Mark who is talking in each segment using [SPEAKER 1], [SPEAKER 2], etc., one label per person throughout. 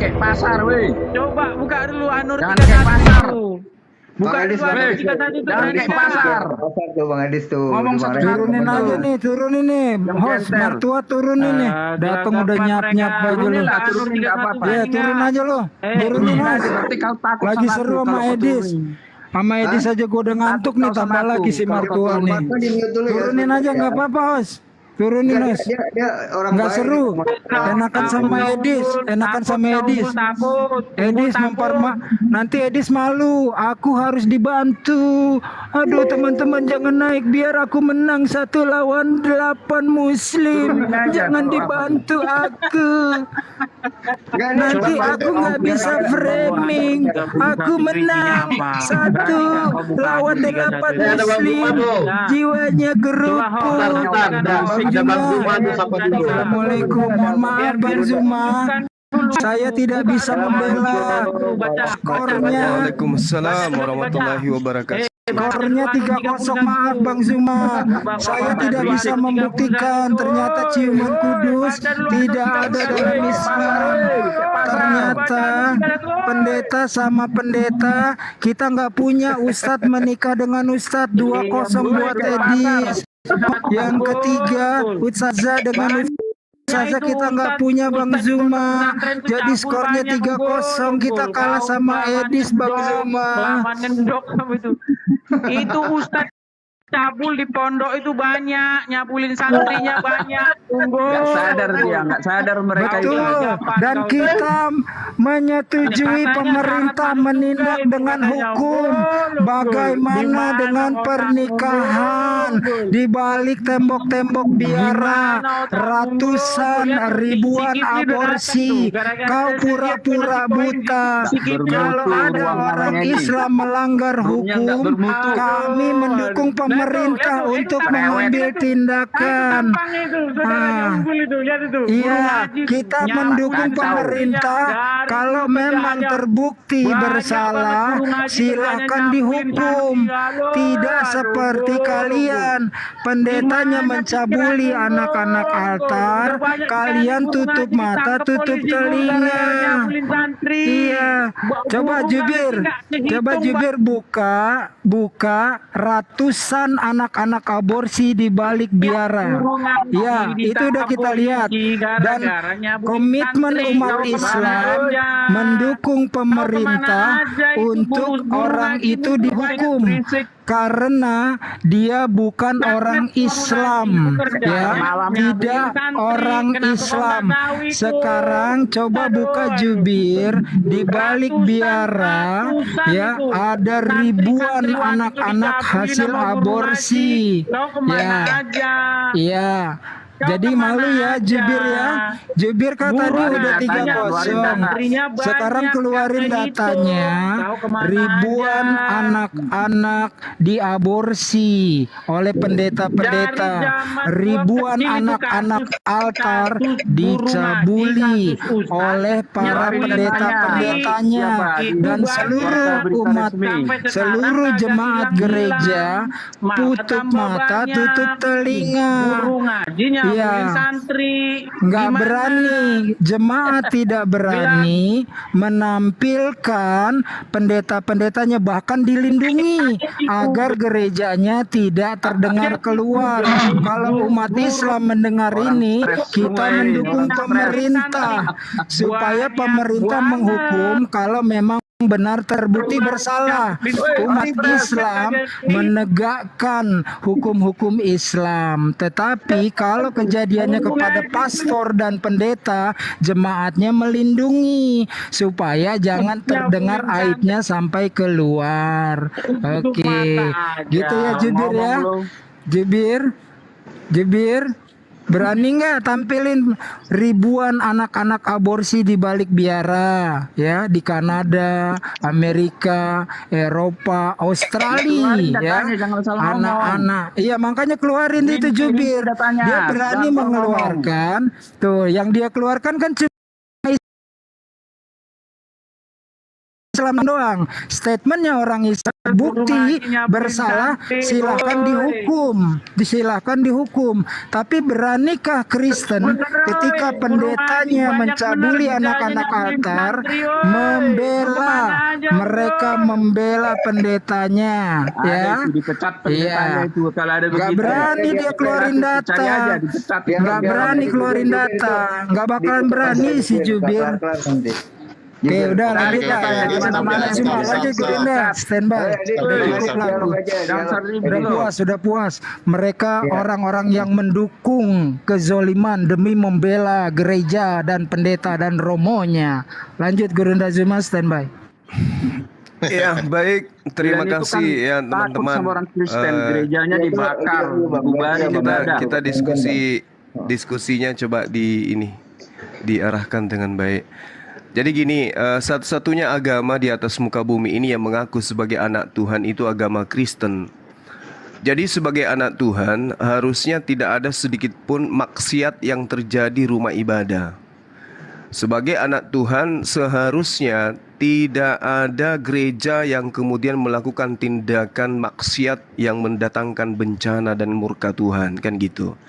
[SPEAKER 1] kayak pasar, weh.
[SPEAKER 2] Coba buka dulu Anur
[SPEAKER 1] Jangan
[SPEAKER 2] 31
[SPEAKER 1] kayak pasar.
[SPEAKER 2] itu. Buka
[SPEAKER 3] Bang Edis,
[SPEAKER 2] dulu Anur
[SPEAKER 1] weh.
[SPEAKER 2] 31 itu.
[SPEAKER 1] Jangan kayak pasar.
[SPEAKER 3] Pasar tuh Bang Edis tuh.
[SPEAKER 1] Ngomong
[SPEAKER 3] Bang
[SPEAKER 1] satu-satu.
[SPEAKER 3] Edis.
[SPEAKER 4] Turunin aja nih, turunin nih. Host,
[SPEAKER 1] Genter.
[SPEAKER 4] mertua turunin nih. Datang udah nyap-nyap aja lu.
[SPEAKER 1] Turunin lah, turunin nggak apa-apa.
[SPEAKER 4] Ya, turun aja lo. Turunin
[SPEAKER 1] Turunin aja,
[SPEAKER 4] host.
[SPEAKER 1] berarti kau takut
[SPEAKER 4] Lagi
[SPEAKER 1] sama
[SPEAKER 4] seru
[SPEAKER 1] aku
[SPEAKER 4] sama
[SPEAKER 1] kalau kau
[SPEAKER 4] Edis.
[SPEAKER 1] turunin.
[SPEAKER 4] Sama Edis aja gue udah ngantuk nih,
[SPEAKER 1] Takut
[SPEAKER 4] tambah
[SPEAKER 1] sama
[SPEAKER 4] lagi
[SPEAKER 1] aku.
[SPEAKER 4] si
[SPEAKER 1] Kalau
[SPEAKER 4] mertua
[SPEAKER 1] kau
[SPEAKER 4] nih.
[SPEAKER 3] Mertua di-mute dulu ya.
[SPEAKER 4] Turunin aja nggak apa-apa host. Turunin host.
[SPEAKER 3] Dia orang
[SPEAKER 4] Nggak
[SPEAKER 3] baik.
[SPEAKER 4] seru. Enakan sama Edis. Enakan sama Edis. Edis nanti Edis malu. Aku harus dibantu. Aduh teman-teman jangan naik biar aku menang 1 lawan 8 muslim. Jangan dibantu aku. Nanti aku nggak bisa framing. Aku menang 1 lawan 8 muslim. Jiwanya gerupuk.
[SPEAKER 5] Ada Bang Zuma tuh sapa dulu.
[SPEAKER 4] Assalamualaikum. Mohon maaf Bang Zuma. Saya tidak bisa membela skornya.
[SPEAKER 6] Waalaikumsalam warahmatullahi wabarakatuh.
[SPEAKER 4] Skornya 3-0. Maaf Bang Zuma. Saya tidak bisa membuktikan ternyata ciuman kudus tidak ada dalam Islam. Ternyata pendeta sama pendeta, kita nggak punya ustadz menikah dengan ustadz. 2-0 buat Edis. Yang ketiga Ustazah dengan Ustazah kita nggak punya Bang Zuma. Jadi skornya 3-0. Kita kalah sama Edis Bang Zuma.
[SPEAKER 2] Itu Ustadz cabul di pondok itu banyak, nyabulin santrinya banyak.
[SPEAKER 1] Nggak sadar dia, nggak sadar mereka itu.
[SPEAKER 4] Betul. Dan kita menyetujui pemerintah menindak dengan hukum. Bagaimana dengan pernikahan di balik tembok-tembok biara, ratusan ribuan aborsi. Kau pura-pura buta. Kalau ada orang Islam melanggar hukum, kami mendukung pemerintah untuk mengambil tindakan. Iya, kita mendukung pemerintah. Kalau memang terbukti bersalah, silakan dihukum. Tidak seperti kalian, pendetanya mencabuli anak-anak altar, kalian tutup mata, tutup telinga. Iya, coba Jubir buka ratusan anak-anak aborsi di balik biara. Ya, itu udah kita lihat. Dan komitmen umat Islam mendukung pemerintah untuk orang itu dihukum karena dia bukan orang Islam, ya, tidak orang Islam. Sekarang coba buka Jubir, di balik biara ya ada ribuan anak-anak hasil aborsi. Ya, iya. Jadi malu ya Jubir ya. Jubir kan tadi udah 3-0. Sekarang keluarin datanya. Ribuan anak-anak diaborsi oleh pendeta-pendeta. Ribuan anak-anak altar dicabuli oleh para pendeta-pendetanya. Dan seluruh umat, seluruh jemaat gereja tutup mata, tutup telinga. Iya, nggak berani, jemaat tidak berani menampilkan pendeta-pendetanya, bahkan dilindungi agar gerejanya tidak terdengar keluar. Kalau umat Islam mendengar ini, kita mendukung pemerintah supaya pemerintah menghukum kalau memang benar terbukti bersalah. Umat Islam menegakkan hukum-hukum Islam, tetapi kalau kejadiannya kepada pastor dan pendeta, jemaatnya melindungi supaya jangan terdengar aibnya sampai keluar. Oke, gitu ya Jubir ya. Jubir berani nggak tampilin ribuan anak-anak aborsi di balik biara ya, di Kanada, Amerika, Eropa, Australia ya, anak-anak. Iya, makanya keluarin itu Jubir. Dia berani mengeluarkan tuh, yang dia keluarkan kan Islam doang. Statementnya orang Islam bukti bersalah, silahkan dihukum. Tapi beranikah Kristen ketika pendetanya mencabuli anak-anak altar, membela pendetanya, ya?
[SPEAKER 1] Itu dipecat pendetanya itu kalau ada begitu.
[SPEAKER 4] Gak berani dia keluarin data,
[SPEAKER 1] Cari aja, dipecat.
[SPEAKER 4] gak berani keluarin data, gak bakalan berani si Jubir. Oke, udah lanjut lah. Mana semua lanjut Gerindra, standby. Sudah puas. Mereka orang-orang yang mendukung kezoliman demi membela gereja dan pendeta dan romonya. Lanjut Gerindra Zuma, standby.
[SPEAKER 6] Ya, baik. Terima
[SPEAKER 1] Dan itu
[SPEAKER 6] kasih
[SPEAKER 1] kan
[SPEAKER 6] ya
[SPEAKER 1] takut
[SPEAKER 6] teman-teman.
[SPEAKER 1] sama orang Kristen, gerejanya dibakar, dibubarin,
[SPEAKER 6] Kita diskusinya coba diarahkan dengan baik. Jadi gini, satu-satunya agama di atas muka bumi ini yang mengaku sebagai anak Tuhan itu agama Kristen. Jadi sebagai anak Tuhan harusnya tidak ada sedikit pun maksiat yang terjadi rumah ibadah. Sebagai anak Tuhan seharusnya tidak ada gereja yang kemudian melakukan tindakan maksiat yang mendatangkan bencana dan murka Tuhan, kan gitu.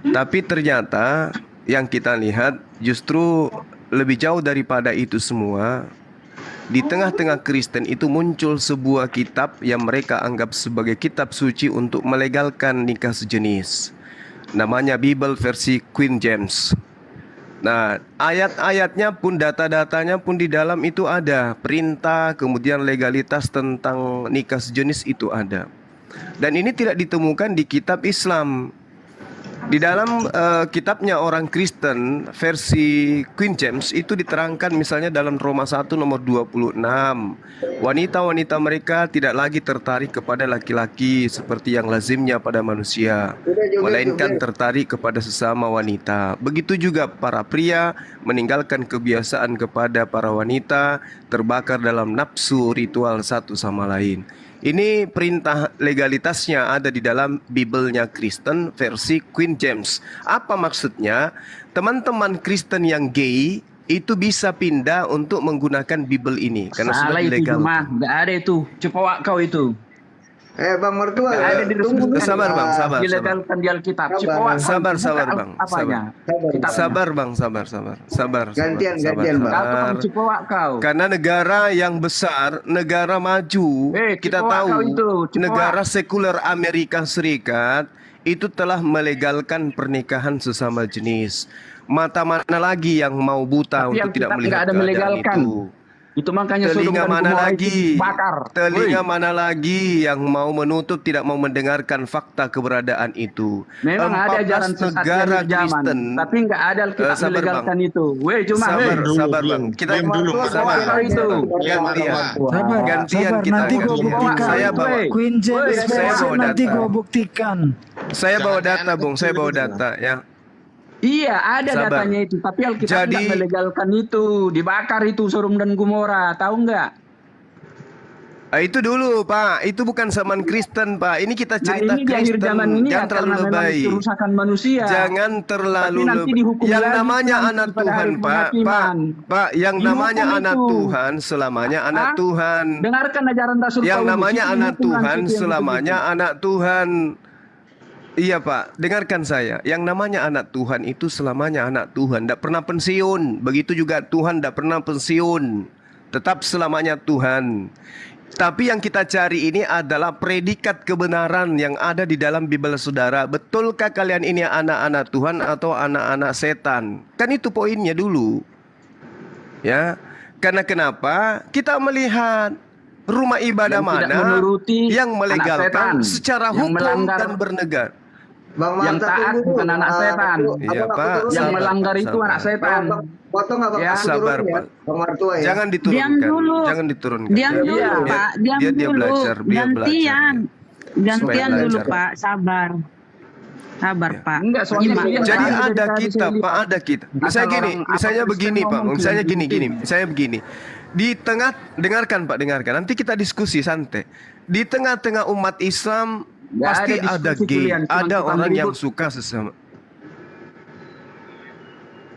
[SPEAKER 6] Tapi ternyata yang kita lihat justru lebih jauh daripada itu semua. Di tengah-tengah Kristen itu muncul sebuah kitab yang mereka anggap sebagai kitab suci untuk melegalkan nikah sejenis. Namanya Bible versi King James. Nah, ayat-ayatnya pun, data-datanya pun di dalam itu ada. Perintah, kemudian legalitas tentang nikah sejenis itu ada. Dan ini tidak ditemukan di kitab Islam. Di dalam kitabnya orang Kristen versi King James itu diterangkan misalnya dalam Roma 1 nomor 26. Wanita-wanita mereka tidak lagi tertarik kepada laki-laki seperti yang lazimnya pada manusia, melainkan tertarik kepada sesama wanita. Begitu juga para pria meninggalkan kebiasaan kepada para wanita, terbakar dalam nafsu ritual satu sama lain. Ini perintah legalitasnya ada di dalam Bible-nya Kristen versi King James. Apa maksudnya? Teman-teman Kristen yang gay itu bisa pindah untuk menggunakan Bible ini karena sudah
[SPEAKER 1] Salah itu
[SPEAKER 6] ilegal.
[SPEAKER 1] cuma, nggak ada itu. Cepat kau itu.
[SPEAKER 3] Bang Mertua,
[SPEAKER 1] Nggak ada di resmi.
[SPEAKER 6] Sabar bang, sabar.
[SPEAKER 1] Dilegalkan di Alkitab.
[SPEAKER 3] Sabar.
[SPEAKER 1] Cepat.
[SPEAKER 6] Sabar bang,
[SPEAKER 1] Apanya? Kitabnya.
[SPEAKER 6] sabar bang, sabar.
[SPEAKER 3] Gantian, Bang.
[SPEAKER 1] Kau tukang cepat kau.
[SPEAKER 6] Karena negara yang besar, negara maju, kita
[SPEAKER 1] cepat
[SPEAKER 6] tahu
[SPEAKER 1] kau itu, cepat.
[SPEAKER 6] negara sekuler Amerika Serikat itu telah melegalkan pernikahan sesama jenis. Mata mana lagi yang mau buta
[SPEAKER 1] Tapi
[SPEAKER 6] untuk tidak
[SPEAKER 1] Alkitab
[SPEAKER 6] melihat
[SPEAKER 1] nggak ada
[SPEAKER 6] keadaan
[SPEAKER 1] melegalkan.
[SPEAKER 6] itu?
[SPEAKER 1] Itu makanya
[SPEAKER 6] Telinga
[SPEAKER 1] Sodom dan
[SPEAKER 6] mana
[SPEAKER 1] Gomora
[SPEAKER 6] lagi?
[SPEAKER 1] itu bakar.
[SPEAKER 6] Telinga mana lagi yang mau menutup, tidak mau mendengarkan fakta keberadaan itu?
[SPEAKER 1] Memang ada
[SPEAKER 6] 14
[SPEAKER 1] jalan sesat
[SPEAKER 6] negara
[SPEAKER 1] dari zaman,
[SPEAKER 6] Kristen.
[SPEAKER 1] tapi nggak ada Alkitab
[SPEAKER 6] Sabar,
[SPEAKER 1] melegalkan itu. Weh, cuma
[SPEAKER 6] Sabar bang. Kita
[SPEAKER 1] sabar itu.
[SPEAKER 6] Gantian kita.
[SPEAKER 4] Nanti gue buktikan.
[SPEAKER 6] Saya bawa.
[SPEAKER 4] Queen James
[SPEAKER 6] saya
[SPEAKER 4] versi
[SPEAKER 6] bawa
[SPEAKER 4] nanti
[SPEAKER 6] data.
[SPEAKER 4] gue buktikan.
[SPEAKER 6] Saya bawa data, Bung. Saya bawa data ya.
[SPEAKER 1] Iya, ada
[SPEAKER 6] Sabar.
[SPEAKER 1] datanya itu, tapi Alkitab
[SPEAKER 6] Jadi-
[SPEAKER 1] nggak melegalkan itu. Dibakar itu Sodom dan Gomora, tahu nggak?
[SPEAKER 6] Itu dulu, Pak. Itu bukan zaman Kristen, Pak. Ini kita
[SPEAKER 1] Nah,
[SPEAKER 6] cerita
[SPEAKER 1] ini di akhir
[SPEAKER 6] Kristen.
[SPEAKER 1] zaman ini ya
[SPEAKER 6] Jangan terlalu
[SPEAKER 1] karena memang
[SPEAKER 6] lebay.
[SPEAKER 1] kerusakan manusia.
[SPEAKER 6] Jangan terlalu
[SPEAKER 1] Tapi nanti
[SPEAKER 6] lebay.
[SPEAKER 1] dihukum
[SPEAKER 6] Yang
[SPEAKER 1] lagi
[SPEAKER 6] namanya
[SPEAKER 1] nanti
[SPEAKER 6] anak
[SPEAKER 1] pada
[SPEAKER 6] Tuhan,
[SPEAKER 1] hari
[SPEAKER 6] Pak.
[SPEAKER 1] penghakiman.
[SPEAKER 6] Pak, yang
[SPEAKER 1] Dihukum
[SPEAKER 6] namanya anak
[SPEAKER 1] itu.
[SPEAKER 6] Tuhan selamanya anak
[SPEAKER 1] Hah?
[SPEAKER 6] Tuhan.
[SPEAKER 1] Dengarkan ajaran Rasul
[SPEAKER 6] Yang
[SPEAKER 1] Paulus,
[SPEAKER 6] namanya
[SPEAKER 1] itu
[SPEAKER 6] anak
[SPEAKER 1] hukuman
[SPEAKER 6] Tuhan
[SPEAKER 1] itu yang
[SPEAKER 6] selamanya
[SPEAKER 1] begitu.
[SPEAKER 6] anak Tuhan. Iya Pak, dengarkan saya. Yang namanya anak Tuhan itu selamanya anak Tuhan, tidak pernah pensiun. Begitu juga Tuhan tidak pernah pensiun, tetap selamanya Tuhan. Tapi yang kita cari ini adalah predikat kebenaran yang ada di dalam Bible saudara. Betulkah kalian ini anak-anak Tuhan atau anak-anak setan? Kan itu poinnya dulu. Ya, karena kenapa? Kita melihat rumah ibadah
[SPEAKER 1] Yang tidak
[SPEAKER 6] mana
[SPEAKER 1] menuruti
[SPEAKER 6] yang
[SPEAKER 1] anak
[SPEAKER 6] melegalkan
[SPEAKER 1] setan,
[SPEAKER 6] secara
[SPEAKER 1] yang
[SPEAKER 6] hukum
[SPEAKER 1] melanggar.
[SPEAKER 6] dan bernegara.
[SPEAKER 3] Bang
[SPEAKER 1] Yang
[SPEAKER 3] Marta,
[SPEAKER 1] taat
[SPEAKER 3] tunggu dulu.
[SPEAKER 1] bukan anak setan.
[SPEAKER 6] Iya, Pak.
[SPEAKER 1] Yang
[SPEAKER 6] Sabar,
[SPEAKER 1] melanggar itu
[SPEAKER 6] sabar.
[SPEAKER 1] anak setan.
[SPEAKER 3] Potong nggak Bang?
[SPEAKER 1] Ya,
[SPEAKER 3] Aku
[SPEAKER 6] sabar,
[SPEAKER 3] turunin ya,
[SPEAKER 6] Pak.
[SPEAKER 3] Bang Martua ya.
[SPEAKER 6] Jangan diturunkan.
[SPEAKER 7] Diam dulu.
[SPEAKER 6] Jangan diturunkan.
[SPEAKER 7] Diam dulu,
[SPEAKER 1] Iya.
[SPEAKER 7] Pak. Diam
[SPEAKER 6] dia
[SPEAKER 7] dulu.
[SPEAKER 6] belajar, dia
[SPEAKER 7] Gantian.
[SPEAKER 6] belajar.
[SPEAKER 7] Gantian
[SPEAKER 6] Supaya
[SPEAKER 7] dulu,
[SPEAKER 6] belajar.
[SPEAKER 7] Pak. Sabar. Sabar,
[SPEAKER 6] Ya.
[SPEAKER 7] Pak.
[SPEAKER 1] Enggak, soalnya
[SPEAKER 7] Gimana?
[SPEAKER 1] dia-
[SPEAKER 6] Jadi
[SPEAKER 1] Jangan
[SPEAKER 6] ada
[SPEAKER 1] jadi
[SPEAKER 6] kitab,
[SPEAKER 1] saya
[SPEAKER 6] Pak,
[SPEAKER 1] lihat.
[SPEAKER 6] ada kitab.
[SPEAKER 1] Asal
[SPEAKER 6] Misalnya gini,
[SPEAKER 1] orang
[SPEAKER 6] misalnya
[SPEAKER 1] apa
[SPEAKER 6] begini,
[SPEAKER 1] Kristen
[SPEAKER 6] Pak.
[SPEAKER 1] ngomong
[SPEAKER 6] Misalnya
[SPEAKER 1] gitu.
[SPEAKER 6] gini, misalnya begini. Di tengah, dengarkan, Pak, dengarkan. Nanti kita diskusi santai. Di tengah-tengah umat Islam
[SPEAKER 1] Nggak
[SPEAKER 6] pasti
[SPEAKER 1] ada
[SPEAKER 6] ada
[SPEAKER 1] diskusi
[SPEAKER 6] gay,
[SPEAKER 1] pilihan, cuma
[SPEAKER 6] ada
[SPEAKER 1] kita
[SPEAKER 6] orang yang
[SPEAKER 1] ribut.
[SPEAKER 6] suka sesama.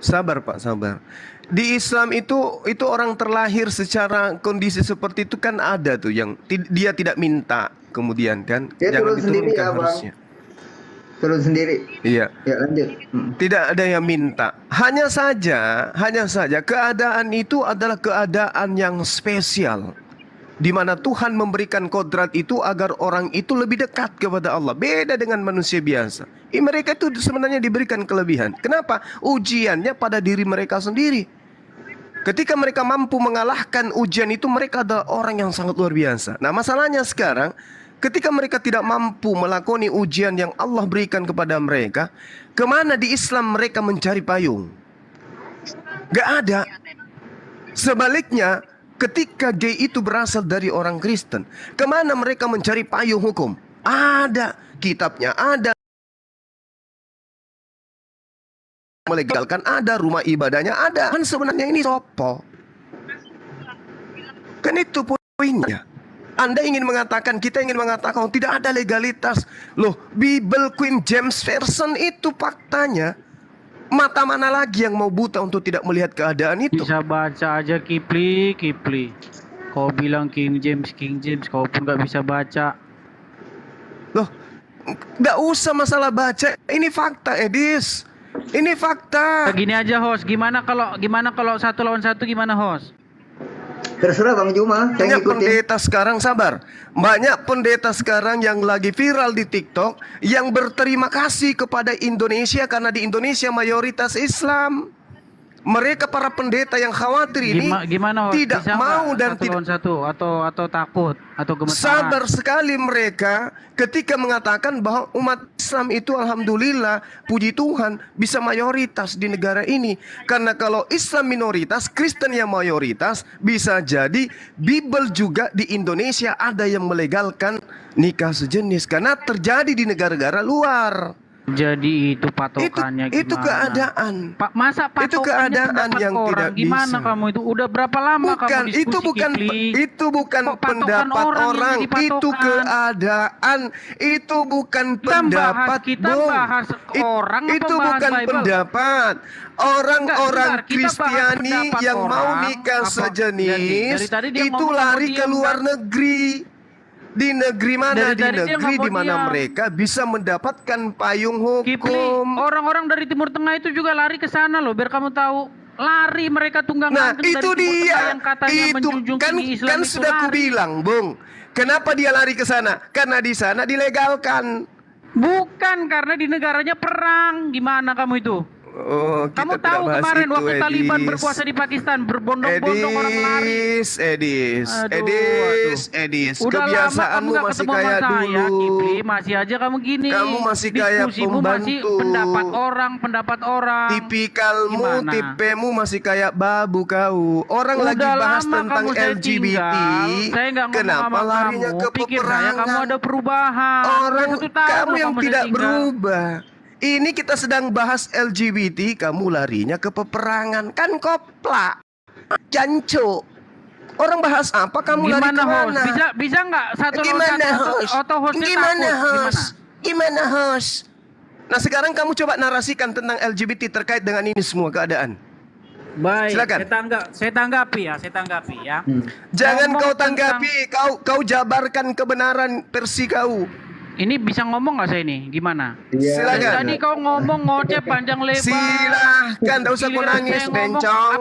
[SPEAKER 6] Sabar Pak, sabar. Di Islam itu orang terlahir secara kondisi seperti itu kan ada tuh yang dia tidak minta kemudian kan.
[SPEAKER 3] Dia
[SPEAKER 6] Jangan
[SPEAKER 3] turun sendiri
[SPEAKER 6] diturunkan
[SPEAKER 3] ya, Bang.
[SPEAKER 6] harusnya.
[SPEAKER 3] Turun sendiri.
[SPEAKER 6] Iya.
[SPEAKER 3] Ya lanjut.
[SPEAKER 6] Tidak ada yang minta. Hanya saja keadaan itu adalah keadaan yang spesial. Di mana Tuhan memberikan kodrat itu agar orang itu lebih dekat kepada Allah. Beda dengan manusia biasa. Mereka itu sebenarnya diberikan kelebihan. Kenapa? Ujiannya pada diri mereka sendiri. Ketika mereka mampu mengalahkan ujian itu, mereka adalah orang yang sangat luar biasa. Nah, masalahnya sekarang, ketika mereka tidak mampu melakoni ujian yang Allah berikan kepada mereka, kemana di Islam mereka mencari payung? Gak ada. Sebaliknya, ketika gay itu berasal dari orang Kristen, kemana mereka mencari payung hukum? Ada. Kitabnya ada. Melegalkan ada, rumah ibadahnya ada. Kan sebenarnya ini sopo. Kan itu poinnya. Anda ingin mengatakan, kita ingin mengatakan tidak ada legalitas. Loh, Bible King James Version itu faktanya. Mata mana lagi yang mau buta untuk tidak melihat keadaan itu?
[SPEAKER 2] Bisa baca aja Kipli. Kau bilang King James, kau pun gak bisa baca.
[SPEAKER 6] Loh, gak usah masalah baca. Ini fakta, Edis. Ini fakta.
[SPEAKER 2] Gini aja host, gimana kalau 1 lawan 1 gimana host?
[SPEAKER 3] Terserah Bang Juma, saya
[SPEAKER 6] Banyak
[SPEAKER 3] ngikutin.
[SPEAKER 6] pendeta sekarang, sabar. Banyak pendeta sekarang yang lagi viral di TikTok yang berterima kasih kepada Indonesia karena di Indonesia mayoritas Islam. Mereka para pendeta yang khawatir ini
[SPEAKER 2] Gimana host?
[SPEAKER 6] tidak
[SPEAKER 2] Bisa
[SPEAKER 6] mau
[SPEAKER 2] nggak
[SPEAKER 6] dan
[SPEAKER 2] 1 lawan
[SPEAKER 6] tidak
[SPEAKER 2] 1 atau takut atau gemetar?
[SPEAKER 6] sabar sekali mereka ketika mengatakan bahwa umat Islam itu alhamdulillah, puji Tuhan, bisa mayoritas di negara ini. Karena kalau Islam minoritas, Kristen yang mayoritas, bisa jadi Bible juga di Indonesia ada yang melegalkan nikah sejenis karena terjadi di negara-negara luar.
[SPEAKER 2] Jadi itu patokannya
[SPEAKER 6] Itu
[SPEAKER 2] gimana?
[SPEAKER 6] keadaan.
[SPEAKER 2] Pak, masa
[SPEAKER 6] Itu
[SPEAKER 2] patokannya
[SPEAKER 6] keadaan
[SPEAKER 2] pendapat
[SPEAKER 6] yang
[SPEAKER 2] orang?
[SPEAKER 6] tidak
[SPEAKER 2] Gimana
[SPEAKER 6] bisa.
[SPEAKER 2] kamu itu? Udah berapa lama
[SPEAKER 6] Bukan,
[SPEAKER 2] kamu diskusi
[SPEAKER 6] itu bukan
[SPEAKER 2] Kipli?
[SPEAKER 6] itu bukan
[SPEAKER 2] Kok patokan
[SPEAKER 6] pendapat
[SPEAKER 2] orang yang
[SPEAKER 6] orang,
[SPEAKER 2] jadi patokan?
[SPEAKER 6] itu keadaan, itu bukan pendapat,
[SPEAKER 2] kita
[SPEAKER 6] Bung.
[SPEAKER 2] bahas orang apa
[SPEAKER 6] Itu
[SPEAKER 2] bahas
[SPEAKER 6] bukan
[SPEAKER 2] Bible?
[SPEAKER 6] pendapat. Orang-orang
[SPEAKER 2] Enggak, bentar, kita bahas
[SPEAKER 6] Kristiani
[SPEAKER 2] pendapat
[SPEAKER 6] yang mau
[SPEAKER 2] orang,
[SPEAKER 6] nikah
[SPEAKER 2] apa-
[SPEAKER 6] sejenis
[SPEAKER 2] dari tadi dia
[SPEAKER 6] itu
[SPEAKER 2] ngomong
[SPEAKER 6] lari
[SPEAKER 2] mau
[SPEAKER 6] ke
[SPEAKER 2] diam,
[SPEAKER 6] luar
[SPEAKER 2] kan?
[SPEAKER 6] negeri. Di negeri mana?
[SPEAKER 2] Dari
[SPEAKER 6] Di
[SPEAKER 2] tadi dia
[SPEAKER 6] negeri
[SPEAKER 2] nggak
[SPEAKER 6] di
[SPEAKER 2] mau
[SPEAKER 6] mana
[SPEAKER 2] diam.
[SPEAKER 6] mereka bisa mendapatkan payung
[SPEAKER 2] Kipli,
[SPEAKER 6] hukum.
[SPEAKER 2] orang-orang dari Timur Tengah itu juga lari ke sana loh, biar kamu tahu. Lari mereka tunggang
[SPEAKER 6] Nah
[SPEAKER 2] lantung
[SPEAKER 6] itu
[SPEAKER 2] dari Timur Tengah
[SPEAKER 6] dia,
[SPEAKER 2] yang katanya
[SPEAKER 6] itu
[SPEAKER 2] menjunjung
[SPEAKER 6] kan
[SPEAKER 2] tinggi Islam
[SPEAKER 6] kan
[SPEAKER 2] itu
[SPEAKER 6] sudah
[SPEAKER 2] lari.
[SPEAKER 6] kubilang, Bung. Kenapa dia lari ke sana? Karena di sana dilegalkan.
[SPEAKER 2] Bukan, karena di negaranya perang. Gimana kamu itu?
[SPEAKER 6] Oh, kita
[SPEAKER 2] Kamu
[SPEAKER 6] tidak
[SPEAKER 2] tahu
[SPEAKER 6] bahas
[SPEAKER 2] kemarin
[SPEAKER 6] itu,
[SPEAKER 2] waktu Taliban
[SPEAKER 6] Edis.
[SPEAKER 2] berkuasa di Pakistan, berbondong-bondong orang lari.
[SPEAKER 6] Edis.
[SPEAKER 2] Udah
[SPEAKER 6] Kebiasaanmu
[SPEAKER 2] lama kamu
[SPEAKER 6] masih
[SPEAKER 2] gak ketemu
[SPEAKER 6] kayak
[SPEAKER 2] sama saya,
[SPEAKER 6] dulu.
[SPEAKER 2] Kipli, masih aja kamu gini.
[SPEAKER 6] Kamu masih kayak
[SPEAKER 2] Diskusimu masih
[SPEAKER 6] pembantu.
[SPEAKER 2] pendapat orang.
[SPEAKER 6] Tipikalmu,
[SPEAKER 2] Gimana?
[SPEAKER 6] tipemu masih kayak babu kau. Orang
[SPEAKER 2] Udah
[SPEAKER 6] lagi bahas
[SPEAKER 2] lama
[SPEAKER 6] tentang
[SPEAKER 2] kamu saya
[SPEAKER 6] LGBT.
[SPEAKER 2] tinggal, saya nggak ngomong
[SPEAKER 6] Kenapa
[SPEAKER 2] sama
[SPEAKER 6] larinya
[SPEAKER 2] kamu.
[SPEAKER 6] ke
[SPEAKER 2] Pikir saya
[SPEAKER 6] peperangan?
[SPEAKER 2] kamu ada perubahan.
[SPEAKER 6] Orang
[SPEAKER 2] Saya 1 tahun
[SPEAKER 6] kamu
[SPEAKER 2] loh
[SPEAKER 6] yang
[SPEAKER 2] saya
[SPEAKER 6] tidak
[SPEAKER 2] tinggal.
[SPEAKER 6] berubah. Ini kita sedang bahas LGBT, kamu larinya ke peperangan. Kan koplak. Jancu. Orang bahas apa, kamu lari
[SPEAKER 2] Gimana host?
[SPEAKER 6] kemana?
[SPEAKER 2] Bisa nggak 1 lawan
[SPEAKER 6] Gimana
[SPEAKER 2] 1
[SPEAKER 6] host?
[SPEAKER 2] atau hostnya
[SPEAKER 6] Gimana
[SPEAKER 2] takut?
[SPEAKER 6] host? Gimana host? Nah sekarang kamu coba narasikan tentang LGBT terkait dengan ini semua keadaan.
[SPEAKER 2] Baik,
[SPEAKER 6] Silakan.
[SPEAKER 2] saya tanggapi ya.
[SPEAKER 6] Jangan
[SPEAKER 2] Ngomong
[SPEAKER 6] kau
[SPEAKER 2] tentang-
[SPEAKER 6] tanggapi, kau jabarkan kebenaran versi kau.
[SPEAKER 2] Ini bisa ngomong nggak saya ini? Gimana?
[SPEAKER 3] Iya.
[SPEAKER 6] Silakan.
[SPEAKER 2] Tadi kau ngomong ngoceh panjang lebar.
[SPEAKER 6] Silahkan, tidak usah kau
[SPEAKER 2] Giliran
[SPEAKER 6] nangis,
[SPEAKER 2] saya ngomong,
[SPEAKER 6] bencong.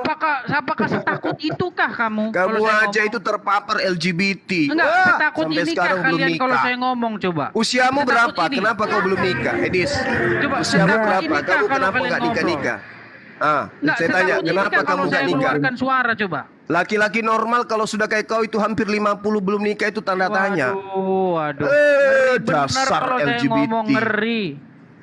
[SPEAKER 2] Apakah setakut itukah kamu?
[SPEAKER 6] Kamu
[SPEAKER 2] kalau saya
[SPEAKER 6] aja
[SPEAKER 2] ngomong?
[SPEAKER 6] itu terpapar LGBT.
[SPEAKER 2] Enggak,
[SPEAKER 6] Wah,
[SPEAKER 2] setakut
[SPEAKER 6] sampai
[SPEAKER 2] inikah
[SPEAKER 6] sekarang belum
[SPEAKER 2] kalian kalau
[SPEAKER 6] nikah.
[SPEAKER 2] saya ngomong coba?
[SPEAKER 6] Usiamu
[SPEAKER 2] Setakut
[SPEAKER 6] berapa?
[SPEAKER 2] ini.
[SPEAKER 6] Kenapa kau belum nikah, Edis?
[SPEAKER 2] Coba,
[SPEAKER 6] Usiamu
[SPEAKER 2] setakut
[SPEAKER 6] berapa?
[SPEAKER 2] inikah
[SPEAKER 6] Kamu
[SPEAKER 2] kalau
[SPEAKER 6] kenapa
[SPEAKER 2] kalian
[SPEAKER 6] nggak nikah-nikah?
[SPEAKER 2] Enggak,
[SPEAKER 6] Saya tanya,
[SPEAKER 2] setakut
[SPEAKER 6] kenapa
[SPEAKER 2] inikah
[SPEAKER 6] kamu
[SPEAKER 2] kalau
[SPEAKER 6] nggak
[SPEAKER 2] saya
[SPEAKER 6] nikah?
[SPEAKER 2] mengeluarkan suara coba?
[SPEAKER 6] Laki-laki normal kalau sudah kayak kau itu hampir 50 belum nikah itu tanda tanya.
[SPEAKER 2] Waduh. Ngeri bener
[SPEAKER 6] Dasar
[SPEAKER 2] kalau saya
[SPEAKER 6] LGBT.
[SPEAKER 2] ngomong ngeri.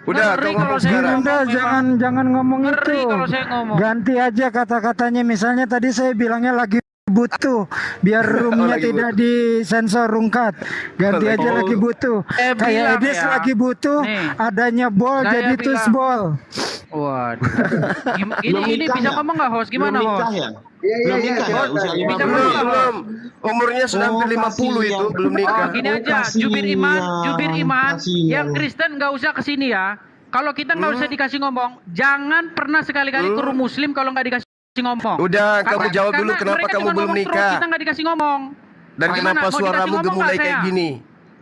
[SPEAKER 6] Udah,
[SPEAKER 2] Ngeri
[SPEAKER 6] kau
[SPEAKER 2] kalau
[SPEAKER 6] ngomong
[SPEAKER 2] saya
[SPEAKER 6] sekarang.
[SPEAKER 2] ngomong
[SPEAKER 4] Anda
[SPEAKER 2] memang.
[SPEAKER 4] jangan ngomong
[SPEAKER 2] Ngeri
[SPEAKER 4] itu.
[SPEAKER 2] kalau saya ngomong.
[SPEAKER 4] Ganti aja kata-katanya. Misalnya tadi saya bilangnya lagi butuh, biar roomnya
[SPEAKER 6] lagi
[SPEAKER 4] tidak disensor rungkat. Ganti
[SPEAKER 6] Oh,
[SPEAKER 4] aja lagi butuh.
[SPEAKER 2] Saya
[SPEAKER 4] Kayak
[SPEAKER 2] bilang
[SPEAKER 4] Edis
[SPEAKER 2] ya.
[SPEAKER 4] lagi butuh,
[SPEAKER 2] Nih.
[SPEAKER 4] adanya bol
[SPEAKER 2] Saya
[SPEAKER 4] jadi
[SPEAKER 2] bilang.
[SPEAKER 4] tusbol.
[SPEAKER 2] Waduh.
[SPEAKER 5] Belum
[SPEAKER 2] Ini
[SPEAKER 5] nikah
[SPEAKER 2] bisa
[SPEAKER 5] ya?
[SPEAKER 2] ngomong nggak host? Gimana
[SPEAKER 5] Belum
[SPEAKER 2] host?
[SPEAKER 5] nikah ya?
[SPEAKER 3] Iya,
[SPEAKER 5] Belum
[SPEAKER 3] iya,
[SPEAKER 5] nikah ya?
[SPEAKER 3] silakan.
[SPEAKER 5] Usia 50
[SPEAKER 2] Bisa
[SPEAKER 5] ya?
[SPEAKER 6] Belum. Umurnya sudah hampir 50 itu, belum nikah.
[SPEAKER 2] Oh, gini aja,
[SPEAKER 5] Kasihan,
[SPEAKER 2] Jubir Iman,
[SPEAKER 5] kasihan.
[SPEAKER 2] yang Kristen nggak usah kesini ya. Kalau kita nggak usah dikasih ngomong, jangan pernah sekali-kali ke room muslim kalau nggak dikasih ngomong.
[SPEAKER 6] Udah, kamu jawab dulu kenapa
[SPEAKER 2] mereka
[SPEAKER 6] kamu
[SPEAKER 2] cuma
[SPEAKER 6] belum
[SPEAKER 2] ngomong terus,
[SPEAKER 6] nikah?
[SPEAKER 2] kita nggak dikasih ngomong.
[SPEAKER 6] Dan
[SPEAKER 2] Gimana?
[SPEAKER 6] kenapa
[SPEAKER 2] Mau dikasih
[SPEAKER 6] suaramu
[SPEAKER 2] ngomong
[SPEAKER 6] gemulai
[SPEAKER 2] nggak
[SPEAKER 6] kayak
[SPEAKER 2] saya?
[SPEAKER 6] gini?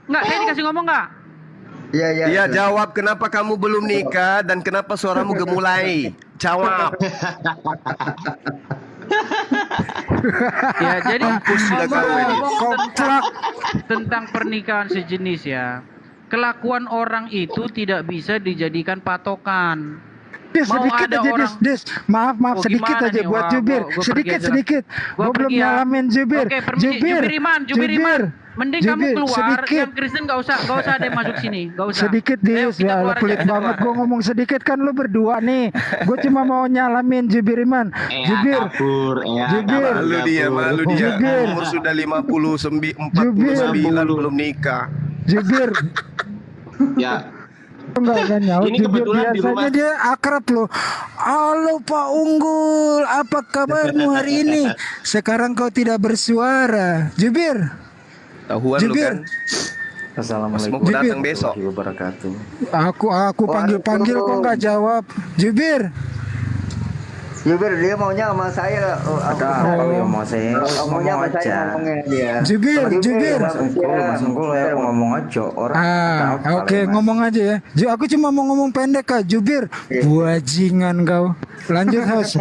[SPEAKER 2] Nggak, saya dikasih ngomong nggak?
[SPEAKER 3] Iya, iya.
[SPEAKER 6] Iya, jawab kenapa kamu belum nikah dan kenapa suaramu gemulai? Jawab.
[SPEAKER 2] Ya, jadi
[SPEAKER 6] sudah kau ini.
[SPEAKER 2] ngomong tentang pernikahan sejenis ya. Kelakuan orang itu tidak bisa dijadikan patokan.
[SPEAKER 4] Des,
[SPEAKER 2] Mau
[SPEAKER 4] sedikit
[SPEAKER 2] ada
[SPEAKER 4] aja
[SPEAKER 2] orang-
[SPEAKER 4] Des. Maaf
[SPEAKER 2] Oh,
[SPEAKER 4] sedikit
[SPEAKER 2] gimana
[SPEAKER 4] aja
[SPEAKER 2] nih?
[SPEAKER 4] buat
[SPEAKER 2] Wah,
[SPEAKER 4] Jubir.
[SPEAKER 2] gua pergi
[SPEAKER 4] Sedikit
[SPEAKER 2] aja.
[SPEAKER 4] sedikit.
[SPEAKER 2] Gua
[SPEAKER 4] Gua belum
[SPEAKER 2] pergi ya.
[SPEAKER 4] ngalamin Jubir.
[SPEAKER 2] Oke, permisi. Jubir Iman. Mending kamu
[SPEAKER 4] Jubir,
[SPEAKER 2] keluar,
[SPEAKER 4] sedikit.
[SPEAKER 2] yang Kristen gak usah ada yang masuk sini, gak usah.
[SPEAKER 4] Sedikit
[SPEAKER 2] Ayo,
[SPEAKER 4] Des,
[SPEAKER 2] kita
[SPEAKER 4] ya
[SPEAKER 2] keluar
[SPEAKER 4] pelit
[SPEAKER 2] aja,
[SPEAKER 4] banget
[SPEAKER 2] keluar.
[SPEAKER 4] gue ngomong sedikit kan lu berdua nih. Gue cuma mau nyalamin Jubir Iman. Jubir, Jubir,
[SPEAKER 6] Malu dia.
[SPEAKER 4] Jubir.
[SPEAKER 6] Umur sudah 49 belum nikah.
[SPEAKER 4] Jubir.
[SPEAKER 5] Ya,
[SPEAKER 4] Enggak nyaut
[SPEAKER 5] Ini
[SPEAKER 4] Jubir,
[SPEAKER 5] kebetulan di
[SPEAKER 4] biasanya
[SPEAKER 5] rumah-
[SPEAKER 4] dia akrab loh. Halo Pak Unggul, apa kabarmu hari ini? Sekarang kau tidak bersuara. Jubir,
[SPEAKER 6] Tahuan lu
[SPEAKER 4] Jubir.
[SPEAKER 6] kan? Mas mau datang besok.
[SPEAKER 4] Aku panggil kok nggak jawab. Jubir,
[SPEAKER 3] Jubir dia maunya sama saya.
[SPEAKER 8] Kalau yang mau saya
[SPEAKER 3] Maunya sama
[SPEAKER 8] ngomong
[SPEAKER 3] saya
[SPEAKER 8] aja.
[SPEAKER 3] ngomongnya dia.
[SPEAKER 4] Jubir, Jubir.
[SPEAKER 8] Mas Unggul ya ngomong aja orang.
[SPEAKER 4] Oke, ngomong aja ya. Aku cuma mau ngomong pendek Kak. Jubir, bajingan kau. Lanjut host.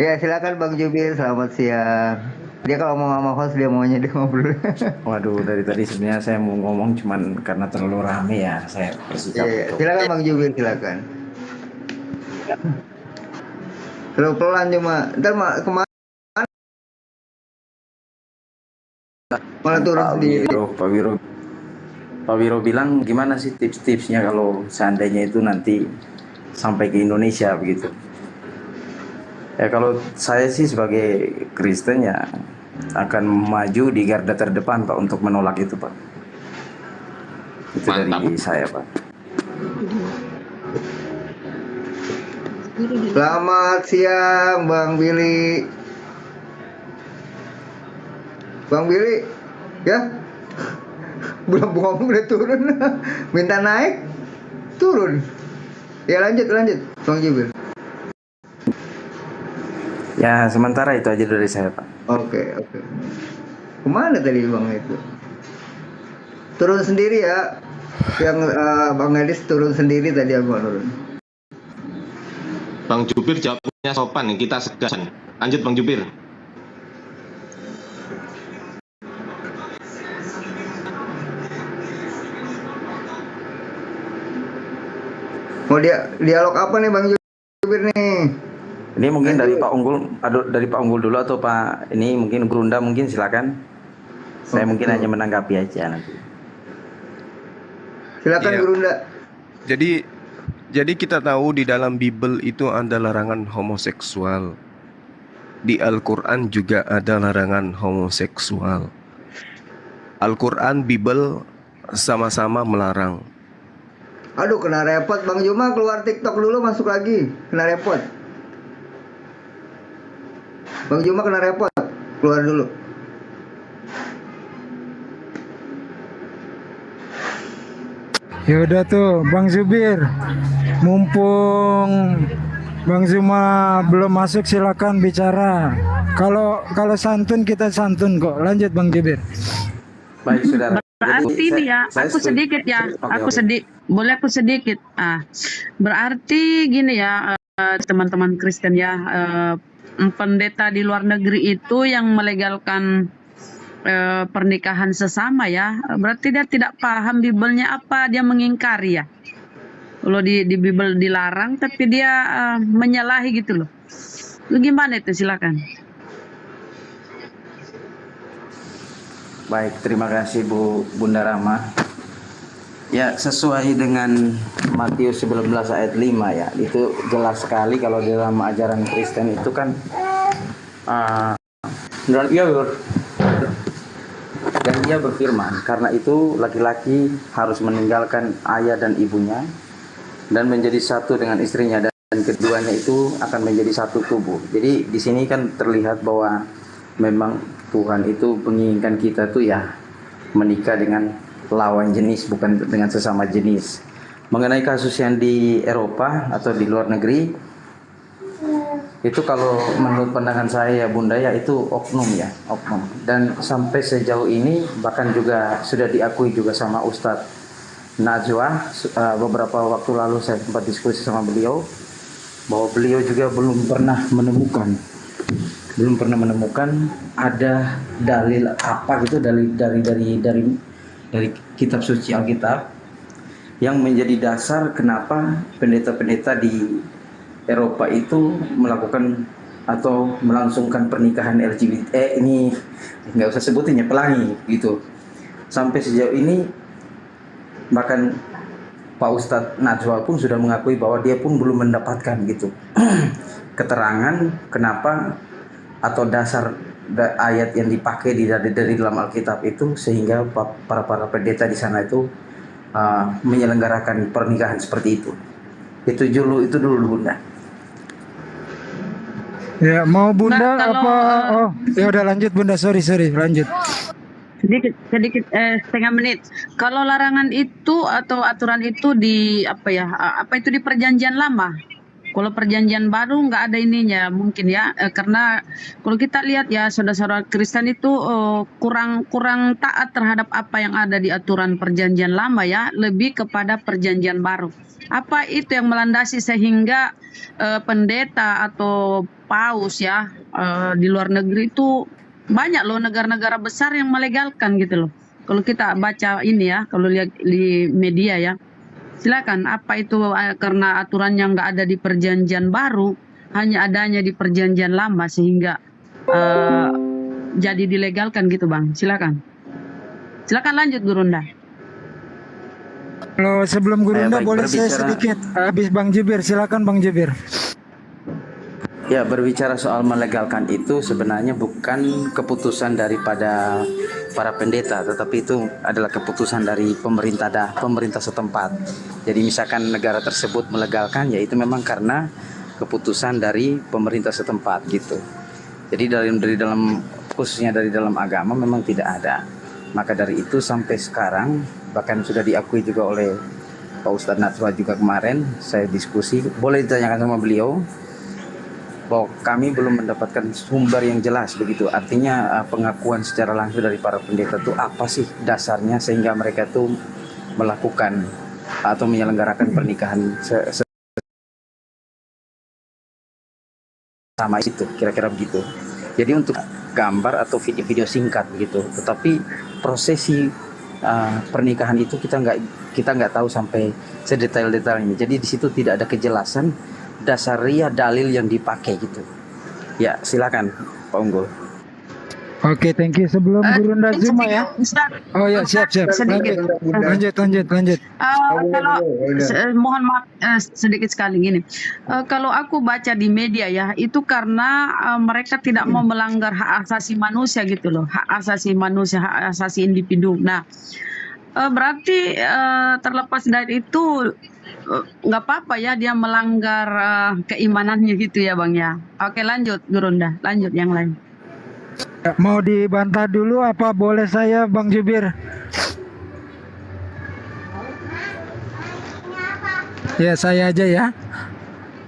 [SPEAKER 3] Ya silakan Bang Jubir, selamat siang. Dia kalau mau sama host dia maunya dia ngobrol.
[SPEAKER 8] Waduh, dari tadi sebenarnya saya mau ngomong cuman karena terlalu rame ya saya bersikap.
[SPEAKER 3] Iya, silakan Bang Jubir, silakan. Terlalu pelan cuma. Ntar kemana? Malah turun sendiri.
[SPEAKER 8] Pak Wiro bilang gimana sih tips-tipsnya kalau seandainya itu nanti sampai ke Indonesia begitu. Ya kalau saya sih sebagai Kristen ya akan maju di garda terdepan Pak untuk menolak itu Pak. Itu
[SPEAKER 5] Mantap.
[SPEAKER 8] dari saya Pak.
[SPEAKER 3] Selamat siang Bang Billy. Bang Billy, ya? Belum ngomong udah turun. Minta naik, turun. Ya lanjut Bang Jubir.
[SPEAKER 8] Ya sementara itu aja dari saya Pak.
[SPEAKER 3] Oke. Kemana tadi Bang itu? Turun sendiri ya. Yang Bang Edis turun sendiri tadi aku turun.
[SPEAKER 5] Bang Jubir jawabnya sopan nih, kita segan. Lanjut Bang Jubir.
[SPEAKER 3] Mau dialog apa nih Bang Jubir nih?
[SPEAKER 8] Ini mungkin dari Pak Unggul dulu atau Pak ini mungkin Gerunda mungkin silakan. Saya mungkin hanya menanggapi aja nanti.
[SPEAKER 3] Silakan
[SPEAKER 6] Iya.
[SPEAKER 3] Gerunda.
[SPEAKER 6] Jadi kita tahu di dalam Bible itu ada larangan homoseksual. Di Al-Quran juga ada larangan homoseksual. Al-Quran, Bible sama-sama melarang.
[SPEAKER 3] Aduh kena repot Bang Juma, keluar TikTok dulu masuk lagi. Kena repot. Bang Juma kena repot. Keluar dulu.
[SPEAKER 4] Yaudah tuh Bang Zubir. Mumpung Bang Zuma belum masuk silakan bicara. Kalau santun kita santun kok. Lanjut Bang Jubir.
[SPEAKER 8] Baik saudara.
[SPEAKER 7] Berarti ini ya, aku sedikit ya, boleh aku sedikit. Berarti gini ya, teman-teman Kristen ya, pendeta di luar negeri itu yang melegalkan pernikahan sesama ya, berarti dia tidak paham Bibelnya apa, dia mengingkari ya. Kalau di Bibel dilarang, tapi dia menyalahi gitu loh. Lu gimana itu, silakan.
[SPEAKER 8] Baik, terima kasih Bunda Rama. Ya, sesuai dengan Matius 19 ayat 5 ya. Itu jelas sekali kalau di dalam ajaran Kristen itu kan dan ia berfirman, karena itu laki-laki harus meninggalkan ayah dan ibunya dan menjadi satu dengan istrinya, dan keduanya itu akan menjadi satu tubuh. Jadi di sini kan terlihat bahwa memang Tuhan itu menginginkan kita tuh ya menikah dengan lawan jenis, bukan dengan sesama jenis. Mengenai kasus yang di Eropa atau di luar negeri, itu kalau menurut pandangan saya ya Bunda ya, itu oknum ya, oknum. Dan sampai sejauh ini bahkan juga sudah diakui juga sama Ustadz Najwa, beberapa waktu lalu saya sempat diskusi sama beliau, bahwa beliau juga belum pernah menemukan ada dalil apa gitu dari kitab suci Alkitab yang menjadi dasar kenapa pendeta-pendeta di Eropa itu melakukan atau melangsungkan pernikahan LGBT. Ini nggak usah sebutin ya, pelangi gitu. Sampai sejauh ini bahkan Pak Ustadz Najwa pun sudah mengakui bahwa dia pun belum mendapatkan gitu keterangan kenapa atau dasar ayat yang dipakai dari dalam Alkitab itu sehingga para pendeta di sana itu menyelenggarakan pernikahan seperti itu. Itu dulu Bunda.
[SPEAKER 4] Ya, mau Bunda
[SPEAKER 7] Nah, kalau,
[SPEAKER 4] apa? Oh, ya udah lanjut Bunda. Sorry, lanjut.
[SPEAKER 7] sedikit setengah menit. Kalau larangan itu atau aturan itu di itu di perjanjian lama. Kalau perjanjian baru nggak ada ininya mungkin ya, karena kalau kita lihat ya saudara-saudara Kristen itu kurang taat terhadap apa yang ada di aturan perjanjian lama ya, lebih kepada perjanjian baru. Apa itu yang melandasi sehingga pendeta atau paus ya di luar negeri itu banyak loh negara-negara besar yang melegalkan gitu loh. Kalau kita baca ini ya, kalau lihat di media ya. Silakan, apa itu karena aturannya nggak ada di perjanjian baru, hanya adanya di perjanjian lama sehingga jadi dilegalkan gitu Bang. Silakan lanjut Gurunda.
[SPEAKER 4] Kalau sebelum Gurunda
[SPEAKER 8] Baik,
[SPEAKER 4] boleh saya sedikit habis Bang Jibir. Silakan Bang Jibir.
[SPEAKER 8] Ya, berbicara soal melegalkan itu sebenarnya bukan keputusan daripada para pendeta, tetapi itu adalah keputusan dari pemerintah setempat. Jadi misalkan negara tersebut melegalkan, ya itu memang karena keputusan dari pemerintah setempat gitu. Jadi khususnya dari dalam agama memang tidak ada. Maka dari itu sampai sekarang bahkan sudah diakui juga oleh Pak Ustadz Najwa juga kemarin saya diskusi, boleh ditanyakan sama beliau, bahwa kami belum mendapatkan sumber yang jelas begitu. Artinya pengakuan secara langsung dari para pendeta itu apa sih dasarnya sehingga mereka itu melakukan atau menyelenggarakan pernikahan sama itu, kira-kira begitu. Jadi untuk gambar atau video singkat begitu. Tetapi prosesi pernikahan itu kita nggak tahu sampai sedetail-detailnya. Jadi di situ tidak ada kejelasan dasaria dalil yang dipakai gitu. Ya, silakan Pak Unggul.
[SPEAKER 4] Oke, thank you. Sebelum Gurunda Zuma ya. Oh ya, siap.
[SPEAKER 7] Sedikit.
[SPEAKER 4] Lanjut.
[SPEAKER 7] Mohon maaf sedikit sekali gini. Kalau aku baca di media ya, itu karena mereka tidak mau melanggar hak asasi manusia gitu loh. Hak asasi manusia, hak asasi individu. Nah, berarti terlepas dari itu nggak apa-apa ya dia melanggar keimanannya gitu ya Bang ya. Oke, lanjut Gurunda, lanjut yang lain.
[SPEAKER 4] Mau dibantah dulu apa boleh saya Bang Jubir? Ya, saya aja ya.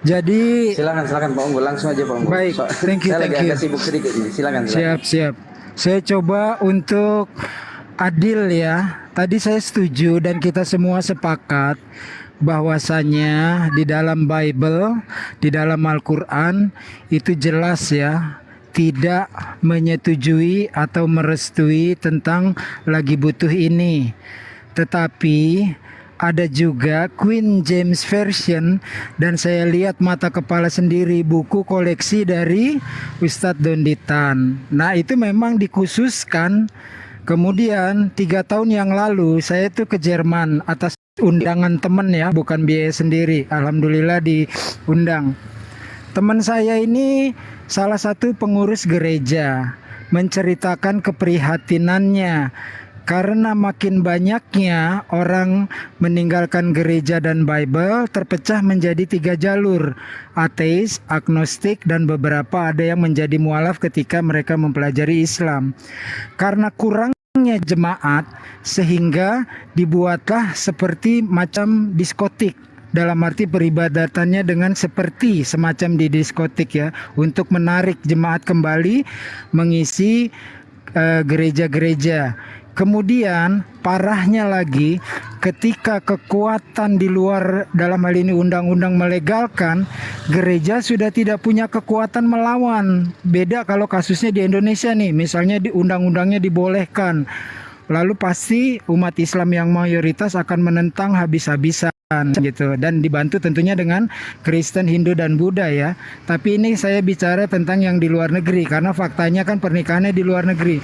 [SPEAKER 4] Jadi
[SPEAKER 8] Silakan Pak Unggul, langsung aja Pak Unggul.
[SPEAKER 4] Baik, thank you.
[SPEAKER 8] Saya lagi agak sibuk sedikit ini. Silakan.
[SPEAKER 4] Siap. Saya coba untuk adil ya. Tadi saya setuju dan kita semua sepakat bahwasanya di dalam Bible, di dalam Al-Quran itu jelas ya, tidak menyetujui atau merestui tentang lagi butuh ini. Tetapi ada juga Queen James Version, dan saya lihat mata kepala sendiri buku koleksi dari Ustadz Donditan. Nah itu memang dikhususkan. Kemudian 3 tahun yang lalu saya tuh ke Jerman atas undangan teman ya, bukan biaya sendiri. Alhamdulillah diundang. Teman saya ini salah satu pengurus gereja, menceritakan keprihatinannya karena makin banyaknya orang meninggalkan gereja dan Bible, terpecah menjadi 3 jalur, ateis, agnostik, dan beberapa ada yang menjadi mualaf ketika mereka mempelajari Islam. Karena kurang jemaat sehingga dibuatlah seperti macam diskotik. Dalam arti peribadatannya dengan seperti semacam di diskotik ya, untuk menarik jemaat kembali mengisi gereja-gereja. Kemudian parahnya lagi, ketika kekuatan di luar, dalam hal ini undang-undang melegalkan, gereja sudah tidak punya kekuatan melawan. Beda kalau kasusnya di Indonesia nih, misalnya di undang-undangnya dibolehkan, lalu pasti umat Islam yang mayoritas akan menentang habis-habisan gitu, dan dibantu tentunya dengan Kristen, Hindu dan Buddha ya. Tapi ini saya bicara tentang yang di luar negeri, karena faktanya kan pernikahannya di luar negeri.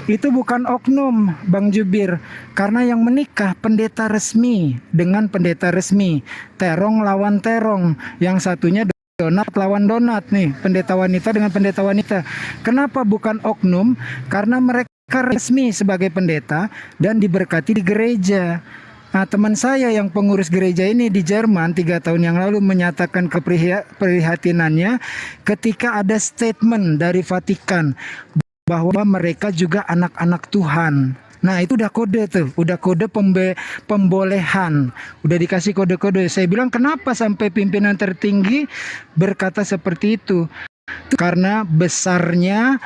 [SPEAKER 4] Itu bukan oknum, Bang Jubir, karena yang menikah pendeta resmi dengan pendeta resmi, terong lawan terong, yang satunya donat lawan donat nih, pendeta wanita dengan pendeta wanita. Kenapa bukan oknum? Karena mereka resmi sebagai pendeta dan diberkati di gereja. Nah, teman saya yang pengurus gereja ini di Jerman 3 tahun yang lalu menyatakan keprihatinannya ketika ada statement dari Vatikan bahwa mereka juga anak-anak Tuhan. Nah, itu udah kode tuh, udah kode pembolehan, udah dikasih kode-kode. Saya bilang kenapa sampai pimpinan tertinggi berkata seperti itu? Karena besarnya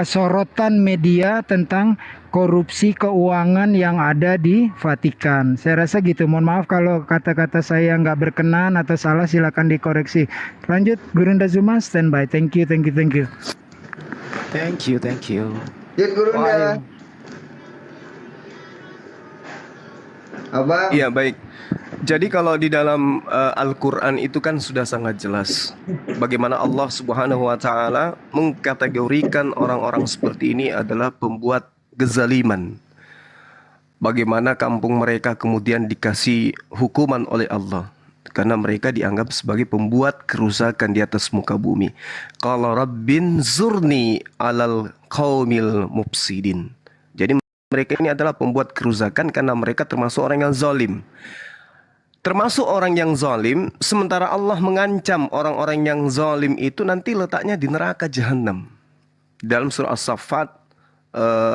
[SPEAKER 4] sorotan media tentang korupsi keuangan yang ada di Vatikan. Saya rasa gitu. Mohon maaf kalau kata-kata saya nggak berkenan atau salah, silakan dikoreksi. Lanjut, Gurunda Zuma, standby. Thank you.
[SPEAKER 3] Yuk Gurunda. Abang.
[SPEAKER 6] Iya, baik. Jadi kalau di dalam Al-Quran itu kan sudah sangat jelas bagaimana Allah Subhanahu wa Ta'ala mengkategorikan orang-orang seperti ini adalah pembuat kezaliman. Bagaimana kampung mereka kemudian dikasih hukuman oleh Allah karena mereka dianggap sebagai pembuat kerusakan di atas muka bumi. Qala rabbin zurni alal qaumil mufsidin. Jadi mereka ini adalah pembuat kerusakan karena mereka termasuk orang yang zalim. Termasuk orang yang zalim, sementara Allah mengancam orang-orang yang zalim itu nanti letaknya di neraka jahanam. Dalam surah As-Saffat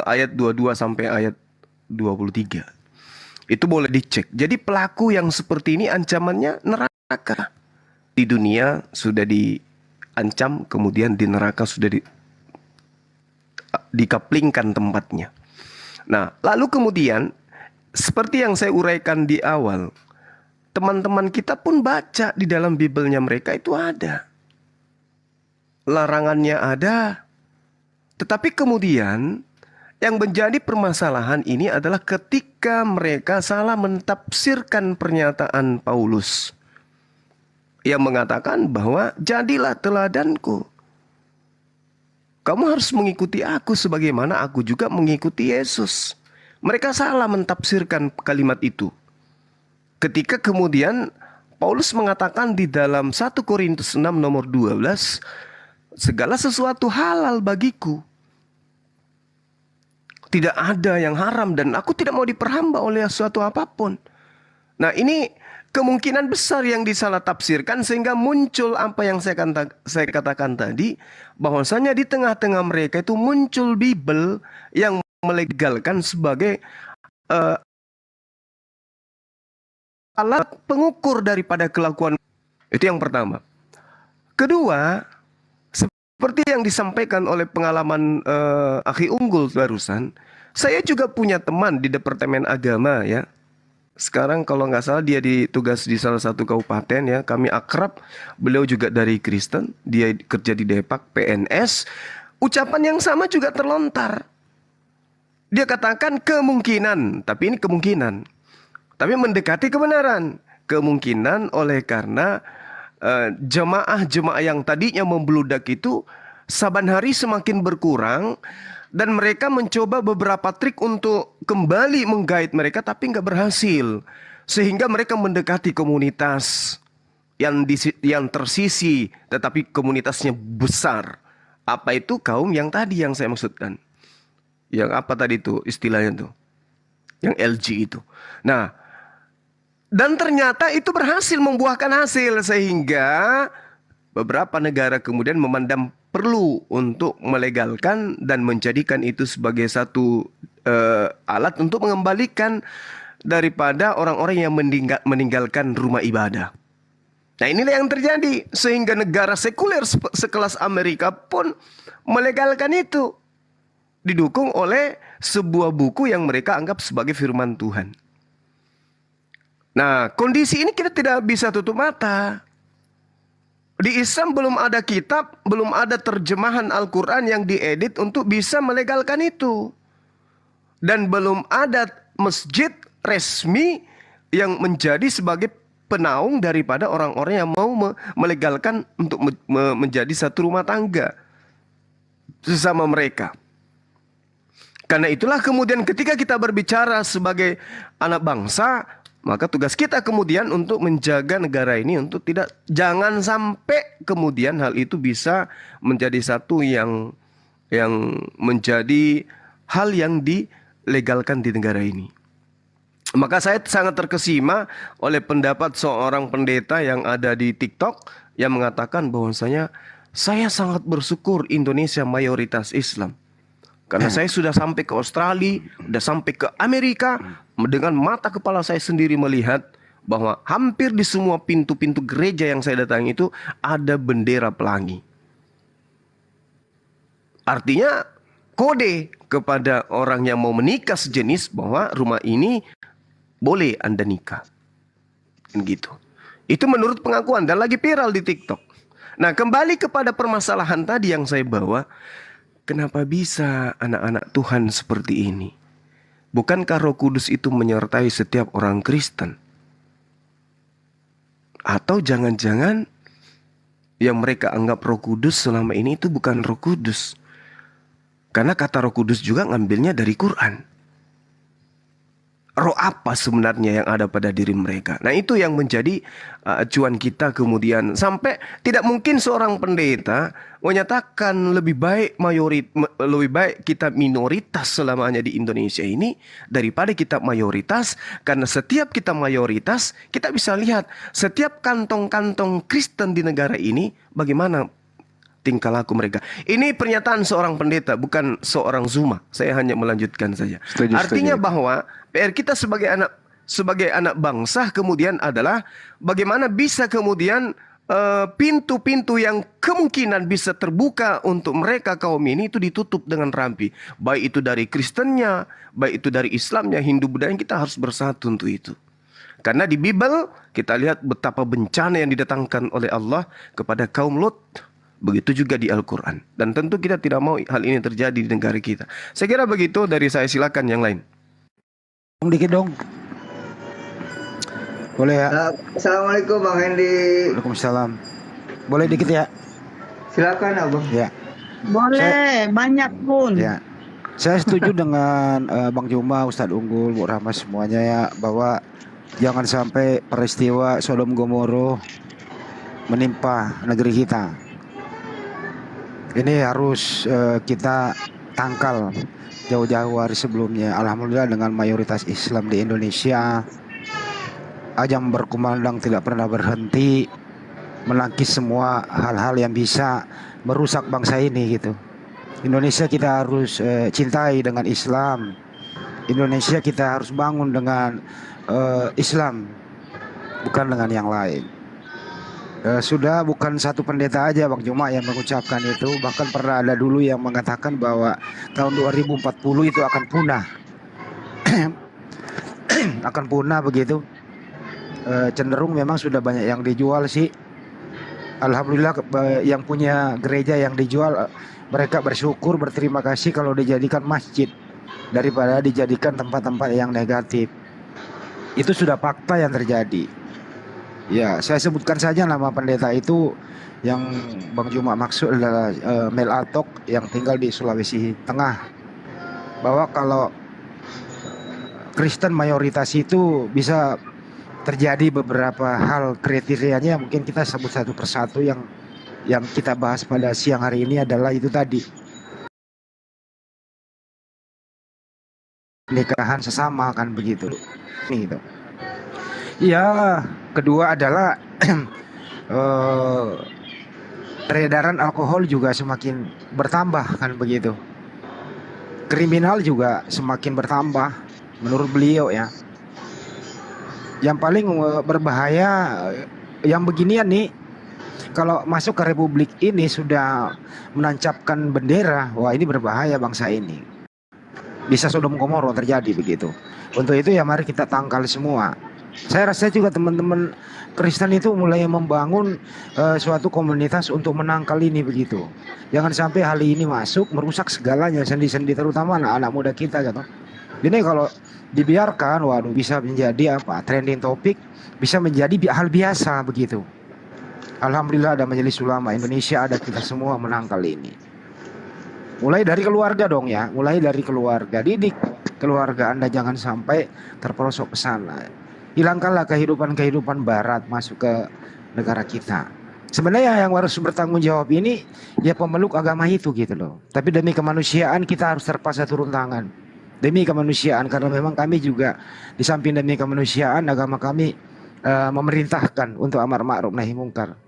[SPEAKER 6] ayat 22 sampai ayat 23. Itu boleh dicek. Jadi pelaku yang seperti ini ancamannya neraka. Di dunia sudah diancam, kemudian di neraka sudah dikaplingkan tempatnya. Nah, lalu kemudian seperti yang saya uraikan di awal, teman-teman kita pun baca di dalam Bibelnya mereka itu ada. Larangannya ada. Tetapi kemudian yang menjadi permasalahan ini adalah ketika mereka salah mentafsirkan pernyataan Paulus yang mengatakan bahwa jadilah teladanku. Kamu harus mengikuti aku sebagaimana aku juga mengikuti Yesus. Mereka salah mentafsirkan kalimat itu. Ketika kemudian Paulus mengatakan di dalam 1 Korintus 6 nomor 12, segala sesuatu halal bagiku. Tidak ada yang haram dan aku tidak mau diperhamba oleh sesuatu apapun. Nah, ini kemungkinan besar yang disalah tafsirkan sehingga muncul apa yang saya katakan tadi, bahwasanya di tengah-tengah mereka itu muncul Bibel yang melegalkan sebagai alat pengukur daripada kelakuan. Itu yang pertama. Kedua, seperti yang disampaikan oleh pengalaman Akhi Unggul barusan, saya juga punya teman di Departemen Agama ya. Sekarang kalau nggak salah dia ditugas di salah satu kabupaten ya. Kami akrab, beliau juga dari Kristen, dia kerja di Depak, PNS. Ucapan yang sama juga terlontar. Dia katakan kemungkinan, tapi ini kemungkinan. Tapi mendekati kebenaran. Kemungkinan oleh karena jemaah-jemaah yang tadinya membludak itu saban hari semakin berkurang. Dan mereka mencoba beberapa trik untuk kembali menggait mereka tapi nggak berhasil. Sehingga mereka mendekati komunitas yang tersisi tetapi komunitasnya besar. Apa itu? Kaum yang tadi yang saya maksudkan. Yang apa tadi itu istilahnya tuh? Yang LG itu. Nah, dan ternyata itu berhasil membuahkan hasil sehingga beberapa negara kemudian memandang perlu untuk melegalkan dan menjadikan itu sebagai satu alat untuk mengembalikan daripada orang-orang yang meninggalkan rumah ibadah. Nah, inilah yang terjadi sehingga negara sekuler sekelas Amerika pun melegalkan itu, didukung oleh sebuah buku yang mereka anggap sebagai firman Tuhan. Nah, kondisi ini kita tidak bisa tutup mata. Di Islam belum ada kitab, belum ada terjemahan Al-Quran yang diedit untuk bisa melegalkan itu. Dan belum ada masjid resmi yang menjadi sebagai penaung daripada orang-orang yang mau melegalkan untuk menjadi satu rumah tangga sesama mereka. Karena itulah kemudian ketika kita berbicara sebagai anak bangsa, maka tugas kita kemudian untuk menjaga negara ini untuk jangan sampai kemudian hal itu bisa menjadi satu yang menjadi hal yang dilegalkan di negara ini. Maka saya sangat terkesima oleh pendapat seorang pendeta yang ada di TikTok yang mengatakan bahwasanya saya sangat bersyukur Indonesia mayoritas Islam. Karena saya sudah sampai ke Australia, sudah sampai ke Amerika, dengan mata kepala saya sendiri melihat bahwa hampir di semua pintu-pintu gereja yang saya datangi itu ada bendera pelangi. Artinya kode kepada orang yang mau menikah sejenis bahwa rumah ini boleh Anda nikah. Gitu. Itu menurut pengakuan dan lagi viral di TikTok. Nah, kembali kepada permasalahan tadi yang saya bawa. Kenapa bisa anak-anak Tuhan seperti ini? Bukankah Roh Kudus itu menyertai setiap orang Kristen? Atau jangan-jangan yang mereka anggap Roh Kudus selama ini itu bukan Roh Kudus? Karena kata Roh Kudus juga ngambilnya dari Quran. Roh apa sebenarnya yang ada pada diri mereka? Nah, itu yang menjadi acuan kita kemudian. Sampai tidak mungkin seorang pendeta menyatakan lebih baik kita minoritas selamanya di Indonesia ini daripada kita mayoritas. Karena setiap kita mayoritas, kita bisa lihat setiap kantong-kantong Kristen di negara ini bagaimana tingkah laku mereka. Ini pernyataan seorang pendeta, bukan seorang Zuma. Saya hanya melanjutkan saja. Artinya bahwa PR kita sebagai anak bangsa kemudian adalah bagaimana bisa kemudian pintu-pintu yang kemungkinan bisa terbuka untuk mereka kaum ini itu ditutup dengan rapi. Baik itu dari Kristennya, baik itu dari Islamnya, Hindu, Buddha, kita harus bersatu untuk itu. Karena di Bible kita lihat betapa bencana yang didatangkan oleh Allah kepada kaum Lot. Begitu juga di Al-Quran. Dan tentu kita tidak mau hal ini terjadi di negara kita. Saya kira begitu dari saya, silakan yang lain.
[SPEAKER 4] Dikit dong. Boleh ya?
[SPEAKER 3] Assalamualaikum Bang Hendy.
[SPEAKER 4] Waalaikumsalam. Boleh dikit ya?
[SPEAKER 3] Silakan Abang.
[SPEAKER 4] Ya.
[SPEAKER 7] Boleh, banyak pun.
[SPEAKER 4] Ya. Saya setuju dengan Bang Juma, Ustadz Unggul, Bu Rahmat semuanya ya, bahwa jangan sampai peristiwa Sodom Gomoro menimpa negeri kita. Ini harus kita tangkal jauh-jauh hari sebelumnya. Alhamdulillah dengan mayoritas Islam di Indonesia, ajang berkumandang tidak pernah berhenti menangkis semua hal-hal yang bisa merusak bangsa ini gitu. Indonesia kita harus cintai dengan Islam. Indonesia kita harus bangun dengan Islam, bukan dengan yang lain. Sudah bukan satu pendeta aja Bang Juma yang mengucapkan itu. Bahkan pernah ada dulu yang mengatakan bahwa tahun 2040 itu akan punah. Akan punah begitu. Cenderung memang sudah banyak yang dijual sih. Alhamdulillah yang punya gereja yang dijual, mereka bersyukur, berterima kasih kalau dijadikan masjid daripada dijadikan tempat-tempat yang negatif. Itu sudah fakta yang terjadi. Ya, saya sebutkan saja nama pendeta itu yang Bang Juma maksud adalah Mel Atok yang tinggal di Sulawesi Tengah. Bahwa kalau Kristen mayoritas itu bisa terjadi beberapa hal kriterianya, mungkin kita sebut satu persatu. Yang kita bahas pada siang hari ini adalah itu tadi, nikahan sesama kan begitu. Gitu. Ya, kedua adalah peredaran alkohol juga semakin bertambah kan begitu. kriminal juga semakin bertambah menurut beliau ya. Yang paling berbahaya yang beginian nih, kalau masuk ke republik ini sudah menancapkan bendera, wah ini berbahaya bangsa ini. Bisa Sodom Gomora terjadi begitu. Untuk itu ya mari kita tangkal semua. Saya rasa juga teman-teman Kristen itu mulai membangun suatu komunitas untuk menangkal ini begitu. Jangan sampai hal ini masuk merusak segalanya, sendi-sendi terutama anak-anak muda kita gitu. Ini kalau dibiarkan, waduh bisa menjadi apa? Trending topik, bisa menjadi hal biasa begitu. Alhamdulillah ada Majelis Ulama Indonesia, ada kita semua menangkal ini. Mulai dari keluarga dong ya, mulai dari keluarga. Didik keluarga Anda jangan sampai terperosok ke sana. Hilangkanlah kehidupan barat masuk ke negara kita. Sebenarnya yang harus bertanggung jawab ini ya pemeluk agama itu gitu loh. Tapi demi kemanusiaan kita harus terpaksa turun tangan. Demi kemanusiaan, karena memang kami juga di samping demi kemanusiaan, agama kami memerintahkan untuk amar ma'ruf nahi mungkar.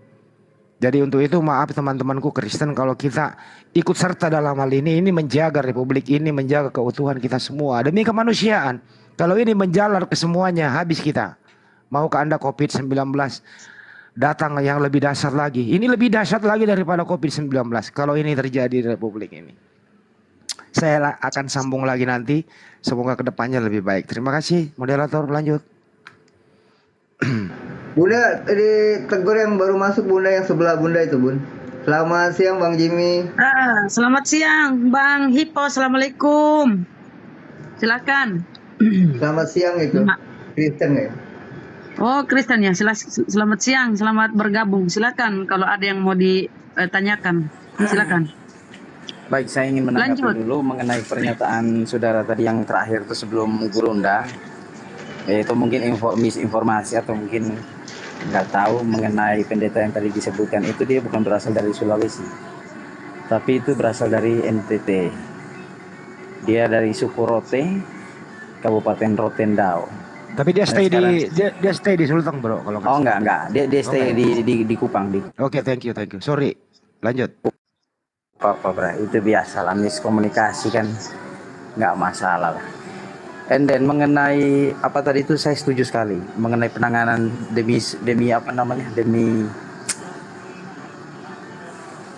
[SPEAKER 4] Jadi untuk itu maaf teman-temanku Kristen kalau kita ikut serta dalam hal ini menjaga republik ini, menjaga keutuhan kita semua demi kemanusiaan. Kalau ini menjalar ke semuanya, habis kita. Maukah Anda COVID-19 datang yang lebih dahsyat lagi? Ini lebih dahsyat lagi daripada COVID-19 kalau ini terjadi di republik ini. Saya akan sambung lagi nanti. Semoga kedepannya lebih baik. Terima kasih. Moderator lanjut.
[SPEAKER 3] Bunda, tadi tegur yang baru masuk Bunda yang sebelah Bunda itu Bun. Selamat siang Bang Jimmy.
[SPEAKER 7] Selamat siang Bang Hippo. Assalamualaikum. Silakan.
[SPEAKER 3] Selamat siang itu. Kristen ya?
[SPEAKER 7] Oh Kristen ya. Selamat siang. Selamat bergabung. Silakan kalau ada yang mau ditanyakan. Silakan.
[SPEAKER 8] Baik, saya ingin menanggapi
[SPEAKER 7] Lanjut.
[SPEAKER 8] dulu mengenai pernyataan saudara tadi yang terakhir itu sebelum Gurunda. Itu mungkin misinformasi atau mungkin nggak tahu mengenai pendeta yang tadi disebutkan itu, dia bukan berasal dari Sulawesi, tapi itu berasal dari NTT. Dia dari suku Rote, Kabupaten Rotendao.
[SPEAKER 4] Tapi dia stay dia stay di Sulteng bro kalau nggak
[SPEAKER 8] Oh
[SPEAKER 4] salah.
[SPEAKER 8] enggak, dia stay di Kupang di.
[SPEAKER 4] Oke, thank you. Sorry, lanjut.
[SPEAKER 8] Apa bro, itu biasa lah, miskomunikasi kan nggak masalah lah. And then mengenai apa tadi itu saya setuju sekali mengenai penanganan demi apa namanya, demi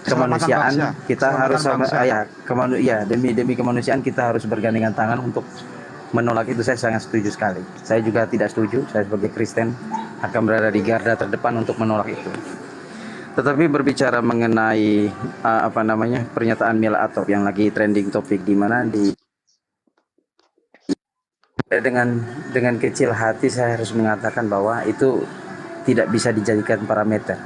[SPEAKER 8] kemanusiaan
[SPEAKER 4] bangsa.
[SPEAKER 8] kita harus
[SPEAKER 4] Bangsa.
[SPEAKER 8] demi kemanusiaan kita harus bergandengan tangan untuk menolak itu. Saya sangat setuju sekali. Saya juga tidak setuju, saya sebagai Kristen akan berada di garda terdepan untuk menolak itu. Tetapi berbicara mengenai apa namanya, pernyataan Mila Atop yang lagi trending topik, di mana dengan kecil hati saya harus mengatakan bahwa itu tidak bisa dijadikan parameter.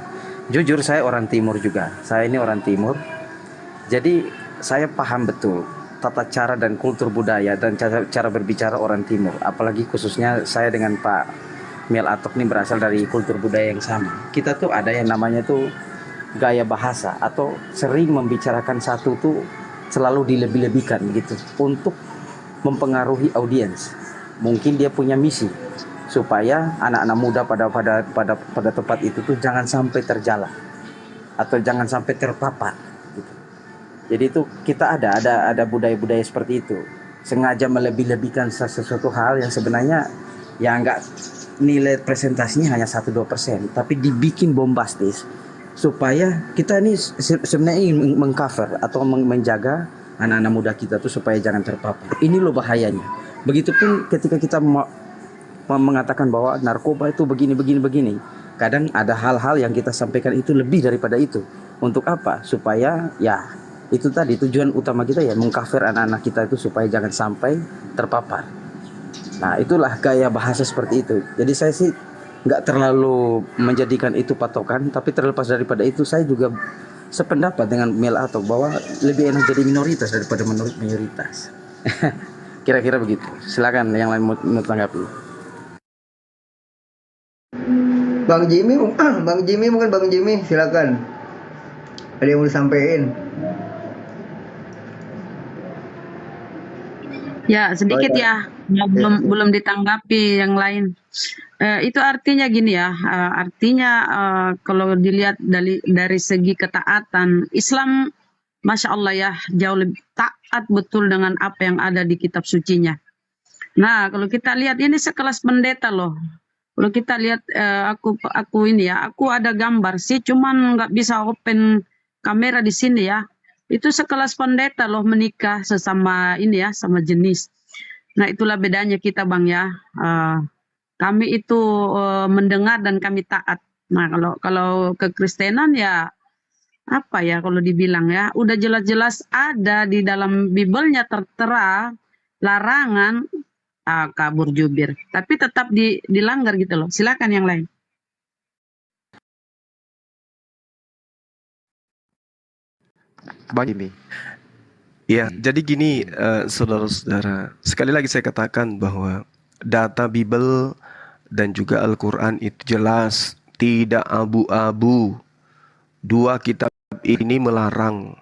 [SPEAKER 8] Jujur saya orang timur juga. Saya ini orang timur. Jadi saya paham betul tata cara dan kultur budaya dan cara berbicara orang timur. Apalagi khususnya saya dengan Pak Mil Atok ini berasal dari kultur budaya yang sama. Kita tuh ada yang namanya tuh gaya bahasa, atau sering membicarakan satu tuh selalu dilebih-lebihkan gitu untuk mempengaruhi audiens. Mungkin dia punya misi supaya anak-anak muda pada tempat itu tuh jangan sampai terjala atau jangan sampai terpapar gitu. Jadi itu kita ada budaya-budaya seperti itu, sengaja melebih-lebihkan sesuatu hal yang sebenarnya ya enggak, nilai presentasinya hanya 1-2%, tapi dibikin bombastis supaya kita ini sebenarnya ingin mengcover atau menjaga anak-anak muda kita tuh supaya jangan terpapar. Ini loh bahayanya. Begitupun ketika kita mengatakan bahwa narkoba itu begini. Kadang ada hal-hal yang kita sampaikan itu lebih daripada itu. Untuk apa? Supaya ya itu tadi tujuan utama kita ya, mengcover anak-anak kita itu supaya jangan sampai terpapar. Nah itulah gaya bahasa seperti itu. Jadi saya sih nggak terlalu menjadikan itu patokan, tapi terlepas daripada itu saya juga sependapat dengan Mel Atok bahwa lebih enak jadi minoritas daripada mayoritas. Kira-kira begitu. Silakan yang lain mau tanggapi.
[SPEAKER 3] Bang Jimmy silakan. Ada yang mau disampaikan?
[SPEAKER 7] Ya, sedikit ya. Belum ditanggapi yang lain. Itu artinya gini ya. Artinya kalau dilihat dari segi ketaatan, Islam Masya Allah ya, jauh lebih taat betul dengan apa yang ada di kitab sucinya. Nah, kalau kita lihat ini sekelas pendeta loh. Kalau kita lihat aku ini ya, aku ada gambar sih, cuman nggak bisa open kamera di sini ya. Itu sekelas pendeta loh menikah sesama ini ya, sama jenis. Nah, itulah bedanya kita Bang ya. Kami itu mendengar dan kami taat. Nah, kalau kekristenan ya apa ya kalau dibilang ya, udah jelas-jelas ada di dalam Biblenya tertera larangan kabur jubir, tapi tetap dilanggar gitu loh. Silakan yang lain.
[SPEAKER 6] Bang ini. Ya, jadi gini saudara-saudara, sekali lagi saya katakan bahwa data Bible dan juga Al-Quran itu jelas, tidak abu-abu. Dua kitab ini melarang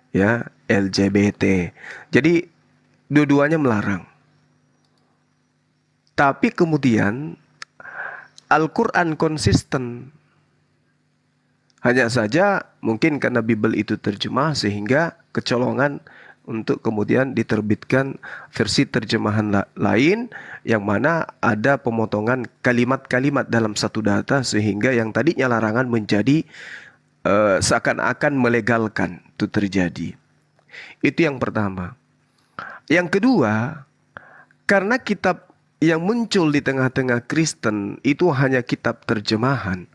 [SPEAKER 6] ya LGBT. Jadi dua-duanya melarang. Tapi kemudian Al-Quran konsisten. Hanya saja mungkin karena Bible itu terjemah sehingga kecolongan untuk kemudian diterbitkan versi terjemahan lain yang mana ada pemotongan kalimat-kalimat dalam satu data sehingga yang tadinya larangan menjadi seakan-akan melegalkan itu terjadi. Itu yang pertama. Yang kedua, karena kitab yang muncul di tengah-tengah Kristen itu hanya kitab terjemahan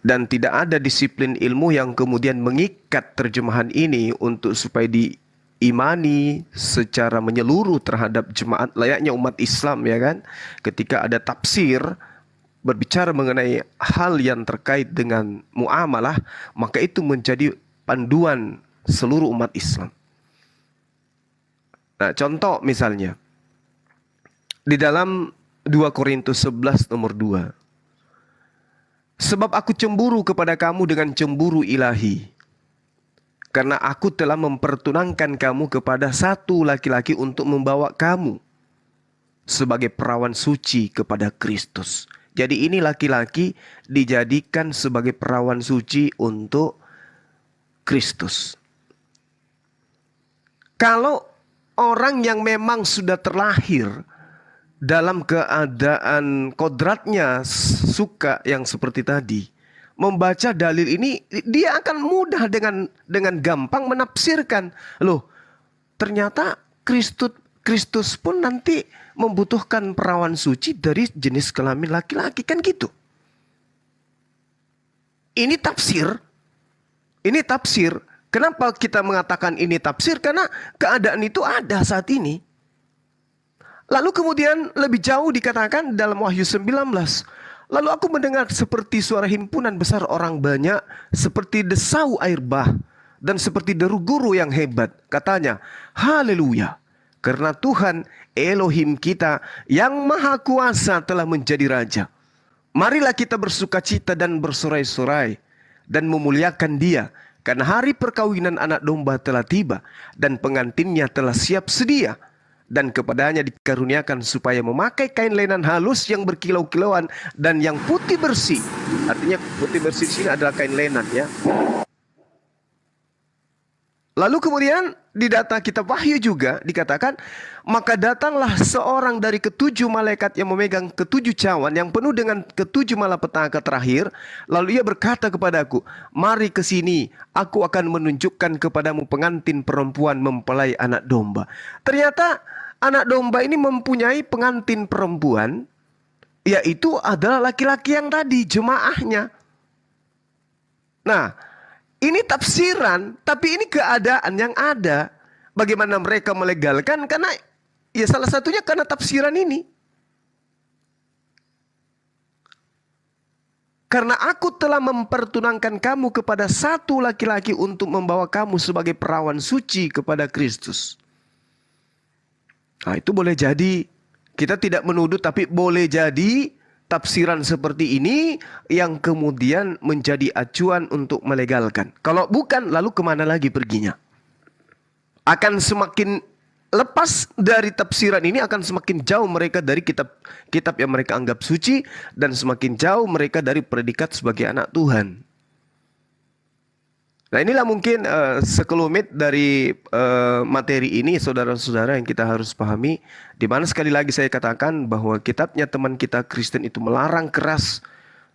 [SPEAKER 6] dan tidak ada disiplin ilmu yang kemudian mengikat terjemahan ini untuk supaya diimani secara menyeluruh terhadap jemaat layaknya umat Islam ya kan. Ketika ada tafsir berbicara mengenai hal yang terkait dengan muamalah, maka itu menjadi panduan seluruh umat Islam. Nah, contoh misalnya di dalam 2 Korintus 11 nomor 2. Sebab aku cemburu kepada kamu dengan cemburu ilahi, karena aku telah mempertunangkan kamu kepada satu laki-laki untuk membawa kamu sebagai perawan suci kepada Kristus. Jadi ini laki-laki dijadikan sebagai perawan suci untuk Kristus. Kalau orang yang memang sudah terlahir dalam keadaan kodratnya suka yang seperti tadi, membaca dalil ini, dia akan mudah dengan gampang menafsirkan. Loh, ternyata Kristus pun nanti membutuhkan perawan suci dari jenis kelamin laki-laki, kan gitu. Ini tafsir. Ini tafsir. Kenapa kita mengatakan ini tafsir? Karena keadaan itu ada saat ini. Lalu kemudian lebih jauh dikatakan dalam Wahyu 19. Lalu aku mendengar seperti suara himpunan besar orang banyak, seperti desau air bah, dan seperti deru guru yang hebat. Katanya, haleluya, karena Tuhan Elohim kita yang maha kuasa telah menjadi Raja. Marilah kita bersukacita dan bersorai-sorai dan memuliakan Dia, karena hari perkawinan anak domba telah tiba dan pengantinnya telah siap sedia. Dan kepadanya dikaruniakan supaya memakai kain lenan halus yang berkilau-kilauan dan yang putih bersih. Artinya putih bersih di sini adalah kain lenan ya. Lalu kemudian di data kitab Wahyu juga dikatakan, maka datanglah seorang dari ketujuh malaikat yang memegang ketujuh cawan yang penuh dengan ketujuh malapetaka terakhir. Lalu ia berkata kepadaku, mari ke sini, aku akan menunjukkan kepadamu pengantin perempuan mempelai anak domba. Ternyata anak domba ini mempunyai pengantin perempuan, yaitu adalah laki-laki yang tadi, jemaahnya. Nah, ini tafsiran, tapi ini keadaan yang ada. Bagaimana mereka melegalkan? Karena ya salah satunya karena tafsiran ini. Karena aku telah mempertunangkan kamu kepada satu laki-laki untuk membawa kamu sebagai perawan suci kepada Kristus. Nah, itu boleh jadi, kita tidak menuduh, tapi boleh jadi tafsiran seperti ini yang kemudian menjadi acuan untuk melegalkan. Kalau bukan, lalu kemana lagi perginya? Akan semakin lepas dari tafsiran ini, akan semakin jauh mereka dari kitab yang mereka anggap suci, dan semakin jauh mereka dari predikat sebagai anak Tuhan. Nah inilah mungkin sekelumit dari materi ini saudara-saudara yang kita harus pahami. Di mana sekali lagi saya katakan bahwa kitabnya teman kita Kristen itu melarang keras.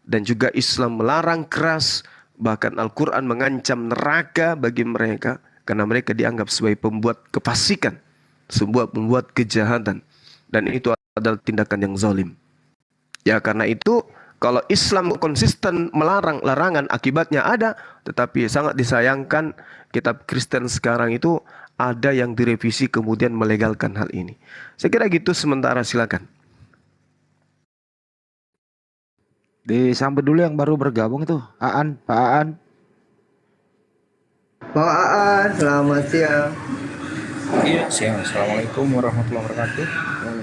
[SPEAKER 6] Dan juga Islam melarang keras. Bahkan Al-Quran mengancam neraka bagi mereka. Karena mereka dianggap sebagai pembuat kefasikan. Sebuah pembuat kejahatan. Dan itu adalah tindakan yang zalim. Ya karena itu kalau Islam konsisten melarang larangan akibatnya ada. Tetapi sangat disayangkan kitab Kristen sekarang itu ada yang direvisi kemudian melegalkan hal ini. Saya kira gitu sementara, silakan.
[SPEAKER 4] Disambut dulu yang baru bergabung tuh, Aan, Pak Aan.
[SPEAKER 3] Bang Aan, selamat siang.
[SPEAKER 9] Iya, siang. Assalamualaikum warahmatullahi wabarakatuh.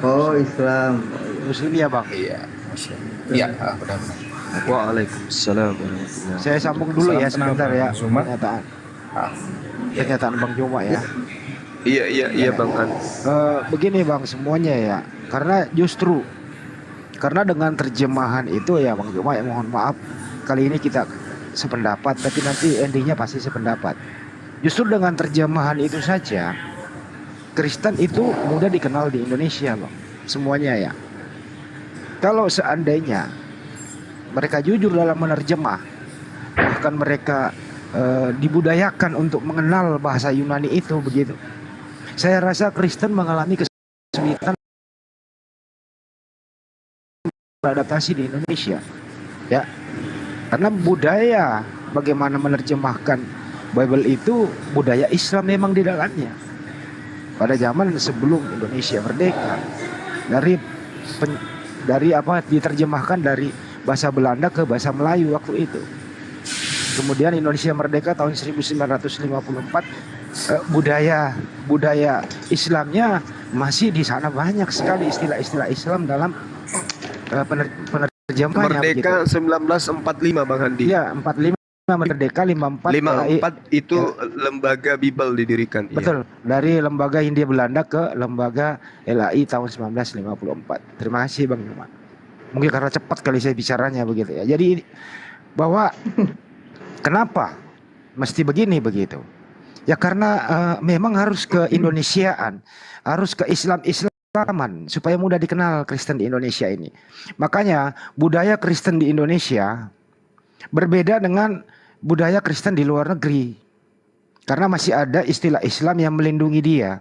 [SPEAKER 3] Oh, Islam.
[SPEAKER 4] Muslim ya Bang?
[SPEAKER 9] Iya, Masya Allah. Iya, benar-benar.
[SPEAKER 6] Waalaikumsalam warahmatullahi.
[SPEAKER 4] Saya sambung dulu ya
[SPEAKER 9] Salam
[SPEAKER 4] sebentar
[SPEAKER 9] kenal,
[SPEAKER 4] ya,
[SPEAKER 9] Bang Zuma.
[SPEAKER 4] pernyataan Bang Juma ya.
[SPEAKER 6] Iya Bang An.
[SPEAKER 4] Begini Bang semuanya ya, karena justru karena dengan terjemahan itu ya Bang Juma ya, mohon maaf kali ini kita sependapat, tapi nanti endingnya pasti sependapat. Justru dengan terjemahan itu saja Kristen itu mudah dikenal di Indonesia Bang, semuanya ya. Kalau seandainya mereka jujur dalam menerjemah, bahkan mereka dibudayakan untuk mengenal bahasa Yunani itu begitu, saya rasa Kristen mengalami kesulitan beradaptasi di Indonesia ya, karena budaya bagaimana menerjemahkan Bible itu budaya Islam memang di dalamnya. Pada zaman sebelum Indonesia merdeka, dari apa diterjemahkan dari bahasa Belanda ke bahasa Melayu waktu itu. Kemudian Indonesia merdeka tahun 1954, budaya Islamnya masih di sana, banyak sekali istilah-istilah Islam dalam penerjemahannya.
[SPEAKER 6] Merdeka begitu. 1945 Bang Handi.
[SPEAKER 4] Iya, 45 merdeka, 54
[SPEAKER 6] itu lembaga Bible didirikan.
[SPEAKER 4] Betul, dari lembaga Hindia Belanda ke lembaga LAI tahun 1954. Terima kasih Bang Juma. Mungkin karena cepat kali saya bicaranya begitu ya. Jadi bahwa kenapa mesti begini begitu? Ya karena memang harus ke Indonesiaan, harus ke Islaman supaya mudah dikenal Kristen di Indonesia ini. Makanya budaya Kristen di Indonesia berbeda dengan budaya Kristen di luar negeri. Karena masih ada istilah Islam yang melindungi dia.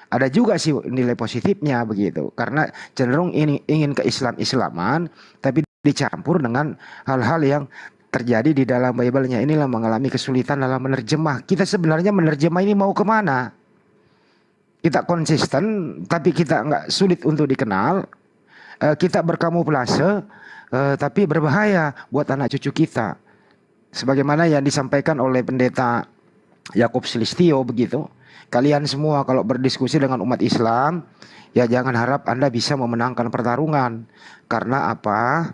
[SPEAKER 4] Ada juga sih nilai positifnya begitu. Karena cenderung ingin ke Islaman, tapi dicampur dengan hal-hal yang terjadi di dalam Bible-nya. Inilah mengalami kesulitan dalam menerjemah. Kita sebenarnya menerjemah ini mau kemana? Kita konsisten, tapi kita nggak sulit untuk dikenal. Kita berkamuflase, tapi berbahaya buat anak cucu kita. Sebagaimana yang disampaikan oleh pendeta Yakub Silistio begitu. Kalian semua kalau berdiskusi dengan umat Islam, ya jangan harap Anda bisa memenangkan pertarungan. Karena apa?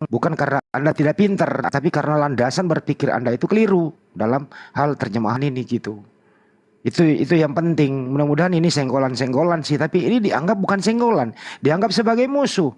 [SPEAKER 4] Bukan karena Anda tidak pintar, tapi karena landasan berpikir Anda itu keliru dalam hal terjemahan ini gitu. Itu yang penting. Mudah-mudahan ini senggolan-senggolan sih, tapi ini dianggap bukan senggolan, dianggap sebagai musuh.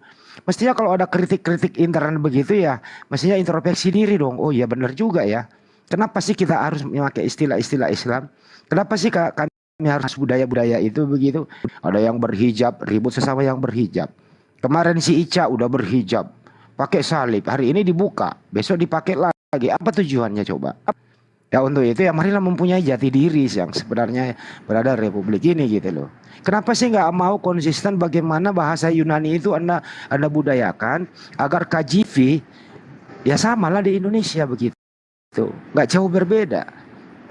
[SPEAKER 4] Mestinya kalau ada kritik-kritik intern begitu ya, mestinya introspeksi diri dong. Oh iya benar juga ya. Kenapa sih kita harus memakai istilah-istilah Islam? Kenapa sih kami harus budaya-budaya itu begitu? Ada yang berhijab, ribut sesama yang berhijab. Kemarin si Ica udah berhijab, pakai salib. Hari ini dibuka, besok dipakai lagi. Apa tujuannya coba? Ya untuk itu ya marilah mempunyai jati diri yang sebenarnya berada di Republik ini gitu loh. Kenapa sih nggak mau konsisten bagaimana bahasa Yunani itu anda budayakan agar KJV ya samalah di Indonesia begitu. Nggak jauh berbeda.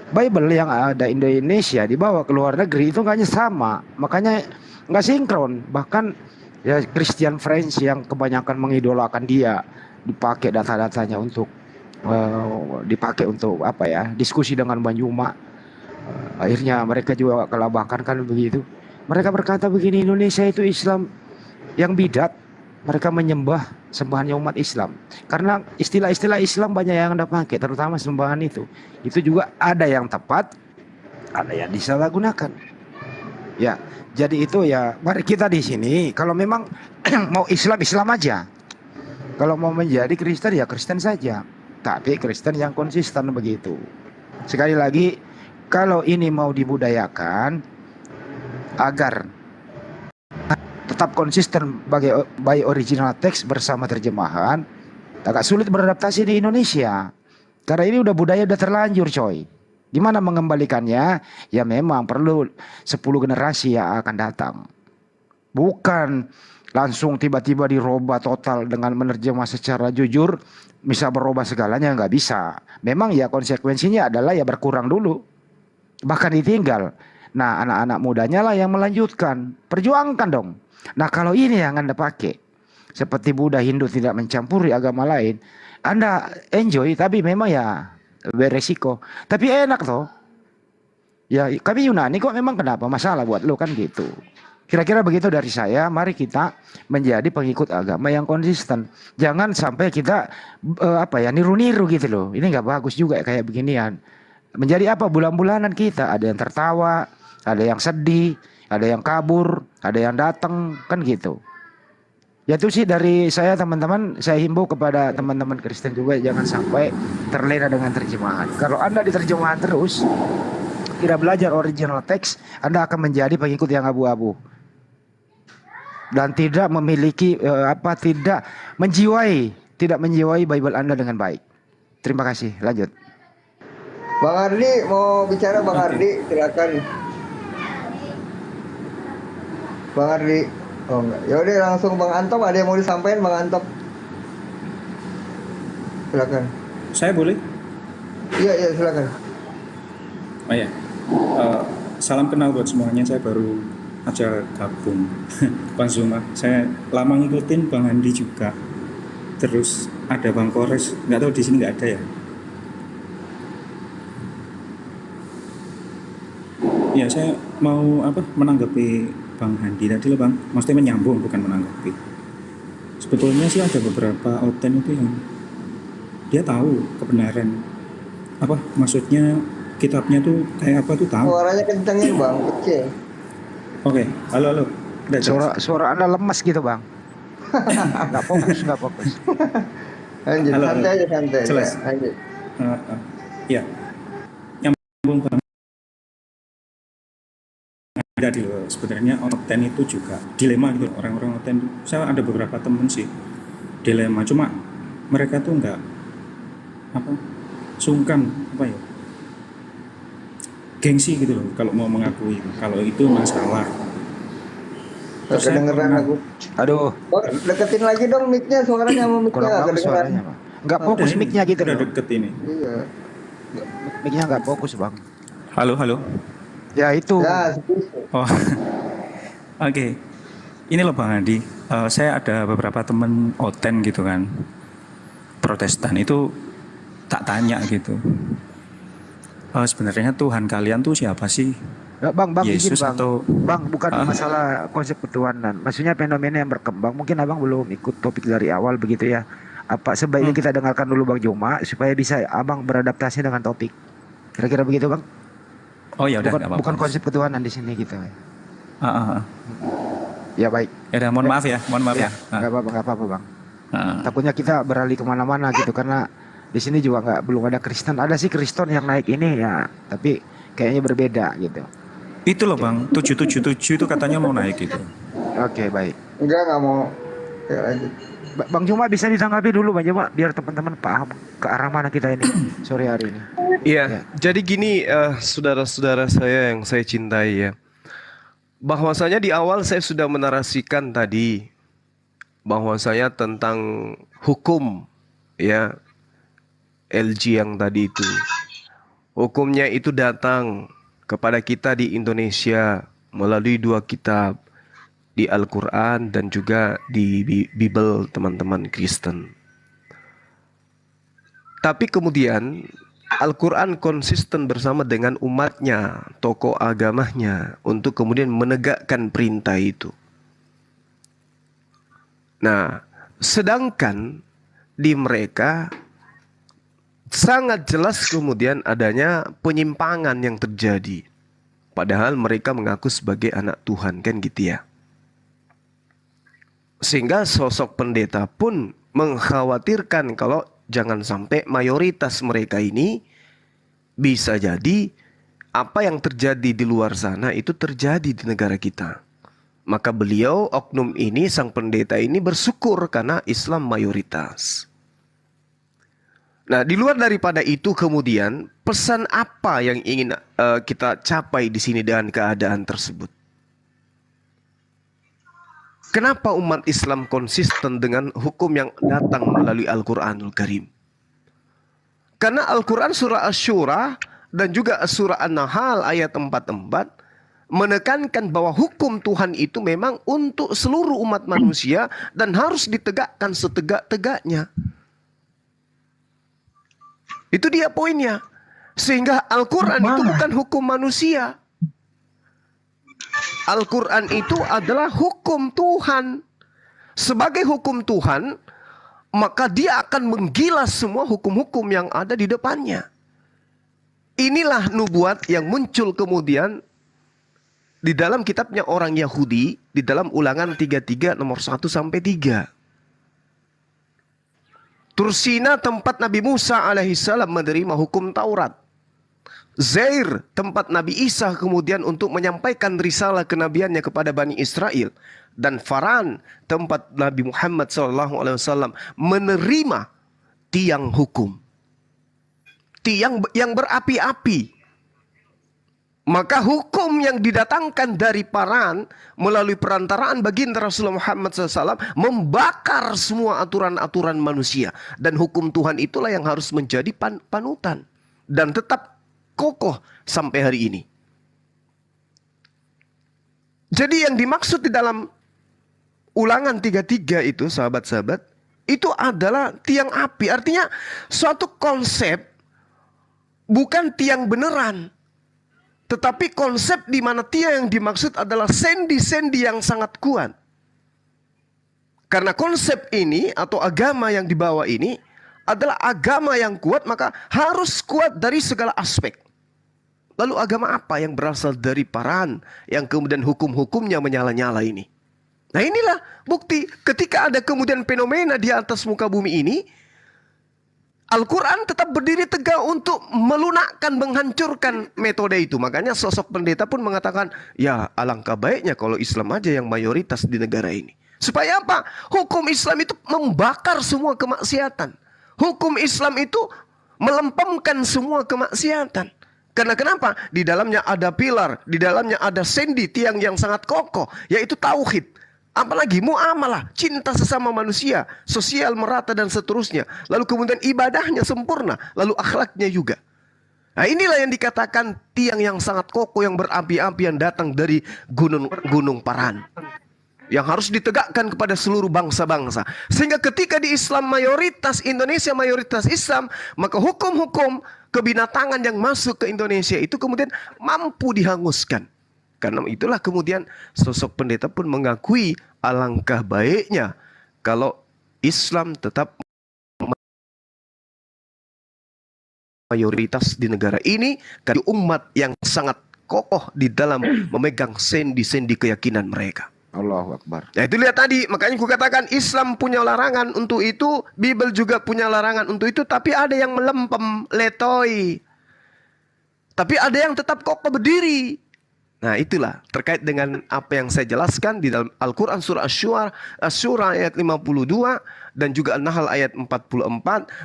[SPEAKER 4] Bible yang ada di Indonesia dibawa ke luar negeri itu nggak sama. Makanya nggak sinkron. Bahkan ya Christian French yang kebanyakan mengidolakan dia dipakai data-datanya untuk dipakai untuk apa ya diskusi dengan Bang Juma. Akhirnya mereka juga kelabakan kan begitu. Mereka berkata begini, Indonesia itu Islam yang bidat. Mereka menyembah sembahannya umat Islam. Karena istilah-istilah Islam banyak yang Anda pakai, terutama sembahan itu. Itu juga ada yang tepat, ada yang disalahgunakan. Ya, jadi itu ya mari kita di sini kalau memang mau Islam aja. Kalau mau menjadi Kristen ya Kristen saja. Tapi Kristen yang konsisten begitu. Sekali lagi, kalau ini mau dibudayakan agar tetap konsisten by original text bersama terjemahan, agak sulit beradaptasi di Indonesia. Karena ini udah budaya udah terlanjur, coy. Gimana mengembalikannya? Ya memang perlu 10 generasi yang akan datang. Bukan langsung tiba-tiba dirubah total dengan menerjemah secara jujur, bisa berubah segalanya, nggak bisa. Memang ya konsekuensinya adalah ya berkurang dulu, bahkan ditinggal. Nah anak-anak mudanya lah yang melanjutkan, perjuangkan dong. Nah kalau ini yang Anda pakai, seperti Buddha, Hindu tidak mencampuri agama lain, Anda enjoy, tapi memang ya beresiko. Tapi enak toh. Ya kami Yunani kok, memang kenapa masalah buat lo kan gitu. Kira-kira begitu dari saya. Mari kita menjadi pengikut agama yang konsisten. Jangan sampai kita niru-niru gitu loh. Ini nggak bagus juga kayak beginian. Menjadi apa bulan-bulanan kita? Ada yang tertawa, ada yang sedih, ada yang kabur, ada yang datang, kan gitu. Ya itu sih dari saya teman-teman. Saya himbau kepada teman-teman Kristen juga jangan sampai terlena dengan terjemahan. Kalau Anda diterjemahan terus, tidak belajar original text, Anda akan menjadi pengikut yang abu-abu. Dan tidak memiliki tidak menjiwai Bible Anda dengan baik. Terima kasih. Lanjut.
[SPEAKER 3] Bang Ardi mau bicara, Bang Ardi, silakan. Bang Ardi. Oh enggak. Ya udah langsung Bang Antok, ada yang mau disampaikan Bang Antok? Silakan.
[SPEAKER 9] Saya boleh?
[SPEAKER 3] Iya, silakan.
[SPEAKER 9] Oh ya. Salam kenal buat semuanya. Saya baru aja gabung. Bang Zuma, saya lama ngikutin Bang Andi juga. Terus ada Bang Kores, nggak tahu di sini nggak ada ya. Ya saya mau menanggapi Bang Andi tadi loh Bang, maksudnya menyambung bukan menanggapi. Sebetulnya sih ada beberapa oten itu yang dia tahu kebenaran maksudnya kitabnya tuh kayak apa tuh tahu.
[SPEAKER 3] Suaranya kencengin Bang, kecil.
[SPEAKER 9] Oke, halo.
[SPEAKER 4] Suara Anda lemas gitu Bang. Nggak fokus.
[SPEAKER 3] Lanjut,
[SPEAKER 9] halo.
[SPEAKER 3] Santai aja.
[SPEAKER 9] Jelas.
[SPEAKER 3] Ya, lanjut.
[SPEAKER 9] Ya, nyambung Bang. Ada di sebenarnya oten itu juga dilema gitu, orang-orang oten itu. Saya ada beberapa temen sih dilema, cuma mereka tuh nggak sungkan gengsi gitu loh kalau mau mengakui kalau itu masalah.
[SPEAKER 3] Kedengeran aku.
[SPEAKER 4] Aduh.
[SPEAKER 3] Deketin lagi dong mic-nya, suaranya sama mic-nya
[SPEAKER 4] Kurang bagus
[SPEAKER 3] kedengeran.
[SPEAKER 4] suaranya Bang. Nggak fokus mic-nya gitu
[SPEAKER 9] Udah
[SPEAKER 4] loh.
[SPEAKER 9] deket ini.
[SPEAKER 3] Iya.
[SPEAKER 4] Mic-nya nggak fokus Bang.
[SPEAKER 9] Halo.
[SPEAKER 4] Ya itu.
[SPEAKER 3] Ya,
[SPEAKER 9] Oh, oke. Ini loh Bang Andi, saya ada beberapa temen oten gitu kan, Protestan itu tak tanya gitu. Sebenarnya Tuhan kalian tuh siapa sih?
[SPEAKER 4] Ya, Bang,
[SPEAKER 9] Yesus
[SPEAKER 4] izin, Bang.
[SPEAKER 9] atau
[SPEAKER 4] Bang, bukan masalah konsep ketuhanan. Maksudnya fenomena yang berkembang. Mungkin Abang belum ikut topik dari awal begitu ya. Apa sebaiknya kita dengarkan dulu Bang Juma supaya bisa Abang beradaptasi dengan topik. Kira-kira begitu Bang?
[SPEAKER 9] Oh ya udah,
[SPEAKER 4] bukan konsep ketuhanan di sini gitu. Ya baik.
[SPEAKER 9] Ya udah, mohon maaf ya.
[SPEAKER 4] Nggak apa-apa Bang. Takutnya kita beralih kemana-mana gitu karena di sini juga belum ada Kristen. Ada sih Kristen yang naik ini ya, tapi kayaknya berbeda gitu.
[SPEAKER 9] Itu loh Bang, 777 itu katanya mau naik gitu.
[SPEAKER 4] Oke, baik.
[SPEAKER 3] nggak mau. Ya, lanjut.
[SPEAKER 4] Bang Juma bisa ditanggapi dulu Bang Juma biar teman-teman paham ke arah mana kita ini sore hari ini.
[SPEAKER 6] Iya, jadi gini saudara-saudara saya yang saya cintai ya. Bahwasanya di awal saya sudah menarasikan tadi bahwasanya tentang hukum ya LG yang tadi itu. Hukumnya itu datang kepada kita di Indonesia melalui 2 kitab, di Al-Quran dan juga di Bible teman-teman Kristen. Tapi kemudian Al-Quran konsisten bersama dengan umatnya, tokoh agamanya untuk kemudian menegakkan perintah itu. Nah, sedangkan di mereka sangat jelas kemudian adanya penyimpangan yang terjadi. Padahal mereka mengaku sebagai anak Tuhan, kan gitu ya. Sehingga sosok pendeta pun mengkhawatirkan kalau jangan sampai mayoritas mereka ini bisa jadi apa yang terjadi di luar sana itu terjadi di negara kita. Maka beliau, oknum ini, sang pendeta ini bersyukur karena Islam mayoritas. Nah, di luar daripada itu kemudian pesan apa yang ingin kita capai di sini dengan keadaan tersebut? Kenapa umat Islam konsisten dengan hukum yang datang melalui Al-Quranul Karim? Karena Al-Quran surah Asy-Syura dan juga surah An-Nahl ayat 44 menekankan bahwa hukum Tuhan itu memang untuk seluruh umat manusia dan harus ditegakkan setegak-tegaknya. Itu dia poinnya. Sehingga Al-Quran itu bukan hukum manusia. Al-Quran itu adalah hukum Tuhan. Sebagai hukum Tuhan, maka dia akan menggilas semua hukum-hukum yang ada di depannya. Inilah nubuat yang muncul kemudian di dalam kitabnya orang Yahudi, di dalam Ulangan 33 nomor 1 sampai 3. Tursina tempat Nabi Musa alaihissalam menerima hukum Taurat. Zair tempat Nabi Isa kemudian untuk menyampaikan risalah kenabiannya kepada Bani Israel. Dan Faran tempat Nabi Muhammad SAW menerima tiang hukum. Tiang yang berapi-api. Maka hukum yang didatangkan dari Paran melalui perantaraan baginda Rasulullah Muhammad SAW membakar semua aturan-aturan manusia. Dan hukum Tuhan itulah yang harus menjadi panutan. Dan tetap kokoh sampai hari ini. Jadi yang dimaksud di dalam Ulangan 33 itu, sahabat-sahabat, itu adalah tiang api. Artinya suatu konsep bukan tiang beneran. Tetapi konsep di mana tiang yang dimaksud adalah sendi-sendi yang sangat kuat. Karena konsep ini atau agama yang dibawa ini adalah agama yang kuat, maka harus kuat dari segala aspek. Lalu agama apa yang berasal dari Paran yang kemudian hukum-hukumnya menyala-nyala ini? Nah, inilah bukti ketika ada kemudian fenomena di atas muka bumi ini, Al-Quran tetap berdiri tegak untuk melunakkan, menghancurkan metode itu. Makanya sosok pendeta pun mengatakan, ya alangkah baiknya kalau Islam aja yang mayoritas di negara ini. Supaya apa? Hukum Islam itu membakar semua kemaksiatan. Hukum Islam itu melempemkan semua kemaksiatan. Karena kenapa? Di dalamnya ada pilar, di dalamnya ada sendi, tiang yang sangat kokoh, yaitu tauhid. Apalagi muamalah, cinta sesama manusia, sosial merata dan seterusnya. Lalu kemudian ibadahnya sempurna, lalu akhlaknya juga. Nah, inilah yang dikatakan tiang yang sangat kokoh yang berapi-api yang datang dari gunung Paran. Yang harus ditegakkan kepada seluruh bangsa-bangsa. Sehingga ketika di Islam mayoritas, Indonesia mayoritas Islam, maka hukum-hukum kebinatangan yang masuk ke Indonesia itu kemudian mampu dihanguskan. Karena itulah kemudian sosok pendeta pun mengakui alangkah baiknya kalau Islam tetap mayoritas di negara ini, karena umat yang sangat kokoh di dalam memegang sendi-sendi keyakinan mereka.
[SPEAKER 10] Allahu Akbar.
[SPEAKER 6] Ya itu lihat tadi, makanya ku katakan Islam punya larangan untuk itu, Bible juga punya larangan untuk itu, tapi ada yang melempem, letoi. Tapi ada yang tetap kokoh berdiri. Nah, itulah terkait dengan apa yang saya jelaskan di dalam Al-Quran surah Asy-Syura ayat 52 dan juga An-Nahl ayat 44,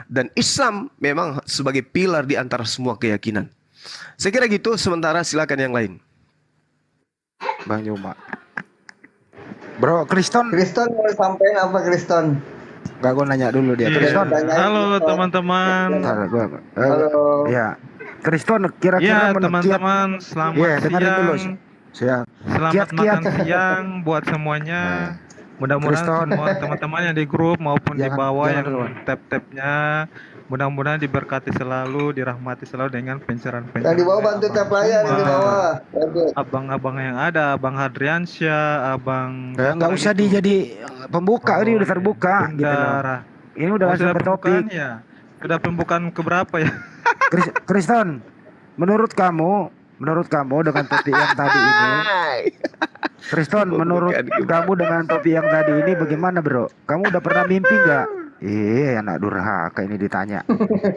[SPEAKER 6] dan Islam memang sebagai pilar di antara semua keyakinan. Saya kira gitu, sementara silakan yang lain.
[SPEAKER 10] Bang Juma. Bro, Kriston
[SPEAKER 3] mau sampaikan apa Kriston?
[SPEAKER 10] Gak, gue nanya dulu dia. Kriston.
[SPEAKER 11] Halo teman-teman.
[SPEAKER 10] Halo. Ya. Kriston, kira-kira
[SPEAKER 11] teman-teman, selamat siang. Selamat makan siang buat semuanya. Mudah-mudahan semua teman-teman yang di grup maupun di bawah yang tap-tapnya, mudah-mudahan diberkati selalu, dirahmati selalu dengan pencerahan-pencerahan.
[SPEAKER 3] Yang di bawah bantu tap layar, yang di bawah.
[SPEAKER 11] Abang-abang yang ada, Abang Hadriansyah, Abang.
[SPEAKER 10] Nggak usah dijadi pembuka, ini udah terbuka. Gitu loh. Ini udah langsung ke topik.
[SPEAKER 11] Ya. Sudah pembukaan keberapa ya?
[SPEAKER 10] Kriston, menurut kamu dengan topik yang tadi ini, Kriston, menurut kamu dengan topik yang tadi ini bagaimana, bro? Kamu udah pernah mimpi nggak? Anak durhaka ini ditanya.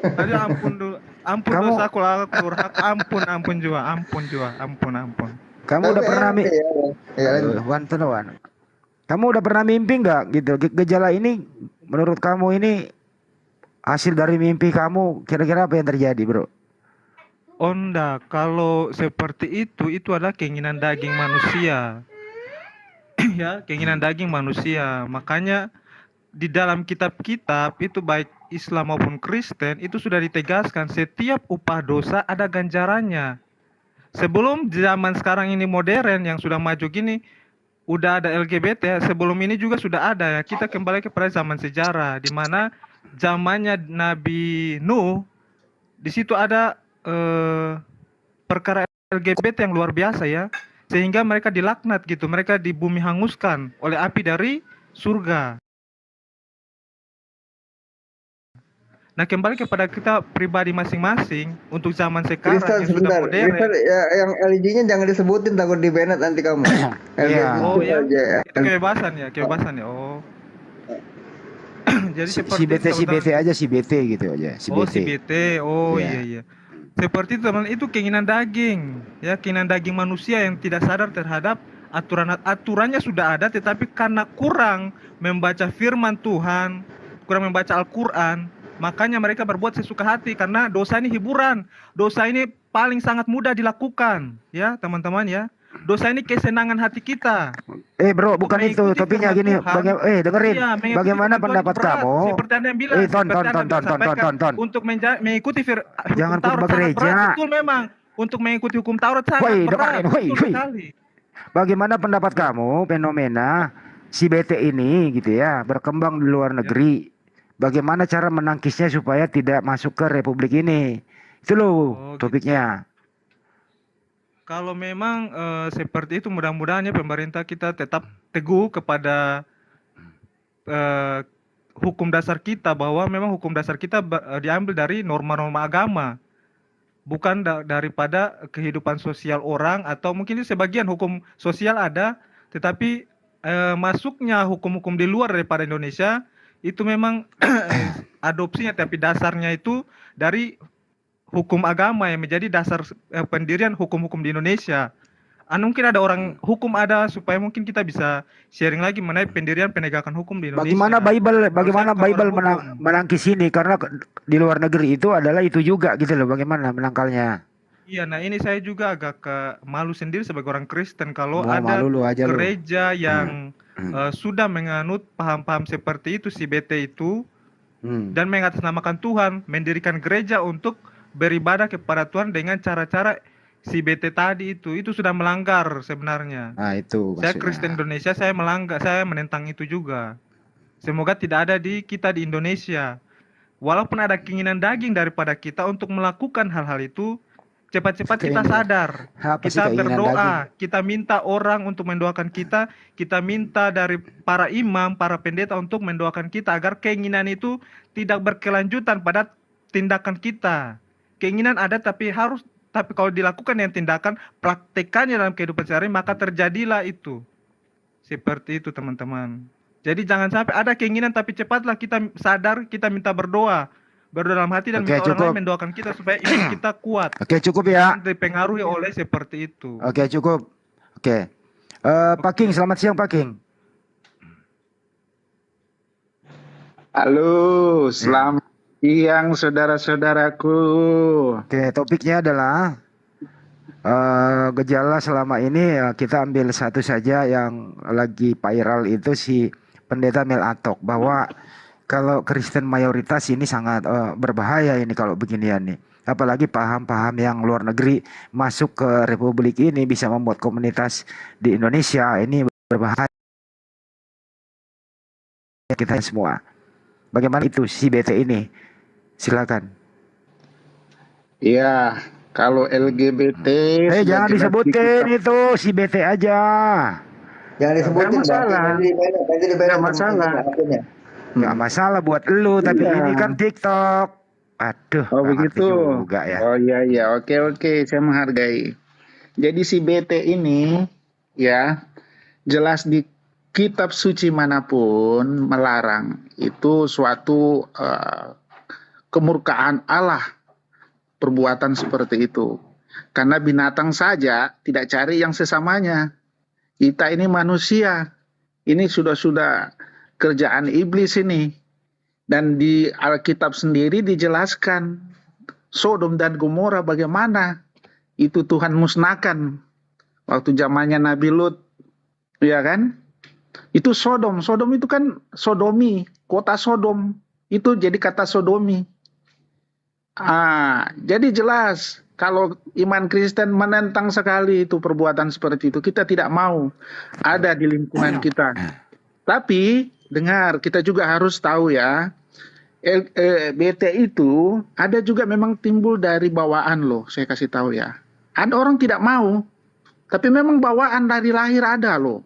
[SPEAKER 11] Tadi ampun dulu. Ampun
[SPEAKER 10] Kamu
[SPEAKER 11] dosa aku lah, aku durhaka. Ampun jua, ampun.
[SPEAKER 10] kamu udah pernah Wan. Kamu udah pernah mimpi nggak gitu? Gejala ini menurut kamu ini hasil dari mimpi kamu, kira-kira apa yang terjadi, bro?
[SPEAKER 11] Onda, kalau seperti itu adalah keinginan daging manusia. Ya, keinginan daging manusia. Makanya di dalam kitab-kitab itu baik Islam maupun Kristen itu sudah ditegaskan setiap upah dosa ada ganjarannya. Sebelum zaman sekarang ini modern yang sudah maju gini, udah ada LGBT ya. Sebelum ini juga sudah ada ya. Kita kembali kepada zaman sejarah di mana zamannya Nabi Nuh, di situ ada perkara LGBT yang luar biasa ya, sehingga mereka dilaknat gitu, mereka di bumi hanguskan oleh api dari surga. Nah, kembali kepada kita pribadi masing-masing untuk zaman sekarang
[SPEAKER 3] Kristen
[SPEAKER 11] yang sudah
[SPEAKER 3] sebentar.
[SPEAKER 11] modern.
[SPEAKER 3] Kristen, ya, yang LED-nya jangan disebutin, takut di banned nanti kamu. LED
[SPEAKER 11] Oh
[SPEAKER 3] itu
[SPEAKER 11] ya,
[SPEAKER 3] aja.
[SPEAKER 11] itu kebebasan ya. Oh. Jadi seperti
[SPEAKER 10] Si BT aja, si BT gitu aja. Si
[SPEAKER 11] Oh,
[SPEAKER 10] BT.
[SPEAKER 11] si BT. Oh
[SPEAKER 10] Iya.
[SPEAKER 11] iya. Seperti itu teman, itu keinginan daging. Ya, keinginan daging manusia yang tidak sadar terhadap aturannya sudah ada, tetapi karena kurang membaca firman Tuhan, kurang membaca Al-Quran, makanya mereka berbuat sesuka hati karena dosa ini hiburan. Dosa ini paling sangat mudah dilakukan, ya teman-teman ya. Dosa ini kesenangan hati kita.
[SPEAKER 10] Bro, bukan itu topiknya gini. Dengerin.
[SPEAKER 11] Iya,
[SPEAKER 10] Bagaimana pendapat kamu?
[SPEAKER 11] Seperti Anda yang bilang,
[SPEAKER 10] Ton.
[SPEAKER 11] untuk mengikuti hukum
[SPEAKER 10] Jangan
[SPEAKER 11] Taurat
[SPEAKER 10] khotbah
[SPEAKER 11] sangat
[SPEAKER 10] gereja.
[SPEAKER 11] berat. Betul memang. Untuk mengikuti hukum Taurat sangat berat. Betul sekali.
[SPEAKER 10] Bagaimana pendapat kamu fenomena si BT ini gitu ya, berkembang di luar negeri? Bagaimana cara menangkisnya supaya tidak masuk ke republik ini? Itu loh topiknya.
[SPEAKER 11] Kalau memang seperti itu, mudah-mudahan ya pemerintah kita tetap teguh kepada hukum dasar kita, bahwa memang hukum dasar kita diambil dari norma-norma agama, bukan daripada kehidupan sosial orang, atau mungkin sebagian hukum sosial ada, tetapi masuknya hukum-hukum di luar daripada Indonesia itu memang adopsinya, tapi dasarnya itu dari hukum agama yang menjadi dasar pendirian hukum-hukum di Indonesia. Mungkin ada orang hukum ada, supaya mungkin kita bisa sharing lagi mengenai pendirian penegakan hukum di Indonesia.
[SPEAKER 10] Bagaimana Bible menangkis ini, karena di luar negeri itu adalah itu juga gitu loh, bagaimana menangkalnya?
[SPEAKER 11] Iya, nah ini saya juga agak malu sendiri sebagai orang Kristen kalau
[SPEAKER 10] Mau
[SPEAKER 11] ada
[SPEAKER 10] malu lu aja lu.
[SPEAKER 11] gereja yang sudah menganut paham-paham seperti itu, si BT itu, dan mengatasnamakan Tuhan, mendirikan gereja untuk beribadah kepada Tuhan dengan cara-cara si BT tadi itu sudah melanggar sebenarnya.
[SPEAKER 10] Nah, itu
[SPEAKER 11] Saya
[SPEAKER 10] maksudnya.
[SPEAKER 11] Kristen Indonesia, saya melanggar, saya menentang itu juga. Semoga tidak ada di kita di Indonesia. Walaupun ada keinginan daging daripada kita untuk melakukan hal-hal itu, cepat-cepat kita sadar. Kita berdoa, kita minta orang untuk mendoakan kita minta dari para imam, para pendeta untuk mendoakan kita agar keinginan itu tidak berkelanjutan pada tindakan kita. Keinginan ada, tapi kalau dilakukan yang tindakan, praktekannya dalam kehidupan sehari, maka terjadilah itu. Seperti itu teman-teman. Jadi jangan sampai ada keinginan tapi cepatlah kita sadar, kita minta berdoa dalam hati dan minta orang lain mendoakan kita supaya iman kita kuat.
[SPEAKER 10] Oke, cukup ya.
[SPEAKER 11] Dipengaruhi oleh seperti itu.
[SPEAKER 10] Oke, cukup. Oke. Pak King, selamat siang Pak King.
[SPEAKER 12] Halo, selamat siang saudara-saudaraku.
[SPEAKER 10] Oke, topiknya adalah gejala selama ini, kita ambil satu saja yang lagi viral itu si pendeta Mel Atok, bahwa kalau Kristen mayoritas ini sangat berbahaya ini kalau beginian nih. Apalagi paham-paham yang luar negeri masuk ke republik ini bisa membuat komunitas di Indonesia ini berbahaya kita semua. Bagaimana itu si BT ini? Silakan.
[SPEAKER 12] Iya, kalau LGBT
[SPEAKER 10] jangan disebutin itu si BT aja.
[SPEAKER 3] Jangan disebutin,
[SPEAKER 12] Nggak masalah.
[SPEAKER 10] Nggak masalah buat lu, tapi ini kan TikTok. Aduh,
[SPEAKER 12] Oh begitu.
[SPEAKER 10] juga ya.
[SPEAKER 12] Oh iya, oke, saya menghargai. Jadi si BT ini ya jelas di kitab suci manapun melarang, itu suatu kemurkaan Allah perbuatan seperti itu. Karena binatang saja tidak cari yang sesamanya. Kita ini manusia. Ini sudah kerjaan iblis ini. Dan di Alkitab sendiri dijelaskan Sodom dan Gomora bagaimana itu Tuhan musnahkan waktu zamannya Nabi Lut. Ya kan? Itu Sodom. Sodom itu kan sodomi, kota Sodom. Itu jadi kata sodomi. Jadi jelas kalau iman Kristen menentang sekali itu perbuatan seperti itu. Kita tidak mau ada di lingkungan kita. Tapi dengar, kita juga harus tahu ya, LGBT itu ada juga memang timbul dari bawaan loh. Saya kasih tahu ya. Ada orang tidak mau, tapi memang bawaan dari lahir ada loh.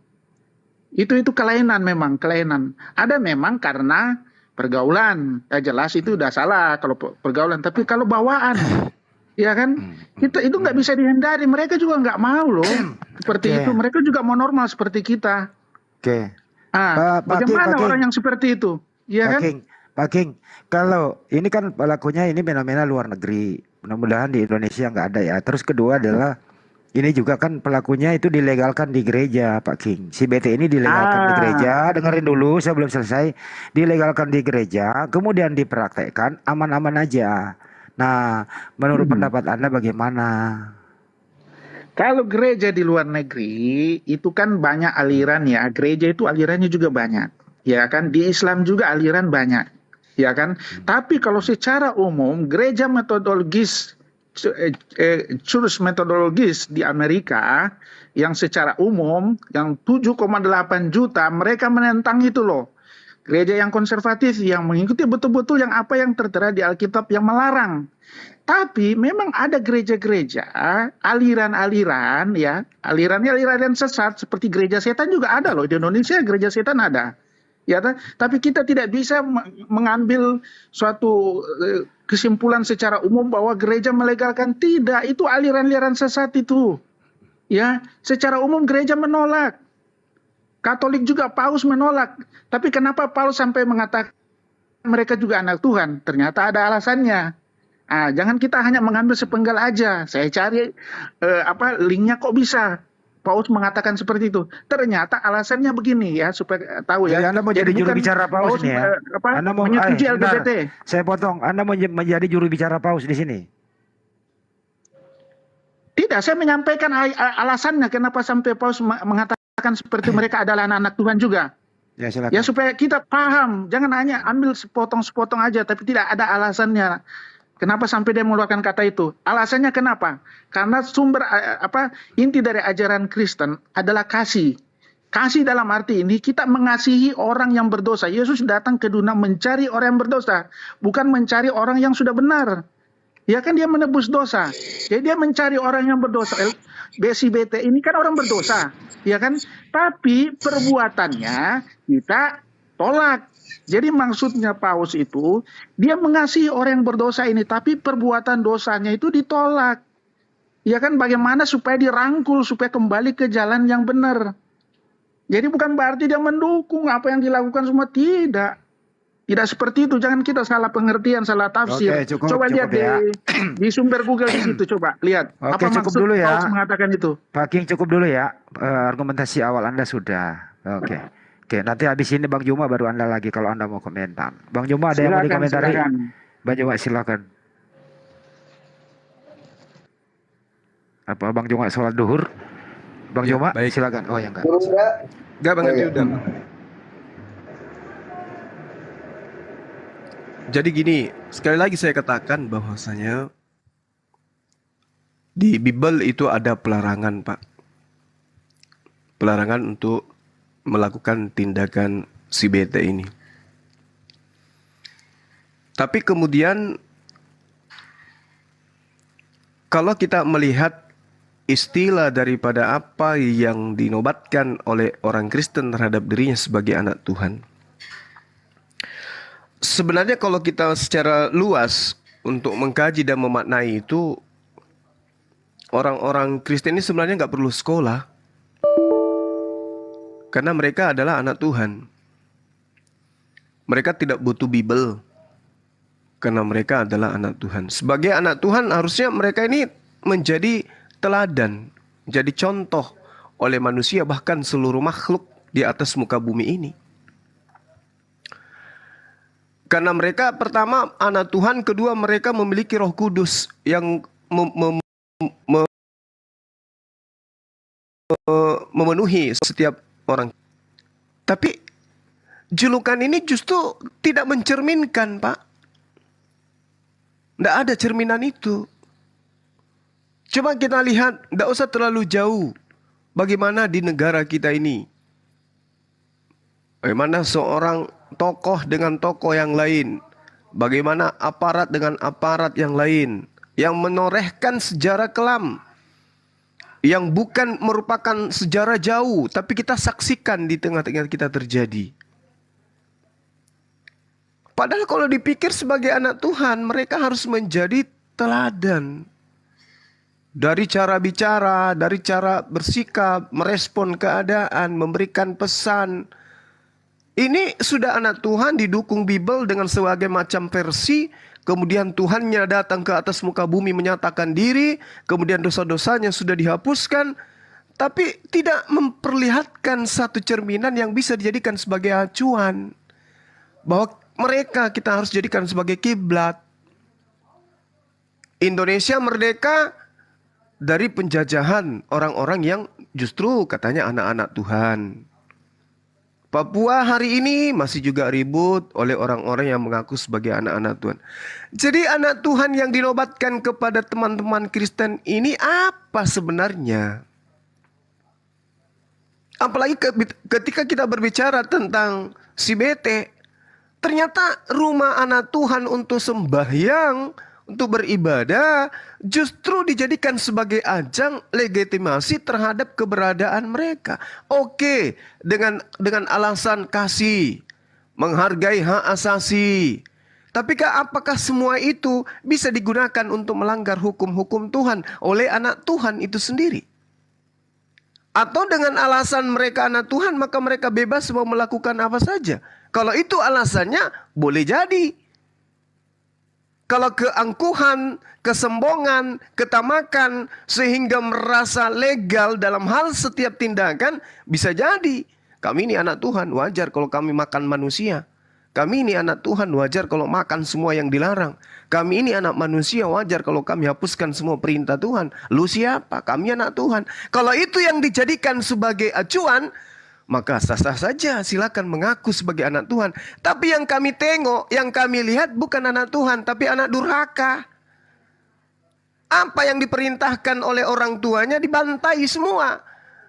[SPEAKER 12] Itu kelainan memang, kelainan. Ada memang karena pergaulan. Ya jelas itu udah salah kalau pergaulan. Tapi kalau bawaan, ya kan, kita itu nggak bisa dihindari. Mereka juga nggak mau loh seperti itu. Mereka juga mau normal seperti kita.
[SPEAKER 10] Oke.
[SPEAKER 12] Bagaimana orang yang seperti itu? Ya kan?
[SPEAKER 10] Pak King, kalau ini kan pelakunya ini fenomena luar negeri. Mudah-mudahan di Indonesia nggak ada ya. Terus kedua adalah ini juga kan pelakunya itu dilegalkan di gereja, Pak King. Si BT ini dilegalkan di gereja. Dengerin dulu, saya belum selesai. Dilegalkan di gereja, kemudian dipraktekkan aman-aman aja. Nah, menurut pendapat Anda bagaimana?
[SPEAKER 12] Kalau gereja di luar negeri itu kan banyak aliran ya. Gereja itu alirannya juga banyak. Ya kan, di Islam juga aliran banyak. Ya kan? Tapi kalau secara umum gereja metodologis Church metodologis di Amerika yang secara umum yang 7,8 juta mereka menentang itu loh. Gereja yang konservatif yang mengikuti betul-betul yang apa yang tertera di Alkitab yang melarang. Tapi memang ada gereja-gereja, aliran-aliran ya, aliran sesat seperti gereja setan juga ada loh di Indonesia, gereja setan ada. Ya, tapi kita tidak bisa mengambil suatu kesimpulan secara umum bahwa gereja melegalkan. Tidak, itu aliran-aliran sesat itu. Ya, secara umum gereja menolak. Katolik juga Paus menolak. Tapi kenapa Paus sampai mengatakan mereka juga anak Tuhan? Ternyata ada alasannya. Jangan kita hanya mengambil sepenggal aja. Saya cari linknya kok bisa. Paus mengatakan seperti itu. Ternyata alasannya begini ya, supaya tahu ya.
[SPEAKER 10] Jadi Anda mau jadi juru bicara Paus nih ya? Anda mau
[SPEAKER 12] menyetujui LGBT.
[SPEAKER 10] Saya potong. Anda mau menjadi juru bicara Paus di sini?
[SPEAKER 12] Tidak, saya menyampaikan alasannya kenapa sampai Paus mengatakan seperti mereka adalah anak-anak Tuhan juga.
[SPEAKER 10] Ya, silakan.
[SPEAKER 12] Ya supaya kita paham, jangan hanya ambil sepotong-sepotong aja, tapi tidak ada alasannya. Kenapa sampai dia mengeluarkan kata itu? Alasannya kenapa? Karena sumber inti dari ajaran Kristen adalah kasih. Kasih dalam arti ini kita mengasihi orang yang berdosa. Yesus datang ke dunia mencari orang yang berdosa, bukan mencari orang yang sudah benar. Ya kan dia menebus dosa. Jadi dia mencari orang yang berdosa. BT ini kan orang berdosa, ya kan? Tapi perbuatannya kita tolak. Jadi maksudnya Paus itu, dia mengasihi orang yang berdosa ini, tapi perbuatan dosanya itu ditolak. Ya kan, bagaimana supaya dirangkul, supaya kembali ke jalan yang benar. Jadi bukan berarti dia mendukung apa yang dilakukan semua, tidak. Tidak seperti itu, jangan kita salah pengertian, salah tafsir.
[SPEAKER 10] Oke,
[SPEAKER 12] coba lihat
[SPEAKER 10] ya.
[SPEAKER 12] di sumber Google di situ, coba lihat.
[SPEAKER 10] Oke,
[SPEAKER 12] apa
[SPEAKER 10] cukup
[SPEAKER 12] maksud
[SPEAKER 10] dulu ya.
[SPEAKER 12] Paus mengatakan itu.
[SPEAKER 10] Pak King, cukup dulu ya. Argumentasi awal Anda sudah. Oke, nanti habis ini Bang Juma baru Anda lagi kalau Anda mau komentar. Bang Juma ada yang mau dikomentari? Bang Juma silakan. Apa Bang Juma sholat duhur? Bang Juma silakan. Oh ya enggak.
[SPEAKER 6] Enggak Bang Haji udah. Jadi gini, sekali lagi saya katakan bahwasanya di Bible itu ada pelarangan, Pak. Pelarangan untuk melakukan tindakan si BT ini. Tapi kemudian kalau kita melihat istilah daripada apa yang dinobatkan oleh orang Kristen terhadap dirinya sebagai anak Tuhan. Sebenarnya kalau kita secara luas untuk mengkaji dan memaknai itu, orang-orang Kristen ini sebenarnya nggak perlu sekolah. Karena mereka adalah anak Tuhan. Mereka tidak butuh Bible. karena mereka adalah anak Tuhan. Sebagai anak Tuhan harusnya mereka ini menjadi teladan, jadi contoh oleh manusia bahkan seluruh makhluk di atas muka bumi ini. Karena mereka pertama anak Tuhan, kedua mereka memiliki Roh Kudus yang memenuhi setiap orang. Tapi julukan ini justru tidak mencerminkan, Pak. Tidak ada cerminan itu. Coba kita lihat, tidak usah terlalu jauh. Bagaimana di negara kita ini. Bagaimana seorang tokoh dengan tokoh yang lain. Bagaimana aparat dengan aparat yang lain. Yang menorehkan sejarah kelam. Yang bukan merupakan sejarah jauh. Tapi kita saksikan di tengah-tengah kita terjadi. Padahal kalau dipikir sebagai anak Tuhan, mereka harus menjadi teladan. Dari cara bicara, dari cara bersikap, merespon keadaan, memberikan pesan. Ini sudah anak Tuhan didukung Bible dengan sebagai macam versi. Kemudian Tuhannya datang ke atas muka bumi menyatakan diri. Kemudian dosa-dosanya sudah dihapuskan. Tapi tidak memperlihatkan satu cerminan yang bisa dijadikan sebagai acuan. Bahwa mereka kita harus jadikan sebagai kiblat. Indonesia merdeka dari penjajahan orang-orang yang justru katanya anak-anak Tuhan. Papua hari ini masih juga ribut oleh orang-orang yang mengaku sebagai anak-anak Tuhan. Jadi anak Tuhan yang dinobatkan kepada teman-teman Kristen ini apa sebenarnya? Apalagi ketika kita berbicara tentang si BT. Ternyata rumah anak Tuhan untuk sembahyang, untuk beribadah, justru dijadikan sebagai ajang legitimasi terhadap keberadaan mereka. Oke, dengan alasan kasih, menghargai hak asasi. Tapi apakah semua itu bisa digunakan untuk melanggar hukum-hukum Tuhan oleh anak Tuhan itu sendiri? Atau dengan alasan mereka anak Tuhan, maka mereka bebas mau melakukan apa saja. Kalau itu alasannya, boleh jadi. Kalau keangkuhan, kesombongan, ketamakan, sehingga merasa legal dalam hal setiap tindakan, bisa jadi. Kami ini anak Tuhan, wajar kalau kami makan manusia. Kami ini anak Tuhan, wajar kalau makan semua yang dilarang. Kami ini anak manusia, wajar kalau kami hapuskan semua perintah Tuhan. Lu siapa? Kami anak Tuhan. Kalau itu yang dijadikan sebagai acuan, maka sah-sah saja, silakan mengaku sebagai anak Tuhan. Tapi yang kami tengok, yang kami lihat bukan anak Tuhan, tapi anak durhaka. Apa yang diperintahkan oleh orang tuanya dibantai semua.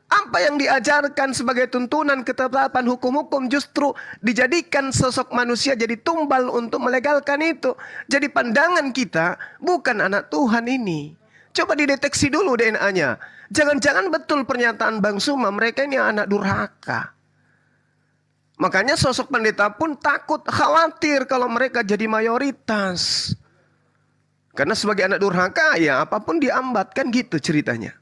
[SPEAKER 6] Apa yang diajarkan sebagai tuntunan ketetapan hukum-hukum justru dijadikan sosok manusia jadi tumbal untuk melegalkan itu. Jadi pandangan kita bukan anak Tuhan ini. Coba dideteksi dulu DNA-nya. Jangan-jangan betul pernyataan Bang Suma, mereka ini anak durhaka. Makanya sosok pendeta pun takut, khawatir kalau mereka jadi mayoritas. Karena sebagai anak durhaka ya apapun diambat, kan gitu ceritanya.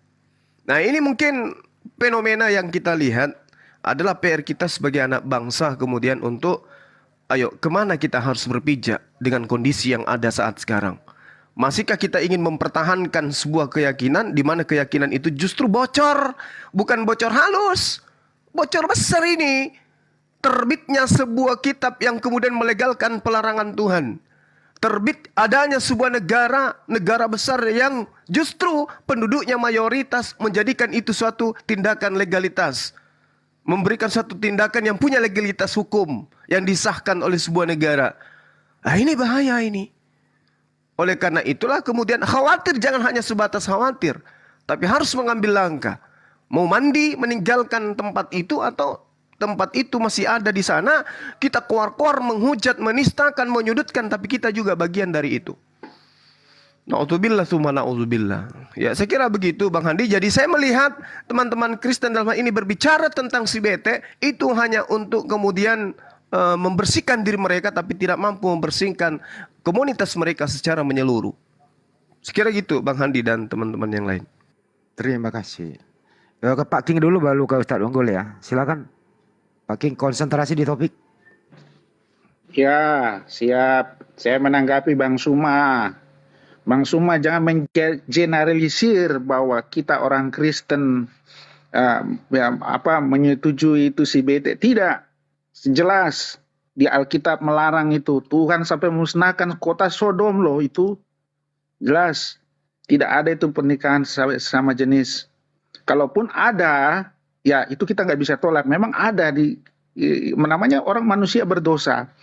[SPEAKER 6] Nah ini mungkin fenomena yang kita lihat adalah PR kita sebagai anak bangsa kemudian untuk ayo kemana kita harus berpijak dengan kondisi yang ada saat sekarang. Masihkah kita ingin mempertahankan sebuah keyakinan di mana keyakinan itu justru bocor, bukan bocor halus, bocor besar ini. Terbitnya sebuah kitab yang kemudian melegalkan pelarangan Tuhan. Terbit adanya sebuah negara besar yang justru penduduknya mayoritas menjadikan itu suatu tindakan legalitas. Memberikan suatu tindakan yang punya legalitas hukum yang disahkan oleh sebuah negara. Nah ini bahaya ini. Oleh karena itulah kemudian khawatir jangan hanya sebatas khawatir. Tapi harus mengambil langkah. Mau mandi meninggalkan tempat itu atau tempat itu masih ada di sana. Kita keluar-keluar menghujat, menistakan, menyudutkan. Tapi kita juga bagian dari itu. Na'udzubillah summa na'udzubillah. Ya saya kira begitu Bang Handi. Jadi saya melihat teman-teman Kristen dalam hal ini berbicara tentang si BT. Itu hanya untuk kemudian membersihkan diri mereka tapi tidak mampu membersihkan komunitas mereka secara menyeluruh. Sekira gitu Bang Handi dan teman-teman yang lain.
[SPEAKER 10] Terima kasih. Ke Pak King dulu baru ke Ustadz Unggul ya. Silakan Pak King konsentrasi di topik.
[SPEAKER 12] Ya, siap. Saya menanggapi Bang Suma. Bang Suma jangan mengeneralisir bahwa kita orang Kristen menyetujui itu si BT. Tidak. Jelas di Alkitab melarang itu. Tuhan sampai musnahkan kota Sodom loh itu. Jelas. Tidak ada itu pernikahan sama jenis. Kalaupun ada, ya itu kita nggak bisa tolak. Memang ada namanya orang manusia berdosa.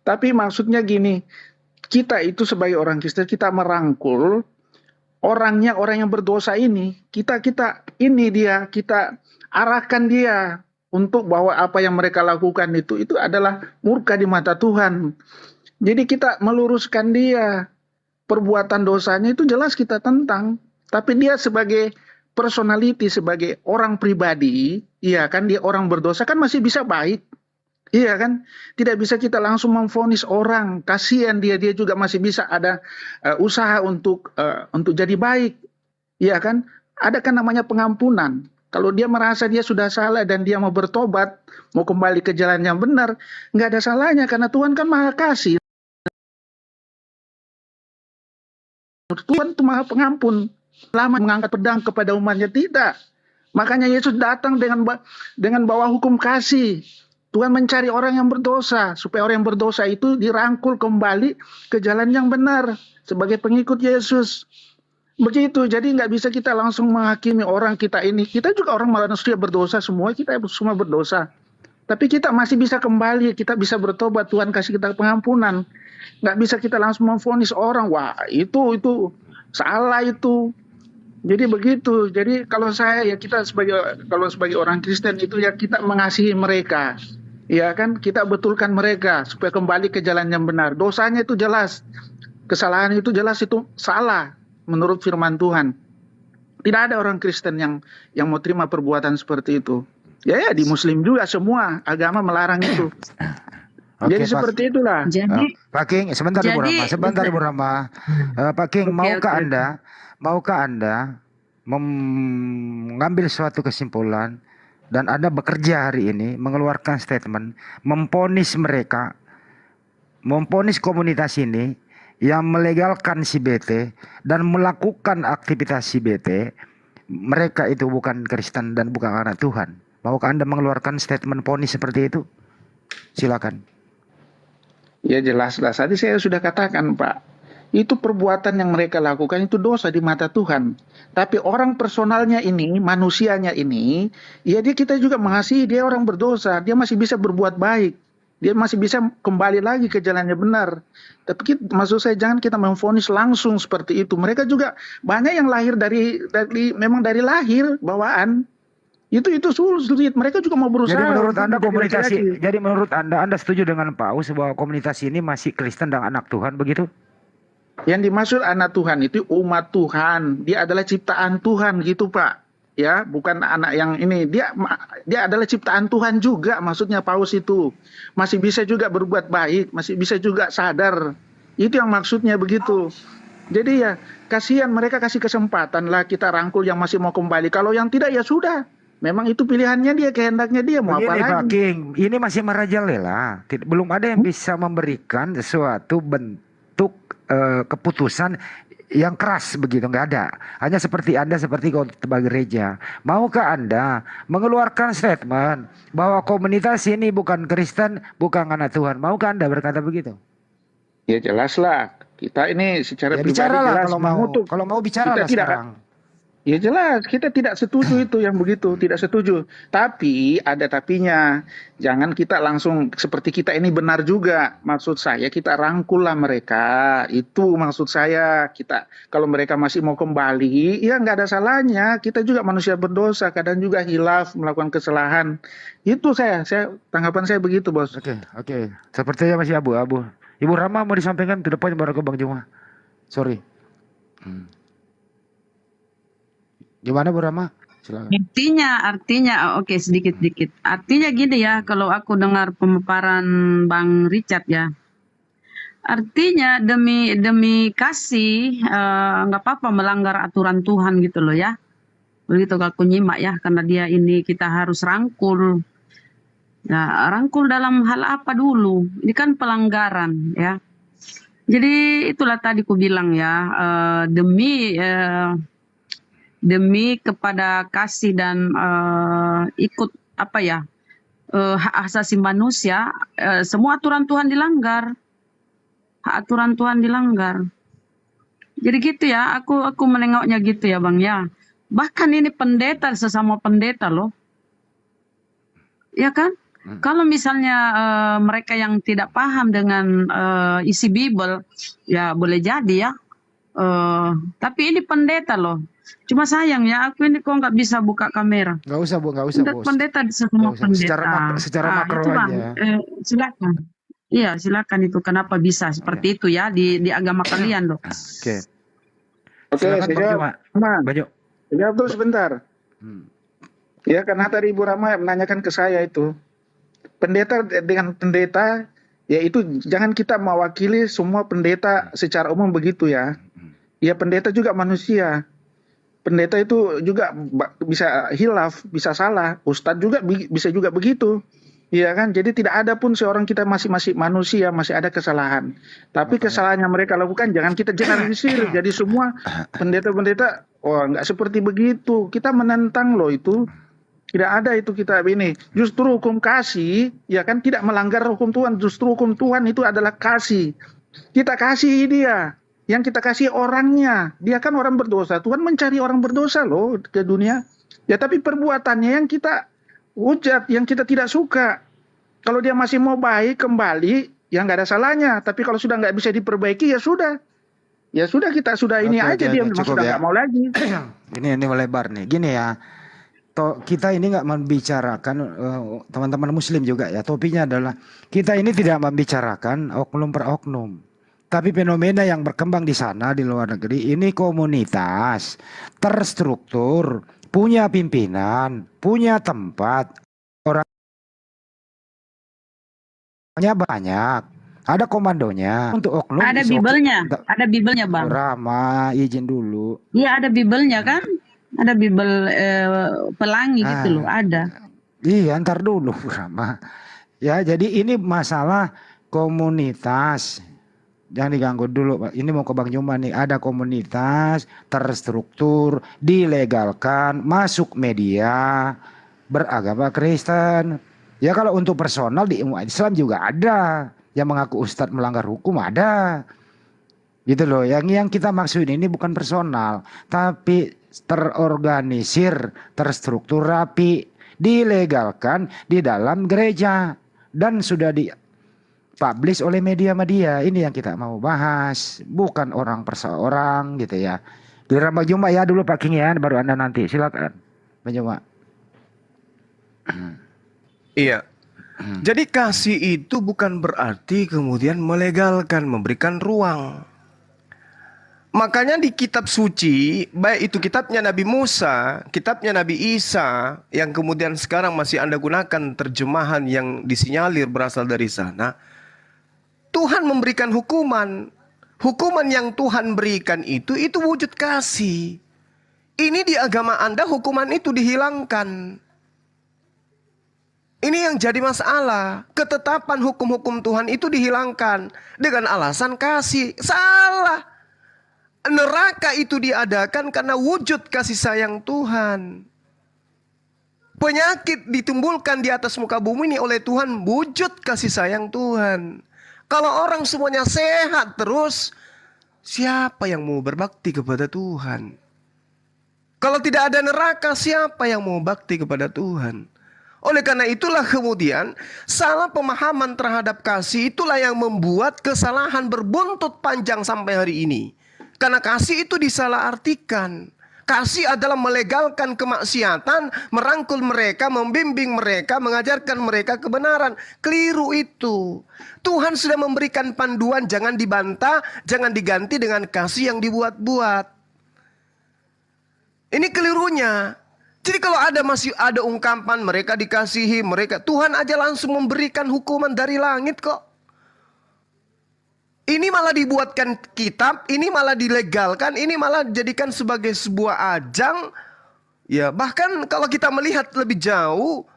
[SPEAKER 12] Tapi maksudnya gini, kita itu sebagai orang Kristen kita merangkul orang yang berdosa ini, kita arahkan dia untuk bahwa apa yang mereka lakukan itu adalah murka di mata Tuhan. Jadi kita meluruskan dia. Perbuatan dosanya itu jelas kita tentang, tapi dia sebagai personality, sebagai orang pribadi, iya kan, dia orang berdosa kan masih bisa baik. Iya kan, tidak bisa kita langsung memvonis orang, kasihan dia juga masih bisa ada usaha untuk jadi baik. Iya kan, ada kan namanya pengampunan. Kalau dia merasa dia sudah salah dan dia mau bertobat, mau kembali ke jalan yang benar, nggak ada salahnya karena Tuhan kan maha kasih. Tuhan itu maha pengampun. Lama mengangkat pedang kepada umatnya, tidak. Makanya Yesus datang dengan bawa hukum kasih. Tuhan mencari orang yang berdosa, supaya orang yang berdosa itu dirangkul kembali ke jalan yang benar sebagai pengikut Yesus. Begitu, jadi nggak bisa kita langsung menghakimi orang kita ini. Kita juga orang manusia berdosa semua, kita semua berdosa. Tapi kita masih bisa kembali, kita bisa bertobat, Tuhan kasih kita pengampunan. Nggak bisa kita langsung memvonis orang, wah itu salah itu. Jadi begitu. Jadi kalau kita sebagai orang Kristen itu ya kita mengasihi mereka. Ya kan, kita betulkan mereka supaya kembali ke jalan yang benar. Dosanya itu jelas, kesalahan itu jelas, itu salah menurut firman Tuhan. Tidak ada orang Kristen yang mau terima perbuatan seperti itu. Ya di Muslim juga semua agama melarang itu. Jadi seperti itulah.
[SPEAKER 10] Jadi Pak King, sebentar Ibu Rama. Pak King, maukah Anda mengambil suatu kesimpulan dan Anda bekerja hari ini mengeluarkan statement memponis mereka, memponis komunitas ini yang melegalkan si BT dan melakukan aktivitas si BT, mereka itu bukan Kristen dan bukan anak Tuhan. Maukah Anda mengeluarkan statement ponis seperti itu? Silakan.
[SPEAKER 12] Ya jelas-jelas. Tadi saya sudah katakan Pak, itu perbuatan yang mereka lakukan itu dosa di mata Tuhan. Tapi orang personalnya ini, manusianya ini, ya kita juga mengasihi, dia orang berdosa, dia masih bisa berbuat baik. Dia masih bisa kembali lagi ke jalannya benar. Tapi maksud saya jangan kita memvonis langsung seperti itu. Mereka juga banyak yang lahir memang dari lahir bawaan. Itu sulit. Mereka juga mau berusaha.
[SPEAKER 10] Jadi menurut Anda jadi menurut Anda setuju dengan Paus bahwa komunitas ini masih Kristen dan anak Tuhan begitu?
[SPEAKER 12] Yang dimaksud anak Tuhan itu umat Tuhan. Dia adalah ciptaan Tuhan gitu Pak. Ya, bukan anak yang ini. Dia adalah ciptaan Tuhan juga, maksudnya Paus itu. Masih bisa juga berbuat baik, masih bisa juga sadar. Itu yang maksudnya begitu. Jadi ya kasihan, mereka kasih kesempatan lah kita rangkul yang masih mau kembali. Kalau yang tidak ya sudah. Memang itu pilihannya dia, kehendaknya dia, mau apa lagi.
[SPEAKER 10] Pak King, ini masih merajalela. Belum ada yang bisa memberikan sesuatu bentuk keputusan yang keras begitu, nggak ada. Hanya seperti Anda, seperti khotbah gereja. Maukah Anda mengeluarkan statement bahwa komunitas ini bukan Kristen, bukan anak Tuhan? Maukah Anda berkata begitu?
[SPEAKER 12] Ya jelaslah. Kita ini secara pribadi
[SPEAKER 10] bicaralah
[SPEAKER 12] jelas
[SPEAKER 10] kalau mau bicaralah sekarang.
[SPEAKER 12] Ya jelas, kita tidak setuju itu yang begitu, tidak setuju. Tapi ada tapinya, jangan kita langsung seperti kita ini benar juga. Maksud saya kita rangkul lah mereka, itu maksud saya. Kita kalau mereka masih mau kembali, ya nggak ada salahnya. Kita juga manusia berdosa, kadang juga hilaf, melakukan kesalahan. Itu tanggapan saya begitu bos.
[SPEAKER 10] Oke. Sepertinya masih abu-abu. Ibu Rama mau disampaikan ke depan baru ke Bang Juma. Sorry. Gimana Bu Rama? Silakan.
[SPEAKER 7] Artinya oke, sedikit. Artinya gini ya, kalau aku dengar pemaparan Bang Richard ya. Artinya demi kasih nggak apa-apa melanggar aturan Tuhan gitu loh ya. Begitu aku nyimak ya, karena dia ini kita harus rangkul. Nah, rangkul dalam hal apa dulu? Ini kan pelanggaran ya. Jadi itulah tadi ku bilang ya, demi kepada kasih dan ikut apa ya, hak asasi manusia, semua aturan Tuhan dilanggar. Hak aturan Tuhan dilanggar. Jadi gitu ya, aku menengoknya gitu ya Bang ya. Bahkan ini pendeta sesama pendeta loh. Ya kan? Kalau misalnya mereka yang tidak paham dengan isi Bible, ya boleh jadi ya. Tapi ini pendeta loh. Cuma sayang ya, aku ini kok nggak bisa buka kamera.
[SPEAKER 10] Nggak usah Bu, nggak usah Bos.
[SPEAKER 7] Pendeta semua pendeta.
[SPEAKER 10] Secara makro
[SPEAKER 7] itu Bang,
[SPEAKER 10] aja.
[SPEAKER 7] silakan. Iya silakan itu. Kenapa bisa seperti itu ya di agama kalian loh.
[SPEAKER 10] Oke.
[SPEAKER 12] Oke,
[SPEAKER 10] Silakan,
[SPEAKER 12] saya
[SPEAKER 10] Bang
[SPEAKER 12] jawab.
[SPEAKER 10] Juma.
[SPEAKER 12] Aman.
[SPEAKER 10] Banyak.
[SPEAKER 12] Saya jawab dulu sebentar. Ya, karena tadi Ibu Rama menanyakan ke saya itu. Pendeta dengan pendeta, ya itu jangan kita mewakili semua pendeta secara umum begitu ya. Ya pendeta juga manusia. Pendeta itu juga bisa hilaf, bisa salah. Ustadz juga bisa juga begitu. Iya kan? Jadi tidak ada pun seorang kita masih manusia, masih ada kesalahan. Tapi kesalahan yang mereka lakukan jangan kita generalisir. Jadi semua pendeta-pendeta, oh nggak seperti begitu. Kita menentang loh itu. Tidak ada itu kita ini. Justru hukum kasih, ya kan tidak melanggar hukum Tuhan. Justru hukum Tuhan itu adalah kasih. Kita kasih dia. Yang kita kasih orangnya. Dia kan orang berdosa. Tuhan mencari orang berdosa loh ke dunia. Ya tapi perbuatannya yang kita hujat, yang kita tidak suka. Kalau dia masih mau baik kembali, ya nggak ada salahnya. Tapi kalau sudah nggak bisa diperbaiki, ya sudah. Ya sudah kita sudah ini aja dia memang sudah nggak mau lagi.
[SPEAKER 10] Ini melebar nih. Gini ya. Kita ini nggak membicarakan teman-teman Muslim juga ya. Topiknya adalah kita ini tidak membicarakan oknum per oknum, tapi fenomena yang berkembang di sana di luar negeri ini komunitas terstruktur, punya pimpinan, punya tempat, orangnya banyak, ada komandonya. Untuk oknum
[SPEAKER 7] Ada Bibelnya Bang.
[SPEAKER 10] Rama izin dulu.
[SPEAKER 7] Iya ada Bibelnya kan. Ada Bibel pelangi gitu loh, ada.
[SPEAKER 10] Iya, ntar dulu Rama. Ya, jadi ini masalah komunitas. Jangan diganggu dulu, Pak. Ini mau ke Bang Juma nih. Ada komunitas terstruktur, dilegalkan, masuk media, beragama Kristen. Ya kalau untuk personal di umat Islam juga ada. Yang mengaku ustadz melanggar hukum ada. Gitu loh. Yang kita maksud ini bukan personal, tapi terorganisir, terstruktur rapi, dilegalkan di dalam gereja dan sudah dipublish oleh media-media. Ini yang kita mau bahas, bukan orang per seorang gitu ya. Di Bang Juma ya dulu Pak King ya, baru Anda nanti. Silakan Bang Juma.
[SPEAKER 6] Iya. Jadi kasih itu bukan berarti kemudian melegalkan, memberikan ruang. Makanya di kitab suci, baik itu kitabnya Nabi Musa, kitabnya Nabi Isa, yang kemudian sekarang masih Anda gunakan terjemahan yang disinyalir berasal dari sana, Tuhan memberikan hukuman. Hukuman yang Tuhan berikan itu wujud kasih. Ini di agama Anda hukuman itu dihilangkan. Ini yang jadi masalah. Ketetapan hukum-hukum Tuhan itu dihilangkan dengan alasan kasih. Salah. Neraka itu diadakan karena wujud kasih sayang Tuhan. Penyakit ditimbulkan di atas muka bumi ini oleh Tuhan, wujud kasih sayang Tuhan. Kalau orang semuanya sehat terus, siapa yang mau berbakti kepada Tuhan? Kalau tidak ada neraka, siapa yang mau bakti kepada Tuhan? Oleh karena itulah kemudian salah pemahaman terhadap kasih itulah yang membuat kesalahan berbuntut panjang sampai hari ini. Karena kasih itu disalahartikan. Kasih adalah melegalkan kemaksiatan, merangkul mereka, membimbing mereka, mengajarkan mereka kebenaran. Keliru itu. Tuhan sudah memberikan panduan, jangan dibantah, jangan diganti dengan kasih yang dibuat-buat. Ini kelirunya. Jadi kalau masih ada ungkapan mereka dikasihi, Tuhan aja langsung memberikan hukuman dari langit kok. Ini malah dibuatkan kitab, ini malah dilegalkan, ini malah dijadikan sebagai sebuah ajang. Ya, bahkan kalau kita melihat lebih jauh,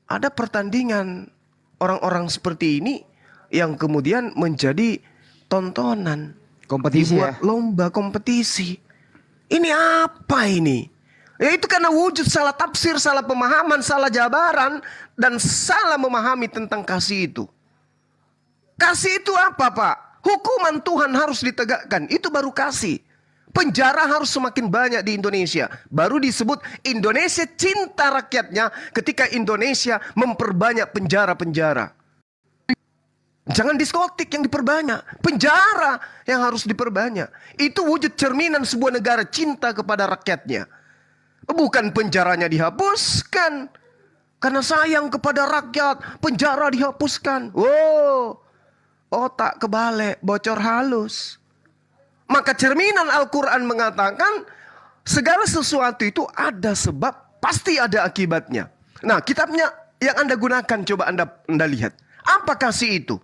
[SPEAKER 6] ada pertandingan orang-orang seperti ini yang kemudian menjadi tontonan.
[SPEAKER 10] Kompetisi
[SPEAKER 6] Dibuat lomba kompetisi. Ini apa ini? Ya itu karena wujud salah tafsir, salah pemahaman, salah jabaran, dan salah memahami tentang kasih itu. Kasih itu apa, Pak? Hukuman Tuhan harus ditegakkan. Itu baru kasih. Penjara harus semakin banyak di Indonesia. Baru disebut Indonesia cinta rakyatnya ketika Indonesia memperbanyak penjara-penjara. Jangan diskotik yang diperbanyak. Penjara yang harus diperbanyak. Itu wujud cerminan sebuah negara cinta kepada rakyatnya. Bukan penjaranya dihapuskan. Karena sayang kepada rakyat, penjara dihapuskan. Wow, otak kebalik, bocor halus. Maka cerminan Al-Quran mengatakan segala sesuatu itu ada sebab, pasti ada akibatnya. Nah, kitabnya yang Anda gunakan coba Anda lihat. Apa kasih itu?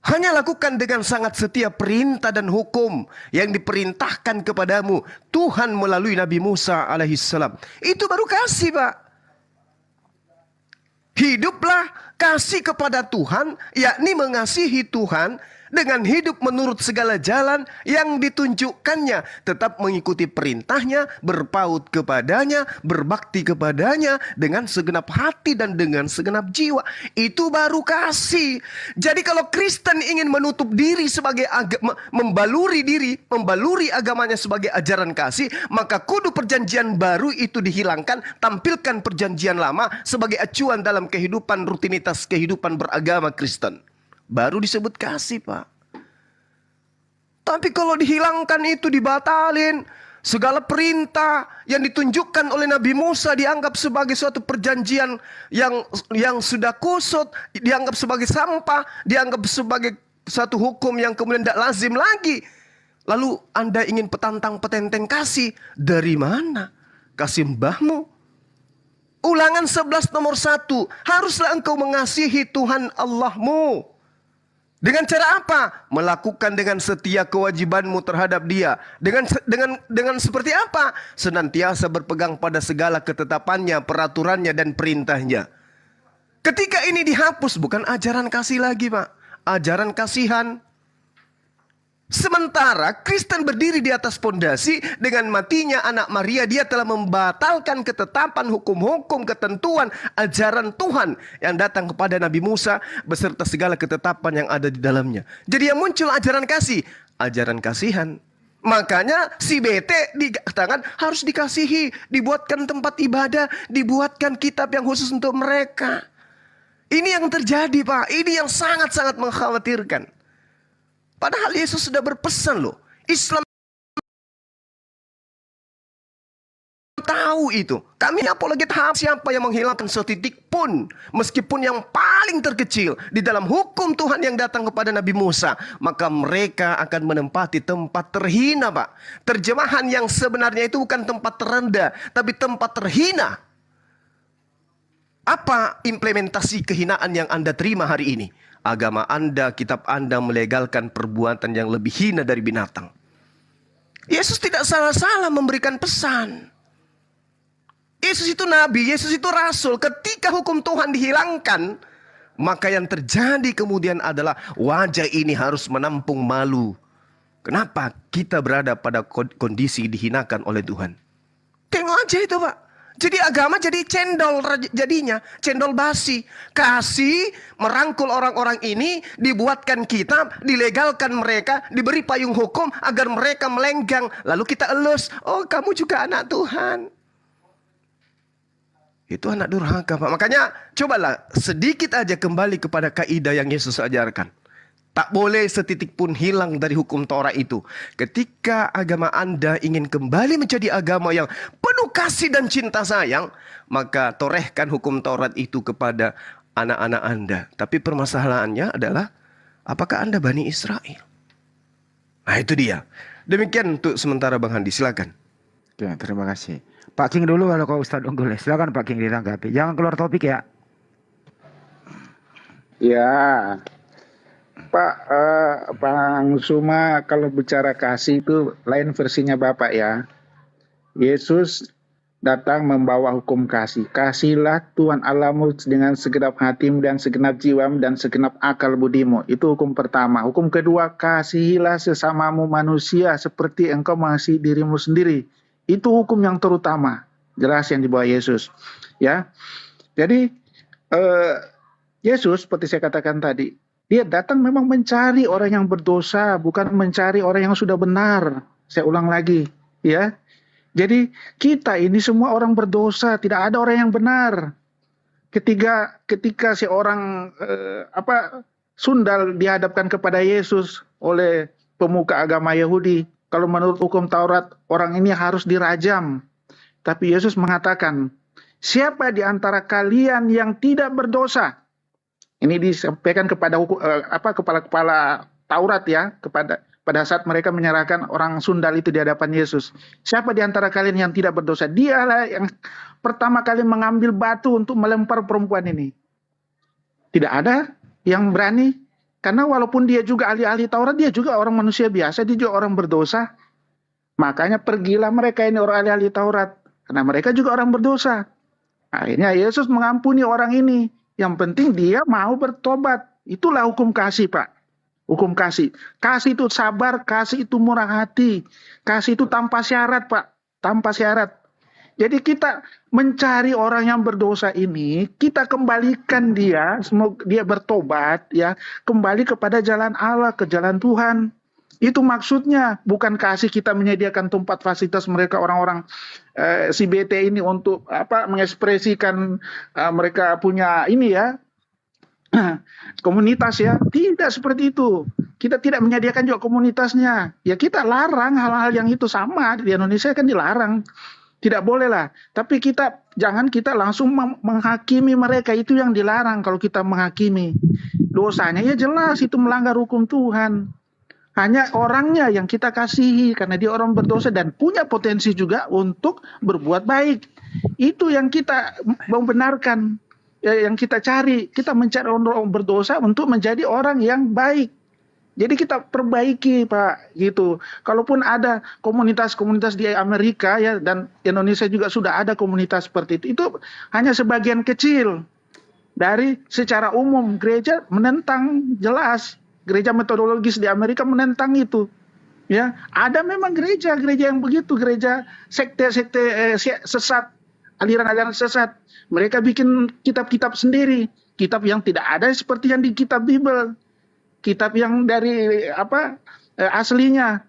[SPEAKER 6] Hanya lakukan dengan sangat setia perintah dan hukum yang diperintahkan kepadamu Tuhan melalui Nabi Musa alaihissalam. Itu baru kasih, Pak. Hiduplah kasih kepada Tuhan, yakni mengasihi Tuhan dengan hidup menurut segala jalan yang ditunjukkannya, tetap mengikuti perintahnya, berpaut kepadanya, berbakti kepadanya dengan segenap hati dan dengan segenap jiwa. Itu baru kasih. Jadi kalau Kristen ingin menutup diri sebagai membaluri agamanya sebagai ajaran kasih, maka kudu perjanjian baru itu dihilangkan, tampilkan perjanjian lama sebagai acuan dalam kehidupan rutinitas kehidupan beragama Kristen. Baru disebut kasih, Pak. Tapi kalau dihilangkan itu, dibatalin. Segala perintah yang ditunjukkan oleh Nabi Musa dianggap sebagai suatu perjanjian yang sudah kusut, dianggap sebagai sampah, dianggap sebagai satu hukum yang kemudian tidak lazim lagi. Lalu Anda ingin petantang-petenteng kasih. Dari mana? Kasih mbahmu. Ulangan 11 nomor 1. Haruslah engkau mengasihi Tuhan Allahmu. Dengan cara apa? Melakukan dengan setia kewajibanmu terhadap Dia. Dengan seperti apa? Senantiasa berpegang pada segala ketetapannya, peraturannya, dan perintahnya. Ketika ini dihapus, bukan ajaran kasih lagi, Pak. Ajaran kasihan. Sementara Kristen berdiri di atas pondasi, dengan matinya anak Maria dia telah membatalkan ketetapan hukum-hukum, ketentuan, ajaran Tuhan yang datang kepada Nabi Musa beserta segala ketetapan yang ada di dalamnya. Jadi yang muncul ajaran kasih, ajaran kasihan. Makanya si BT dikatakan harus dikasihi, dibuatkan tempat ibadah, dibuatkan kitab yang khusus untuk mereka. Ini yang terjadi, Pak. Ini yang sangat-sangat mengkhawatirkan. Padahal Yesus sudah berpesan loh. Islam tahu itu. Kami apologet siapa yang menghilangkan setitik pun, meskipun yang paling terkecil di dalam hukum Tuhan yang datang kepada Nabi Musa, maka mereka akan menempati tempat terhina, Pak. Terjemahan yang sebenarnya itu bukan tempat terendah, tapi tempat terhina. Apa implementasi kehinaan yang Anda terima hari ini? Agama Anda, kitab Anda melegalkan perbuatan yang lebih hina dari binatang. Yesus tidak salah-salah memberikan pesan. Yesus itu nabi, Yesus itu rasul. Ketika hukum Tuhan dihilangkan, maka yang terjadi kemudian adalah wajah ini harus menampung malu. Kenapa kita berada pada kondisi dihinakan oleh Tuhan? Tengok aja itu, Pak. Jadi agama jadi cendol jadinya, cendol basi. Kasih merangkul orang-orang ini, dibuatkan kitab, dilegalkan mereka, diberi payung hukum agar mereka melenggang. Lalu kita elus, oh kamu juga anak Tuhan. Itu anak durhaka, Pak. Makanya cobalah sedikit aja kembali kepada kaidah yang Yesus ajarkan. Tak boleh setitik pun hilang dari hukum Taurat itu. Ketika agama Anda ingin kembali menjadi agama yang penuh kasih dan cinta sayang, maka torehkan hukum Taurat itu kepada anak-anak Anda. Tapi permasalahannya adalah, apakah Anda Bani Israel? Nah itu dia. Demikian untuk sementara Bang Handi, silakan.
[SPEAKER 10] Oke, terima kasih. Pak King dulu kalau Ustadz unggul. Silakan Pak King ditanggapi. Jangan keluar topik ya.
[SPEAKER 12] Ya. Pak, Bang Suma kalau bicara kasih itu lain versinya Bapak ya. Yesus datang membawa hukum kasih. Kasihilah Tuhan Allahmu dengan segenap hatimu dan segenap jiwamu dan segenap akal budimu. Itu hukum pertama. Hukum kedua, kasihilah sesamamu manusia seperti engkau mengasihi dirimu sendiri. Itu hukum yang terutama. Jelas yang dibawa Yesus. Ya. Jadi Yesus seperti saya katakan tadi, dia datang memang mencari orang yang berdosa, bukan mencari orang yang sudah benar. Saya ulang lagi, ya. Jadi kita ini semua orang berdosa, tidak ada orang yang benar. Ketika seorang sundal dihadapkan kepada Yesus oleh pemuka agama Yahudi, kalau menurut hukum Taurat orang ini harus dirajam. Tapi Yesus mengatakan, siapa di antara kalian yang tidak berdosa? Ini disampaikan kepada kepala-kepala Taurat ya, pada saat mereka menyerahkan orang sundal itu di hadapan Yesus. Siapa di antara kalian yang tidak berdosa? Dialah yang pertama kali mengambil batu untuk melempar perempuan ini. Tidak ada yang berani, karena walaupun dia juga ahli-ahli Taurat, dia juga orang manusia biasa, dia juga orang berdosa. Makanya pergilah mereka ini orang ahli-ahli Taurat, karena mereka juga orang berdosa. Akhirnya Yesus mengampuni orang ini. Yang penting dia mau bertobat. Itulah hukum kasih, Pak. Hukum kasih. Kasih itu sabar, kasih itu murah hati. Kasih itu tanpa syarat, Pak. Tanpa syarat. Jadi kita mencari orang yang berdosa ini, kita kembalikan dia, semoga dia bertobat, ya, kembali kepada jalan Allah, ke jalan Tuhan. Itu maksudnya, bukan kasih kita menyediakan tempat fasilitas mereka orang-orang CBT ini untuk mengekspresikan mereka punya ini ya, komunitas ya. Tidak seperti itu. Kita tidak menyediakan juga komunitasnya. Ya kita larang hal-hal yang itu, sama di Indonesia kan dilarang. Tidak boleh lah. Tapi jangan kita langsung menghakimi mereka, itu yang dilarang kalau kita menghakimi. Dosanya ya jelas itu melanggar hukum Tuhan. Hanya orangnya yang kita kasihi karena dia orang berdosa dan punya potensi juga untuk berbuat baik. Itu yang kita membenarkan, yang kita cari. Kita mencari orang berdosa untuk menjadi orang yang baik. Jadi kita perbaiki, Pak, gitu. Kalaupun ada komunitas-komunitas di Amerika ya, dan Indonesia juga sudah ada komunitas seperti itu hanya sebagian kecil dari secara umum. Gereja menentang jelas. Gereja metodologis di Amerika menentang itu. Ya, ada memang gereja yang begitu, gereja sekte-sekte sesat, aliran-aliran sesat. Mereka bikin kitab-kitab sendiri, kitab yang tidak ada seperti yang di kitab Bible. Kitab yang dari aslinya.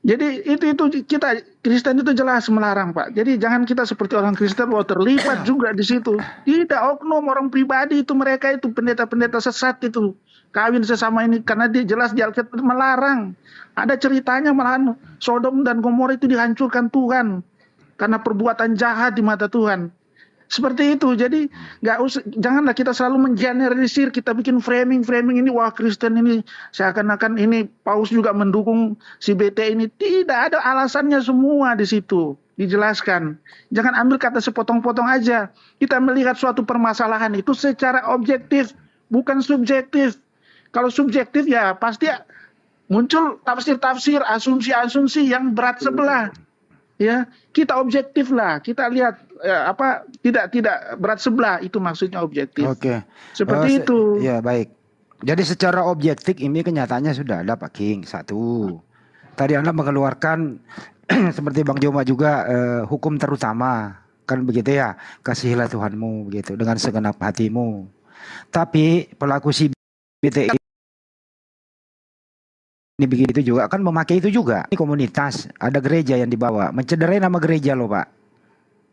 [SPEAKER 12] Jadi itu kita Kristen itu jelas melarang, Pak. Jadi jangan kita seperti orang Kristen terlibat juga di situ. Tidak, oknum orang pribadi itu, mereka itu pendeta-pendeta sesat itu kawin sesama ini, karena dia jelas di Alkitab melarang. Ada ceritanya malahan Sodom dan Gomora itu dihancurkan Tuhan karena perbuatan jahat di mata Tuhan. Seperti itu. Jadi janganlah kita selalu mengeneralisir, kita bikin framing ini, wah Kristen ini seakan-akan ini Paus juga mendukung si BT ini. Tidak ada alasannya, semua di situ dijelaskan. Jangan ambil kata sepotong-potong aja. Kita melihat suatu permasalahan itu secara objektif, bukan subjektif. Kalau subjektif ya pasti muncul tafsir-tafsir, asumsi-asumsi yang berat sebelah. Ya, kita objektif lah, kita lihat tidak berat sebelah, itu maksudnya objektif.
[SPEAKER 10] Oke.
[SPEAKER 12] Seperti itu.
[SPEAKER 10] Ya, baik. Jadi secara objektif ini kenyataannya sudah ada, Pak King. Satu. Tadi Anda mengeluarkan seperti Bang Joma juga hukum terutama, kan begitu ya, kasihilah Tuhanmu begitu dengan segenap hatimu. Tapi pelaku CBT ini begitu juga kan memakai itu juga. Ini komunitas, ada gereja yang dibawa, mencederai nama gereja loh, Pak.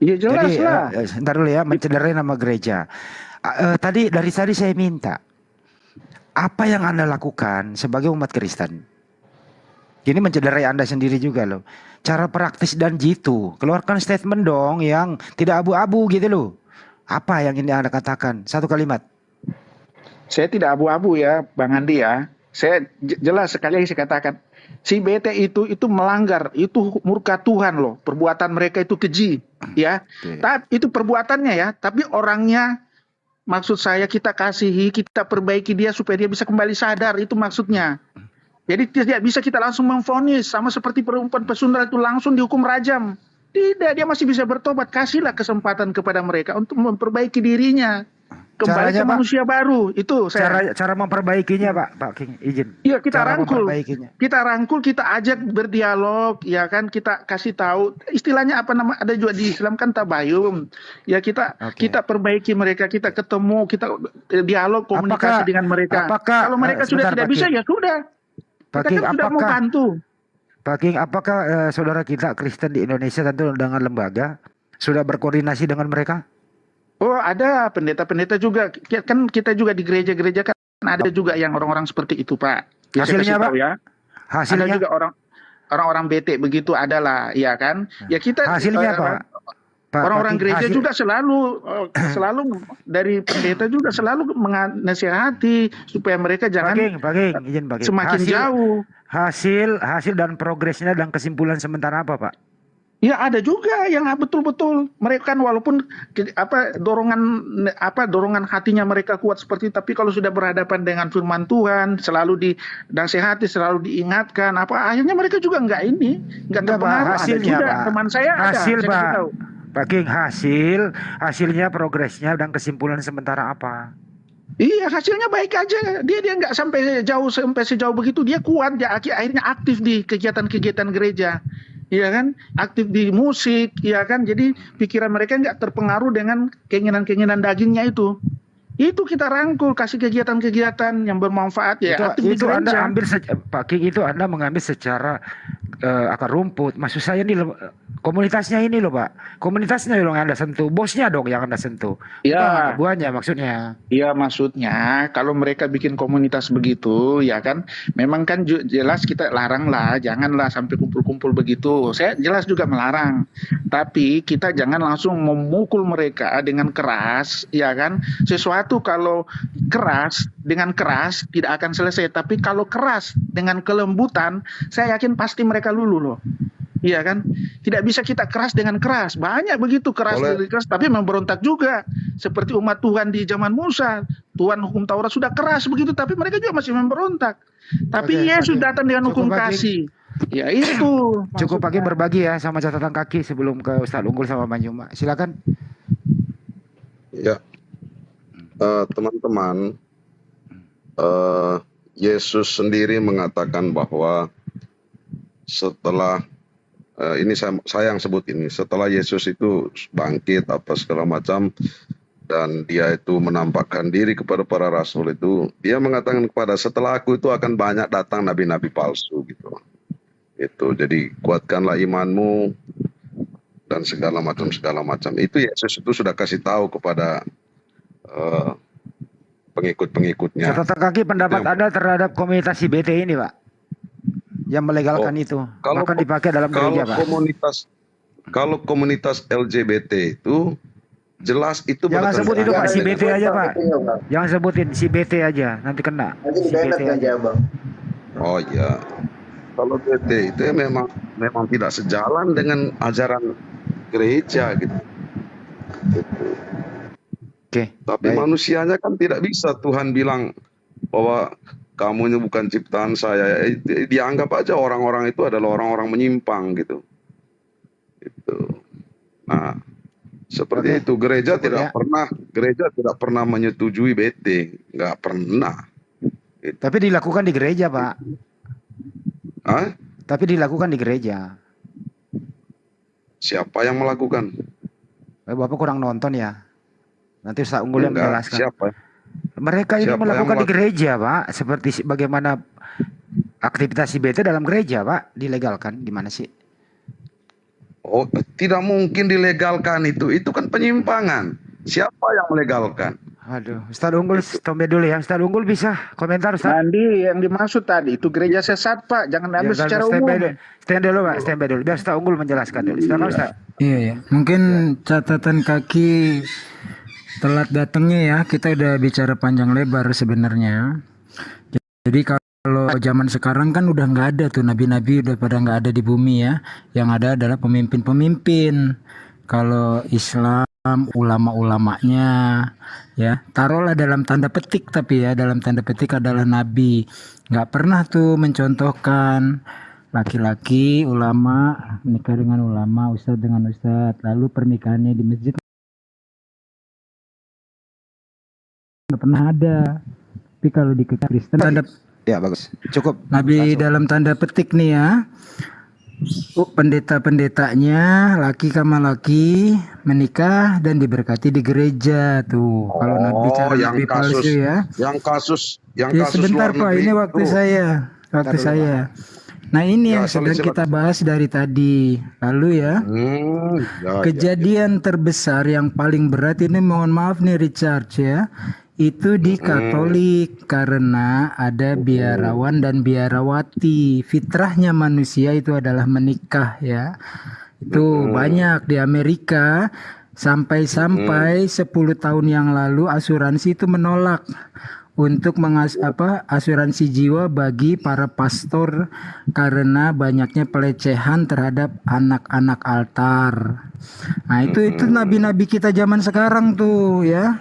[SPEAKER 12] Iya jelas.
[SPEAKER 10] Jadi,
[SPEAKER 12] lah.
[SPEAKER 10] Ntar dulu ya, mencederai nama gereja. Tadi saya minta, apa yang Anda lakukan sebagai umat Kristen? Ini mencederai Anda sendiri juga loh. Cara praktis dan jitu, keluarkan statement dong yang tidak abu-abu gitu loh. Apa yang ini Anda katakan? Satu kalimat.
[SPEAKER 12] Saya tidak abu-abu ya, Bang Andi ya. Saya jelas sekali yang saya katakan. Si BT itu melanggar, itu murka Tuhan loh. Perbuatan mereka itu keji, ya. Tapi itu perbuatannya ya, tapi orangnya, maksud saya kita kasihi, kita perbaiki dia supaya dia bisa kembali sadar, itu maksudnya. Jadi tidak bisa kita langsung memvonis, sama seperti perempuan pesundal itu langsung dihukum rajam. Tidak, dia masih bisa bertobat. Kasihlah kesempatan kepada mereka untuk memperbaiki dirinya. Kembali
[SPEAKER 10] Caranya,
[SPEAKER 12] ke
[SPEAKER 10] Pak?
[SPEAKER 12] manusia baru. Itu saya.
[SPEAKER 10] Cara memperbaikinya, Pak King, izin.
[SPEAKER 12] Iya, kita
[SPEAKER 10] Cara
[SPEAKER 12] rangkul.
[SPEAKER 10] memperbaikinya.
[SPEAKER 12] Kita rangkul, kita ajak berdialog, ya kan? Kita kasih tahu istilahnya apa nama, ada juga di Islam kan tabayum. Ya kita perbaiki mereka, kita ketemu, kita dialog, komunikasi dengan mereka. Kalau mereka sudah tidak bisa, ya sudah.
[SPEAKER 10] Pak
[SPEAKER 12] Kita
[SPEAKER 10] King,
[SPEAKER 12] kan sudah mau bantu.
[SPEAKER 10] Pak King, apakah saudara kita Kristen di Indonesia tentu dengan lembaga sudah berkoordinasi dengan mereka?
[SPEAKER 12] Oh, ada pendeta-pendeta juga. Kan kita juga di gereja-gereja kan ada juga yang orang-orang seperti itu, Pak. Ya,
[SPEAKER 10] Hasilnya,
[SPEAKER 12] saya kasih tahu
[SPEAKER 10] Pak?
[SPEAKER 12] ya.
[SPEAKER 10] Hasilnya?
[SPEAKER 12] Ada juga orang-orang bete begitu adalah, ya kan? Ya kita
[SPEAKER 10] Hasilnya, Pak?
[SPEAKER 12] Orang-orang gereja juga selalu dari pendeta juga selalu menasihati supaya mereka jangan
[SPEAKER 10] Pak King, izin Pak King.
[SPEAKER 12] semakin jauh.
[SPEAKER 10] Hasil dan progresnya dan kesimpulan sementara apa, Pak?
[SPEAKER 12] Ya ada juga yang betul-betul mereka kan walaupun dorongan hatinya mereka kuat seperti itu, tapi kalau sudah berhadapan dengan firman Tuhan selalu dinasehati, selalu diingatkan akhirnya mereka juga nggak terpengaruh.
[SPEAKER 10] Hasilnya,
[SPEAKER 12] ada juga,
[SPEAKER 10] Pak.
[SPEAKER 12] teman saya
[SPEAKER 10] Hasil,
[SPEAKER 12] ada, saya
[SPEAKER 10] Pak.
[SPEAKER 12] kasih tahu.
[SPEAKER 10] Pak King, hasilnya, progresnya dan kesimpulan sementara apa?
[SPEAKER 12] Iya, hasilnya baik aja. Dia nggak sampai sejauh begitu. Dia kuat, dia akhirnya aktif di kegiatan-kegiatan gereja. Iya kan, aktif di musik, iya kan. Jadi pikiran mereka nggak terpengaruh dengan keinginan-keinginan dagingnya itu. Itu kita rangkul, kasih kegiatan-kegiatan yang bermanfaat ya.
[SPEAKER 10] Itu Anda ambil Pak King, itu Anda mengambil secara akar rumput. Maksud saya ini komunitasnya ini loh, Pak. Komunitasnya yang Anda sentuh, bosnya dong yang Anda sentuh.
[SPEAKER 12] Ya.
[SPEAKER 10] Buahnya maksudnya.
[SPEAKER 12] Iya, maksudnya kalau mereka bikin komunitas begitu, ya kan, memang kan jelas kita larang lah, janganlah sampai kumpul-kumpul begitu. Saya jelas juga melarang. Tapi kita jangan langsung memukul mereka dengan keras, ya kan. Sesuatu kalau dengan keras tidak akan selesai, tapi kalau keras dengan kelembutan, saya yakin pasti mereka luluh loh. Iya kan? Tidak bisa kita keras dengan keras. Banyak begitu keras, tapi memberontak juga. Seperti umat Tuhan di zaman Musa. Tuhan hukum Taurat sudah keras begitu, tapi mereka juga masih memberontak. Tapi Yesus datang dengan hukum kasih. Ya itu.
[SPEAKER 10] Cukup pakai berbagi ya sama catatan kaki sebelum ke Ustadz Unggul sama Bang Juma. Silakan.
[SPEAKER 13] Ya, teman-teman, Yesus sendiri mengatakan bahwa setelah ini saya yang sebut ini, setelah Yesus itu bangkit apa segala macam dan dia itu menampakkan diri kepada para rasul itu, dia mengatakan kepada setelah aku itu akan banyak datang nabi-nabi palsu gitu. Itu jadi kuatkanlah imanmu dan segala macam. Itu Yesus itu sudah kasih tahu kepada pengikut-pengikutnya.
[SPEAKER 10] Catatan kaki pendapat Anda terhadap komunitas IBT ini, Pak? Yang melegalkan itu, bahkan dipakai dalam gereja, Pak.
[SPEAKER 13] Kalau komunitas LGBT itu jelas itu.
[SPEAKER 10] Jangan sebut itu, Pak, si BT aja, Pak. Jangan sebutin si BT aja, nanti kena. Si BT aja,
[SPEAKER 3] Bang.
[SPEAKER 13] Oh iya. Kalau BT itu memang tidak sejalan dengan ajaran gereja gitu.
[SPEAKER 10] Oke.
[SPEAKER 13] Tapi manusianya kan tidak bisa. Tuhan bilang bahwa kamu ini bukan ciptaan saya. Dianggap aja orang-orang itu adalah orang-orang menyimpang gitu. Nah, seperti itu gereja tidak pernah menyetujui BT, nggak pernah.
[SPEAKER 10] Tapi dilakukan di gereja, Pak.
[SPEAKER 13] Hah?
[SPEAKER 10] Tapi dilakukan di gereja.
[SPEAKER 13] Siapa yang melakukan?
[SPEAKER 10] Bapak kurang nonton ya. Nanti Ustaz Unggul yang menjelaskan.
[SPEAKER 13] Siapa?
[SPEAKER 10] Mereka ini melakukan di gereja, Pak. Seperti bagaimana aktivitas IBT dalam gereja, Pak, dilegalkan. Gimana sih?
[SPEAKER 13] Oh, tidak mungkin dilegalkan itu. Itu kan penyimpangan. Siapa yang melegalkan?
[SPEAKER 10] Aduh, Ustaz Unggul, tombe dulu ya. Ustaz Unggul bisa komentar, Ustaz?
[SPEAKER 12] Nanti yang dimaksud tadi itu gereja sesat, Pak. Jangan ambil secara umum.
[SPEAKER 10] Stand dulu, Pak. Stand dulu. Biar Ustaz Unggul menjelaskan dulu. Silakan, Ustaz.
[SPEAKER 4] Iya. Mungkin catatan kaki telat datangnya ya, kita udah bicara panjang lebar sebenarnya. Jadi kalau zaman sekarang kan udah nggak ada tuh nabi-nabi, udah pada nggak ada di bumi ya. Yang ada adalah pemimpin-pemimpin. Kalau Islam ulama-ulamanya ya, taruhlah dalam tanda petik, tapi ya dalam tanda petik adalah nabi. Nggak pernah tuh mencontohkan laki-laki ulama menikah dengan ulama, ustadz dengan ustadz, lalu pernikahannya di masjid nggak pernah ada. Tapi kalau di Kristen tanda
[SPEAKER 10] Ya bagus, cukup.
[SPEAKER 4] Nabi dalam tanda petik nih ya, pendeta-pendetanya laki sama laki menikah dan diberkati di gereja tuh. Kalau Nabi bicara
[SPEAKER 13] yang
[SPEAKER 4] Nabi
[SPEAKER 13] kasus,
[SPEAKER 4] palsu ya.
[SPEAKER 13] yang kasus
[SPEAKER 4] Ya
[SPEAKER 13] kasus
[SPEAKER 4] sebentar
[SPEAKER 13] luar
[SPEAKER 4] Pak,
[SPEAKER 13] negeri
[SPEAKER 4] ini waktu
[SPEAKER 13] itu.
[SPEAKER 4] saya. Nah ini
[SPEAKER 13] Ya,
[SPEAKER 4] yang sedang kita bahas dari tadi. Lalu ya, kejadian terbesar yang paling berat ini, mohon maaf nih Richard ya, itu di Katolik karena ada biarawan dan biarawati. Fitrahnya manusia itu adalah menikah ya. Itu banyak di Amerika, sampai 10 tahun yang lalu asuransi itu menolak untuk asuransi jiwa bagi para pastor karena banyaknya pelecehan terhadap anak-anak altar. Nah, itu nabi-nabi kita zaman sekarang tuh ya.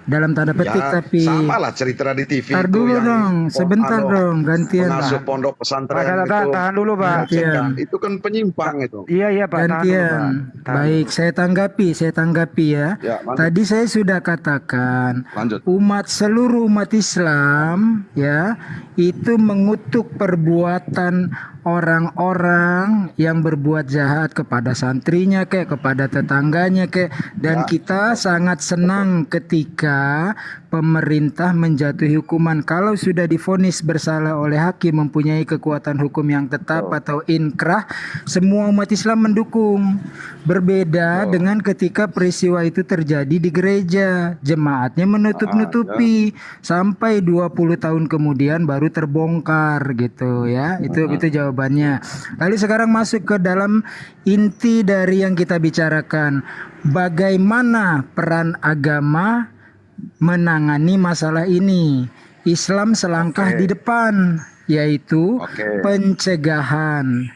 [SPEAKER 4] Dalam tanda petik
[SPEAKER 13] Ya,
[SPEAKER 4] tapi
[SPEAKER 13] sama lah cerita di TV
[SPEAKER 4] tar
[SPEAKER 13] itu
[SPEAKER 4] dulu
[SPEAKER 13] yang
[SPEAKER 4] dong, sebentar dong, gantian
[SPEAKER 13] pengasuh
[SPEAKER 4] Pak.
[SPEAKER 13] pondok pesantren
[SPEAKER 10] Tahan dulu Pak.
[SPEAKER 4] Gantian.
[SPEAKER 13] itu kan penyimpang itu.
[SPEAKER 10] Iya Pak.
[SPEAKER 4] Gantian. Baik, saya tanggapi ya.
[SPEAKER 13] Ya, lanjut.
[SPEAKER 4] Tadi saya sudah katakan,
[SPEAKER 13] Lanjut.
[SPEAKER 4] seluruh umat Islam ya, itu mengutuk perbuatan orang-orang yang berbuat jahat kepada santrinya kepada tetangganya dan kita sangat senang ketika pemerintah menjatuhi hukuman. Kalau sudah divonis bersalah oleh hakim mempunyai kekuatan hukum yang tetap atau inkrah, semua umat Islam mendukung. Berbeda dengan ketika peristiwa itu terjadi di gereja, jemaatnya menutup-nutupi sampai 20 tahun kemudian baru terbongkar gitu ya. Itu jawabannya. Lalu sekarang masuk ke dalam inti dari yang kita bicarakan. Bagaimana peran agama menangani masalah ini? Islam selangkah di depan, yaitu pencegahan.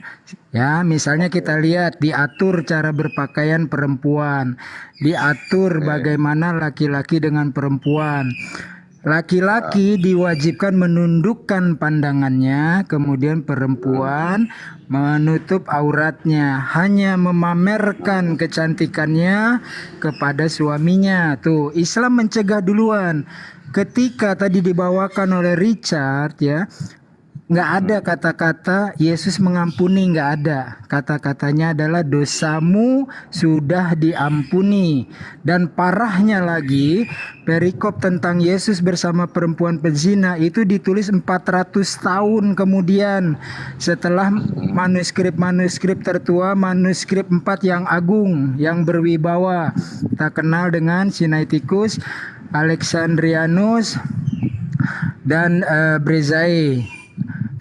[SPEAKER 4] Ya, misalnya kita lihat diatur cara berpakaian perempuan, diatur bagaimana laki-laki dengan perempuan. Laki-laki diwajibkan menundukkan pandangannya, kemudian perempuan menutup auratnya, hanya memamerkan kecantikannya kepada suaminya. Tuh, Islam mencegah duluan. Ketika tadi dibawakan oleh Richard ya, nggak ada kata-kata Yesus mengampuni, nggak ada. Kata-katanya adalah dosamu sudah diampuni. Dan parahnya lagi, perikop tentang Yesus bersama perempuan pezina itu ditulis 400 tahun kemudian setelah manuskrip tertua, manuskrip 4 yang agung, yang berwibawa. Kita kenal dengan Sinaiticus, Alexandrianus, dan Brezae.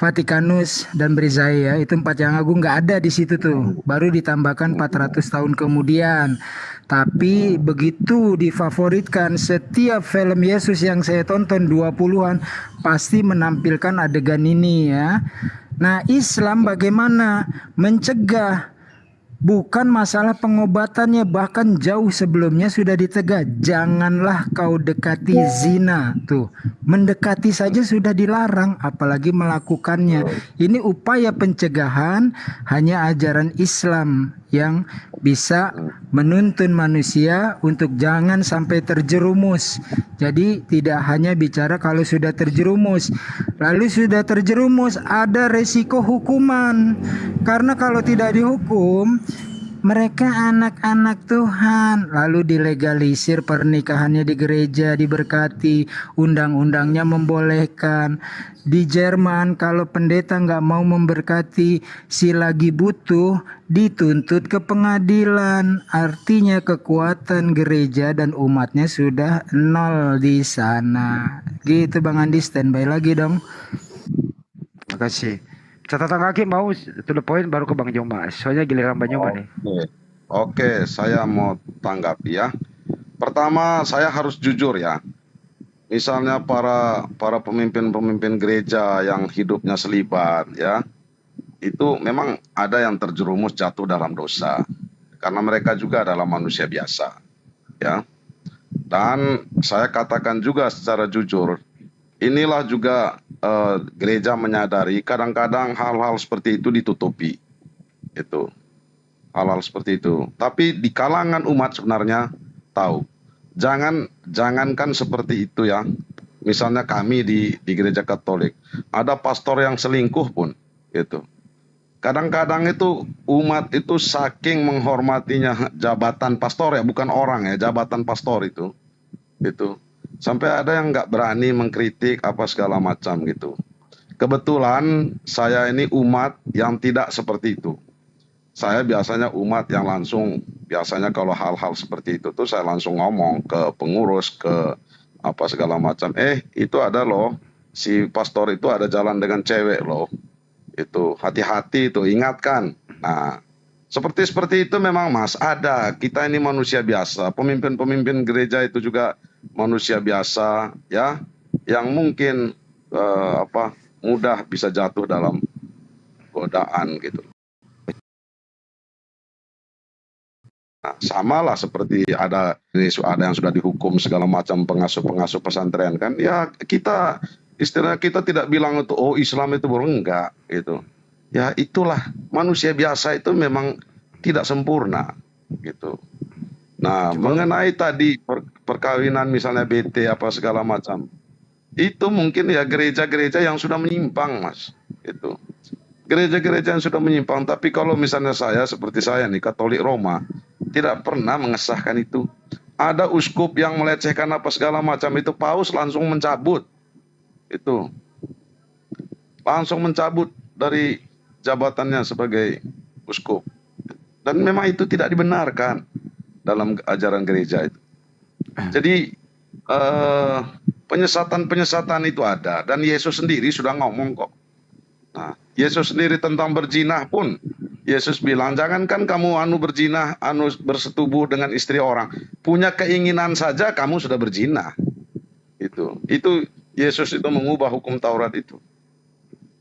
[SPEAKER 4] Vatikanus dan Brezae ya, itu 4 yang agung nggak ada di situ tuh, baru ditambahkan 400 tahun kemudian. Tapi begitu difavoritkan, setiap film Yesus yang saya tonton 20-an pasti menampilkan adegan ini ya. Nah, Islam bagaimana mencegah? Bukan masalah pengobatannya, bahkan jauh sebelumnya sudah ditegak, janganlah kau dekati zina. Tuh, mendekati saja sudah dilarang, apalagi melakukannya. Ini upaya pencegahan, hanya ajaran Islam yang bisa menuntun manusia untuk jangan sampai terjerumus. Jadi tidak hanya bicara kalau sudah terjerumus. Lalu sudah terjerumus ada resiko hukuman. Karena kalau tidak dihukum, mereka anak-anak Tuhan, lalu dilegalisir pernikahannya di gereja, diberkati, undang-undangnya membolehkan. Di Jerman kalau pendeta nggak mau memberkati si lagi butuh, dituntut ke pengadilan. Artinya kekuatan gereja dan umatnya sudah nol di sana. Gitu Bang Andi, standby lagi dong.
[SPEAKER 10] Terima kasih. Catatan kaki mau to the point baru ke Bang Joma. Soalnya giliran Bang Joma nih.
[SPEAKER 13] Oke, saya mau tanggapi ya. Pertama, saya harus jujur ya. Misalnya para pemimpin-pemimpin gereja yang hidupnya selibat ya, itu memang ada yang terjerumus jatuh dalam dosa. Karena mereka juga adalah manusia biasa. Ya. Dan saya katakan juga secara jujur, inilah juga gereja menyadari kadang-kadang hal-hal seperti itu ditutupi. Itu. Hal-hal seperti itu. Tapi di kalangan umat sebenarnya tahu. Jangankan seperti itu ya. Misalnya kami di gereja Katolik, ada pastor yang selingkuh pun gitu. Kadang-kadang itu umat itu saking menghormatinya jabatan pastor ya, bukan orang ya, jabatan pastor itu. Gitu. Sampai ada yang nggak berani mengkritik apa segala macam gitu. Kebetulan saya ini umat yang tidak seperti itu. Saya biasanya umat yang langsung, biasanya kalau hal-hal seperti itu tuh saya langsung ngomong ke pengurus, ke apa segala macam. Itu ada loh, si pastor itu ada jalan dengan cewek loh. Itu hati-hati itu, ingatkan. Nah, seperti itu memang Mas, ada. Kita ini manusia biasa, pemimpin-pemimpin gereja itu juga manusia biasa ya, yang mungkin mudah bisa jatuh dalam godaan gitu. Nah, samalah seperti ada yang sudah dihukum segala macam pengasuh pesantren kan, ya kita istilahnya kita tidak bilang itu Islam itu buruk, enggak gitu. Ya itulah manusia biasa itu memang tidak sempurna gitu. Nah, mengenai tadi perkawinan misalnya BT apa segala macam, itu mungkin ya gereja-gereja yang sudah menyimpang Mas itu. Gereja-gereja yang sudah menyimpang, tapi kalau misalnya saya seperti saya nih Katolik Roma tidak pernah mengesahkan itu. Ada uskup yang melecehkan apa segala macam itu, Paus langsung mencabut. Itu. Langsung mencabut dari jabatannya sebagai uskup. Dan memang itu tidak dibenarkan dalam ajaran gereja itu. Jadi penyesatan itu ada, dan Yesus sendiri sudah ngomong kok. Nah, Yesus sendiri tentang berzinah pun Yesus bilang, jangankan kamu berzinah, bersetubuh dengan istri orang, punya keinginan saja kamu sudah berzinah. Itu Yesus itu mengubah hukum Taurat itu.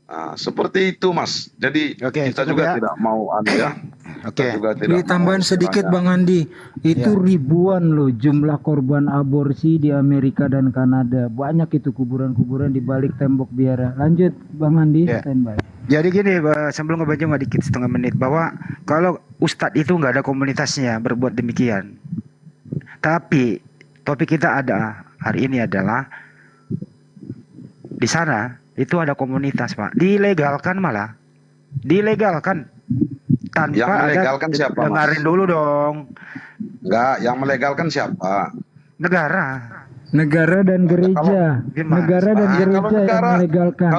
[SPEAKER 13] Nah, seperti itu Mas. Jadi kita juga tidak mau ya.
[SPEAKER 4] Ini tambahan sedikit Bang Andi, itu ribuan loh jumlah korban aborsi di Amerika dan Kanada. Banyak itu kuburan-kuburan di balik tembok biara. Lanjut Bang Andi, standby.
[SPEAKER 10] Jadi gini, sebelum ngebaca cuma dikit setengah menit, bahwa kalau Ustadz itu nggak ada komunitasnya berbuat demikian. Tapi topik kita ada hari ini adalah di sana itu ada komunitas Pak, dilegalkan malah, dilegalkan. Tanpa yang melegalkan ada, siapa dengarin Mas? Dulu dong.
[SPEAKER 13] Enggak, yang melegalkan siapa?
[SPEAKER 4] Negara dan gereja. Negara dan gereja yang melegalkan.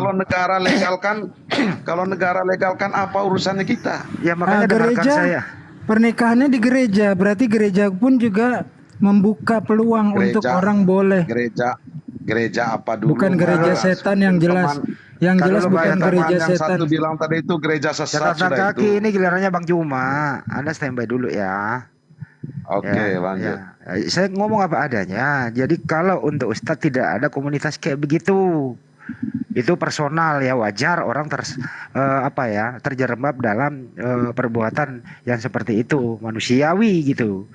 [SPEAKER 13] Kalau negara legalkan apa urusannya kita?
[SPEAKER 10] Ya makanya
[SPEAKER 4] gereja saya. Pernikahannya di gereja, berarti gereja pun juga membuka peluang untuk orang boleh.
[SPEAKER 13] Gereja apa dulu?
[SPEAKER 4] Bukan gereja setan yang jelas. Yang jelas bukan gereja
[SPEAKER 13] yang
[SPEAKER 4] setan.
[SPEAKER 13] Satu bilang tadi itu gereja sesat sudah
[SPEAKER 10] kaki
[SPEAKER 13] itu.
[SPEAKER 10] Ini gilirannya Bang Juma. Anda standby dulu ya.
[SPEAKER 13] Oke, lanjut.
[SPEAKER 10] Ya. Saya ngomong apa adanya. Jadi kalau untuk Ustadz tidak ada komunitas kayak begitu. Itu personal ya, wajar orang terjerembab dalam perbuatan yang seperti itu, manusiawi gitu.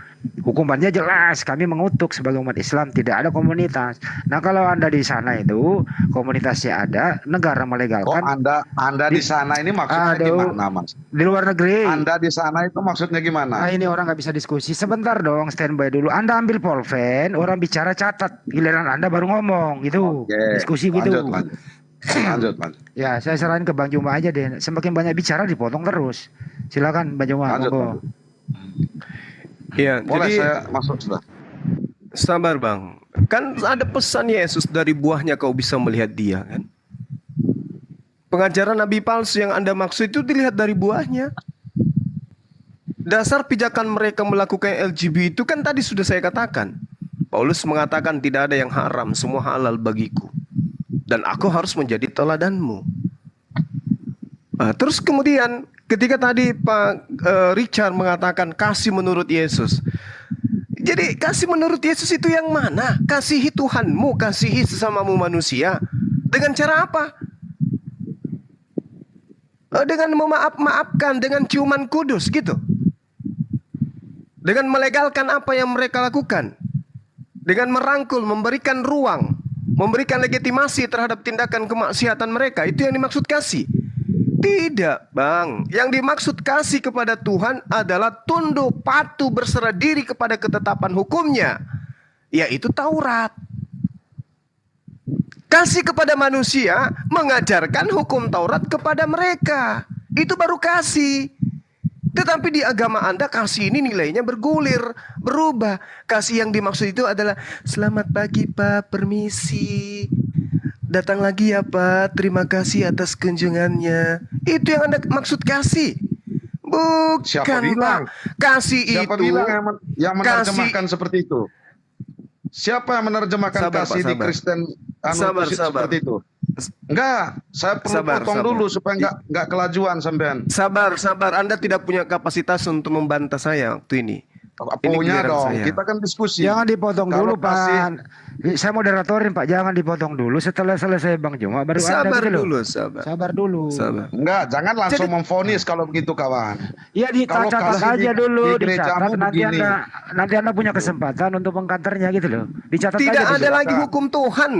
[SPEAKER 10] Hukumannya jelas, kami mengutuk sebagai umat Islam tidak ada komunitas. Nah kalau Anda di sana itu komunitasnya ada, negara melegalkan.
[SPEAKER 13] Anda di sana ini maksudnya gimana Mas?
[SPEAKER 10] Di luar negeri.
[SPEAKER 13] Anda di sana itu maksudnya gimana?
[SPEAKER 10] Nah ini orang nggak bisa diskusi. Sebentar dong, standby dulu. Anda ambil pulpen, orang bicara catat, giliran Anda baru ngomong gitu. Diskusi gitu.
[SPEAKER 13] Lanjut.
[SPEAKER 10] Ya, saya serahin ke Bang Juma aja deh. Semakin banyak bicara dipotong terus. Silakan Bang Juma.
[SPEAKER 6] Iya,
[SPEAKER 13] boleh
[SPEAKER 6] jadi
[SPEAKER 13] saya masuk sudah.
[SPEAKER 6] Sabar Bang. Kan ada pesan Yesus, dari buahnya kau bisa melihat dia kan. Pengajaran nabi palsu yang Anda maksud itu dilihat dari buahnya. Dasar pijakan mereka melakukan LGBT itu kan tadi sudah saya katakan. Paulus mengatakan tidak ada yang haram, semua halal bagiku. Dan aku harus menjadi teladanmu. Terus kemudian ketika tadi Pak Richard mengatakan kasih menurut Yesus. Jadi kasih menurut Yesus itu yang mana? Kasihi Tuhanmu, kasihi sesamamu manusia. Dengan cara apa? Dengan memaafkan, dengan ciuman kudus gitu. Dengan melegalkan apa yang mereka lakukan. Dengan merangkul, memberikan ruang. memberikan legitimasi terhadap tindakan kemaksiatan mereka. Itu yang dimaksud kasih. Tidak, Bang. Yang dimaksud kasih kepada Tuhan adalah tunduk, patuh, berserah diri kepada ketetapan hukumnya, yaitu Taurat. Kasih kepada manusia, mengajarkan hukum Taurat kepada mereka. Itu baru kasih. Tetapi di agama Anda kasih ini nilainya bergulir, berubah. Kasih yang dimaksud itu adalah selamat pagi Pak, permisi. Datang lagi ya Pak, terima kasih atas kunjungannya. Itu yang Anda maksud kasih. Bukan
[SPEAKER 13] Siapa bilang?
[SPEAKER 6] Pak. Kasih
[SPEAKER 13] Siapa
[SPEAKER 6] itu
[SPEAKER 13] bilang yang menerjemahkan
[SPEAKER 6] kasih.
[SPEAKER 13] seperti itu? Siapa yang menerjemahkan
[SPEAKER 6] Sabar,
[SPEAKER 13] kasih
[SPEAKER 6] Pak,
[SPEAKER 13] di
[SPEAKER 6] sabar.
[SPEAKER 13] Kristen
[SPEAKER 6] Sabar.
[SPEAKER 13] seperti itu? Enggak, saya perlu potong dulu supaya enggak kelajuan sampean.
[SPEAKER 6] Sabar. Anda tidak punya kapasitas untuk membantah saya waktu ini.
[SPEAKER 13] Punya
[SPEAKER 6] giliran
[SPEAKER 13] dong,
[SPEAKER 6] saya.
[SPEAKER 13] kita kan diskusi.
[SPEAKER 10] Jangan dipotong
[SPEAKER 13] Kalau
[SPEAKER 10] dulu Pak. Saya moderatorin Pak, jangan dipotong dulu. Setelah selesai Bang Juma baru
[SPEAKER 6] Sabar
[SPEAKER 10] Anda gitu
[SPEAKER 6] dulu,
[SPEAKER 10] loh. Sabar dulu.
[SPEAKER 13] Enggak, jangan langsung memvonis kalau begitu kawan.
[SPEAKER 10] Iya
[SPEAKER 13] Kalau
[SPEAKER 10] dicatat
[SPEAKER 13] kasih
[SPEAKER 10] aja
[SPEAKER 13] di
[SPEAKER 10] dulu,
[SPEAKER 13] gerejamu
[SPEAKER 10] dicatat
[SPEAKER 13] begini.
[SPEAKER 10] nanti anda punya kesempatan untuk mengkanternya gitu loh. Dicatat
[SPEAKER 6] Tidak
[SPEAKER 10] aja
[SPEAKER 6] ada
[SPEAKER 10] dulu.
[SPEAKER 6] lagi hukum Tuhan.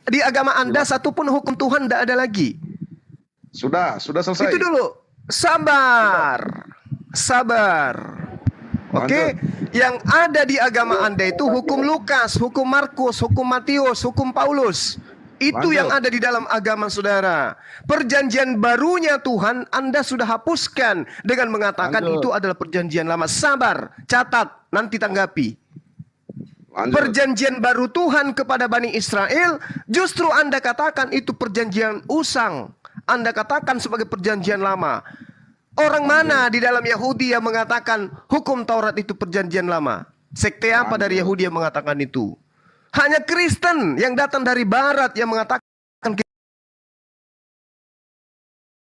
[SPEAKER 6] Di agama Anda satupun hukum Tuhan tidak ada lagi.
[SPEAKER 13] Sudah selesai.
[SPEAKER 6] Itu dulu. Sabar. Oke, yang ada di agama Anda itu hukum Lukas, hukum Markus, hukum Matius, hukum Paulus. Itu yang ada di dalam agama saudara. Perjanjian barunya Tuhan Anda sudah hapuskan dengan mengatakan itu adalah perjanjian lama. Sabar, catat, nanti tanggapi. Perjanjian baru Tuhan kepada Bani Israel, justru Anda katakan itu perjanjian usang. Anda katakan sebagai perjanjian lama. Orang mana di dalam Yahudi yang mengatakan hukum Taurat itu perjanjian lama? Sekte apa dari Yahudi yang mengatakan itu? Hanya Kristen yang datang dari Barat yang mengatakan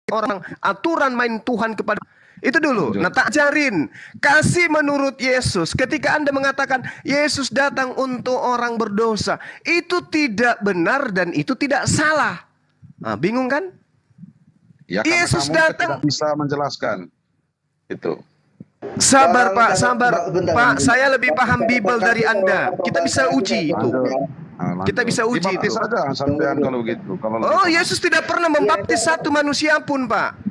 [SPEAKER 6] orang aturan main Tuhan kepada itu dulu. Nah, tak ajarin kasih menurut Yesus. Ketika Anda mengatakan Yesus datang untuk orang berdosa, itu tidak benar dan itu tidak salah. Nah, bingung kan?
[SPEAKER 13] Ya, karena
[SPEAKER 6] Yesus
[SPEAKER 13] kamu
[SPEAKER 6] datang.
[SPEAKER 13] tidak bisa menjelaskan itu.
[SPEAKER 6] Sabar Pak, sabar Pak. Saya lebih paham Bible dari Anda. Kita bisa uji itu. Kita bisa uji itu.
[SPEAKER 13] Dibaptis saja sampean kalau gitu.
[SPEAKER 6] Oh, Yesus tidak pernah membaptis satu manusia pun, Pak.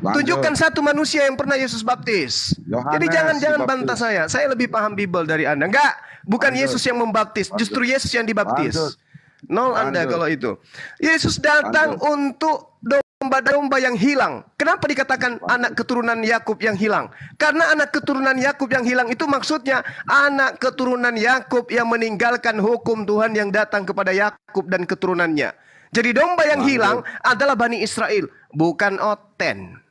[SPEAKER 6] Tunjukkan satu manusia yang pernah Yesus baptis. Jadi jangan bantah saya. Saya lebih paham Bible dari Anda. Enggak, bukan Yesus yang membaptis, justru Yesus yang dibaptis. Nol Anda kalau itu. Yesus datang untuk domba-domba yang hilang. Kenapa dikatakan anak keturunan Yakub yang hilang? Karena anak keturunan Yakub yang hilang itu maksudnya anak keturunan Yakub yang meninggalkan hukum Tuhan yang datang kepada Yakub dan keturunannya. Jadi domba yang hilang adalah Bani Israel, bukan Oten.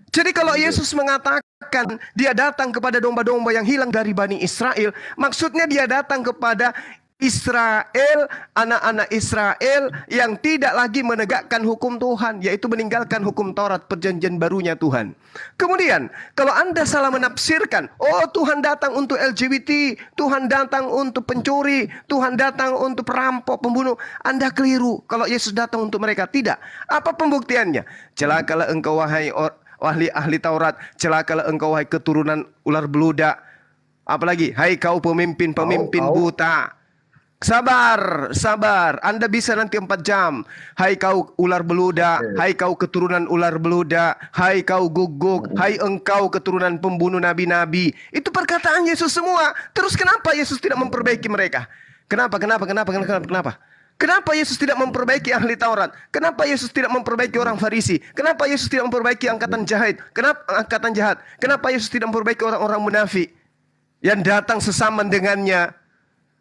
[SPEAKER 6] Jadi kalau Yesus mengatakan dia datang kepada domba-domba yang hilang dari Bani Israel, maksudnya dia datang kepada Israel, anak-anak Israel yang tidak lagi menegakkan hukum Tuhan, yaitu meninggalkan hukum Taurat, perjanjian barunya Tuhan. Kemudian, kalau Anda salah menafsirkan, oh Tuhan datang untuk LGBT, Tuhan datang untuk pencuri, Tuhan datang untuk perampok, pembunuh, Anda keliru. Kalau Yesus datang untuk mereka, tidak. Apa pembuktiannya? Celakalah engkau wahai ahli Taurat, celakalah engkau wahai keturunan ular beludak. Apalagi, hai kau pemimpin-pemimpin buta. Sabar. Anda bisa nanti 4 jam. Hai kau ular beludak, hai kau keturunan ular beludak, hai kau guguk, hai engkau keturunan pembunuh nabi-nabi. Itu perkataan Yesus semua. Terus kenapa Yesus tidak memperbaiki mereka? Kenapa? Kenapa Yesus tidak memperbaiki ahli Taurat? Kenapa Yesus tidak memperbaiki orang Farisi? Kenapa Yesus tidak memperbaiki angkatan jahat? Kenapa Yesus tidak memperbaiki orang-orang munafik yang datang sesaman dengannya?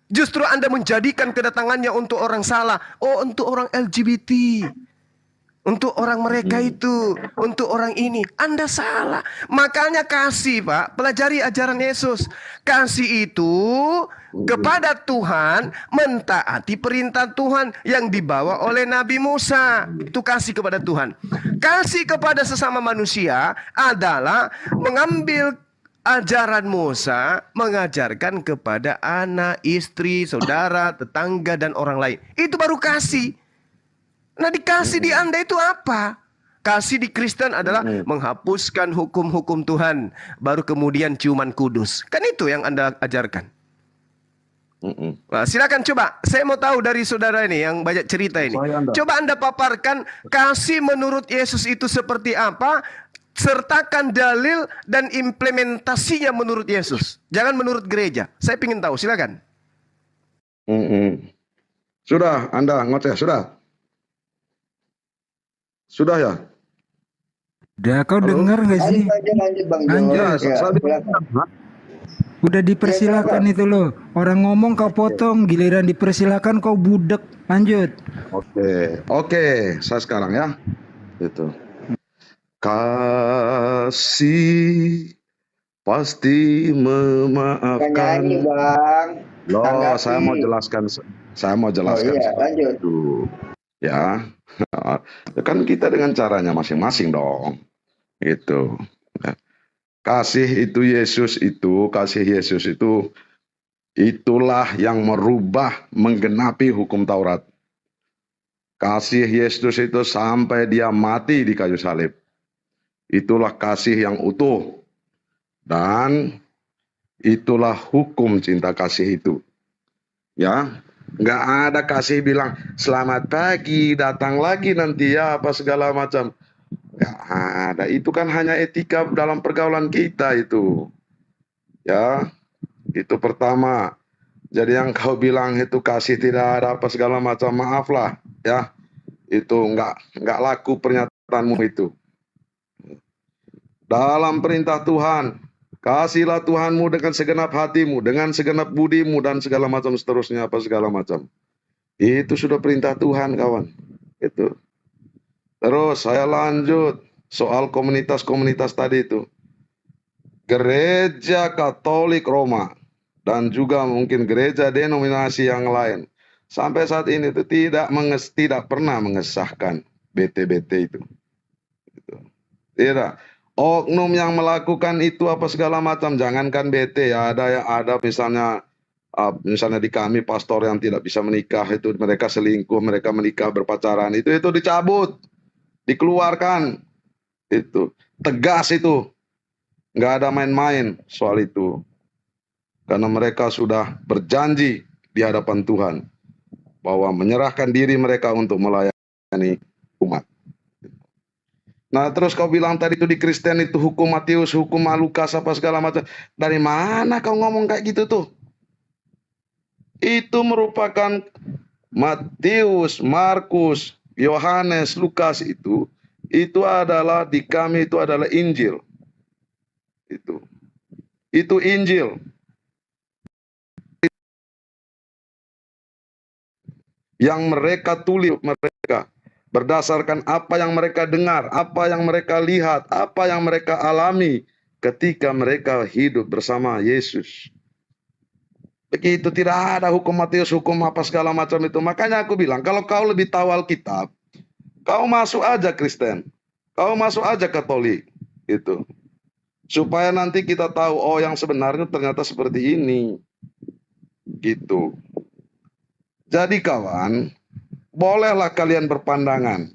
[SPEAKER 6] Justru Anda menjadikan kedatangannya untuk orang salah. Oh, untuk orang LGBT. Untuk orang mereka itu. Untuk orang ini. Anda salah. Makanya kasih, Pak. Pelajari ajaran Yesus. Kasih itu kepada Tuhan, mentaati perintah Tuhan yang dibawa oleh Nabi Musa. Itu kasih kepada Tuhan. Kasih kepada sesama manusia adalah mengambil ajaran Musa, mengajarkan kepada anak, istri, saudara, tetangga, dan orang lain. Itu baru kasih. Nah, dikasih di Anda itu apa? Kasih di Kristen adalah menghapuskan hukum-hukum Tuhan. Baru kemudian ciuman kudus. Kan itu yang Anda ajarkan. Nah, silakan coba. Saya mau tahu dari saudara ini yang banyak cerita ini. Coba Anda paparkan kasih menurut Yesus itu seperti apa, sertakan dalil dan implementasinya menurut Yesus. Jangan menurut gereja. Saya ingin tahu. Silakan.
[SPEAKER 13] Sudah, Anda ngoceh, sudah? Sudah ya?
[SPEAKER 4] Udah, kau dengar nggak sih?
[SPEAKER 3] Lanjut Bang Jo.
[SPEAKER 4] Lanjut.
[SPEAKER 3] Ya,
[SPEAKER 4] Udah dipersilakan itu loh. Orang ngomong kau potong, giliran dipersilakan kau budek. Lanjut.
[SPEAKER 13] Oke, saya sekarang ya. Itu. Kasih pasti memaafkan.
[SPEAKER 3] nyanyi Bang.
[SPEAKER 13] Loh,
[SPEAKER 3] Tanggapi.
[SPEAKER 13] saya mau jelaskan.
[SPEAKER 3] Oh iya, lanjut.
[SPEAKER 13] Itu. Ya. Kan kita dengan caranya masing-masing dong. Itu. Kasih Yesus itu itulah yang merubah, menggenapi hukum Taurat. Kasih Yesus itu sampai dia mati di kayu salib. Itulah kasih yang utuh. Dan itulah hukum cinta kasih itu. Ya, nggak ada kasih bilang selamat pagi, datang lagi nanti ya apa segala macam. Nggak ada. Itu kan hanya etika dalam pergaulan kita itu. Ya, itu pertama. Jadi yang kau bilang itu kasih tidak ada apa segala macam, maaflah ya. Itu nggak laku pernyataanmu itu. Dalam perintah Tuhan, kasihlah Tuhanmu dengan segenap hatimu, dengan segenap budimu dan segala macam seterusnya apa segala macam. Itu sudah perintah Tuhan, kawan. Itu. Terus saya lanjut soal komunitas-komunitas tadi itu. Gereja Katolik Roma dan juga mungkin gereja denominasi yang lain sampai saat ini itu tidak pernah mengesahkan BT-BT itu. Tidak. Oknum yang melakukan itu apa segala macam, jangankan BT ya, ada misalnya di kami pastor yang tidak bisa menikah itu, mereka selingkuh, mereka menikah berpacaran, itu dicabut, dikeluarkan, itu tegas itu, nggak ada main-main soal itu, karena mereka sudah berjanji di hadapan Tuhan bahwa menyerahkan diri mereka untuk melayani umat. Nah terus kau bilang tadi itu di Kristen itu hukum Matius, hukum Lukas apa segala macam. Dari mana kau ngomong kayak gitu tuh? Itu merupakan Matius, Markus, Yohanes, Lukas itu adalah di kami itu adalah Injil. Itu Injil. Yang mereka tulis mereka. Berdasarkan apa yang mereka dengar, apa yang mereka lihat, apa yang mereka alami ketika mereka hidup bersama Yesus. Begitu, tidak ada hukum Matius, hukum apa segala macam itu. Makanya aku bilang, kalau kau lebih tahu Alkitab, kau masuk aja Kristen, kau masuk aja Katolik, itu. Supaya nanti kita tahu, oh yang sebenarnya ternyata seperti ini. Gitu. Jadi kawan, bolehlah kalian berpandangan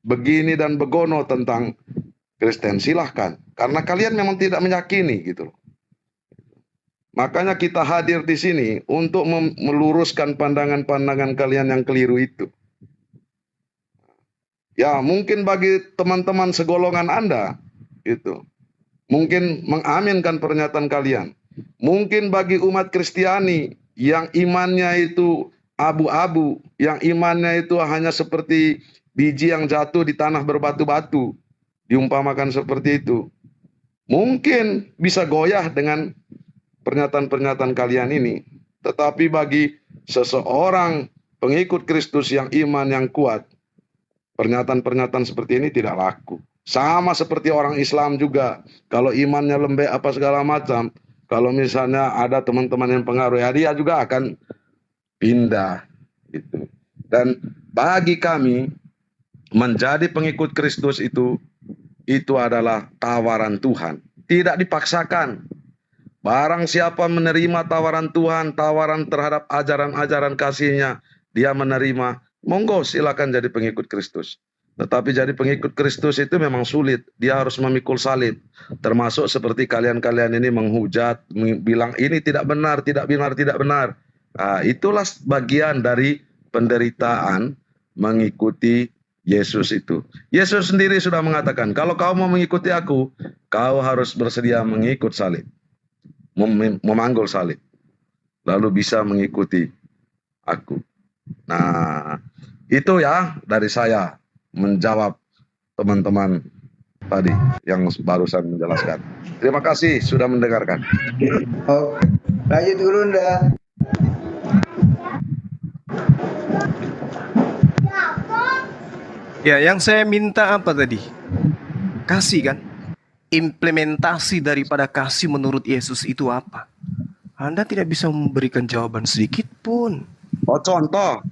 [SPEAKER 13] begini dan begono tentang Kristen, silahkan. Karena kalian memang tidak meyakini gitu. Makanya kita hadir di sini untuk meluruskan pandangan-pandangan kalian yang keliru itu. Ya mungkin bagi teman-teman segolongan Anda gitu, mungkin mengaminkan pernyataan kalian. Mungkin bagi umat Kristiani yang imannya itu abu-abu, yang imannya itu hanya seperti biji yang jatuh di tanah berbatu-batu, diumpamakan seperti itu. Mungkin bisa goyah dengan pernyataan-pernyataan kalian ini. Tetapi bagi seseorang pengikut Kristus yang iman yang kuat, pernyataan-pernyataan seperti ini tidak laku. Sama seperti orang Islam juga. Kalau imannya lembek apa segala macam, kalau misalnya ada teman-teman yang pengaruh, ya dia juga akan pindah itu. Dan bagi kami menjadi pengikut Kristus itu adalah tawaran Tuhan, tidak dipaksakan. Barang siapa menerima tawaran Tuhan, tawaran terhadap ajaran-ajaran kasih-Nya, dia menerima, monggo silakan jadi pengikut Kristus. Tetapi jadi pengikut Kristus itu memang sulit, dia harus memikul salib. Termasuk seperti kalian-kalian ini menghujat, bilang ini tidak benar, tidak benar, tidak benar. Itulah bagian dari penderitaan mengikuti Yesus itu. Yesus sendiri sudah mengatakan, kalau kau mau mengikuti aku, kau harus bersedia mengikut salib, memanggul salib, lalu bisa mengikuti aku. Nah, itu ya dari saya menjawab teman-teman tadi yang barusan menjelaskan. Terima kasih sudah mendengarkan.
[SPEAKER 3] Oh, lanjut dulu Nda.
[SPEAKER 6] Ya, yang saya minta apa tadi? Kasih kan? Implementasi daripada kasih menurut Yesus itu apa? Anda tidak bisa memberikan jawaban sedikit pun.
[SPEAKER 13] Oh, contoh.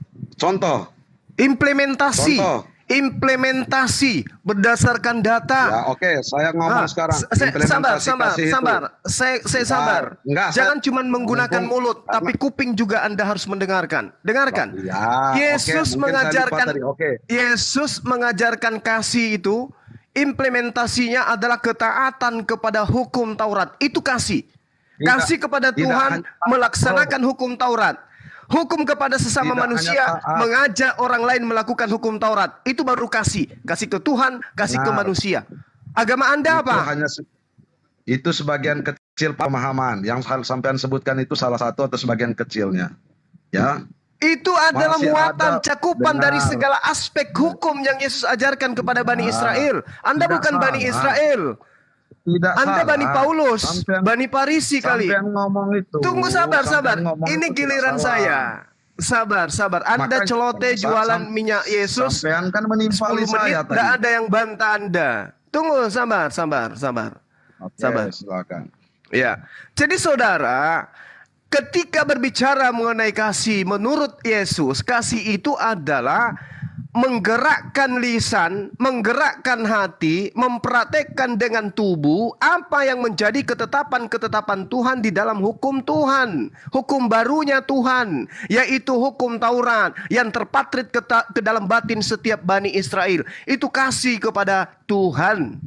[SPEAKER 6] Implementasi.
[SPEAKER 13] Contoh.
[SPEAKER 6] Implementasi berdasarkan data.
[SPEAKER 13] Ya, oke, saya ngomong sekarang.
[SPEAKER 6] Sabar. Saya sabar.
[SPEAKER 13] Enggak,
[SPEAKER 6] Jangan cuma menggunakan mulut, tapi kuping juga Anda harus mendengarkan. Dengarkan.
[SPEAKER 13] Ya,
[SPEAKER 6] Yesus mengajarkan
[SPEAKER 13] tadi.
[SPEAKER 6] Yesus mengajarkan kasih itu, implementasinya adalah ketaatan kepada hukum Taurat. Itu kasih. Kasih kepada Tuhan, melaksanakan hukum Taurat. Hukum kepada sesama manusia, mengajak orang lain melakukan hukum Taurat. Itu baru kasih. Kasih ke Tuhan, kasih ke manusia. Agama Anda apa?
[SPEAKER 13] Itu sebagian kecil pemahaman. Yang sampean sebutkan itu salah satu atau sebagian kecilnya. Ya.
[SPEAKER 6] Itu adalah
[SPEAKER 13] Masih
[SPEAKER 6] muatan,
[SPEAKER 13] ada,
[SPEAKER 6] cakupan
[SPEAKER 13] benar.
[SPEAKER 6] dari segala aspek hukum yang Yesus ajarkan kepada Bani Israel. Anda bukan Bani Israel.
[SPEAKER 13] Tidak
[SPEAKER 6] Anda
[SPEAKER 13] salah.
[SPEAKER 6] Bani Paulus, Bani Parisi kali.
[SPEAKER 13] Sampean ngomong itu.
[SPEAKER 6] Tunggu sabar.
[SPEAKER 13] ngomong
[SPEAKER 6] Ini
[SPEAKER 13] itu
[SPEAKER 6] giliran
[SPEAKER 13] tidak salah.
[SPEAKER 6] Sabar. Anda
[SPEAKER 13] Makanya,
[SPEAKER 6] celoteh jualan minyak Yesus.
[SPEAKER 13] Sampean kan
[SPEAKER 6] 10
[SPEAKER 13] menimpali
[SPEAKER 6] menit
[SPEAKER 13] saya tadi.
[SPEAKER 6] tidak ada yang bantah Anda. Tunggu, sabar.
[SPEAKER 13] Oke, silakan.
[SPEAKER 6] Ya. Jadi saudara, ketika berbicara mengenai kasih menurut Yesus, kasih itu adalah menggerakkan lisan, menggerakkan hati, mempraktekkan dengan tubuh apa yang menjadi ketetapan-ketetapan Tuhan di dalam hukum Tuhan. Hukum barunya Tuhan, yaitu hukum Taurat yang terpatrit ke dalam batin setiap Bani Israel. Itu kasih kepada Tuhan.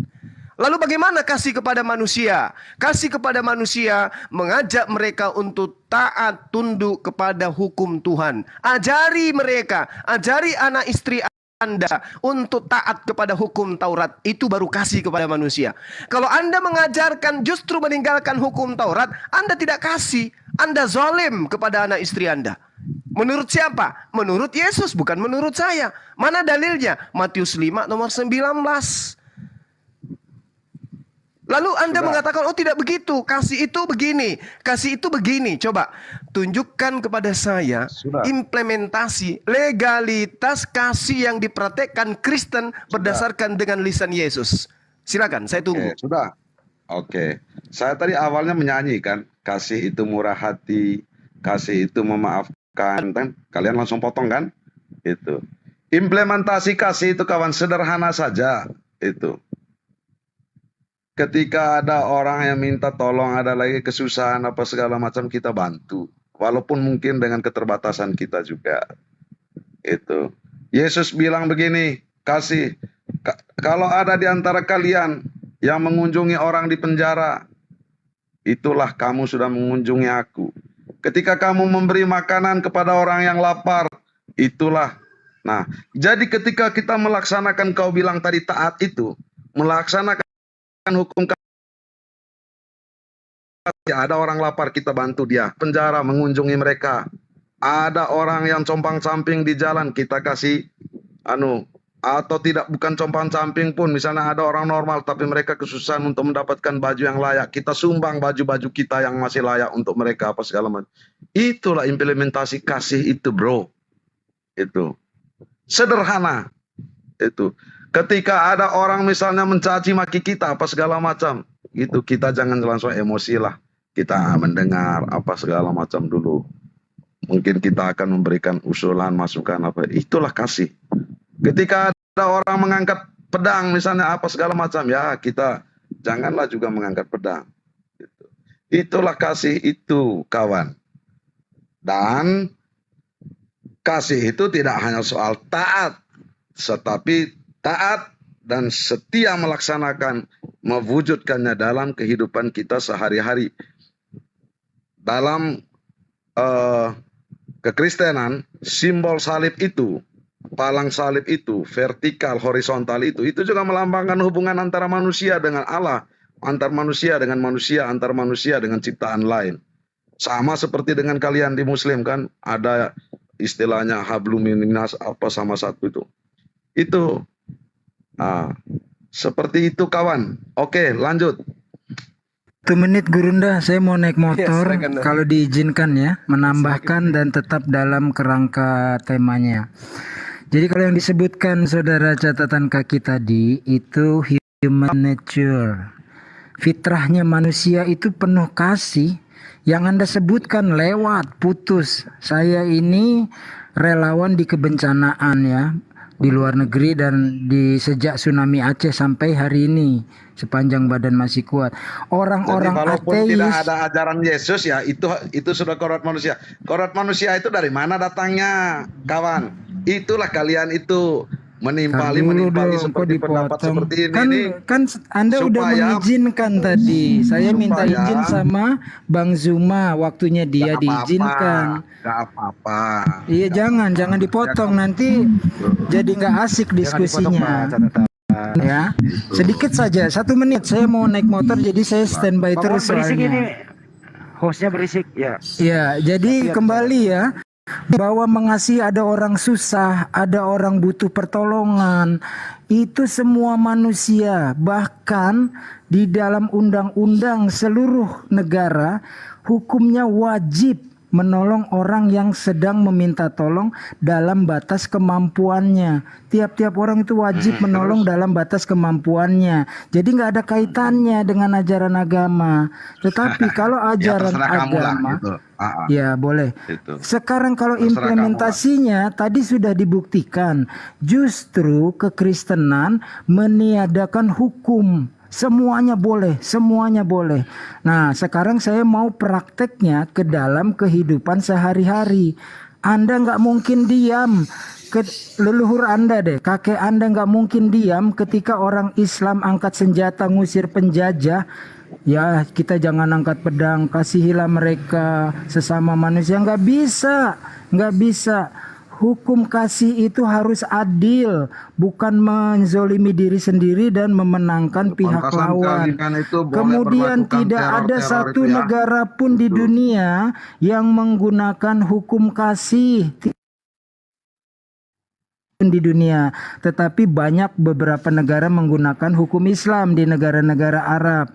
[SPEAKER 6] Lalu bagaimana kasih kepada manusia? Kasih kepada manusia mengajak mereka untuk taat tunduk kepada hukum Tuhan. Ajari mereka, ajari anak istri Anda untuk taat kepada hukum Taurat. Itu baru kasih kepada manusia. Kalau Anda mengajarkan justru meninggalkan hukum Taurat, Anda tidak kasih. Anda zalim kepada anak istri Anda. Menurut siapa? Menurut Yesus, bukan menurut saya. Mana dalilnya? Matius 5 nomor 19. Lalu Anda mengatakan, oh tidak begitu, kasih itu begini, kasih itu begini. Coba tunjukkan kepada saya implementasi legalitas kasih yang dipraktekkan Kristen berdasarkan dengan lisan Yesus. Silakan, saya tunggu.
[SPEAKER 13] Sudah. Oke. Saya tadi awalnya menyanyikan, kasih itu murah hati, kasih itu memaafkan, kan? Kalian langsung potong kan? Itu. Implementasi kasih itu kawan sederhana saja, itu. Ketika ada orang yang minta tolong, ada lagi kesusahan apa segala macam, kita bantu. Walaupun mungkin dengan keterbatasan kita juga. Itu. Yesus bilang begini, kasih. Kalau ada di antara kalian yang mengunjungi orang di penjara, itulah kamu sudah mengunjungi aku. Ketika kamu memberi makanan kepada orang yang lapar, itulah. Nah, jadi ketika kita melaksanakan kau bilang tadi taat itu, melaksanakan hukum, ada orang lapar kita bantu dia, penjara mengunjungi mereka, ada orang yang compang-camping di jalan kita kasih atau tidak bukan compang-camping pun, misalnya ada orang normal tapi mereka kesusahan untuk mendapatkan baju yang layak, kita sumbang baju-baju kita yang masih layak untuk mereka apa segala macam. Itulah implementasi kasih itu, bro. Itu sederhana. Itu ketika ada orang misalnya mencaci maki kita apa segala macam, itu kita jangan langsung emosi lah. Kita mendengar apa segala macam dulu. Mungkin kita akan memberikan usulan, masukan apa. Itulah kasih. Ketika ada orang mengangkat pedang misalnya apa segala macam, ya kita janganlah juga mengangkat pedang. Itulah kasih itu, kawan. Dan kasih itu tidak hanya soal taat, tetapi taat dan setia melaksanakan, mewujudkannya dalam kehidupan kita sehari-hari. Dalam kekristenan, simbol salib itu, palang salib itu, vertikal, horizontal itu juga melambangkan hubungan antara manusia dengan Allah, antar manusia dengan manusia, antar manusia dengan ciptaan lain. Sama seperti dengan kalian di Muslim kan, ada istilahnya hablum minas apa sama satu itu. Itu seperti itu kawan. Oke, lanjut.
[SPEAKER 4] 1 menit Gurunda, saya mau naik motor kalau diizinkan ya, menambahkan dan tetap dalam kerangka temanya. Jadi kalau yang disebutkan saudara catatan kaki tadi itu human nature. Fitrahnya manusia itu penuh kasih. Yang Anda sebutkan lewat putus. Saya ini relawan di kebencanaan ya, di luar negeri dan di sejak tsunami Aceh sampai hari ini sepanjang badan masih kuat. Orang-orang
[SPEAKER 13] walaupun
[SPEAKER 4] ateis
[SPEAKER 13] tidak ada ajaran Yesus ya, itu sudah kodrat manusia. Kodrat manusia itu dari mana datangnya, kawan? Itulah kalian itu menimpali seperti pendapat seperti ini.
[SPEAKER 4] Kan Anda udah mengizinkan tadi. Saya minta izin sama Bang Zuma, waktunya dia diizinkan.
[SPEAKER 13] Gak apa-apa.
[SPEAKER 4] Iya, jangan dipotong nanti jadi nggak asik diskusinya. Ya, sedikit saja, 1 menit. Saya mau naik motor, jadi saya standby terus soalnya.
[SPEAKER 10] Hostnya berisik ya.
[SPEAKER 4] Ya, jadi kembali ya, bahwa mengasihi ada orang susah, ada orang butuh pertolongan, itu semua manusia. Bahkan di dalam undang-undang seluruh negara, hukumnya wajib menolong orang yang sedang meminta tolong dalam batas kemampuannya. Tiap-tiap orang itu wajib menolong dalam batas kemampuannya. Jadi nggak ada kaitannya dengan ajaran agama. Tetapi kalau ajaran agama,
[SPEAKER 13] gitu.
[SPEAKER 4] Ya boleh. Sekarang kalau implementasinya tadi sudah dibuktikan, justru kekristenan meniadakan hukum. Semuanya boleh, semuanya boleh. Nah, sekarang saya mau prakteknya ke dalam kehidupan sehari-hari. Anda nggak mungkin diam. Leluhur Anda deh, kakek Anda nggak mungkin diam ketika orang Islam angkat senjata ngusir penjajah. Ya, kita jangan angkat pedang, kasihilah mereka sesama manusia. Nggak bisa, nggak bisa. Hukum kasih itu harus adil, bukan menzolimi diri sendiri dan memenangkan pihak lawan. Kemudian tidak ada satu negara pun di dunia yang menggunakan hukum kasih di dunia, tetapi banyak beberapa negara menggunakan hukum Islam di negara-negara Arab.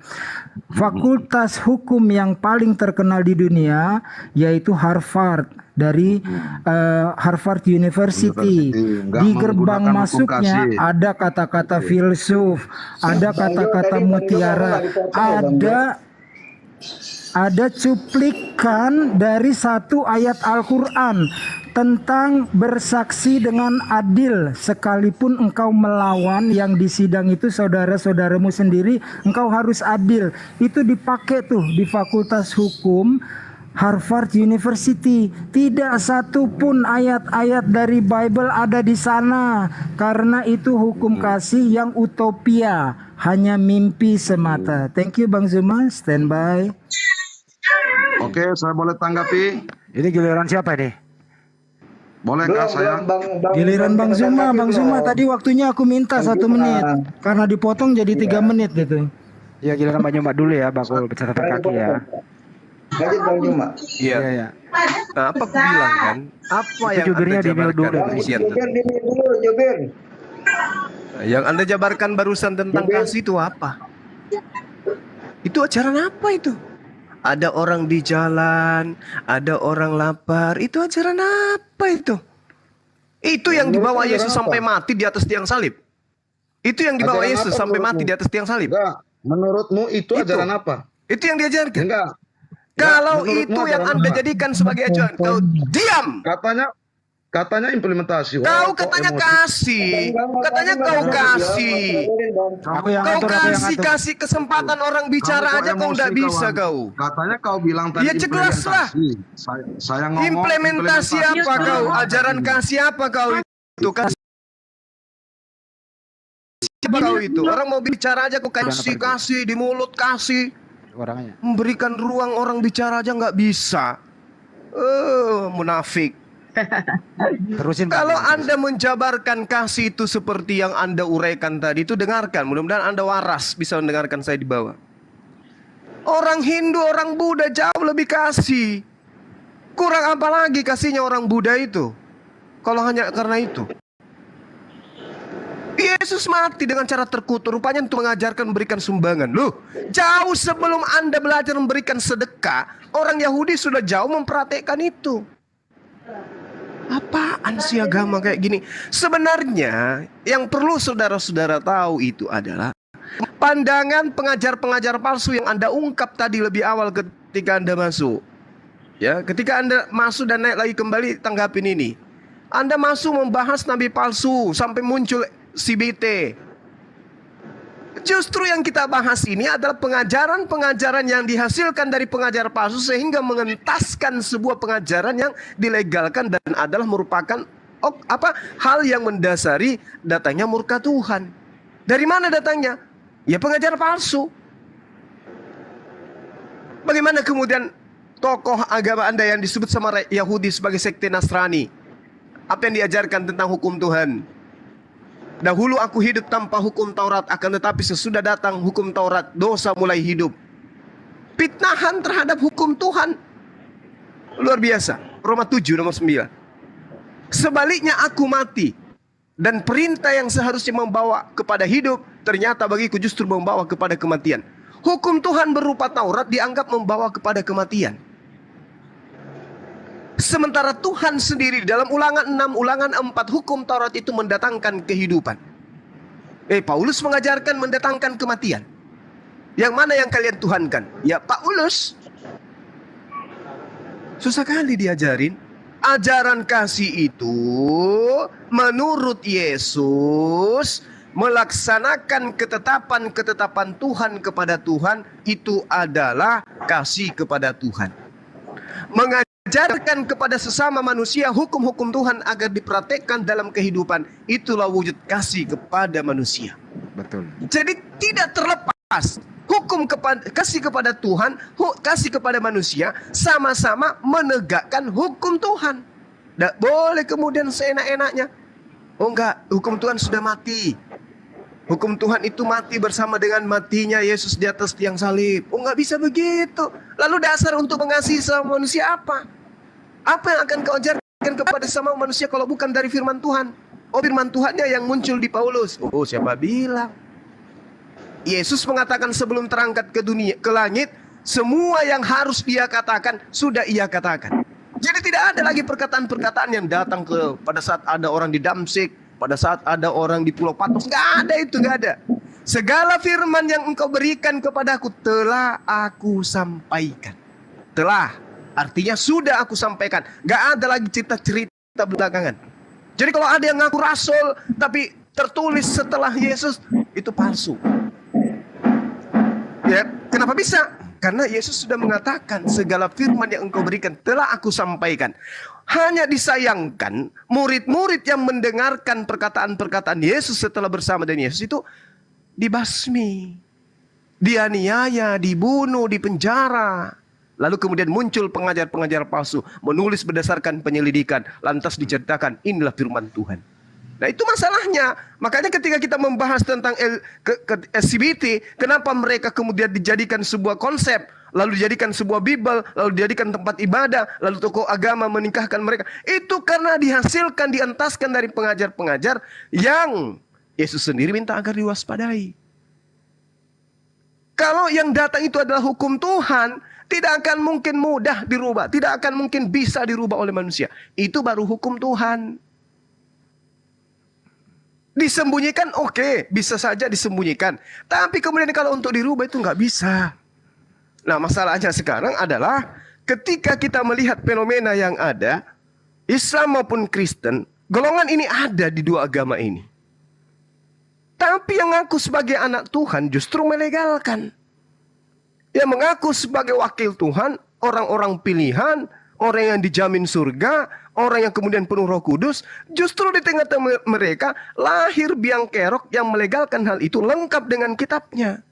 [SPEAKER 4] Fakultas hukum yang paling terkenal di dunia yaitu Harvard, dari Harvard University. Di gerbang masuknya ada kata-kata filsuf, ada kata-kata mutiara, ada cuplikan dari satu ayat Al-Quran tentang bersaksi dengan adil. Sekalipun engkau melawan yang di sidang itu saudara-saudaramu sendiri, engkau harus adil. Itu dipakai tuh di Fakultas Hukum Harvard University. Tidak satu pun ayat-ayat dari Bible ada di sana, karena itu hukum kasih yang utopia, hanya mimpi semata. Thank you Bang Zuma, standby.
[SPEAKER 13] Oke, saya boleh tanggapi.
[SPEAKER 10] Ini giliran siapa nih?
[SPEAKER 13] Boleh nggak saya?
[SPEAKER 4] Giliran Bang Zuma. Bang Zuma tadi waktunya aku minta 1 menit, karena dipotong jadi 3 menit gitu.
[SPEAKER 10] Ya, giliran Bang Zuma dulu ya, Bakul bercatatan kaki ya.
[SPEAKER 3] Lanjut Bang Zuma.
[SPEAKER 6] Iya. Nah, apa aku bilang kan? Apa yang Anda jabarkan barusan? Yang Anda jabarkan barusan tentang kasih itu apa? Itu ajaran apa itu? Ada orang di jalan, ada orang lapar. Itu ajaran apa itu? Itu yang dibawa Yesus sampai mati di atas tiang salib. Itu yang dibawa Yesus sampai mati di atas tiang salib.
[SPEAKER 13] Enggak. Menurutmu itu ajaran apa?
[SPEAKER 6] Itu yang diajarkan.
[SPEAKER 13] Enggak.
[SPEAKER 6] Kalau itu yang Anda jadikan sebagai ajaran, kau diam.
[SPEAKER 13] Katanya implementasi.
[SPEAKER 6] Kau katanya kasih. Katanya kau kasih. Kau kasih kesempatan orang bicara aja kau nggak bisa kau.
[SPEAKER 13] Katanya kau bilang tadi.
[SPEAKER 6] Ya jelaslah.
[SPEAKER 13] Saya ngomong
[SPEAKER 6] implementasi apa kau? Ajaran kasih apa kau itu? Kasih apa kau itu? Orang mau bicara aja kau kasih di mulut kasih. Memberikan ruang orang bicara aja nggak bisa. Munafik.
[SPEAKER 10] Terusin.
[SPEAKER 6] Kalau Anda menjabarkan kasih itu seperti yang Anda uraikan tadi, itu dengarkan. Mudah-mudahan Anda waras bisa mendengarkan saya di bawah. Orang Hindu, orang Buddha jauh lebih kasih. Kurang apa lagi kasihnya orang Buddha itu? Kalau hanya karena itu. Yesus mati dengan cara terkutuk, rupanya untuk mengajarkan memberikan sumbangan. Loh, jauh sebelum Anda belajar memberikan sedekah, orang Yahudi sudah jauh mempraktekkan itu. Apaan sih agama kayak gini? Sebenarnya yang perlu saudara-saudara tahu itu adalah pandangan pengajar-pengajar palsu yang Anda ungkap tadi lebih awal ketika Anda masuk. Ya, ketika Anda masuk dan naik lagi kembali, tanggapin ini. Anda masuk membahas nabi palsu sampai muncul CBT. Justru yang kita bahas ini adalah pengajaran-pengajaran yang dihasilkan dari pengajar palsu sehingga mengentaskan sebuah pengajaran yang dilegalkan dan adalah merupakan hal yang mendasari datangnya murka Tuhan. Dari mana datangnya? Ya pengajar palsu. Bagaimana kemudian tokoh agama Anda yang disebut sama Yahudi sebagai sekte Nasrani? Apa yang diajarkan tentang hukum Tuhan? Dahulu aku hidup tanpa hukum Taurat, akan tetapi sesudah datang hukum Taurat, dosa mulai hidup. Fitnahan terhadap hukum Tuhan. Luar biasa. Roma 7 nomor 9. Sebaliknya aku mati, dan perintah yang seharusnya membawa kepada hidup, ternyata bagiku justru membawa kepada kematian. Hukum Tuhan berupa Taurat dianggap membawa kepada kematian. Sementara Tuhan sendiri dalam Ulangan 6, Ulangan 4, hukum Taurat itu mendatangkan kehidupan. Paulus mengajarkan mendatangkan kematian. Yang mana yang kalian tuhankan? Ya Paulus. Susah kali diajarin. Ajaran kasih itu menurut Yesus melaksanakan ketetapan-ketetapan Tuhan kepada Tuhan itu adalah kasih kepada Tuhan. Mengajarkan kepada sesama manusia hukum-hukum Tuhan agar dipraktekkan dalam kehidupan, itulah wujud kasih kepada manusia.
[SPEAKER 10] Betul.
[SPEAKER 6] Jadi tidak terlepas kasih kepada Tuhan, kasih kepada manusia, sama-sama menegakkan hukum Tuhan. Tidak boleh kemudian seenak-enaknya. Oh enggak, hukum Tuhan sudah mati. Hukum Tuhan itu mati bersama dengan matinya Yesus di atas tiang salib. Oh enggak bisa begitu. Lalu dasar untuk mengasihi sama manusia apa? Apa yang akan kau ajarkan kepada sama manusia kalau bukan dari firman Tuhan? Oh firman Tuhannya yang muncul di Paulus. Oh siapa bilang? Yesus mengatakan sebelum terangkat ke dunia, ke langit, semua yang harus dia katakan sudah ia katakan. Jadi tidak ada lagi perkataan-perkataan yang datang pada saat ada orang di Damsyik, pada saat ada orang di Pulau Patmos. Nggak ada itu, nggak ada. Segala firman yang engkau berikan kepadaku telah aku sampaikan. Telah, artinya sudah aku sampaikan. Nggak ada lagi cerita-cerita belakangan. Jadi kalau ada yang ngaku rasul tapi tertulis setelah Yesus, itu palsu. Ya, kenapa bisa? Karena Yesus sudah mengatakan segala firman yang engkau berikan telah aku sampaikan. Hanya disayangkan murid-murid yang mendengarkan perkataan-perkataan Yesus setelah bersama dengan Yesus itu dibasmi, dianiaya, dibunuh, dipenjara. Lalu kemudian muncul pengajar-pengajar palsu menulis berdasarkan penyelidikan, lantas diceritakan inilah firman Tuhan. Nah itu masalahnya. Makanya ketika kita membahas tentang LGBT, kenapa mereka kemudian dijadikan sebuah konsep, lalu dijadikan sebuah Bible, lalu dijadikan tempat ibadah, lalu tokoh agama menikahkan mereka. Itu karena dihasilkan, dientaskan dari pengajar-pengajar yang Yesus sendiri minta agar diwaspadai. Kalau yang datang itu adalah hukum Tuhan, tidak akan mungkin mudah dirubah, tidak akan mungkin bisa dirubah oleh manusia. Itu baru hukum Tuhan. Disembunyikan oke, bisa saja disembunyikan. Tapi kemudian kalau untuk dirubah itu nggak bisa. Nah masalahnya sekarang adalah ketika kita melihat fenomena yang ada, Islam maupun Kristen, golongan ini ada di dua agama ini. Tapi yang ngaku sebagai anak Tuhan justru melegalkan. Yang mengaku sebagai wakil Tuhan, orang-orang pilihan, orang yang dijamin surga, orang yang kemudian penuh Roh Kudus, justru di tengah-tengah mereka lahir biang kerok yang melegalkan hal itu lengkap dengan kitabnya.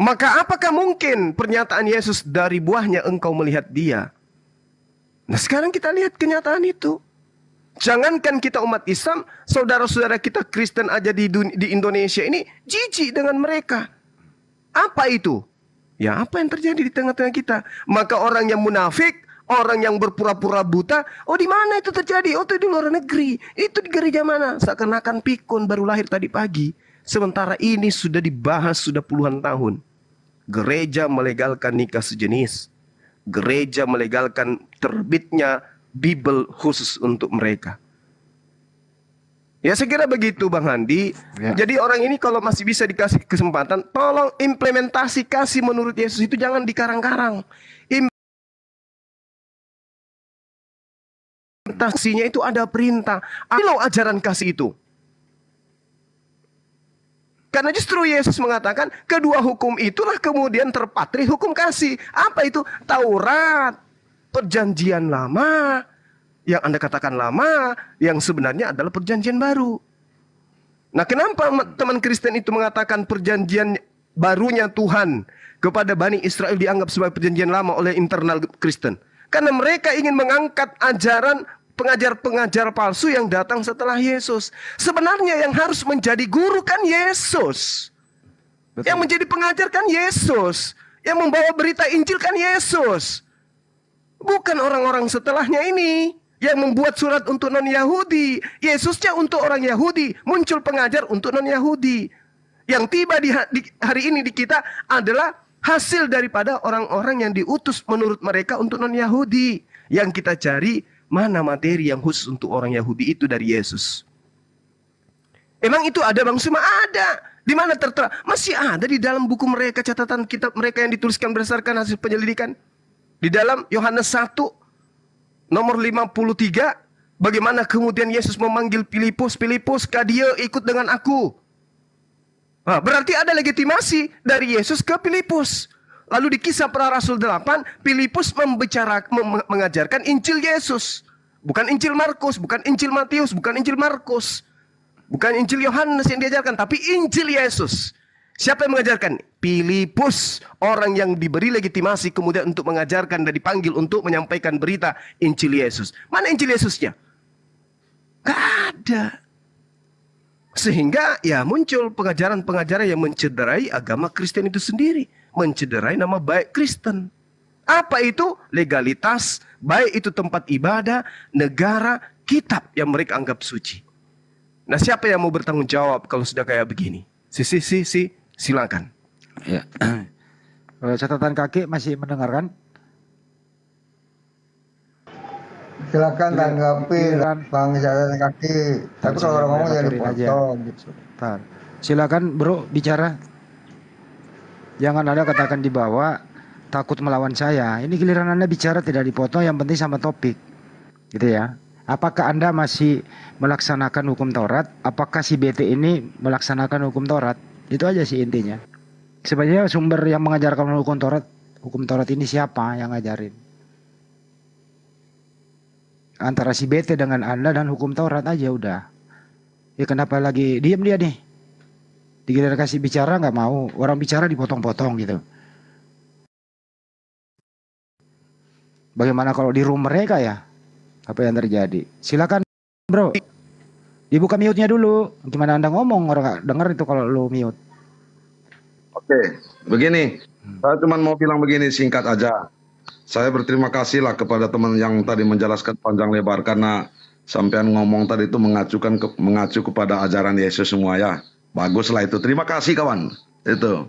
[SPEAKER 6] Maka apakah mungkin pernyataan Yesus dari buahnya engkau melihat dia? Nah sekarang kita lihat kenyataan itu. Jangankan kita umat Islam, saudara-saudara kita Kristen aja di Indonesia ini jijik dengan mereka. Apa itu? Ya apa yang terjadi di tengah-tengah kita? Maka orang yang munafik, orang yang berpura-pura buta, oh di mana itu terjadi? Oh itu di luar negeri. Itu di gereja mana? Seakan-akan pikun baru lahir tadi pagi. Sementara ini sudah dibahas sudah puluhan tahun. Gereja melegalkan nikah sejenis. Gereja melegalkan terbitnya Bible khusus untuk mereka. Ya saya kira begitu Bang Handi. Ya. Jadi orang ini kalau masih bisa dikasih kesempatan, tolong implementasi kasih menurut Yesus itu jangan dikarang-karang. Implementasinya itu ada perintah. Apa ajaran kasih itu? Karena justru Yesus mengatakan kedua hukum itulah kemudian terpatri hukum kasih. Apa itu? Taurat, perjanjian lama, yang Anda katakan lama, yang sebenarnya adalah perjanjian baru. Nah kenapa teman Kristen itu mengatakan perjanjian barunya Tuhan kepada Bani Israel dianggap sebagai perjanjian lama oleh internal Kristen? Karena mereka ingin mengangkat ajaran pengajar-pengajar palsu yang datang setelah Yesus. Sebenarnya yang harus menjadi guru kan Yesus. Betul. Yang menjadi pengajar kan Yesus. Yang membawa berita Injil kan Yesus. Bukan orang-orang setelahnya ini yang membuat surat untuk non-Yahudi. Yesusnya untuk orang Yahudi, muncul pengajar untuk non-Yahudi. Yang tiba di hari ini di kita adalah hasil daripada orang-orang yang diutus menurut mereka untuk non-Yahudi. Yang kita cari, mana materi yang khusus untuk orang Yahudi itu dari Yesus. Emang itu ada Bang Suma? Ada. Di mana tertera? Masih ada di dalam buku mereka, catatan kitab mereka yang dituliskan berdasarkan hasil penyelidikan. Di dalam Yohanes 1 nomor 53, bagaimana kemudian Yesus memanggil Filipus, Filipus, kadia ikut dengan aku. Nah, berarti ada legitimasi dari Yesus ke Filipus. Lalu di Kisah Para Rasul 8, Filipus mengajarkan Injil Yesus. Bukan Injil Markus, bukan Injil Matius, bukan Injil Markus. Bukan Injil Yohanes yang diajarkan, tapi Injil Yesus. Siapa yang mengajarkan? Filipus, orang yang diberi legitimasi kemudian untuk mengajarkan dan dipanggil untuk menyampaikan berita Injil Yesus. Mana Injil Yesusnya? Gak ada. Sehingga ya muncul pengajaran-pengajaran yang mencederai agama Kristen itu sendiri. Mencederai nama baik Kristen. Apa itu? Legalitas, baik itu tempat ibadah, negara, kitab yang mereka anggap suci. Nah siapa yang mau bertanggung jawab kalau sudah kayak begini? Silakan.
[SPEAKER 10] Ya. Catatan kaki masih mendengarkan?
[SPEAKER 3] Silakan tanggapi Bang catatan kaki. Tapi kalau orang ngomong jangan dipotong.
[SPEAKER 10] Silakan Bro bicara. Jangan ada katakan di bawah takut melawan saya. Ini giliran Anda bicara tidak dipotong, yang penting sama topik. Gitu ya. Apakah Anda masih melaksanakan hukum Taurat? Apakah si BT ini melaksanakan hukum Taurat? Itu aja sih intinya. Sebenarnya sumber yang mengajarkan hukum Taurat ini siapa yang ngajarin? Antara si BT dengan Anda dan hukum Taurat aja udah. Ya kenapa lagi diam dia nih? Dikira kasih bicara nggak mau, orang bicara dipotong-potong gitu. Bagaimana kalau di room mereka ya? Apa yang terjadi? Silakan Bro. Dibuka mute-nya dulu. Gimana Anda ngomong, orang gak denger itu kalau lu mute.
[SPEAKER 13] Oke, begini. Saya cuma mau bilang begini singkat aja. Saya berterima kasih lah kepada teman yang tadi menjelaskan panjang lebar karena sampean ngomong tadi itu mengacu kepada ajaran Yesus semua ya. Baguslah itu. Terima kasih kawan. Itu.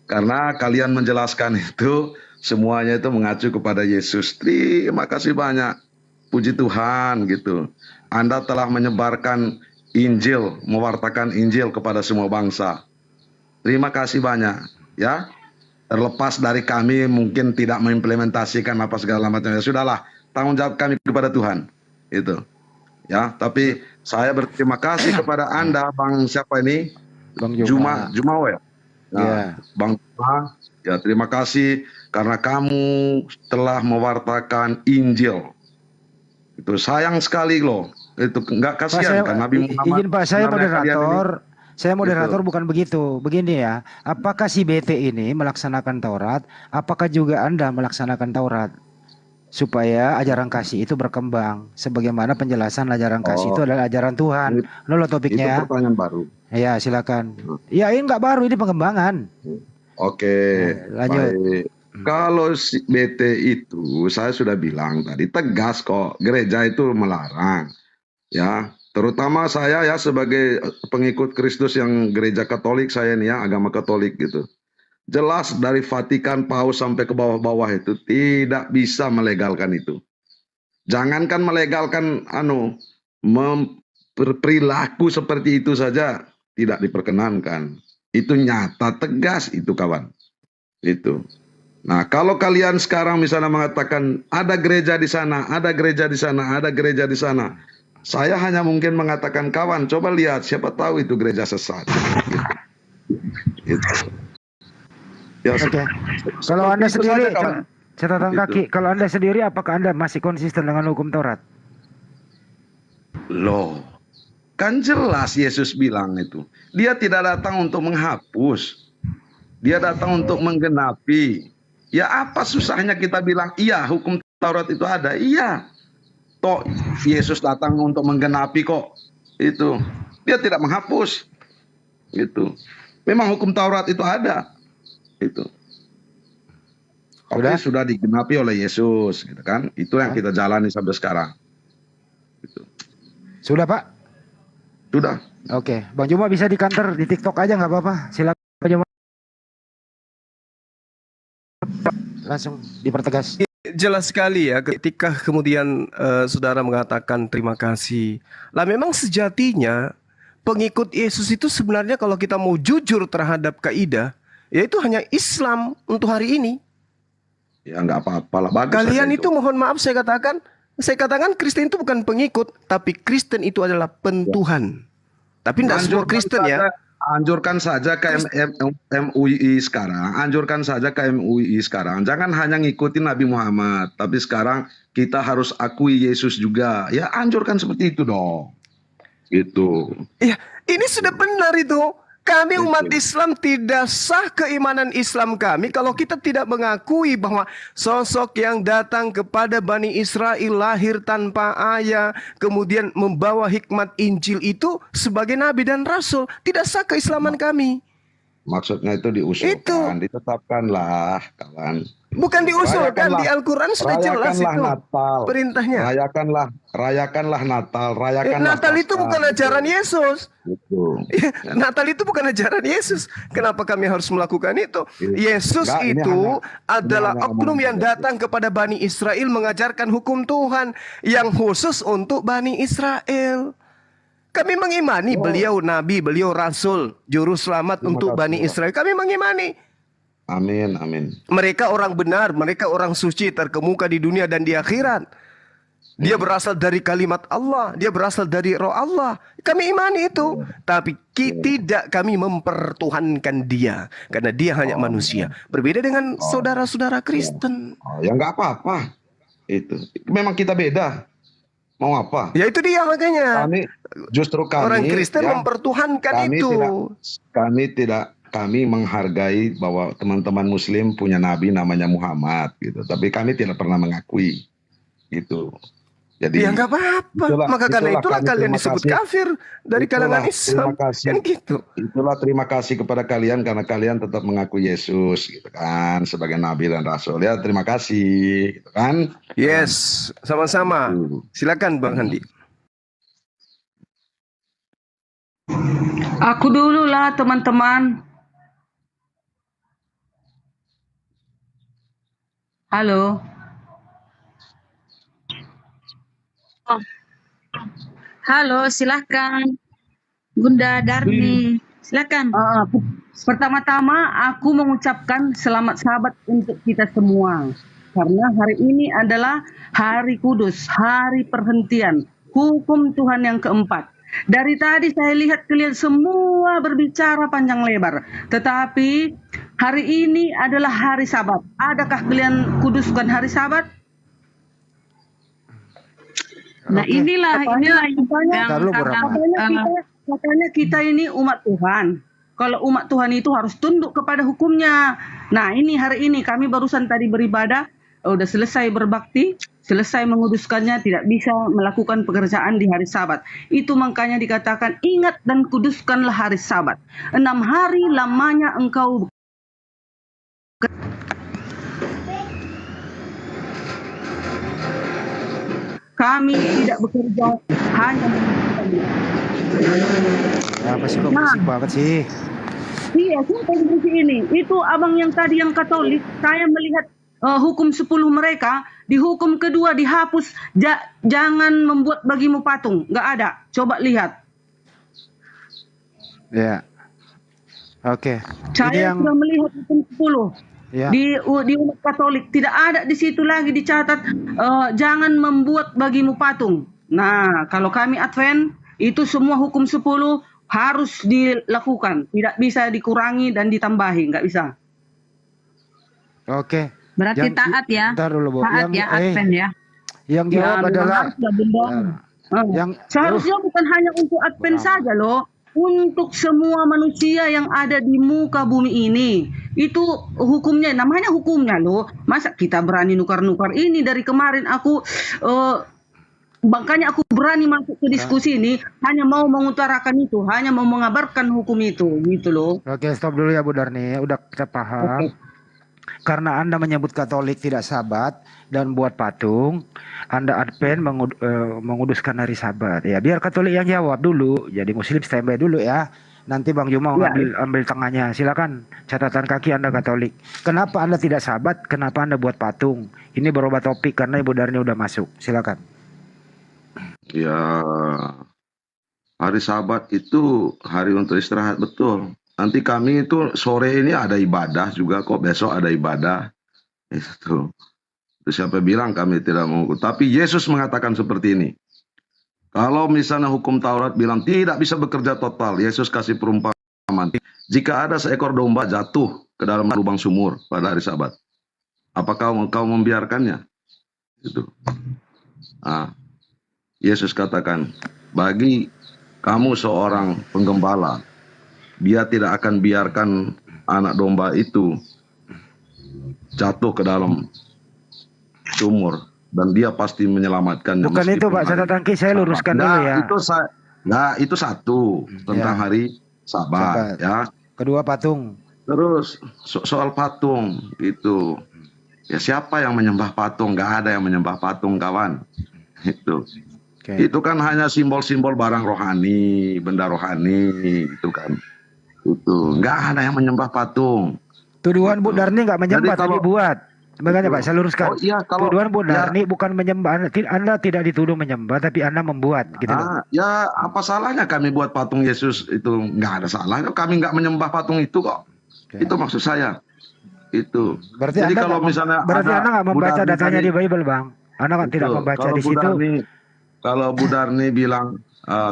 [SPEAKER 13] Karena kalian menjelaskan itu semuanya itu mengacu kepada Yesus. Terima kasih banyak. Puji Tuhan gitu. Anda telah menyebarkan Injil, mewartakan Injil kepada semua bangsa. Terima kasih banyak ya. Terlepas dari kami mungkin tidak mengimplementasikan apa segala macam, ya sudahlah, tanggung jawab kami kepada Tuhan. Itu. Ya, tapi saya berterima kasih kepada Anda Bang siapa ini?
[SPEAKER 10] Bang
[SPEAKER 13] Jumawa ya. Nah, yeah. Bang Juma, ya terima kasih karena kamu telah mewartakan Injil. Itu sayang sekali loh. Itu enggak kasihan kan Nabi Muhammad.
[SPEAKER 10] Izin Pak, saya moderator. Saya moderator begitu. Bukan begitu. Begini ya. Apakah si BT ini melaksanakan Taurat? Apakah juga Anda melaksanakan Taurat? supaya ajaran kasih itu berkembang. Sebagaimana penjelasan ajaran kasih itu adalah ajaran Tuhan. Lo topiknya ya.
[SPEAKER 13] Itu pertanyaan baru.
[SPEAKER 10] Ya silakan. Ya ini nggak baru, ini pengembangan.
[SPEAKER 13] Oke,
[SPEAKER 10] lanjut.
[SPEAKER 13] baik. Kalau si BT itu saya sudah bilang tadi tegas kok, gereja itu melarang. Ya, terutama saya ya sebagai pengikut Kristus yang gereja Katolik, saya nih ya agama Katolik gitu. Jelas dari Vatikan Paus sampai ke bawah-bawah itu tidak bisa melegalkan itu. Jangankan melegalkan perilaku seperti itu saja tidak diperkenankan. Itu nyata tegas itu kawan. Itu. Nah, kalau kalian sekarang misalnya mengatakan ada gereja di sana, ada gereja di sana, ada gereja di sana. Saya hanya mungkin mengatakan kawan, coba lihat siapa tahu itu gereja sesat. Gitu. Ya,
[SPEAKER 10] Oke. Kalau Anda sendiri, catatan
[SPEAKER 13] Gitu.
[SPEAKER 10] kaki, kalau Anda sendiri apakah Anda masih konsisten dengan hukum Taurat?
[SPEAKER 13] Loh, kan jelas Yesus bilang itu. Dia tidak datang untuk menghapus. Dia datang untuk menggenapi. Ya apa susahnya kita bilang, iya hukum Taurat itu ada. Iya. Toh Yesus datang untuk menggenapi kok. Itu. Dia tidak menghapus. Gitu. Memang hukum Taurat itu ada. Itu. Tapi sudah digenapi oleh Yesus, gitu kan? Itu yang kita jalani sampai sekarang. Gitu.
[SPEAKER 10] Sudah Pak?
[SPEAKER 13] Sudah.
[SPEAKER 10] Oke, Bang Juma bisa di kantor di TikTok aja nggak apa-apa. Silakan Bang Juma. Langsung dipertegas.
[SPEAKER 6] Jelas sekali ya ketika kemudian saudara mengatakan terima kasih. Lah memang sejatinya pengikut Yesus itu sebenarnya kalau kita mau jujur terhadap kaidah, yaitu hanya Islam untuk hari ini.
[SPEAKER 13] Ya nggak apa-apa lah.
[SPEAKER 6] Kalian itu mohon maaf saya katakan Kristen itu bukan pengikut, tapi Kristen itu adalah pentuhan. Tapi tidak semua Kristen ya.
[SPEAKER 13] Anjurkan saja ke MUI sekarang. Anjurkan saja ke MUI sekarang. Jangan hanya ngikutin Nabi Muhammad, tapi sekarang kita harus akui Yesus juga. Ya anjurkan seperti itu dong. Gitu.
[SPEAKER 6] Ya, ini sudah benar itu. Kami umat Islam tidak sah keimanan Islam kami kalau kita tidak mengakui bahwa sosok yang datang kepada Bani Israel lahir tanpa ayah, kemudian membawa hikmat Injil itu sebagai nabi dan rasul. Tidak sah keislaman kami.
[SPEAKER 13] Maksudnya itu diusulkan, ditetapkanlah kawan.
[SPEAKER 6] Bukan diusulkan, di Al-Quran sudah jelas itu
[SPEAKER 13] Natal.
[SPEAKER 6] perintahnya.
[SPEAKER 13] Rayakanlah Natal, rayakanlah
[SPEAKER 6] Natal itu bukan ajaran Yesus.
[SPEAKER 13] Gitu.
[SPEAKER 6] Natal itu bukan ajaran Yesus. Kenapa kami harus melakukan itu? Yesus itu adalah oknum yang datang kepada Bani Israel mengajarkan hukum Tuhan yang khusus untuk Bani Israel. Kami mengimani beliau nabi, beliau rasul, juru selamat untuk Bani Israel. Kami mengimani.
[SPEAKER 13] Amin, amin.
[SPEAKER 6] Mereka orang benar, mereka orang suci terkemuka di dunia dan di akhirat. Dia berasal dari kalimat Allah, dia berasal dari roh Allah. Kami imani itu. Tapi tidak kami mempertuhankan dia. Karena dia hanya manusia. Berbeda dengan saudara-saudara Kristen.
[SPEAKER 13] Ya nggak apa-apa. Itu. Memang kita beda. Mau apa?
[SPEAKER 6] Ya itu dia makanya.
[SPEAKER 13] Justru kami.
[SPEAKER 6] Orang Kristen mempertuhankan itu.
[SPEAKER 13] Kami menghargai bahwa teman-teman Muslim punya nabi namanya Muhammad gitu. Tapi kami tidak pernah mengakui gitu. Jadi
[SPEAKER 6] ya nggak apa-apa. Maka karena itulah kalian disebut kafir dari kalangan Islam. Kan gitu.
[SPEAKER 13] Itulah terima kasih kepada kalian karena kalian tetap mengakui Yesus gitu kan sebagai nabi dan rasul. Ya terima kasih gitu kan.
[SPEAKER 6] Yes, sama-sama. Silakan Bang Handi.
[SPEAKER 7] Aku dulu lah teman-teman. Halo. Halo, silahkan. Bunda Darni, silakan. Pertama-tama aku mengucapkan selamat sahabat untuk kita semua. Karena hari ini adalah hari kudus, hari perhentian, hukum Tuhan yang keempat. Dari tadi saya lihat kalian semua berbicara panjang lebar. Tetapi hari ini adalah hari Sabat. Adakah kalian kuduskan hari Sabat? Nah inilah katanya kita ini umat Tuhan. Kalau umat Tuhan itu harus tunduk kepada hukumnya. Nah ini hari ini kami barusan tadi beribadah udah selesai berbakti, selesai menguduskannya, tidak bisa melakukan pekerjaan di hari Sabat. Itu makanya dikatakan ingat dan kuduskanlah hari Sabat. 6 hari lamanya engkau kami tidak bekerja hanya menguduskannya.
[SPEAKER 10] Apa sih kok berisik banget sih?
[SPEAKER 7] Iya, siapa yang berisik ini? Itu abang yang tadi yang Katolik, saya melihat hukum 10 mereka, di hukum kedua dihapus, jangan membuat bagimu patung, nggak ada. Coba lihat.
[SPEAKER 10] Ya. Oke.
[SPEAKER 7] Saya sudah melihat hukum 10.
[SPEAKER 10] Ya.
[SPEAKER 7] Di umat Katolik tidak ada di situ lagi dicatat jangan membuat bagimu patung. Nah, kalau kami Advent itu semua hukum 10 harus dilakukan, tidak bisa dikurangi dan ditambahi, nggak bisa.
[SPEAKER 10] Oke.
[SPEAKER 7] Berarti taat ya.
[SPEAKER 10] Bentar dulu, Bu.
[SPEAKER 7] Taat ya, Advent ya.
[SPEAKER 10] Yang jawab adalah
[SPEAKER 7] yang seharusnya bukan hanya untuk Advent saja loh, untuk semua manusia yang ada di muka bumi ini. Itu hukumnya, namanya hukumnya loh. Masa kita berani nukar-nukar ini dari kemarin aku makanya aku berani masuk ke diskusi ini, hanya mau mengutarakan itu, hanya mau mengabarkan hukum itu, gitu loh.
[SPEAKER 10] Oke, stop dulu ya Bu Darni. Udah kita paham. Karena Anda menyebut Katolik tidak Sabat dan buat patung, Anda Advent menguduskan hari Sabat. Ya, biar Katolik yang jawab dulu. Jadi Muslim standby dulu ya. Nanti Bang Juma ambil tengahnya. Silakan. Catatan kaki Anda Katolik. Kenapa Anda tidak Sabat? Kenapa Anda buat patung? Ini berubah topik karena Ibu Darni udah masuk. Silakan.
[SPEAKER 13] Ya, hari Sabat itu hari untuk istirahat, betul. Nanti kami itu sore ini ada ibadah juga kok, besok ada ibadah. Itu siapa bilang kami tidak mau. Tapi Yesus mengatakan seperti ini. Kalau misalnya hukum Taurat bilang tidak bisa bekerja total, Yesus kasih perumpamaan. Jika ada seekor domba jatuh ke dalam lubang sumur pada hari Sabat, apakah kau membiarkannya? Itu. Nah, Yesus katakan, bagi kamu seorang penggembala, dia tidak akan biarkan anak domba itu jatuh ke dalam sumur dan dia pasti menyelamatkannya.
[SPEAKER 10] Bukan itu Pak, catatan kaki saya luruskan dulu ya.
[SPEAKER 13] Itu satu tentang hari Sabat ya.
[SPEAKER 10] Kedua patung.
[SPEAKER 13] Terus soal patung itu, ya siapa yang menyembah patung? Gak ada yang menyembah patung, kawan. Itu. Itu kan hanya simbol-simbol barang rohani, benda rohani, itu kan. Itu nggak ada yang menyembah patung.
[SPEAKER 10] Tuduhan Bu Darni nggak menyembah, tapi buat. Makanya Pak, saya luruskan.
[SPEAKER 13] Oh, iya,
[SPEAKER 10] tuduhan Bu Darni bukan menyembah. Anda tidak dituduh menyembah, tapi Anda membuat. Gitu loh.
[SPEAKER 13] Ya apa salahnya kami buat patung Yesus itu? Nggak ada salahnya. Kami nggak menyembah patung itu kok. Itu maksud saya. Itu.
[SPEAKER 10] Berarti
[SPEAKER 13] jadi
[SPEAKER 10] Anda
[SPEAKER 13] kalau misalnya
[SPEAKER 10] berarti Anda nggak membaca datanya di Bible, Bang. Anda kan tidak membaca di situ.
[SPEAKER 13] Kalau Bu Darni bilang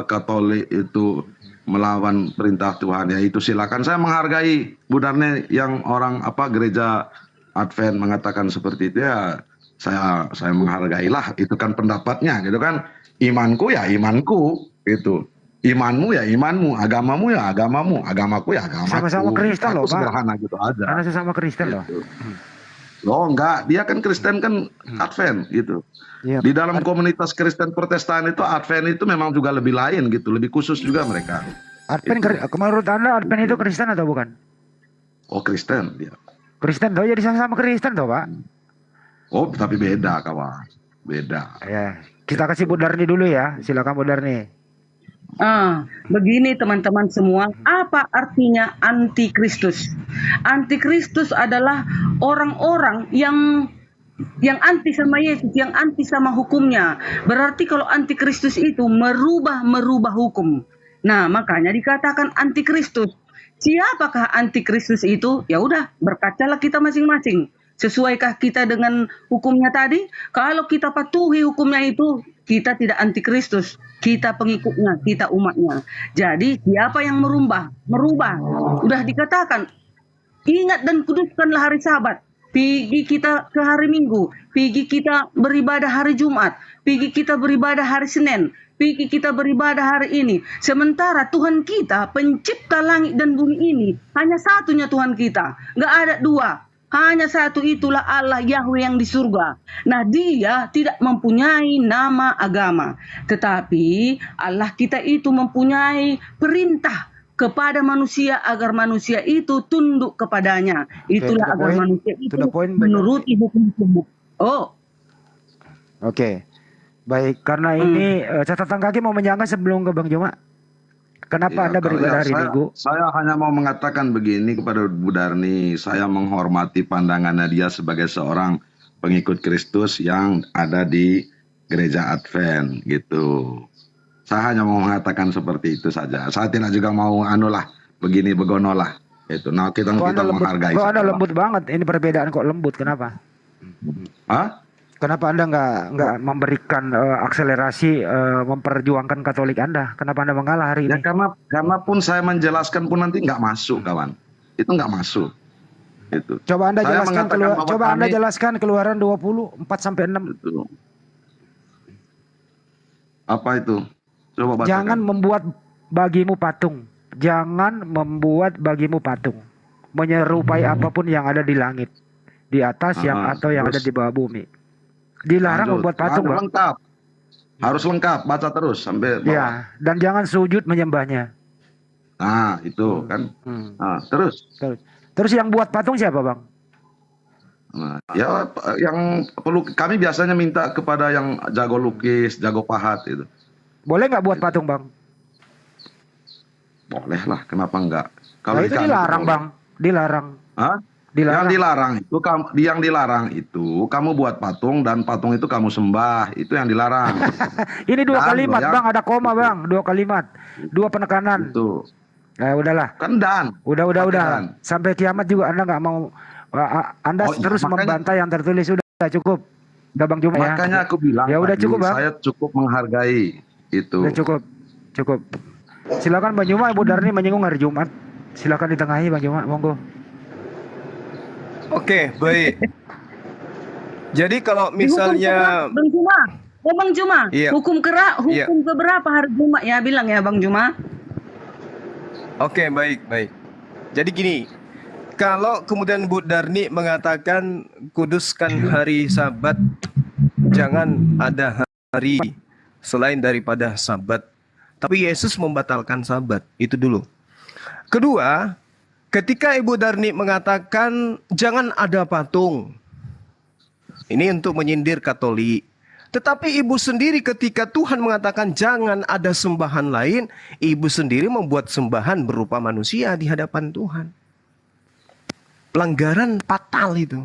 [SPEAKER 13] Katolik itu melawan perintah Tuhan, ya itu silakan. Saya menghargai Bu Darni yang orang gereja Advent mengatakan seperti itu, ya saya menghargailah, itu kan pendapatnya gitu kan. Imanku ya imanku, itu. Imanmu ya imanmu, agamamu ya agamamu, agamaku ya agamaku.
[SPEAKER 10] Sama-sama Kristen loh, Pak.
[SPEAKER 13] Sederhana gitu aja.
[SPEAKER 10] Karena sesama Kristen loh.
[SPEAKER 13] Loh enggak, dia kan Kristen kan Advent gitu.
[SPEAKER 10] Iya.
[SPEAKER 13] Di dalam komunitas Kristen Protestan itu Advent itu memang juga lebih lain gitu, lebih khusus juga mereka.
[SPEAKER 10] Advent menurut Anda Advent itu Kristen atau bukan?
[SPEAKER 13] Oh Kristen dia.
[SPEAKER 10] Kristen toh, jadi sama-sama Kristen toh Pak.
[SPEAKER 13] Oh tapi beda kawan, beda.
[SPEAKER 10] Ya, kita kasih Bu Darni dulu ya, silakan Bu Darni.
[SPEAKER 7] Begini teman-teman semua, apa artinya antikristus? Antikristus adalah orang-orang yang anti sama Yesus, yang anti sama hukumnya. Berarti kalau antikristus itu merubah hukum. Nah, makanya dikatakan antikristus. Siapakah antikristus itu? Ya udah, berkacalah kita masing-masing. Sesuaikah kita dengan hukumnya tadi? Kalau kita patuhi hukumnya itu, kita tidak antikristus. Kita pengikutnya, kita umatnya. Jadi siapa yang merubah? Udah dikatakan, ingat dan kuduskanlah hari Sabat. Pergi kita ke hari Minggu, pergi kita beribadah hari Jumat, pergi kita beribadah hari Senin, pergi kita beribadah hari ini. Sementara Tuhan kita, pencipta langit dan bumi ini, hanya satunya Tuhan kita. Nggak ada dua.
[SPEAKER 14] Hanya satu itulah Allah Yahweh yang di surga. Nah, dia tidak mempunyai nama agama. Tetapi Allah kita itu mempunyai perintah kepada manusia agar manusia itu tunduk kepadanya. Itulah agar manusia itu menuruti hukum-hukum. Oh.
[SPEAKER 10] Oke. Baik, karena ini catatan kaki mau menyangka sebelum ke Bang Juma. Kenapa Anda beribadah hari Minggu?
[SPEAKER 13] Saya hanya mau mengatakan begini kepada Bu Darni, saya menghormati pandangannya dia sebagai seorang pengikut Kristus yang ada di gereja Advent gitu. Saya hanya mau mengatakan seperti itu saja. Saya tidak juga mau begini begono lah. Itu. Nah, kita menghargai.
[SPEAKER 10] Kok Anda lembut banget? Ini perbedaan kok lembut. Kenapa?
[SPEAKER 13] Hah?
[SPEAKER 10] Kenapa Anda nggak memberikan akselerasi memperjuangkan Katolik Anda? Kenapa Anda mengalah hari ini?
[SPEAKER 13] Ya karena pun saya menjelaskan pun nanti nggak masuk, kawan. Itu nggak masuk. Itu.
[SPEAKER 10] Coba Anda jelaskan Keluaran 20 4-6.
[SPEAKER 13] Itu. Apa itu? Coba bacakan.
[SPEAKER 10] Jangan membuat bagimu patung. Jangan membuat bagimu patung. Menyerupai apapun yang ada di langit, di atas atau yang ada di bawah bumi. Dilarang membuat patung, Bang.
[SPEAKER 13] Harus lengkap, baca terus sampai bawah.
[SPEAKER 10] Ya, dan jangan sujud menyembahnya.
[SPEAKER 13] Nah, itu kan. Nah, terus
[SPEAKER 10] yang buat patung siapa, Bang?
[SPEAKER 13] Nah, ya yang perlu kami biasanya minta kepada yang jago lukis, jago pahat itu.
[SPEAKER 10] Boleh nggak buat patung, Bang?
[SPEAKER 13] Boleh lah, kenapa enggak?
[SPEAKER 10] Kalau itu dilarang, Bang. Dilarang.
[SPEAKER 13] Hah? Yang dilarang itu kamu buat patung dan patung itu kamu sembah, itu yang dilarang.
[SPEAKER 10] Ini dua kalimat, Bang, ada koma, Bang, 2 kalimat, 2 penekanan.
[SPEAKER 13] Itu.
[SPEAKER 10] Nah, udahlah.
[SPEAKER 13] Kan dan.
[SPEAKER 10] Udah. Sampai kiamat juga Anda nggak mau, Anda terus membantah yang tertulis. Sudah cukup. Udah Bang Juma ya.
[SPEAKER 13] Makanya aku bilang.
[SPEAKER 10] Ya udah cukup, Bang.
[SPEAKER 13] Saya cukup menghargai itu.
[SPEAKER 10] Udah cukup. Silakan Bang Juma, Ibu Darni menyinggung hari Jumat. Silakan ditengahi Bang Juma, monggo.
[SPEAKER 6] Oke, baik. Jadi kalau misalnya
[SPEAKER 14] Bang Juma,
[SPEAKER 6] iya.
[SPEAKER 14] hukum keberapa hari Jumat ya, bilang ya Bang Juma?
[SPEAKER 6] Oke, baik. Jadi gini, kalau kemudian Bu Darni mengatakan kuduskan hari Sabat, jangan ada hari selain daripada Sabat. Tapi Yesus membatalkan Sabat, itu dulu. Kedua, ketika Ibu Darni mengatakan jangan ada patung, ini untuk menyindir Katolik. Tetapi ibu sendiri ketika Tuhan mengatakan jangan ada sembahan lain, ibu sendiri membuat sembahan berupa manusia di hadapan Tuhan. Pelanggaran fatal itu.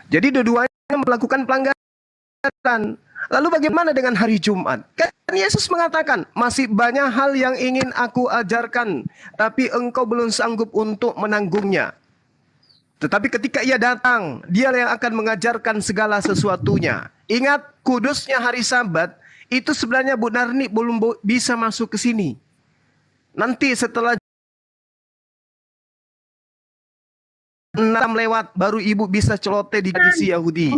[SPEAKER 6] Jadi dua-duanya melakukan pelanggaran. Lalu bagaimana dengan hari Jumat? Kan Yesus mengatakan, masih banyak hal yang ingin aku ajarkan, tapi engkau belum sanggup untuk menanggungnya. Tetapi ketika ia datang, dia yang akan mengajarkan segala sesuatunya. Ingat, kudusnya hari Sabat, itu sebenarnya Bu Darni belum bisa masuk ke sini. Nanti setelah 6 lewat, baru ibu bisa celoteh di tradisi Yahudi.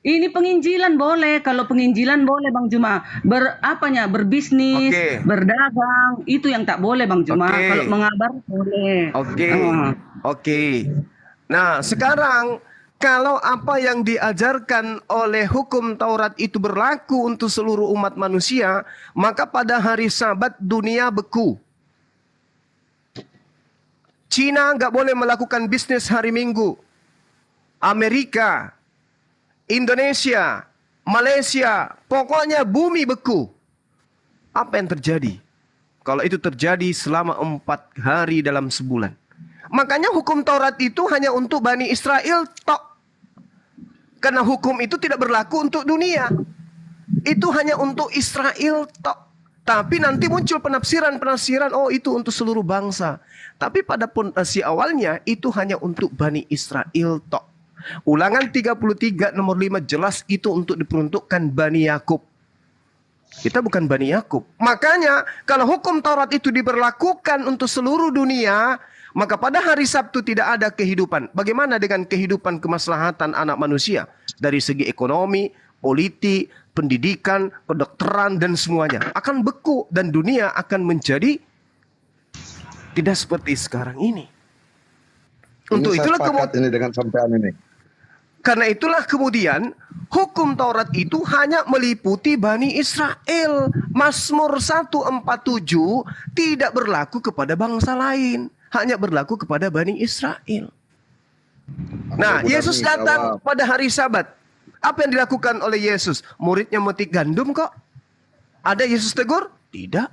[SPEAKER 14] Ini penginjilan boleh, kalau penginjilan boleh Bang Juma. Berbisnis, berdagang, itu yang tak boleh Bang Juma. Kalau mengabar boleh.
[SPEAKER 6] Oke. Nah, sekarang kalau apa yang diajarkan oleh hukum Taurat itu berlaku untuk seluruh umat manusia, maka pada hari Sabat dunia beku. Cina nggak boleh melakukan bisnis hari Minggu. Amerika, Indonesia, Malaysia, pokoknya bumi beku. Apa yang terjadi? Kalau itu terjadi selama 4 hari dalam sebulan. Makanya hukum Taurat itu hanya untuk Bani Israel tok. Karena hukum itu tidak berlaku untuk dunia. Itu hanya untuk Israel tok. Tapi nanti muncul penafsiran, oh itu untuk seluruh bangsa. Tapi pada pondasi awalnya itu hanya untuk Bani Israel tok. Ulangan 33 nomor 5 jelas itu untuk diperuntukkan Bani Yakub. Kita bukan Bani Yakub. Makanya kalau hukum Taurat itu diberlakukan untuk seluruh dunia, maka pada hari Sabtu tidak ada kehidupan. Bagaimana dengan kehidupan kemaslahatan anak manusia? Dari segi ekonomi, politik, pendidikan, kedokteran dan semuanya. Akan beku dan dunia akan menjadi tidak seperti sekarang ini. Untuk
[SPEAKER 13] saya
[SPEAKER 6] itulah
[SPEAKER 13] sepakat ini dengan sampean ini.
[SPEAKER 6] Karena itulah kemudian hukum Taurat itu hanya meliputi Bani Israel. Mazmur 147 tidak berlaku kepada bangsa lain, hanya berlaku kepada Bani Israel. Nah, Yesus datang pada hari Sabat. Apa yang dilakukan oleh Yesus? Muridnya memetik gandum kok. Ada Yesus tegur? Tidak.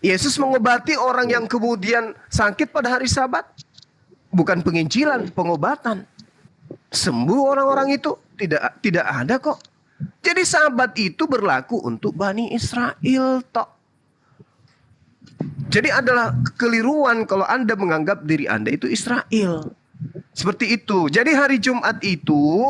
[SPEAKER 6] Yesus mengobati orang yang kemudian sakit pada hari Sabat. Bukan penginjilan, pengobatan. Sembuh orang-orang itu tidak ada kok. Jadi Sabat itu berlaku untuk Bani Israel tok. Jadi adalah kekeliruan kalau Anda menganggap diri Anda itu Israel. Seperti itu. Jadi hari Jumat itu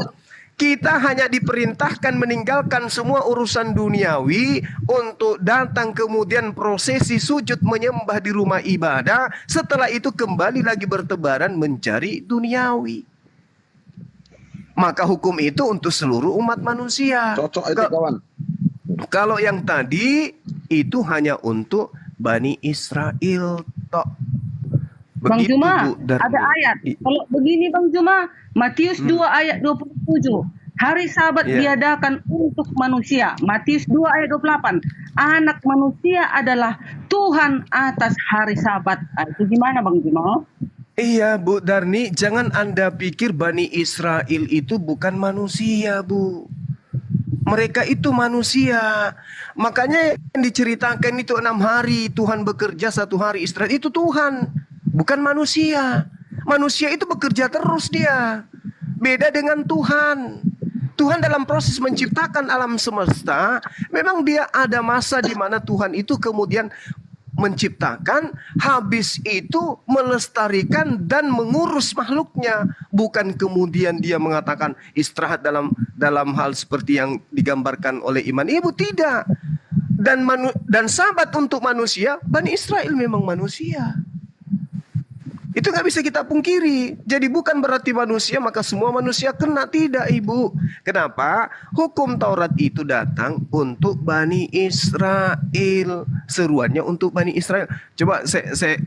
[SPEAKER 6] kita hanya diperintahkan meninggalkan semua urusan duniawi untuk datang kemudian prosesi sujud menyembah di rumah ibadah. Setelah itu kembali lagi bertebaran mencari duniawi. Maka hukum itu untuk seluruh umat manusia.
[SPEAKER 13] Cocok itu kawan.
[SPEAKER 6] Kalau yang tadi itu hanya untuk Bani Israel tok.
[SPEAKER 14] Bang
[SPEAKER 6] Begitu,
[SPEAKER 14] Juma,
[SPEAKER 6] Bu Darni.
[SPEAKER 14] ada ayat. Kalau begini Bang Juma, Matius 2 ayat 27. Hari Sabat diadakan untuk manusia. Matius 2 ayat 28. Anak manusia adalah Tuhan atas hari Sabat. Itu gimana Bang Juma?
[SPEAKER 6] Iya Bu Darni, jangan Anda pikir Bani Israel itu bukan manusia Bu. Mereka itu manusia. Makanya yang diceritakan itu 6 hari Tuhan bekerja, 1 hari istirahat. Itu Tuhan, bukan manusia. Manusia itu bekerja terus dia. Beda dengan Tuhan. Tuhan dalam proses menciptakan alam semesta, memang dia ada masa di mana Tuhan itu kemudian menciptakan, habis itu melestarikan dan mengurus makhluknya. Bukan kemudian dia mengatakan istirahat dalam hal seperti yang digambarkan oleh iman ibu, tidak. Dan Sabat untuk manusia, Bani Israel memang manusia. Itu nggak bisa kita pungkiri. Jadi bukan berarti manusia maka semua manusia kena, tidak Ibu. Kenapa? Hukum Taurat itu datang untuk Bani Israel. Seruannya untuk Bani Israel. Coba saya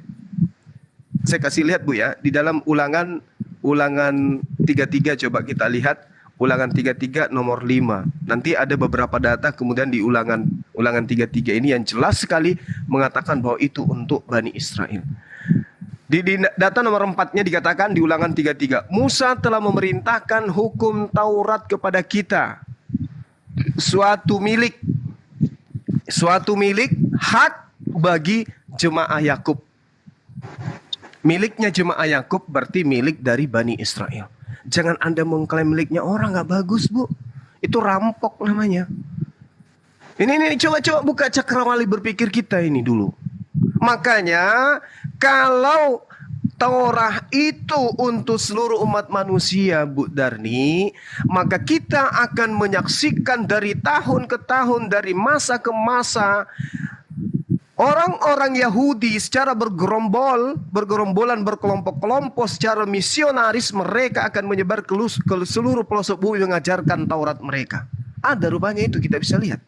[SPEAKER 6] kasih lihat Bu ya. Di dalam ulangan 33 coba kita lihat. Ulangan 33 nomor 5. Nanti ada beberapa data kemudian di ulangan 33 ini yang jelas sekali mengatakan bahwa itu untuk Bani Israel. Di data nomor 4-nya dikatakan di ulangan 33. Musa telah memerintahkan hukum Taurat kepada kita. Suatu milik hak bagi jemaah Yakub. Miliknya jemaah Yakub berarti milik dari Bani Israel. Jangan Anda mengklaim miliknya orang, nggak bagus Bu. Itu rampok namanya. Ini coba buka cakrawala berpikir kita ini dulu. Makanya kalau Taurat itu untuk seluruh umat manusia Bu Darni, maka kita akan menyaksikan dari tahun ke tahun, dari masa ke orang-orang Yahudi secara bergerombolan, berkelompok-kelompok, secara misionaris mereka akan menyebar ke seluruh pelosok bumi mengajarkan Taurat mereka. Ada rupanya itu kita bisa lihat.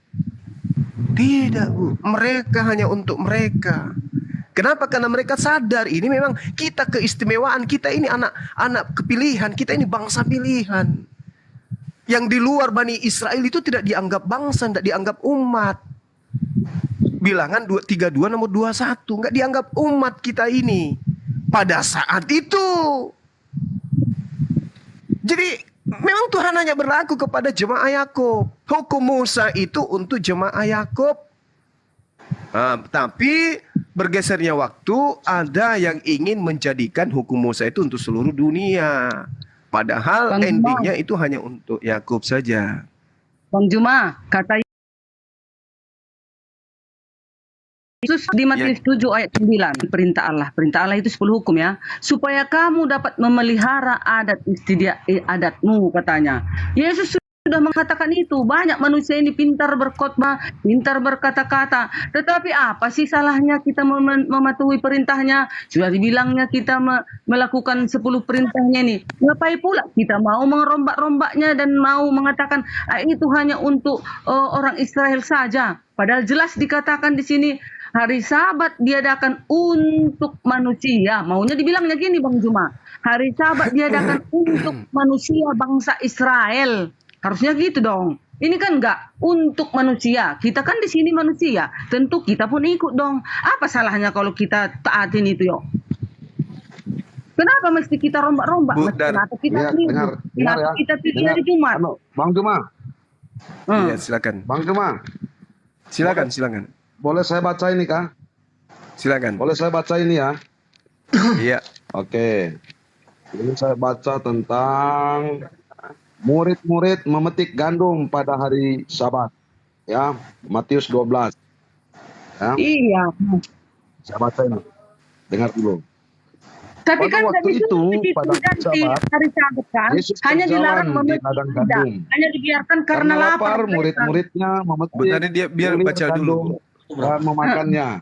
[SPEAKER 6] Tidak Bu, mereka hanya untuk mereka. Kenapa? Karena mereka sadar ini memang kita keistimewaan, kita ini anak kepilihan, kita ini bangsa pilihan. Yang di luar Bani Israel itu tidak dianggap bangsa, tidak dianggap umat. Bilangan 32 nomor 21, nggak dianggap umat kita ini pada saat itu. Jadi memang Tuhan hanya berlaku kepada jemaah Yakub. Hukum Musa itu untuk jemaah Yakub. Tapi bergesernya waktu, ada yang ingin menjadikan hukum Musa itu untuk seluruh dunia. Padahal endingnya itu hanya untuk Yakub saja.
[SPEAKER 14] Bang Juma, kata Yesus di Matius 7 ayat 9, perintah Allah itu 10 hukum ya, supaya kamu dapat memelihara adat istiadat adatmu katanya. Yesus sudah mengatakan itu. Banyak manusia ini pintar berkhotbah, pintar berkata-kata, tetapi apa sih salahnya kita mematuhi perintahnya? Sudah dibilangnya kita melakukan 10 perintahnya ini. Ngapain pula kita mau merombak-rombaknya dan mau mengatakan itu hanya untuk orang Israel saja? Padahal jelas dikatakan di sini Hari Sabat diadakan untuk manusia. Maunya dibilangnya gini Bang Juma. Hari Sabat diadakan untuk manusia bangsa Israel. Harusnya gitu dong. Ini kan enggak untuk manusia. Kita kan di sini manusia. Tentu kita pun ikut dong. Apa salahnya kalau kita taatin itu, yo? Kenapa mesti kita rombak-rombak? Kenapa kita
[SPEAKER 13] dengar ya.
[SPEAKER 14] Kita pilih hari Jumat?
[SPEAKER 13] Bang Juma.
[SPEAKER 6] Iya, silakan.
[SPEAKER 13] Bang Juma.
[SPEAKER 6] Silakan.
[SPEAKER 13] Boleh saya baca ini kah?
[SPEAKER 6] Silakan.
[SPEAKER 13] Boleh saya baca ini ya?
[SPEAKER 6] Iya.
[SPEAKER 13] Oke. Ini saya baca tentang murid-murid memetik gandum pada hari Sabat. Ya, Matius 12. Ya.
[SPEAKER 14] Iya.
[SPEAKER 13] Saya baca ini. Dengar dulu.
[SPEAKER 14] Tapi
[SPEAKER 13] Pada
[SPEAKER 14] kan
[SPEAKER 13] waktu itu, pada Sabat,
[SPEAKER 14] hari Sabat kan
[SPEAKER 13] Yesus
[SPEAKER 14] hanya dilarang
[SPEAKER 13] berjalan di
[SPEAKER 14] memetik
[SPEAKER 13] ladang
[SPEAKER 14] tidak.
[SPEAKER 13] gandum.
[SPEAKER 14] Hanya dibiarkan karena lapar.
[SPEAKER 13] Murid-muridnya memetik
[SPEAKER 6] Bentar, dia biar baca dulu.
[SPEAKER 13] dan memakannya.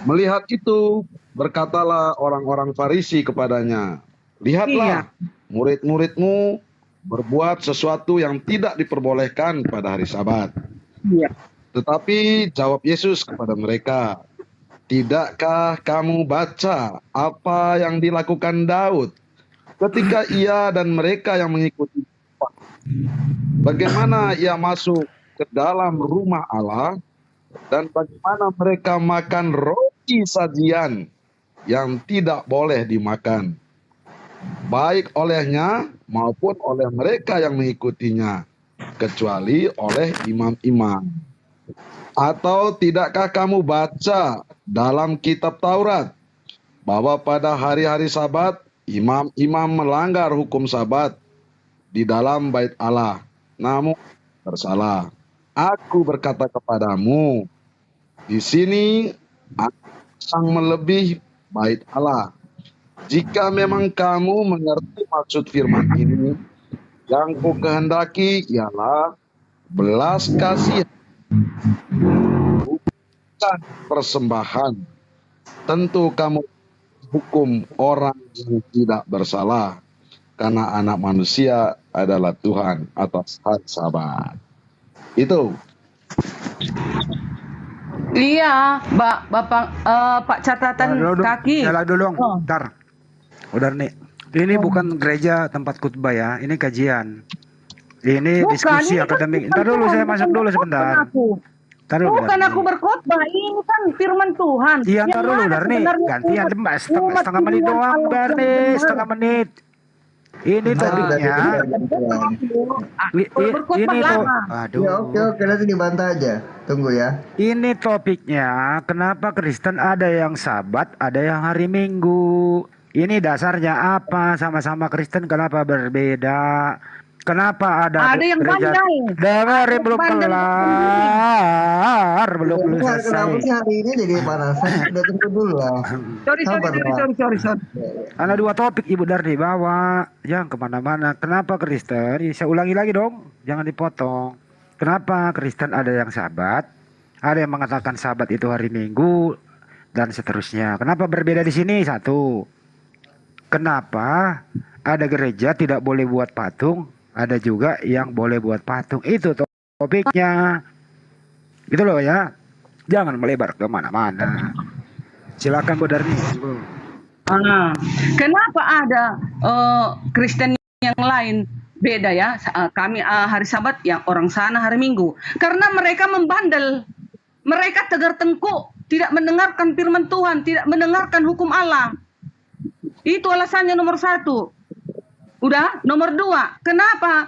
[SPEAKER 13] Melihat itu, berkatalah orang-orang Farisi kepadanya, lihatlah, murid-muridmu berbuat sesuatu yang tidak diperbolehkan pada hari Sabat.
[SPEAKER 14] Iya.
[SPEAKER 13] Tetapi jawab Yesus kepada mereka, tidakkah kamu baca apa yang dilakukan Daud ketika ia dan mereka yang mengikuti bagaimana ia masuk ke dalam rumah Allah dan bagaimana mereka makan roti sajian yang tidak boleh dimakan, baik olehnya maupun oleh mereka yang mengikutinya, kecuali oleh imam-imam. Atau tidakkah kamu baca dalam kitab Taurat bahwa pada hari-hari Sabat imam-imam melanggar hukum Sabat di dalam bait Allah, namun bersalah? Aku berkata kepadamu, di sini sang melebih bait Allah. Jika memang kamu mengerti maksud firman ini, yang ku kehendaki ialah belas kasih, bukan persembahan. Tentu kamu hukum orang yang tidak bersalah, karena anak manusia adalah Tuhan atas hari Sabat. Itu.
[SPEAKER 14] Iya, Pak catatan kaki.
[SPEAKER 10] Jalan dulu, ntar. Udah nih. Ini bukan gereja tempat khutbah ya, ini kajian. Ini diskusi
[SPEAKER 14] ini
[SPEAKER 10] akademik.
[SPEAKER 14] kan
[SPEAKER 10] Ntar dulu
[SPEAKER 14] Tuhan,
[SPEAKER 10] saya masuk dulu sebentar. Ntar dulu.
[SPEAKER 14] Bukan aku berkhotbah, ini kan firman Tuhan.
[SPEAKER 10] Iya, ntar dulu, Darni. Gantian setengah menit doang, Darni. Setengah menit. Ini topiknya. Ini tuh. Aduh.
[SPEAKER 3] Ya, oke, nanti dibantah aja. Tunggu ya.
[SPEAKER 10] Ini topiknya, kenapa Kristen ada yang Sabat, ada yang hari Minggu. Ini dasarnya apa? Sama-sama Kristen kenapa berbeda? Kenapa ada
[SPEAKER 14] yang
[SPEAKER 10] gereja?
[SPEAKER 14] pandai.
[SPEAKER 10] Dengerin belum kelar, belum selesai.
[SPEAKER 3] Kenapa sih hari ini jadi panasan? Udah tunggu dulu lah.
[SPEAKER 14] Sorry.
[SPEAKER 10] Ada dua topik Ibu Darni bawa, yang kemana-mana. Kenapa Kristen? Saya ulangi lagi dong, jangan dipotong. Kenapa Kristen ada yang Sabat, ada yang mengatakan Sabat itu hari Minggu, dan seterusnya. Kenapa berbeda di sini? Satu, kenapa ada gereja tidak boleh buat patung, ada juga yang boleh buat patung. Itu topiknya. Gitu loh ya. Jangan melebar ke mana-mana. Silakan Bu Darni.
[SPEAKER 14] Kenapa ada Kristen yang lain beda ya? Kami hari Sabat, yang orang sana hari Minggu. Karena mereka membandel. Mereka tegar tengkuk, tidak mendengarkan firman Tuhan, tidak mendengarkan hukum Allah. Itu alasannya nomor satu. Udah, nomor dua, kenapa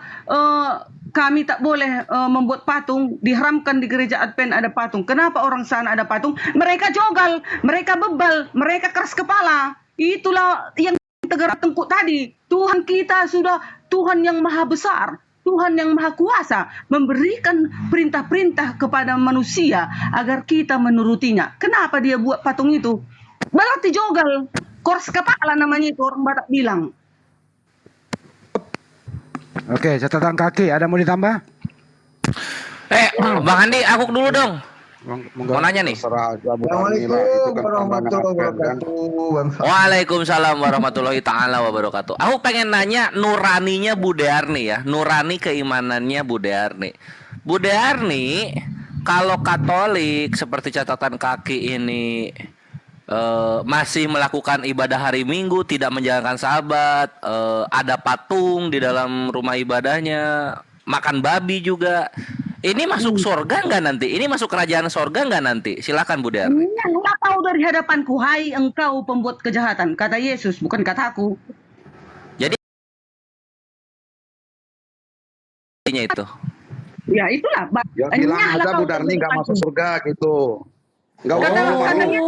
[SPEAKER 14] kami tak boleh membuat patung, diharamkan di gereja Advent ada patung. Kenapa orang sana ada patung? Mereka jogal, mereka bebal, mereka keras kepala. Itulah yang tegar tengkuk tadi. Tuhan kita sudah Tuhan yang maha besar, Tuhan yang maha kuasa, memberikan perintah-perintah kepada manusia agar kita menurutinya. Kenapa dia buat patung itu? Berarti jogal, keras kepala namanya itu, orang Batak bilang.
[SPEAKER 10] Oke, catatan kaki, ada mau ditambah?
[SPEAKER 15] Bang Andi, aku dulu dong. Mau nanya nih. Waalaikumsalam warahmatullahi taala wabarakatuh. Aku pengen nanya nuraninya Bu Dearni ya, nurani keimanannya Bu Dearni. Bu Dearni kalau Katolik seperti catatan kaki ini masih melakukan ibadah hari Minggu, tidak menjalankan Sabat, ada patung di dalam rumah ibadahnya, makan babi juga. Ini masuk surga nggak nanti? Ini masuk kerajaan surga nggak nanti? Silakan Bu Derni.
[SPEAKER 14] Enggak tahu dari hadapanku, hai engkau pembuat kejahatan, kata Yesus, bukan kataku.
[SPEAKER 15] Jadi itu.
[SPEAKER 14] Ya itulah.
[SPEAKER 16] Ya bilang aja Bu Darni nggak masuk surga gitu. Nggak
[SPEAKER 14] Katanya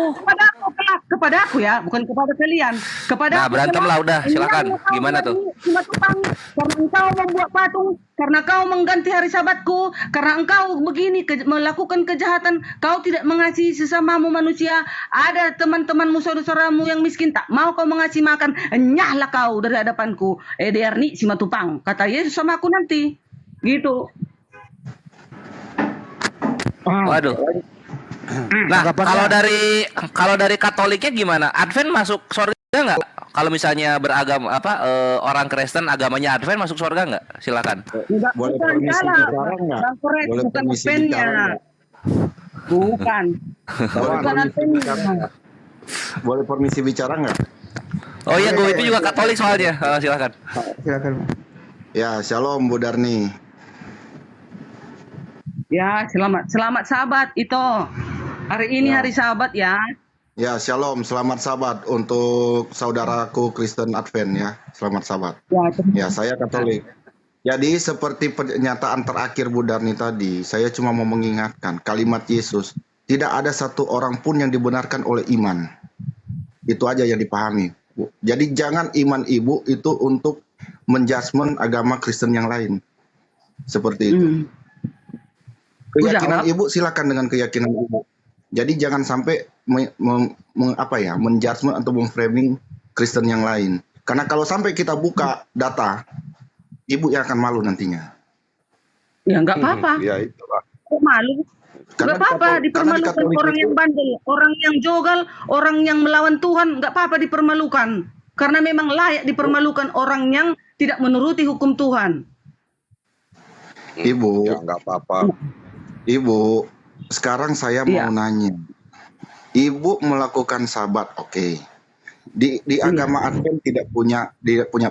[SPEAKER 14] kepada aku ya, bukan kepada kalian. Kepada
[SPEAKER 15] Nah,
[SPEAKER 14] aku
[SPEAKER 15] berantem lah udah, silakan. Gimana tuh?
[SPEAKER 14] Karena engkau membuat patung, karena kau mengganti hari Sabatku, karena engkau begini melakukan kejahatan, kau tidak mengasihi sesamamu manusia. Ada teman-temanmu, saudaramu yang miskin, tak mau kau mengasihi makan, nyahlah kau dari hadapanku. Derni Simatupang, kata Yesus sama aku nanti. Gitu.
[SPEAKER 15] Waduh. Nah, kalau dari Katoliknya gimana? Advent masuk surga nggak? Kalau misalnya beragama orang Kristen agamanya Advent masuk surga nggak? Silakan.
[SPEAKER 16] Boleh permisi bicara nggak? Boleh permisi bicara nggak?
[SPEAKER 14] Bukan.
[SPEAKER 16] Boleh permisi bicara nggak?
[SPEAKER 15] Oh iya, gue itu juga Katolik soalnya. Silakan.
[SPEAKER 3] Silakan.
[SPEAKER 16] Ya, shalom Bu Darni.
[SPEAKER 14] Ya, selamat Sabat itu. Hari ini hari Sabat ya.
[SPEAKER 16] Ya, shalom, selamat Sabat untuk saudaraku Kristen Advent ya. Selamat Sabat. Ya, saya Katolik. Jadi seperti pernyataan terakhir Bu Darni tadi, saya cuma mau mengingatkan kalimat Yesus, tidak ada satu orang pun yang dibenarkan oleh iman. Itu aja yang dipahami, Bu. Jadi jangan iman Ibu itu untuk menjudgment agama Kristen yang lain. Seperti itu. Keyakinan Ibu silakan dengan keyakinan Ibu. Jadi jangan sampai menjudgment atau memframing Kristen yang lain. Karena kalau sampai kita buka data, Ibu yang akan malu nantinya.
[SPEAKER 14] Ya nggak apa-apa.
[SPEAKER 16] Ya itulah.
[SPEAKER 14] Kok malu? Nggak apa-apa dipermalukan orang yang bandel, orang yang jogal, orang yang melawan Tuhan, nggak apa-apa dipermalukan. Karena memang layak dipermalukan orang yang tidak menuruti hukum Tuhan.
[SPEAKER 16] Ibu, ya nggak apa-apa. Ibu, sekarang saya mau nanya. Ibu melakukan Sabat, oke. Di agama Advent tidak punya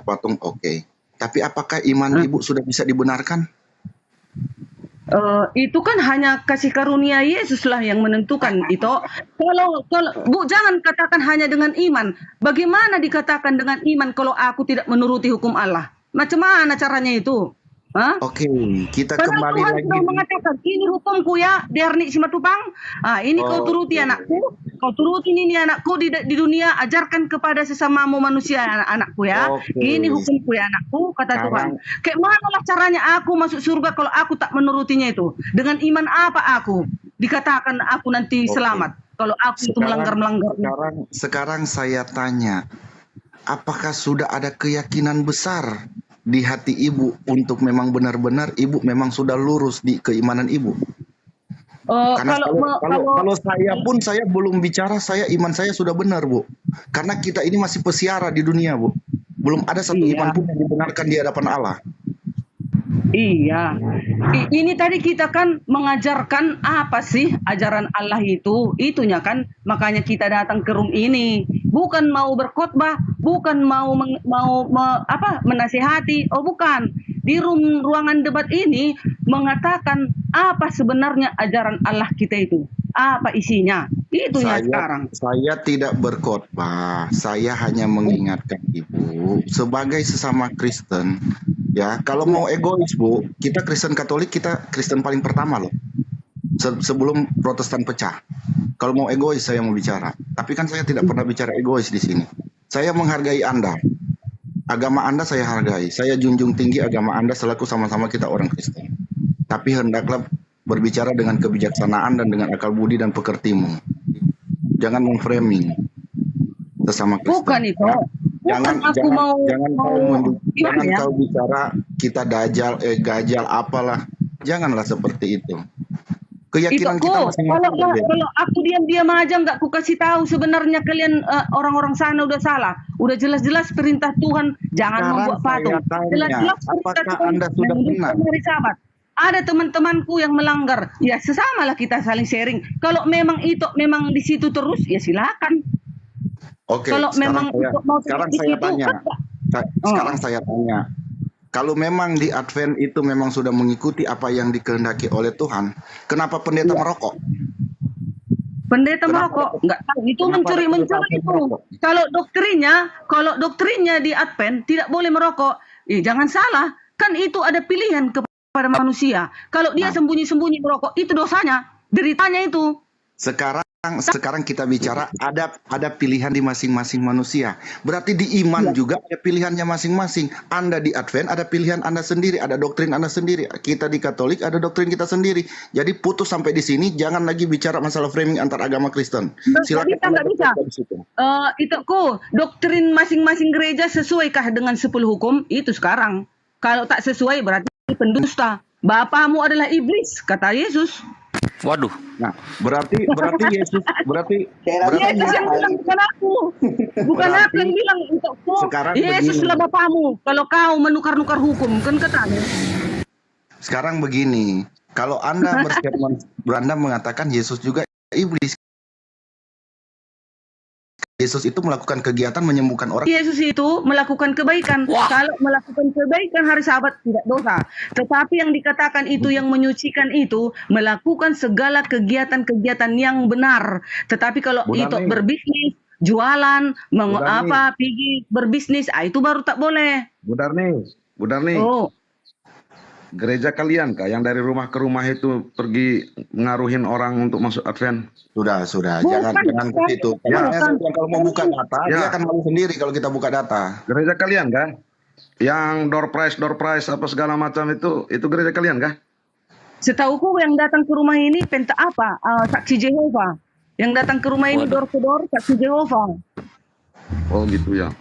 [SPEAKER 16] patung, oke. Tapi apakah iman Ibu sudah bisa dibenarkan?
[SPEAKER 14] Itu kan hanya kasih karunia Yesus lah yang menentukan itu. Kalau Bu jangan katakan hanya dengan iman. Bagaimana dikatakan dengan iman kalau aku tidak menuruti hukum Allah? Macam mana caranya itu?
[SPEAKER 16] Oke, kita
[SPEAKER 14] karena
[SPEAKER 16] kembali
[SPEAKER 14] Tuhan
[SPEAKER 16] lagi.
[SPEAKER 14] sudah mengatakan ini hukumku ya, Derni Simatupang. Ini kau turuti anakku, kau turuti ini anakku di dunia, ajarkan kepada sesamamu manusia anakku ya. Ini hukumku ya anakku, kata Tuhan. Kayak mana lah caranya aku masuk surga kalau aku tak menurutinya itu? Dengan iman apa aku dikatakan aku nanti selamat kalau aku itu melanggar?
[SPEAKER 16] Sekarang saya tanya, apakah sudah ada keyakinan besar di hati Ibu untuk memang benar-benar Ibu memang sudah lurus di keimanan Ibu? Karena kalau saya pun saya belum bicara iman saya sudah benar, Bu. Karena kita ini masih pesiara di dunia, Bu. Belum ada satu iman pun yang dibenarkan di hadapan Allah.
[SPEAKER 14] Iya. Ini tadi kita kan mengajarkan apa sih ajaran Allah itu? Itunya kan makanya kita datang ke room ini. Bukan mau berkhotbah, bukan mau menasihati. Oh bukan. Di ruangan debat ini mengatakan apa sebenarnya ajaran Allah kita itu. Apa isinya? Itunya sekarang.
[SPEAKER 16] Saya tidak berkhotbah. Saya hanya mengingatkan Ibu sebagai sesama Kristen. Ya, kalau mau egois, Bu, kita Kristen Katolik, kita Kristen paling pertama loh. Sebelum Protestan pecah. Kalau mau egois saya mau bicara. Tapi kan saya tidak pernah bicara egois di sini. Saya menghargai Anda. Agama Anda saya hargai. Saya junjung tinggi agama Anda selaku sama-sama kita orang Kristen. Tapi hendaklah berbicara dengan kebijaksanaan dan dengan akal budi dan pekertimu. Jangan memframing sesama Kristen.
[SPEAKER 14] Bukan itu.
[SPEAKER 16] Jangan kau bicara kita gajal apalah. Janganlah seperti itu. Keyakinan kita masing-masing.
[SPEAKER 14] Kalau aku diam-diam aja nggak ku kasih tahu sebenarnya kalian orang-orang sana udah salah. Udah jelas-jelas perintah Tuhan jangan membuat patung. Jelas-jelas
[SPEAKER 16] apakah Anda sudah benar?
[SPEAKER 14] ada teman-temanku yang melanggar, ya sesamalah kita saling sharing. Kalau memang itu memang di situ terus, ya silakan.
[SPEAKER 16] Oke,
[SPEAKER 14] Kalau memang itu mau
[SPEAKER 16] sekarang
[SPEAKER 14] di
[SPEAKER 16] saya
[SPEAKER 14] situ,
[SPEAKER 16] tanya.
[SPEAKER 14] kan-
[SPEAKER 16] Sekarang saya tanya. Kalau memang di Advent itu memang sudah mengikuti apa yang dikehendaki oleh Tuhan, kenapa pendeta merokok?
[SPEAKER 14] Pendeta merokok, nggak tahu itu mencuri-mencuri itu. Kalau doktrinnya di Advent tidak boleh merokok, jangan salah, kan itu ada pilihan kepada manusia. Kalau dia sembunyi-sembunyi merokok, itu dosanya, deritanya itu.
[SPEAKER 16] Sekarang kita bicara ada pilihan di masing-masing manusia. Berarti di iman juga ada pilihannya masing-masing. Anda di Advent ada pilihan Anda sendiri, ada doktrin Anda sendiri. Kita di Katolik ada doktrin kita sendiri. Jadi putus sampai di sini, jangan lagi bicara masalah framing antar agama Kristen. Silakan
[SPEAKER 14] Nggak bisa. Itu doktrin masing-masing gereja sesuaikah dengan 10 hukum? Itu sekarang. Kalau tak sesuai berarti pendusta. Bapamu adalah iblis, kata Yesus.
[SPEAKER 15] Waduh.
[SPEAKER 16] Nah, berarti Yesus
[SPEAKER 14] Yesus yang bilang, bukan aku. Bukan aku yang bilang untukku. Yesus lah bapamu. Kalau kau menukar-nukar hukum, kan katanya.
[SPEAKER 16] Sekarang begini, kalau Anda berstatement, Anda mengatakan Yesus juga iblis. Yesus itu melakukan kegiatan menyembuhkan orang.
[SPEAKER 14] Yesus itu melakukan kebaikan. Kalau melakukan kebaikan hari Sabat tidak dosa. Tetapi yang dikatakan itu yang menyucikan itu melakukan segala kegiatan-kegiatan yang benar. Tetapi kalau
[SPEAKER 13] Bu
[SPEAKER 14] itu
[SPEAKER 13] Darni.
[SPEAKER 14] berbisnis, jualan,
[SPEAKER 13] Darni.
[SPEAKER 14] pergi berbisnis, itu baru tak boleh.
[SPEAKER 13] Bu Darni,
[SPEAKER 14] Oh.
[SPEAKER 13] gereja kalian kah yang dari rumah ke rumah itu pergi ngaruhin orang untuk masuk Advent?
[SPEAKER 16] Sudah. Jangan ke situ. Kalau mau buka data, dia akan malu sendiri kalau kita buka data.
[SPEAKER 13] Gereja kalian kan? Yang door prize apa segala macam itu gereja kalian kah?
[SPEAKER 14] Setauku yang datang ke rumah ini saksi Jehovah. Yang datang ke rumah ini door to door saksi Jehovah.
[SPEAKER 13] Oh gitu ya.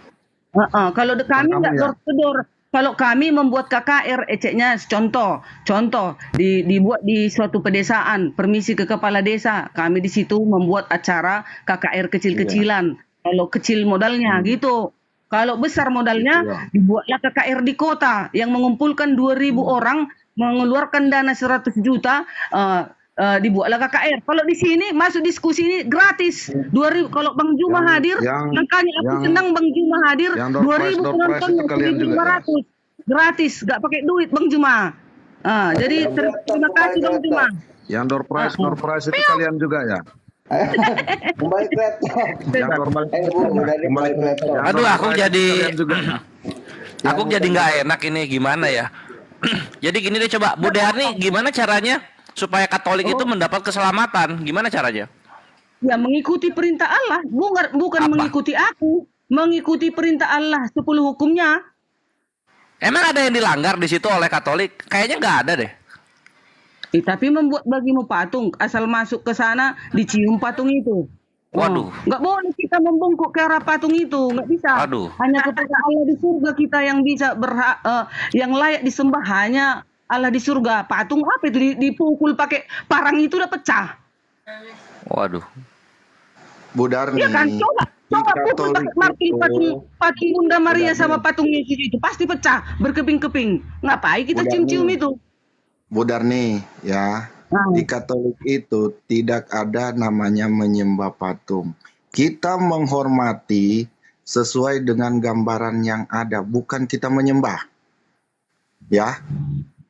[SPEAKER 14] Kalau kami nggak
[SPEAKER 13] ya?
[SPEAKER 14] door to door. Kalau kami membuat KKR, eceknya contoh, dibuat di suatu pedesaan, permisi ke kepala desa, kami di situ membuat acara KKR kecil-kecilan. Kalau kecil modalnya gitu. Kalau besar modalnya, dibuatlah KKR di kota yang mengumpulkan 2.000 orang, mengeluarkan dana 100 juta, dibuatlah KKR. Kalau di sini masuk diskusi ini gratis. 2.000 kalau Bang Juma hadir, makanya aku senang Bang Juma hadir. 2.000 penonton, 1.500 gratis, nggak pakai duit Bang Juma. Jadi terima kasih Bang Juma.
[SPEAKER 13] Yang door prize itu kalian juga ya?
[SPEAKER 3] Kembali ke laptop.
[SPEAKER 15] Aduh, aku jadi nggak enak ini, gimana ya? Jadi gini deh, coba Bu Darni, gimana caranya supaya Katolik itu mendapat keselamatan? Gimana caranya?
[SPEAKER 14] Ya mengikuti perintah Allah, bukan mengikuti aku, mengikuti perintah Allah 10 hukumnya.
[SPEAKER 15] Emang ada yang dilanggar di situ oleh Katolik? Kayaknya nggak ada deh.
[SPEAKER 14] Tapi membuat bagimu patung, asal masuk ke sana dicium patung itu.
[SPEAKER 15] Waduh.
[SPEAKER 14] Nggak boleh kita membungkuk ke arah patung itu, nggak bisa.
[SPEAKER 15] Aduh.
[SPEAKER 14] Hanya kepada Allah di surga kita yang bisa yang layak disembah, hanya Allah di surga. Patung apa itu dipukul pakai parang itu udah pecah.
[SPEAKER 15] Waduh.
[SPEAKER 16] Bu Darni.
[SPEAKER 14] Iya kan, coba pukul pakai patung Bunda Maria sama patung Yesus itu pasti pecah, berkeping-keping. Ngapain kita cium-cium itu?
[SPEAKER 16] Bu Darni, ya. Di Katolik itu tidak ada namanya menyembah patung. Kita menghormati sesuai dengan gambaran yang ada, bukan kita menyembah. Ya.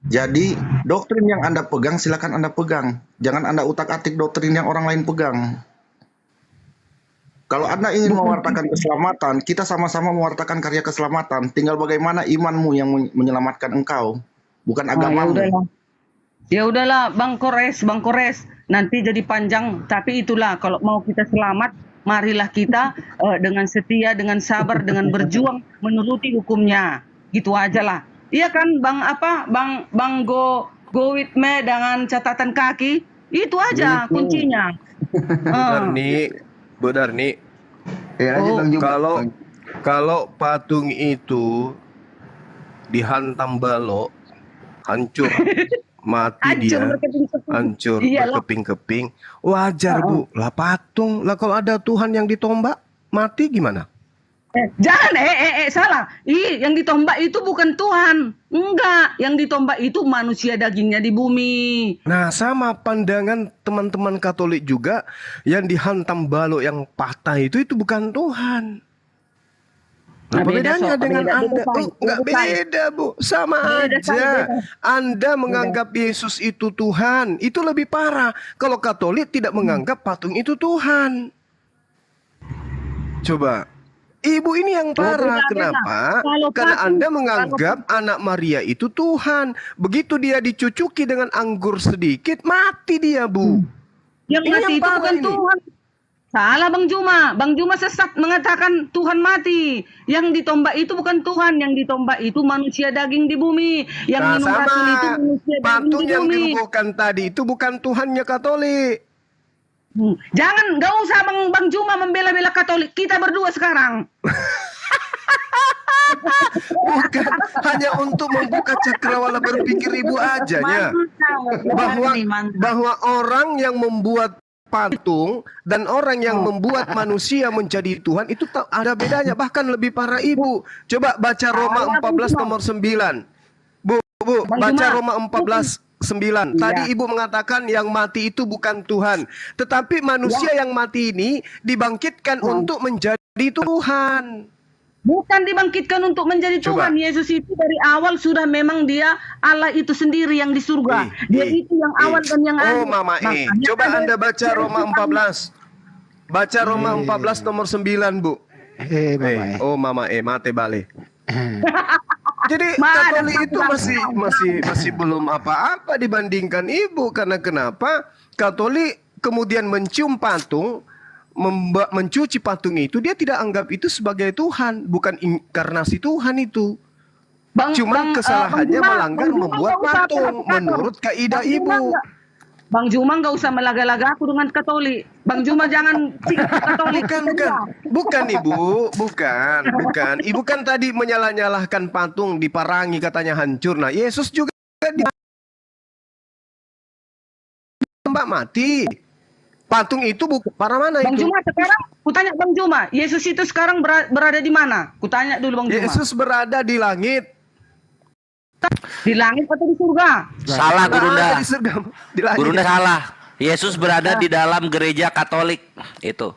[SPEAKER 16] Jadi doktrin yang Anda pegang silakan Anda pegang. Jangan Anda utak-atik doktrin yang orang lain pegang. Kalau Anda ingin mewartakan keselamatan, kita sama-sama mewartakan karya keselamatan. Tinggal bagaimana imanmu yang menyelamatkan engkau, bukan agamamu.
[SPEAKER 14] Ya udahlah, Bang Kores. Nanti jadi panjang, tapi itulah kalau mau kita selamat, marilah kita dengan setia, dengan sabar, dengan berjuang menuruti hukumnya. Gitu aja lah. Iya kan, Bang go with me dengan catatan kaki. Itu aja kuncinya.
[SPEAKER 6] Bu Darni, kalau patung itu dihantam balok, hancur, mati dia, hancur, berkeping-keping, wajar Bu. Lah patung, lah kalau ada Tuhan yang ditombak, mati gimana?
[SPEAKER 14] Jangan, salah. Yang ditombak itu bukan Tuhan. Enggak, yang ditombak itu manusia dagingnya di bumi.
[SPEAKER 6] Nah, sama pandangan teman-teman Katolik juga, yang dihantam balok yang patah itu bukan Tuhan. Apa bedanya dengan Anda? Enggak beda, Bu. Sama aja. Anda menganggap Yesus itu Tuhan, itu lebih parah. Kalau Katolik tidak menganggap patung itu Tuhan. Coba. Ibu ini yang parah. Kenapa? Karena Anda menganggap anak Maria itu Tuhan. Begitu dia dicucuki dengan anggur sedikit, mati dia, Bu.
[SPEAKER 14] Yang mati itu bukan Tuhan. Salah Bang Juma. Bang Juma sesat mengatakan Tuhan mati. Yang ditombak itu bukan Tuhan. Yang ditombak itu manusia daging di bumi. Yang minum racun itu manusia daging di
[SPEAKER 6] patung
[SPEAKER 14] bumi.
[SPEAKER 6] yang dirobohkan tadi itu bukan Tuhannya Katolik.
[SPEAKER 14] Jangan, gak usah Bang Juma membela-bela Katolik. Kita berdua sekarang.
[SPEAKER 6] Bukan hanya untuk membuka cakrawala berpikir Ibu ajanya. Bahwa orang yang membuat patung dan orang yang membuat manusia menjadi Tuhan itu ada bedanya, bahkan lebih parah, Ibu. Coba baca Roma 14 nomor 9. Bu, baca Roma 14 9. Tadi Ibu mengatakan yang mati itu bukan Tuhan, tetapi manusia yang mati ini dibangkitkan untuk menjadi Tuhan.
[SPEAKER 14] Bukan dibangkitkan untuk menjadi Tuhan. Yesus itu dari awal sudah memang dia Allah itu sendiri yang di surga. Dia itu yang awal dan yang akhir.
[SPEAKER 6] Oh Mama coba Anda baca Roma 14. Baca Roma 14 nomor 9, Bu. Oh Mama mate bale. Jadi Katolik itu masih belum apa-apa dibandingkan Ibu. Karena kenapa? Katolik kemudian mencium patung, mencuci patung itu, dia tidak anggap itu sebagai Tuhan, bukan inkarnasi Tuhan itu. Cuma kesalahannya melanggar membuat patung menurut kaidah Ibu.
[SPEAKER 14] Bang Juma nggak usah melaga-laga aku dengan Katolik. Bang Juma jangan Katolik.
[SPEAKER 6] Bukan Ibu, bukan. Ibu kan tadi menyalah-nyalahkan patung, diparangi katanya hancur. Nah, Yesus juga ditembak mati. Patung itu para mana
[SPEAKER 14] Bang
[SPEAKER 6] itu?
[SPEAKER 14] Juma sekarang, kutanya Bang Juma, Yesus itu sekarang berada di mana? Kutanya dulu Bang Juma.
[SPEAKER 6] Yesus berada di langit.
[SPEAKER 14] Di langit atau di surga?
[SPEAKER 15] Salah Gurunda.
[SPEAKER 6] Gurunda
[SPEAKER 15] salah. Yesus berada di dalam gereja Katolik. Itu.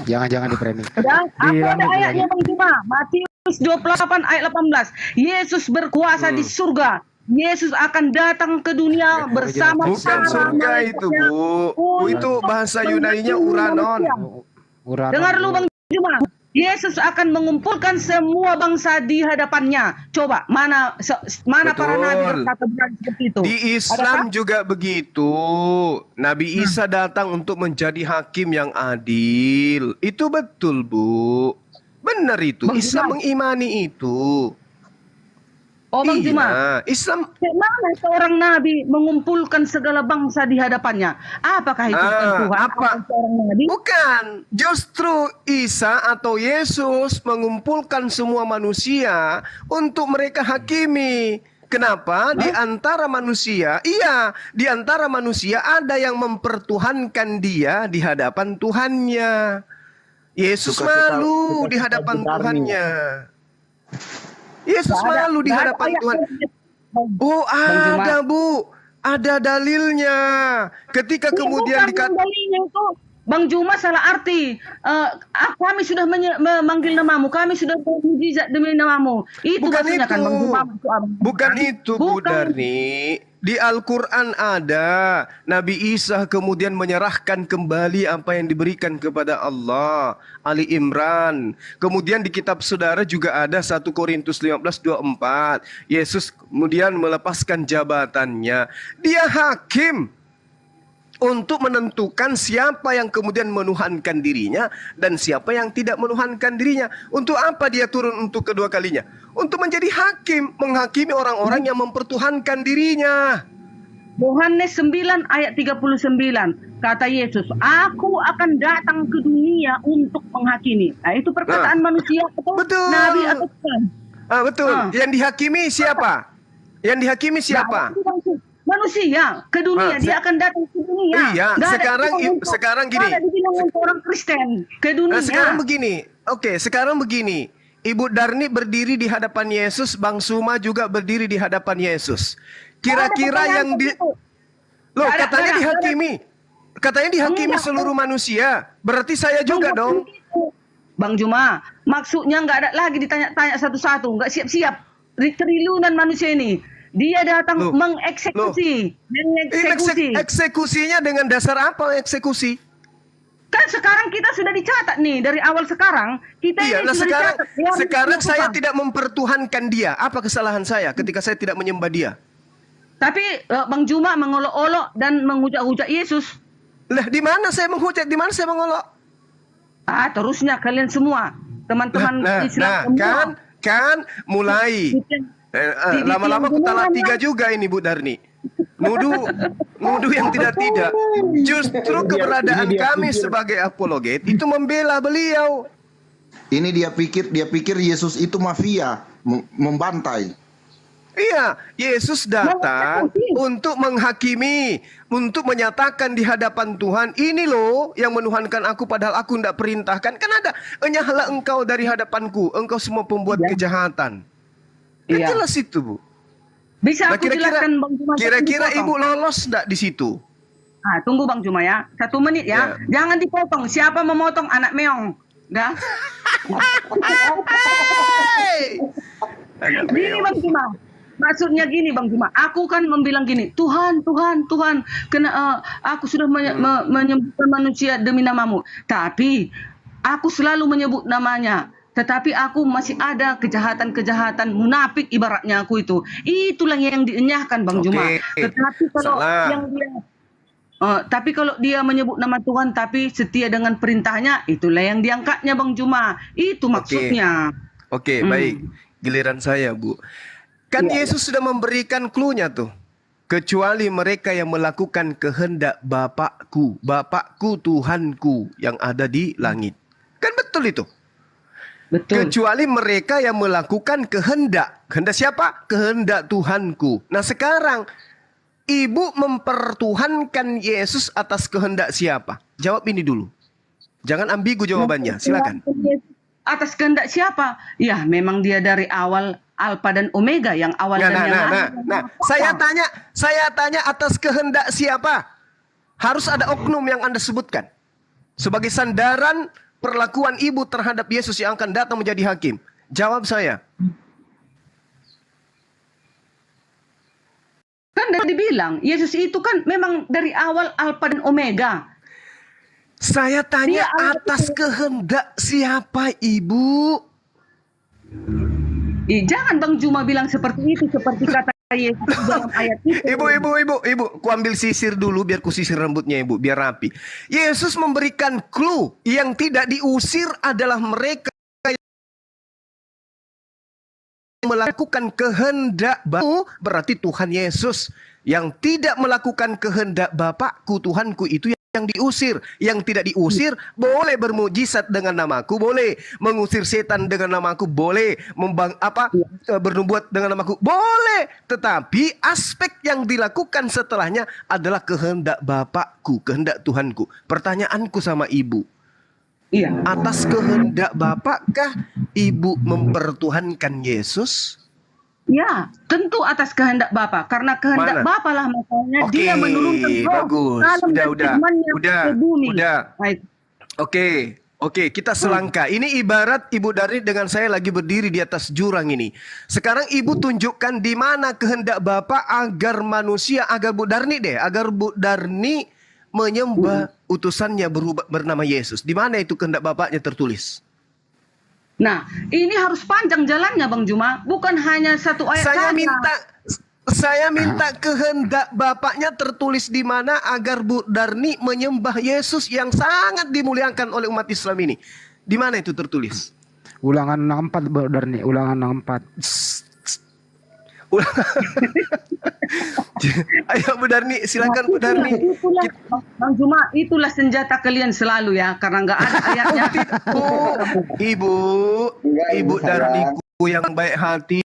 [SPEAKER 10] Jangan dipremi.
[SPEAKER 14] Dan ada ayatnya Bang Juma, Matius 28 ayat 18. Yesus berkuasa di surga. Yesus akan datang ke dunia bersama
[SPEAKER 6] bukan surga itu, Bu. Itu bahasa Yunani-nya uranon.
[SPEAKER 14] Dengar lu Bang Juma. Yesus akan mengumpulkan semua bangsa di hadapannya. Coba mana para nabi berkata seperti itu?
[SPEAKER 6] Di Islam juga begitu. Nabi Isa datang untuk menjadi hakim yang adil. Itu betul, Bu. Benar itu. Islam mengimani itu.
[SPEAKER 14] Oh Bang Juma,
[SPEAKER 6] Islam
[SPEAKER 14] mana seorang nabi mengumpulkan segala bangsa di hadapannya? Apakah itu Tuhan? Seorang nabi?
[SPEAKER 6] Bukan. Justru Isa atau Yesus mengumpulkan semua manusia untuk mereka hakimi. Kenapa? Di antara manusia, di antara manusia ada yang mempertuhankan dia di hadapan Tuhannya. Yesus malu di hadapan Tuhannya. Yesus malu di hadapan Tuhan. Oh ada, Bu. Ada dalilnya. Ketika kemudian
[SPEAKER 14] dalilnya itu Bang Juma salah arti. Kami sudah memanggil namamu. Kami sudah bermujizat demi namamu. Itu maksudnya kan Bang Juma.
[SPEAKER 6] Bukan itu, Bu Darni. Di Al-Quran ada Nabi Isa kemudian menyerahkan kembali apa yang diberikan kepada Allah. Ali Imran. Kemudian di kitab saudara juga ada 1 Korintus 15:24. Yesus kemudian melepaskan jabatannya. Dia hakim untuk menentukan siapa yang kemudian menuhankan dirinya dan siapa yang tidak menuhankan dirinya. Untuk apa dia turun untuk kedua kalinya? Untuk menjadi hakim, menghakimi orang-orang yang mempertuhankan dirinya.
[SPEAKER 14] Yohanes 9 ayat 39 kata Yesus, aku akan datang ke dunia untuk menghakimi. Nah itu perkataan manusia atau nabi atau Tuhan?
[SPEAKER 6] Betul. Yang dihakimi siapa? Yang dihakimi siapa?
[SPEAKER 14] Manusia ke dunia, dia akan datang ke dunia.
[SPEAKER 6] Iya, sekarang gini.
[SPEAKER 14] Ada dibilang orang Kristen ke dunia.
[SPEAKER 6] Nah, sekarang begini, Oke, sekarang begini. Ibu Darni berdiri di hadapan Yesus, Bang Suma juga berdiri di hadapan Yesus. Kira-kira yang di... Loh, katanya dihakimi. Katanya dihakimi seluruh manusia. Berarti saya juga dong.
[SPEAKER 14] Bang Juma, maksudnya nggak ada lagi ditanya-tanya satu-satu, nggak siap-siap. Triliunan manusia ini, dia datang mengeksekusi.
[SPEAKER 6] Eksekusinya dengan dasar apa eksekusi?
[SPEAKER 14] Kan sekarang kita sudah dicatat nih, dari awal sekarang kita
[SPEAKER 6] iya,
[SPEAKER 14] ini
[SPEAKER 6] nah
[SPEAKER 14] sudah
[SPEAKER 6] sekarang,
[SPEAKER 14] dicatat.
[SPEAKER 6] sekarang saya tidak mempertuhankan dia. Apa kesalahan saya ketika saya tidak menyembah dia?
[SPEAKER 14] Tapi Bang Juma mengolok-olok dan menghujat-hujat Yesus.
[SPEAKER 6] Lah, di mana saya menghujat? Di mana saya mengolok?
[SPEAKER 14] Terusnya kalian semua, teman-teman Islam semua.
[SPEAKER 6] Kan mulai. Lama-lama kutala tiga juga ini Bu Darni. Nuduh yang tidak. Justru keberadaan kami sebagai apologet itu membela beliau.
[SPEAKER 16] Ini dia pikir Yesus itu mafia, membantai.
[SPEAKER 6] Iya, Yesus datang untuk menghakimi, untuk menyatakan di hadapan Tuhan, ini loh yang menuhankan aku padahal aku tidak perintahkan. Kan ada, enyahlah engkau dari hadapanku, engkau semua pembuat kejahatan. Kan jelas itu, Bu.
[SPEAKER 14] Bisa aku jelaskan Bang Juma.
[SPEAKER 6] Kira-kira Ibu lolos enggak di situ?
[SPEAKER 14] Tunggu Bang Juma ya, 1 menit ya. Jangan dipotong, siapa memotong anak meong. Dah. Gini Bang Juma. Maksudnya gini Bang Juma, aku kan membilang gini, Tuhan, aku sudah menyebutkan manusia demi namamu. Tapi aku selalu menyebut namanya. Tetapi aku masih ada kejahatan-kejahatan munafik ibaratnya aku itu. Itulah yang dienyahkan Bang Juma. Tetapi kalau kalau dia menyebut nama Tuhan tapi setia dengan perintahnya, itulah yang diangkatnya Bang Juma. Itu maksudnya.
[SPEAKER 6] Oke, baik. Giliran saya, Bu. Kan Yesus sudah memberikan clue-nya tuh. Kecuali mereka yang melakukan kehendak Bapakku. Bapakku Tuhanku yang ada di langit. Kan betul itu? Betul. Kecuali mereka yang melakukan kehendak. Kehendak siapa? Kehendak Tuhanku. Nah sekarang, Ibu mempertuhankan Yesus atas kehendak siapa? Jawab ini dulu. Jangan ambigu jawabannya, silakan.
[SPEAKER 14] Atas kehendak siapa? Ya memang dia dari awal Alfa dan Omega, yang awal dan yang akhir.
[SPEAKER 6] Saya tanya atas kehendak siapa? Harus ada oknum yang Anda sebutkan sebagai sandaran perlakuan Ibu terhadap Yesus yang akan datang menjadi hakim. Jawab saya.
[SPEAKER 14] Kan udah dibilang, Yesus itu kan memang dari awal Alfa dan Omega.
[SPEAKER 6] Saya tanya atas kehendak siapa Ibu?
[SPEAKER 14] Jangan Bang Juma bilang seperti itu, seperti kata Yesus dalam ayat itu.
[SPEAKER 6] Ibu, ku ambil sisir dulu biar ku sisir rambutnya Ibu, biar rapi. Yesus memberikan clue yang tidak diusir adalah mereka yang melakukan kehendak Bapakku, berarti Tuhan Yesus. Yang tidak melakukan kehendak Bapakku, Tuhanku, itu yang diusir. Yang tidak diusir boleh bermujizat dengan namaku, boleh mengusir setan dengan namaku, boleh bernubuat dengan namaku, boleh. Tetapi aspek yang dilakukan setelahnya adalah kehendak Bapakku, kehendak Tuhanku. Pertanyaanku sama Ibu, atas kehendak Bapakkah Ibu mempertuhankan Yesus?
[SPEAKER 14] Ya, tentu atas kehendak Bapa, karena kehendak Bapa lah makanya dia menurunkan roh.
[SPEAKER 6] Udah. Oke, kita selangkah. Ini ibarat Ibu Darni dengan saya lagi berdiri di atas jurang ini. Sekarang Ibu tunjukkan di mana kehendak Bapa agar manusia, agar Bu Darni menyembah utusannya bernama Yesus. Di mana itu kehendak Bapaknya tertulis?
[SPEAKER 14] Nah, ini harus panjang jalannya Bang Juma, bukan hanya satu ayat saja.
[SPEAKER 6] Saya minta kehendak Bapaknya tertulis di mana agar Bu Darni menyembah Yesus yang sangat dimuliakan oleh umat Islam ini. Di mana itu tertulis?
[SPEAKER 10] Ulangan 64 Bu Darni, ulangan 64.
[SPEAKER 6] Ayo Bu Darni, silakan Bu Darni.
[SPEAKER 14] Bang Juma, itulah senjata kalian selalu ya, karena nggak ada ayatnya.
[SPEAKER 6] Ibu Darniku yang baik hati,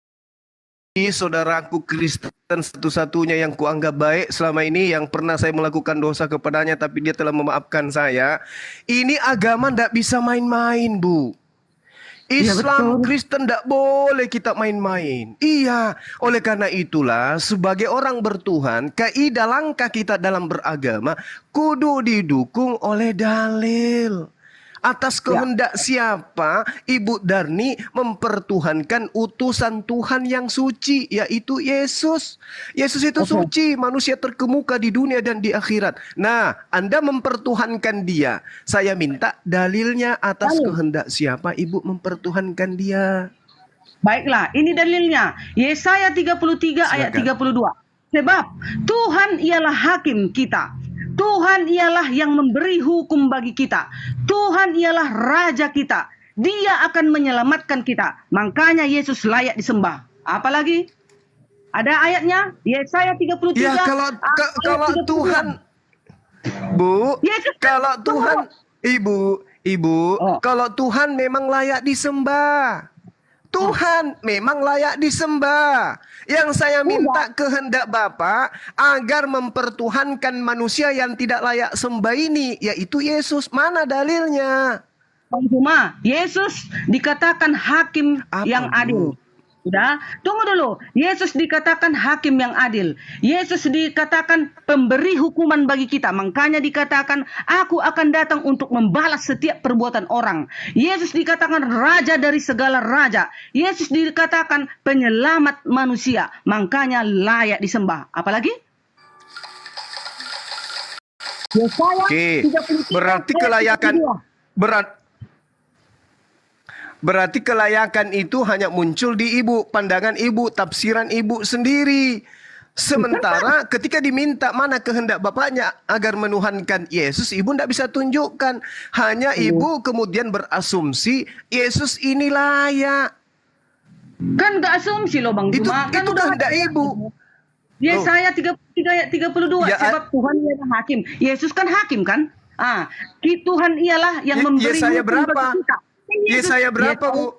[SPEAKER 6] saudaraku Kristen satu-satunya yang kuanggap baik selama ini, yang pernah saya melakukan dosa kepadanya tapi dia telah memaafkan saya. Ini agama ndak bisa main-main, Bu. Islam, Kristen tidak boleh kita main-main. Iya, oleh karena itulah sebagai orang bertuhan, kaidah langkah kita dalam beragama kudu didukung oleh dalil. Atas kehendak siapa Ibu Darni mempertuhankan utusan Tuhan yang suci, yaitu Yesus. Yesus itu suci, manusia terkemuka di dunia dan di akhirat. Nah, Anda mempertuhankan dia. Saya minta dalilnya atas kehendak siapa Ibu mempertuhankan dia.
[SPEAKER 14] Baiklah, ini dalilnya. Yesaya 33 ayat 32. Sebab Tuhan ialah hakim kita. Tuhan ialah yang memberi hukum bagi kita. Tuhan ialah raja kita. Dia akan menyelamatkan kita. Makanya Yesus layak disembah. Apalagi? Ada ayatnya? Yesaya 33.
[SPEAKER 6] Ya, kalau Tuhan, Bu, kalau Tuhan, Ibu, kalau Tuhan memang layak disembah. Tuhan memang layak disembah. Yang saya minta kehendak Bapak agar mempertuhankan manusia yang tidak layak sembah ini, yaitu Yesus. Mana dalilnya?
[SPEAKER 14] Bang Juma, Yesus dikatakan hakim yang adil. Sudah, tunggu dulu. Yesus dikatakan hakim yang adil. Yesus dikatakan pemberi hukuman bagi kita. Makanya dikatakan, aku akan datang untuk membalas setiap perbuatan orang. Yesus dikatakan raja dari segala raja. Yesus dikatakan penyelamat manusia. Makanya layak disembah. Apalagi?
[SPEAKER 6] Oke, berarti Berarti kelayakan itu hanya muncul di Ibu, pandangan Ibu, tafsiran Ibu sendiri. Sementara ketika diminta mana kehendak Bapaknya agar menuhankan Yesus, Ibu tidak bisa tunjukkan. Hanya Ibu kemudian berasumsi Yesus ini layak.
[SPEAKER 14] Kan gak asumsi loh Bang Juma.
[SPEAKER 6] Itu kehendak Ibu.
[SPEAKER 14] Yesaya 33 ayat 32. Sebab Tuhan ialah hakim. Yesus kan hakim kan? Tuhan ialah yang memberi
[SPEAKER 6] Yesaya
[SPEAKER 14] hukum
[SPEAKER 6] berapa?
[SPEAKER 14] bagi kita.
[SPEAKER 6] Yesaya berapa, Bu?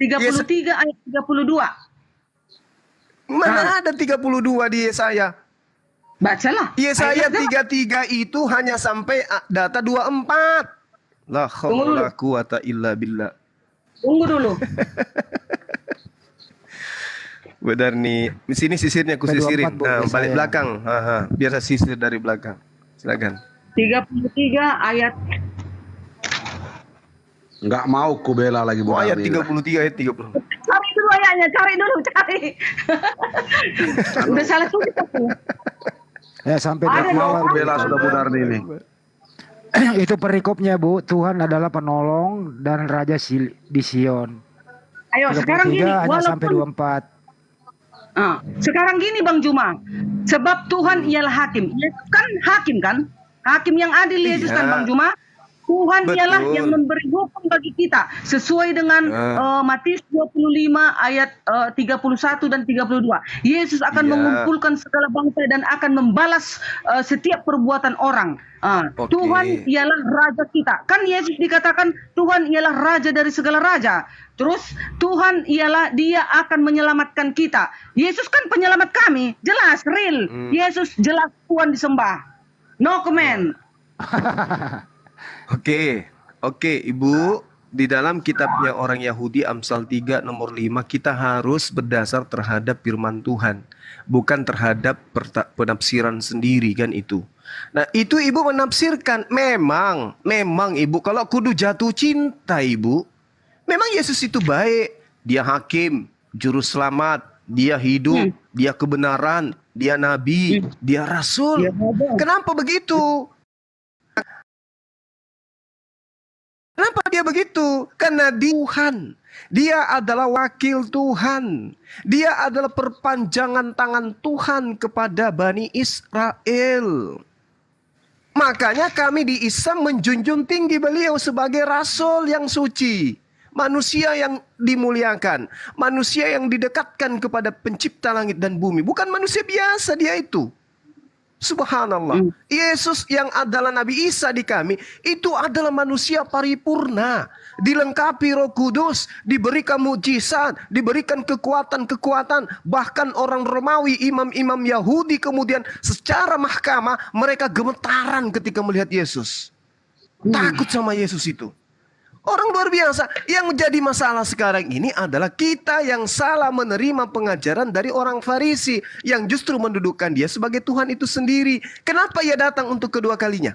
[SPEAKER 14] 33 ayat 32.
[SPEAKER 6] Mana ada 32 di Yesaya?
[SPEAKER 14] Bacalah.
[SPEAKER 6] Yesaya 33 itu hanya sampai data 24. La haula quwata illa billah.
[SPEAKER 14] Tunggu dulu.
[SPEAKER 6] Benar nih. Di sini sisirnya aku sisirin. Nah, balik belakang. Biar saya sisir dari belakang. Silakan.
[SPEAKER 14] 33 ayat.
[SPEAKER 13] Nggak mau ku bela lagi Bu.
[SPEAKER 6] Ayat 33 ayat 30.
[SPEAKER 14] Cari dulu ayatnya, cari. Udah salah tulis aku.
[SPEAKER 10] Ya sampai
[SPEAKER 13] nggak mau ku bela sudah Bu Darni ini.
[SPEAKER 10] Itu perikopnya Bu, Tuhan adalah penolong dan raja di Sion.
[SPEAKER 14] Ayo sekarang gini,
[SPEAKER 10] sampai 24.
[SPEAKER 14] Sekarang gini Bang Juma. Sebab Tuhan ialah hakim. Yesus kan hakim kan? Hakim yang adil Yesus kan Bang Juma? Tuhan ialah yang memberi hukum bagi kita sesuai dengan Matius 25 ayat 31 dan 32. Yesus akan mengumpulkan segala bangsa dan akan membalas setiap perbuatan orang. Tuhan ialah raja kita. Kan Yesus dikatakan Tuhan ialah raja dari segala raja. Terus Tuhan ialah dia akan menyelamatkan kita. Yesus kan penyelamat kami. Jelas, real. Yesus jelas Tuhan disembah. No comment.
[SPEAKER 6] Oke, Ibu, di dalam kitabnya orang Yahudi Amsal 3 nomor 5 kita harus berdasar terhadap firman Tuhan, bukan terhadap penafsiran sendiri kan itu. Nah, itu Ibu menafsirkan memang Ibu kalau kudu jatuh cinta Ibu. Memang Yesus itu baik, dia hakim, juru selamat, dia hidup, dia kebenaran, dia nabi, dia rasul. Kenapa begitu? Kenapa dia begitu? Karena Tuhan. Dia adalah wakil Tuhan. Dia adalah perpanjangan tangan Tuhan kepada Bani Israel. Makanya kami di Islam menjunjung tinggi beliau sebagai rasul yang suci. Manusia yang dimuliakan. Manusia yang didekatkan kepada pencipta langit dan bumi. Bukan manusia biasa dia itu. Subhanallah. Yesus yang adalah Nabi Isa di kami, itu adalah manusia paripurna. Dilengkapi Roh Kudus, diberikan mujizat, diberikan kekuatan-kekuatan. Bahkan orang Romawi, imam-imam Yahudi kemudian secara mahkamah mereka gemetaran ketika melihat Yesus. Takut sama Yesus itu. Orang luar biasa. Yang menjadi masalah sekarang ini adalah kita yang salah menerima pengajaran dari orang Farisi yang justru mendudukkan dia sebagai Tuhan itu sendiri. Kenapa ia datang untuk kedua kalinya?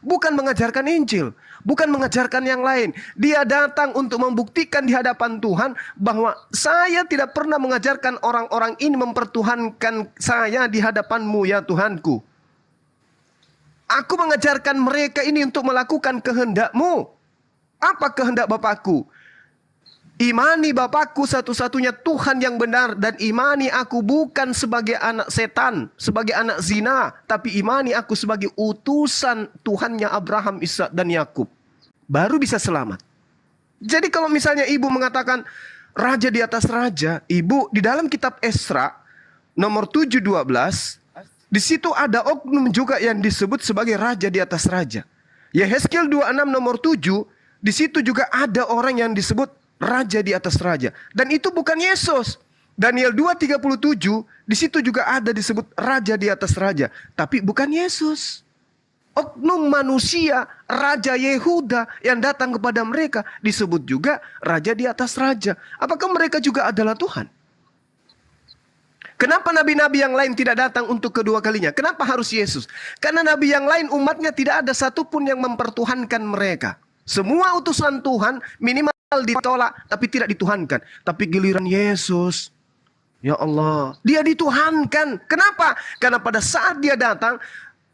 [SPEAKER 6] Bukan mengajarkan Injil, bukan mengajarkan yang lain. Dia datang untuk membuktikan di hadapan Tuhan bahwa saya tidak pernah mengajarkan orang-orang ini mempertuhankan saya di hadapanmu ya Tuhanku. Aku mengajarkan mereka ini untuk melakukan kehendak-Mu. Apa kehendak Bapakku? Imani Bapakku satu-satunya Tuhan yang benar, dan imani aku bukan sebagai anak setan, sebagai anak zina, tapi imani aku sebagai utusan Tuhannya Abraham, Ishak dan Yakub. Baru bisa selamat. Jadi kalau misalnya ibu mengatakan raja di atas raja, ibu di dalam kitab Esra nomor 7:12, di situ ada oknum juga yang disebut sebagai raja di atas raja. Yehezkiel 26 nomor 7, di situ juga ada orang yang disebut raja di atas raja. Dan itu bukan Yesus. Daniel 2:37, di situ juga ada disebut raja di atas raja. Tapi bukan Yesus. Oknum manusia, raja Yehuda yang datang kepada mereka disebut juga raja di atas raja. Apakah mereka juga adalah Tuhan? Kenapa nabi-nabi yang lain tidak datang untuk kedua kalinya? Kenapa harus Yesus? Karena nabi yang lain umatnya tidak ada satupun yang mempertuhankan mereka. Semua utusan Tuhan minimal ditolak tapi tidak dituhankan. Tapi giliran Yesus, ya Allah, dia dituhankan. Kenapa? Karena pada saat dia datang,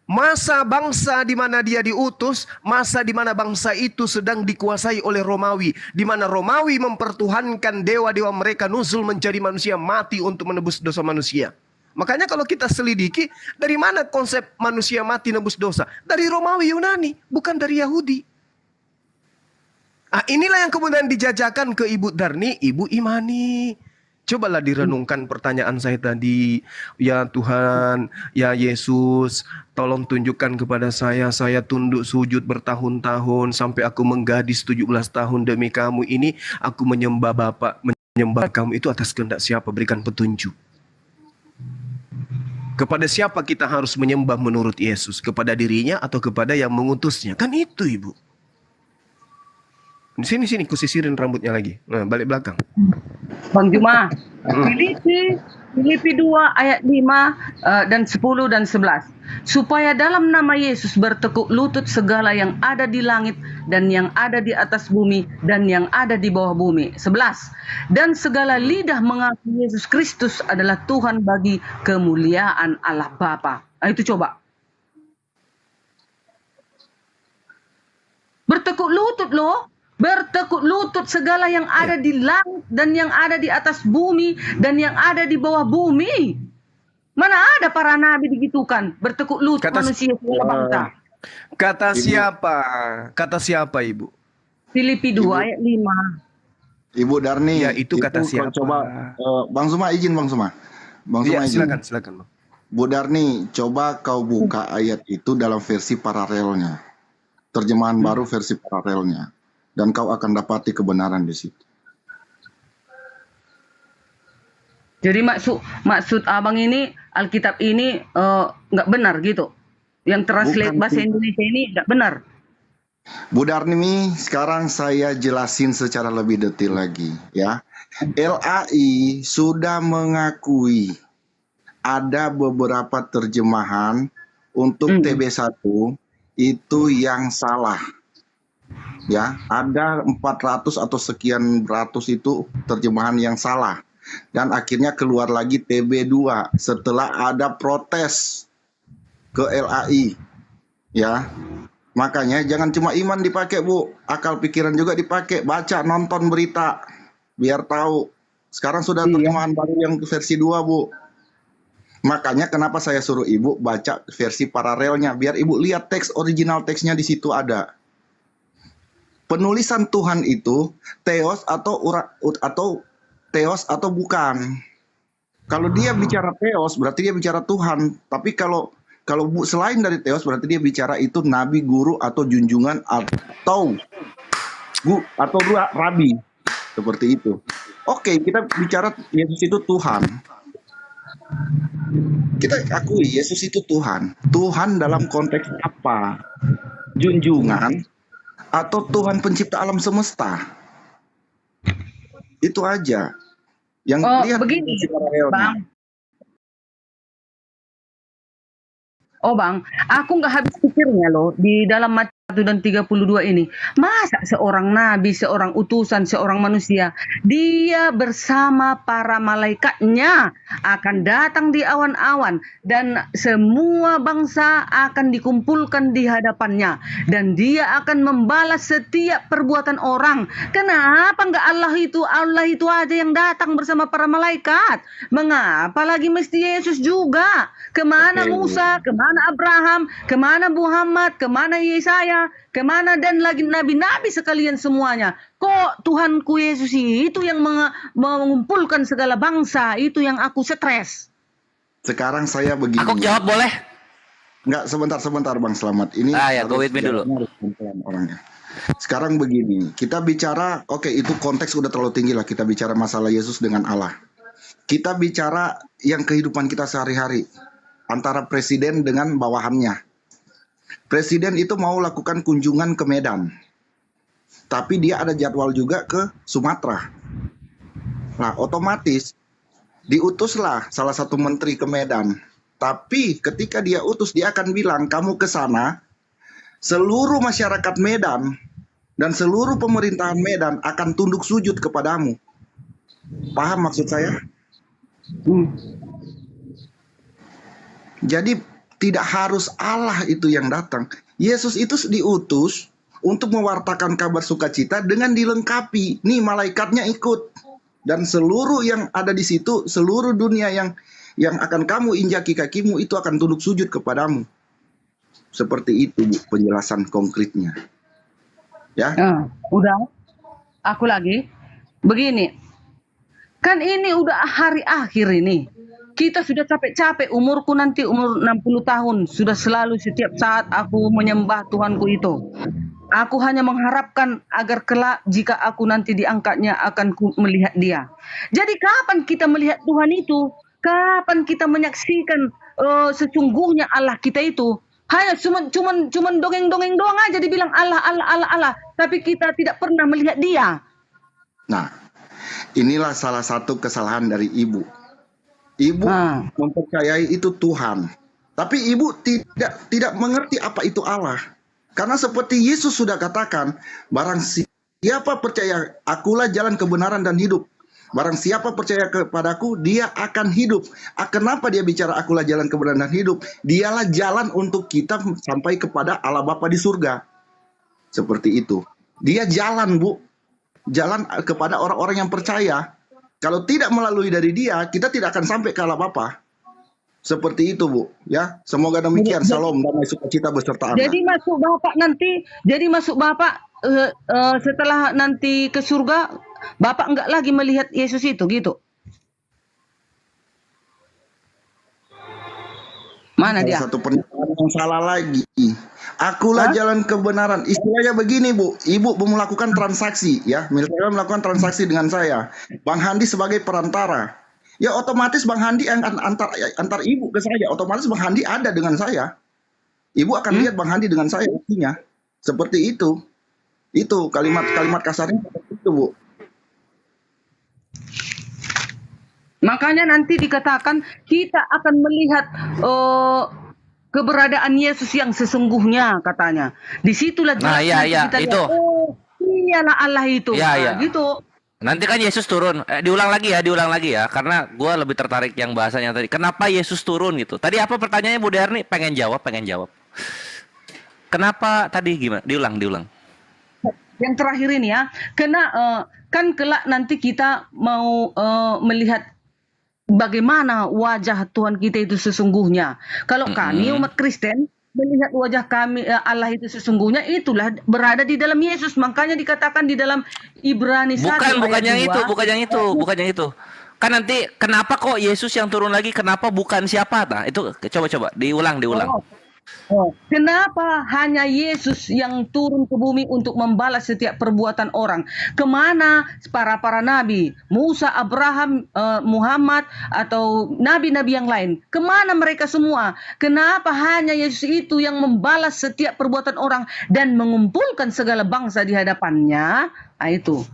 [SPEAKER 6] masa bangsa di mana dia diutus, masa di mana bangsa itu sedang dikuasai oleh Romawi, di mana Romawi mempertuhankan dewa-dewa mereka nuzul menjadi manusia, mati untuk menebus dosa manusia. Makanya kalau kita selidiki, dari mana konsep manusia mati nebus dosa? Dari Romawi Yunani, bukan dari Yahudi. Inilah yang kemudian dijajakan ke Ibu Darni, Ibu imani. Cobalah direnungkan pertanyaan saya tadi. Ya Tuhan, ya Yesus, tolong tunjukkan kepada saya tunduk sujud bertahun-tahun sampai aku menggadis 17 tahun demi kamu ini. Aku menyembah Bapa, menyembah kamu itu atas kehendak siapa? Berikan petunjuk. Kepada siapa kita harus menyembah menurut Yesus? Kepada dirinya atau kepada yang mengutusnya? Kan itu Ibu. Sini, kusisirin rambutnya lagi. Nah, balik belakang.
[SPEAKER 14] Bang Juma, Filipi 2 ayat 5 dan 10 dan 11. Supaya dalam nama Yesus bertekuk lutut segala yang ada di langit dan yang ada di atas bumi dan yang ada di bawah bumi. 11. Dan segala lidah mengaku Yesus Kristus adalah Tuhan bagi kemuliaan Allah Bapa. Itu coba. Bertekuk lutut loh. Bertekuk lutut segala yang ada di langit dan yang ada di atas bumi dan yang ada di bawah bumi. Mana ada para nabi digitukan? Bertekuk lutut manusia segala bangsa.
[SPEAKER 6] Kata siapa? Kata siapa Ibu?
[SPEAKER 14] Filipi 2 ayat 5.
[SPEAKER 16] Ibu Darni.
[SPEAKER 6] Ya itu kata siapa?
[SPEAKER 16] Coba Bang Zuma izin Bang Zuma. Bang Zuma izin.
[SPEAKER 6] Silakan.
[SPEAKER 16] Bu Darni, coba kau buka ayat itu dalam versi paralelnya. Terjemahan baru versi paralelnya. Dan kau akan dapati kebenaran di situ.
[SPEAKER 14] Jadi maksud abang ini Alkitab ini nggak benar gitu, yang translate bahasa Indonesia ini nggak benar.
[SPEAKER 16] Bu Darni, sekarang saya jelasin secara lebih detail lagi ya. LAI sudah mengakui ada beberapa terjemahan untuk TB1 itu yang salah. Ya, ada 400 atau sekian ratus itu terjemahan yang salah. Dan akhirnya keluar lagi TB2 setelah ada protes ke LAI. Ya. Makanya jangan cuma iman dipakai, Bu. Akal pikiran juga dipakai. Baca, nonton berita biar tahu. Sekarang sudah terjemahan baru yang versi 2, Bu. Makanya kenapa saya suruh Ibu baca versi paralelnya biar Ibu lihat teks original teksnya di situ ada. Penulisan Tuhan itu theos atau theos atau bukan. Kalau dia bicara theos berarti dia bicara Tuhan. Tapi kalau selain dari theos berarti dia bicara itu nabi, guru atau junjungan atau rabi. Seperti itu. Oke, kita bicara Yesus itu Tuhan. Kita akui Yesus itu Tuhan. Tuhan dalam konteks apa? Junjungan atau Tuhan pencipta alam semesta? Itu aja. Yang lihat
[SPEAKER 14] begini,
[SPEAKER 16] secara realnya.
[SPEAKER 14] Bang. Bang, aku nggak habis pikirnya loh di dalam Matius 1 dan 32 ini. Masa seorang nabi, seorang utusan, seorang manusia, dia bersama para malaikatnya akan datang di awan-awan dan semua bangsa akan dikumpulkan di hadapannya dan dia akan membalas setiap perbuatan orang. Kenapa nggak Allah itu aja yang datang bersama para malaikat? Mengapa lagi mesti Yesus juga? Kemana Musa, kemana Abraham, kemana Muhammad, kemana Yesaya, kemana dan lagi nabi-nabi sekalian semuanya? Kok Tuhanku Yesus itu yang mengumpulkan segala bangsa? Itu yang aku stres.
[SPEAKER 16] Sekarang saya begini.
[SPEAKER 15] Aku jawab boleh?
[SPEAKER 16] Enggak, sebentar Bang Slamet. Ini
[SPEAKER 15] go with me dulu.
[SPEAKER 16] Orangnya. Sekarang begini, kita bicara, oke, itu konteks udah terlalu tinggi lah, kita bicara masalah Yesus dengan Allah. Kita bicara yang kehidupan kita sehari-hari antara presiden dengan bawahannya. Presiden itu mau lakukan kunjungan ke Medan, tapi dia ada jadwal juga ke Sumatera. Nah, otomatis diutuslah salah satu menteri ke Medan. Tapi ketika dia utus, dia akan bilang, kamu ke sana, seluruh masyarakat Medan dan seluruh pemerintahan Medan akan tunduk sujud kepadamu. Paham maksud saya? Jadi tidak harus Allah itu yang datang. Yesus itu diutus untuk mewartakan kabar sukacita dengan dilengkapi. Nih malaikatnya ikut. Dan seluruh yang ada di situ, seluruh dunia yang akan kamu injaki kakimu itu akan tunduk sujud kepadamu. Seperti itu Bu, penjelasan konkretnya. Ya.
[SPEAKER 14] Udah. Aku lagi. Begini. Kan ini udah hari akhir ini. Kita sudah capek-capek, umurku nanti umur 60 tahun. Sudah selalu setiap saat aku menyembah Tuhanku itu. Aku hanya mengharapkan agar kelak jika aku nanti diangkatnya akan melihat dia. Jadi kapan kita melihat Tuhan itu? Kapan kita menyaksikan sesungguhnya Allah kita itu? Hanya cuman dongeng-dongeng doang aja dibilang Allah. Tapi kita tidak pernah melihat dia.
[SPEAKER 16] Nah, inilah salah satu kesalahan dari ibu. Ibu mempercayai itu Tuhan, tapi ibu tidak mengerti apa itu Allah. Karena seperti Yesus sudah katakan, barang siapa percaya, akulah jalan kebenaran dan hidup. Barang siapa percaya kepadaku, dia akan hidup. Kenapa dia bicara akulah jalan kebenaran dan hidup? Dialah jalan untuk kita sampai kepada Allah Bapa di surga. Seperti itu. Dia jalan, Bu. Jalan kepada orang-orang yang percaya. Kalau tidak melalui dari dia, kita tidak akan sampai ke Allah Bapa. Seperti itu, Bu. Ya, semoga demikian. Salam damai sukacita beserta Anda.
[SPEAKER 14] Jadi masuk Bapak setelah nanti ke surga, Bapak enggak lagi melihat Yesus itu, gitu. Mana dia?
[SPEAKER 16] Satu pernyataan yang salah lagi. Akulah jalan kebenaran. Istilahnya begini, Bu. Ibu melakukan transaksi, ya. Misalnya melakukan transaksi dengan saya. Bang Handi sebagai perantara. Ya otomatis Bang Handi akan antar ibu ke saya. Otomatis Bang Handi ada dengan saya. Ibu akan lihat Bang Handi dengan saya artinya. Seperti itu. Itu kalimat kasarnya seperti itu, Bu.
[SPEAKER 14] Makanya nanti dikatakan kita akan melihat keberadaan Yesus yang sesungguhnya, katanya. Disitulah kita
[SPEAKER 15] itu.
[SPEAKER 14] lihat, iyalah Allah itu. Gitu.
[SPEAKER 15] Nanti kan Yesus turun. Diulang lagi ya, karena gue lebih tertarik yang bahasanya tadi. Kenapa Yesus turun gitu? Tadi apa pertanyaannya Bu Derni? Pengen jawab. Kenapa tadi gimana? Diulang.
[SPEAKER 14] Yang terakhir ini ya, kan kelak nanti kita mau melihat bagaimana wajah Tuhan kita itu sesungguhnya. Kalau kami umat Kristen melihat wajah kami Allah itu sesungguhnya, itulah berada di dalam Yesus. Makanya dikatakan di dalam Ibrani 1
[SPEAKER 15] bukan yang itu. Kan nanti kenapa kok Yesus yang turun lagi? Kenapa bukan siapa? Nah, itu coba diulang.
[SPEAKER 14] Oh, kenapa hanya Yesus yang turun ke bumi untuk membalas setiap perbuatan orang? Kemana para nabi, Musa, Abraham, Muhammad, atau nabi-nabi yang lain? Kemana mereka semua? Kenapa hanya Yesus itu yang membalas setiap perbuatan orang dan mengumpulkan segala bangsa di hadapannya? Nah, itu.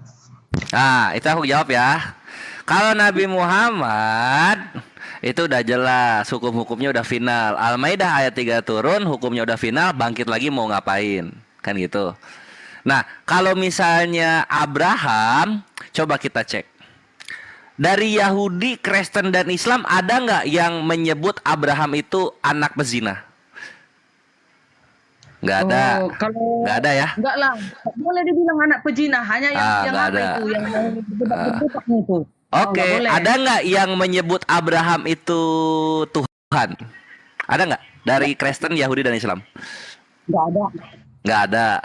[SPEAKER 15] Nah, itu aku jawab ya. Kalau Nabi Muhammad itu udah jelas, hukum-hukumnya udah final. Al-Maidah ayat 3 turun, hukumnya udah final, bangkit lagi mau ngapain? Kan gitu. Nah, kalau misalnya Abraham, coba kita cek. Dari Yahudi, Kristen, dan Islam ada nggak yang menyebut Abraham itu anak pezina? Nggak ada. Nggak ada ya?
[SPEAKER 14] Enggak lah, boleh dibilang anak pezina, hanya yang apa
[SPEAKER 15] ada.
[SPEAKER 14] itu, yang berdebat itu.
[SPEAKER 15] Oke, ada nggak yang menyebut Abraham itu Tuhan? Ada nggak dari Kristen, Yahudi, dan Islam?
[SPEAKER 14] Enggak ada.
[SPEAKER 15] Nggak ada.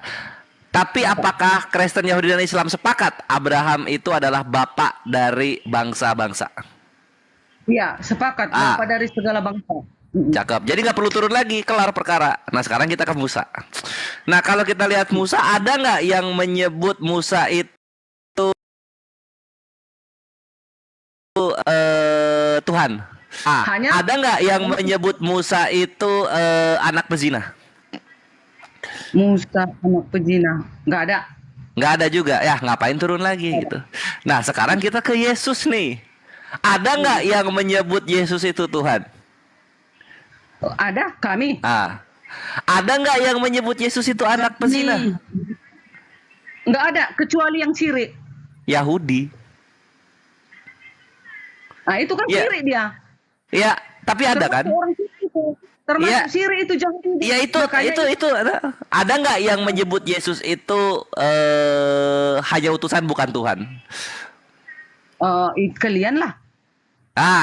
[SPEAKER 15] Tapi apakah Kristen, Yahudi, dan Islam sepakat Abraham itu adalah bapak dari bangsa-bangsa?
[SPEAKER 14] Iya, sepakat, bapak dari segala bangsa.
[SPEAKER 15] Cakep. Jadi nggak perlu turun lagi, kelar perkara. Nah sekarang kita ke Musa. Nah kalau kita lihat Musa, ada nggak yang menyebut Musa itu Tuhan? Ada nggak yang menyebut Musa itu anak pezina?
[SPEAKER 14] Musa anak pezina, nggak ada.
[SPEAKER 15] Nggak ada juga. Ya ngapain turun lagi gitu. Nah sekarang kita ke Yesus nih. Ada nggak yang menyebut Yesus itu Tuhan?
[SPEAKER 14] Ada, kami.
[SPEAKER 15] Ada nggak yang menyebut Yesus itu anak pezina?
[SPEAKER 14] Nggak ada, kecuali yang syirik.
[SPEAKER 15] Yahudi.
[SPEAKER 14] Nah itu kan syirik dia.
[SPEAKER 15] Ya, tapi ada kan?
[SPEAKER 14] Orang itu. Termasuk syirik itu jangan.
[SPEAKER 15] Ya itu ada nggak yang menyebut Yesus itu hanya utusan bukan Tuhan?
[SPEAKER 14] Kalian lah.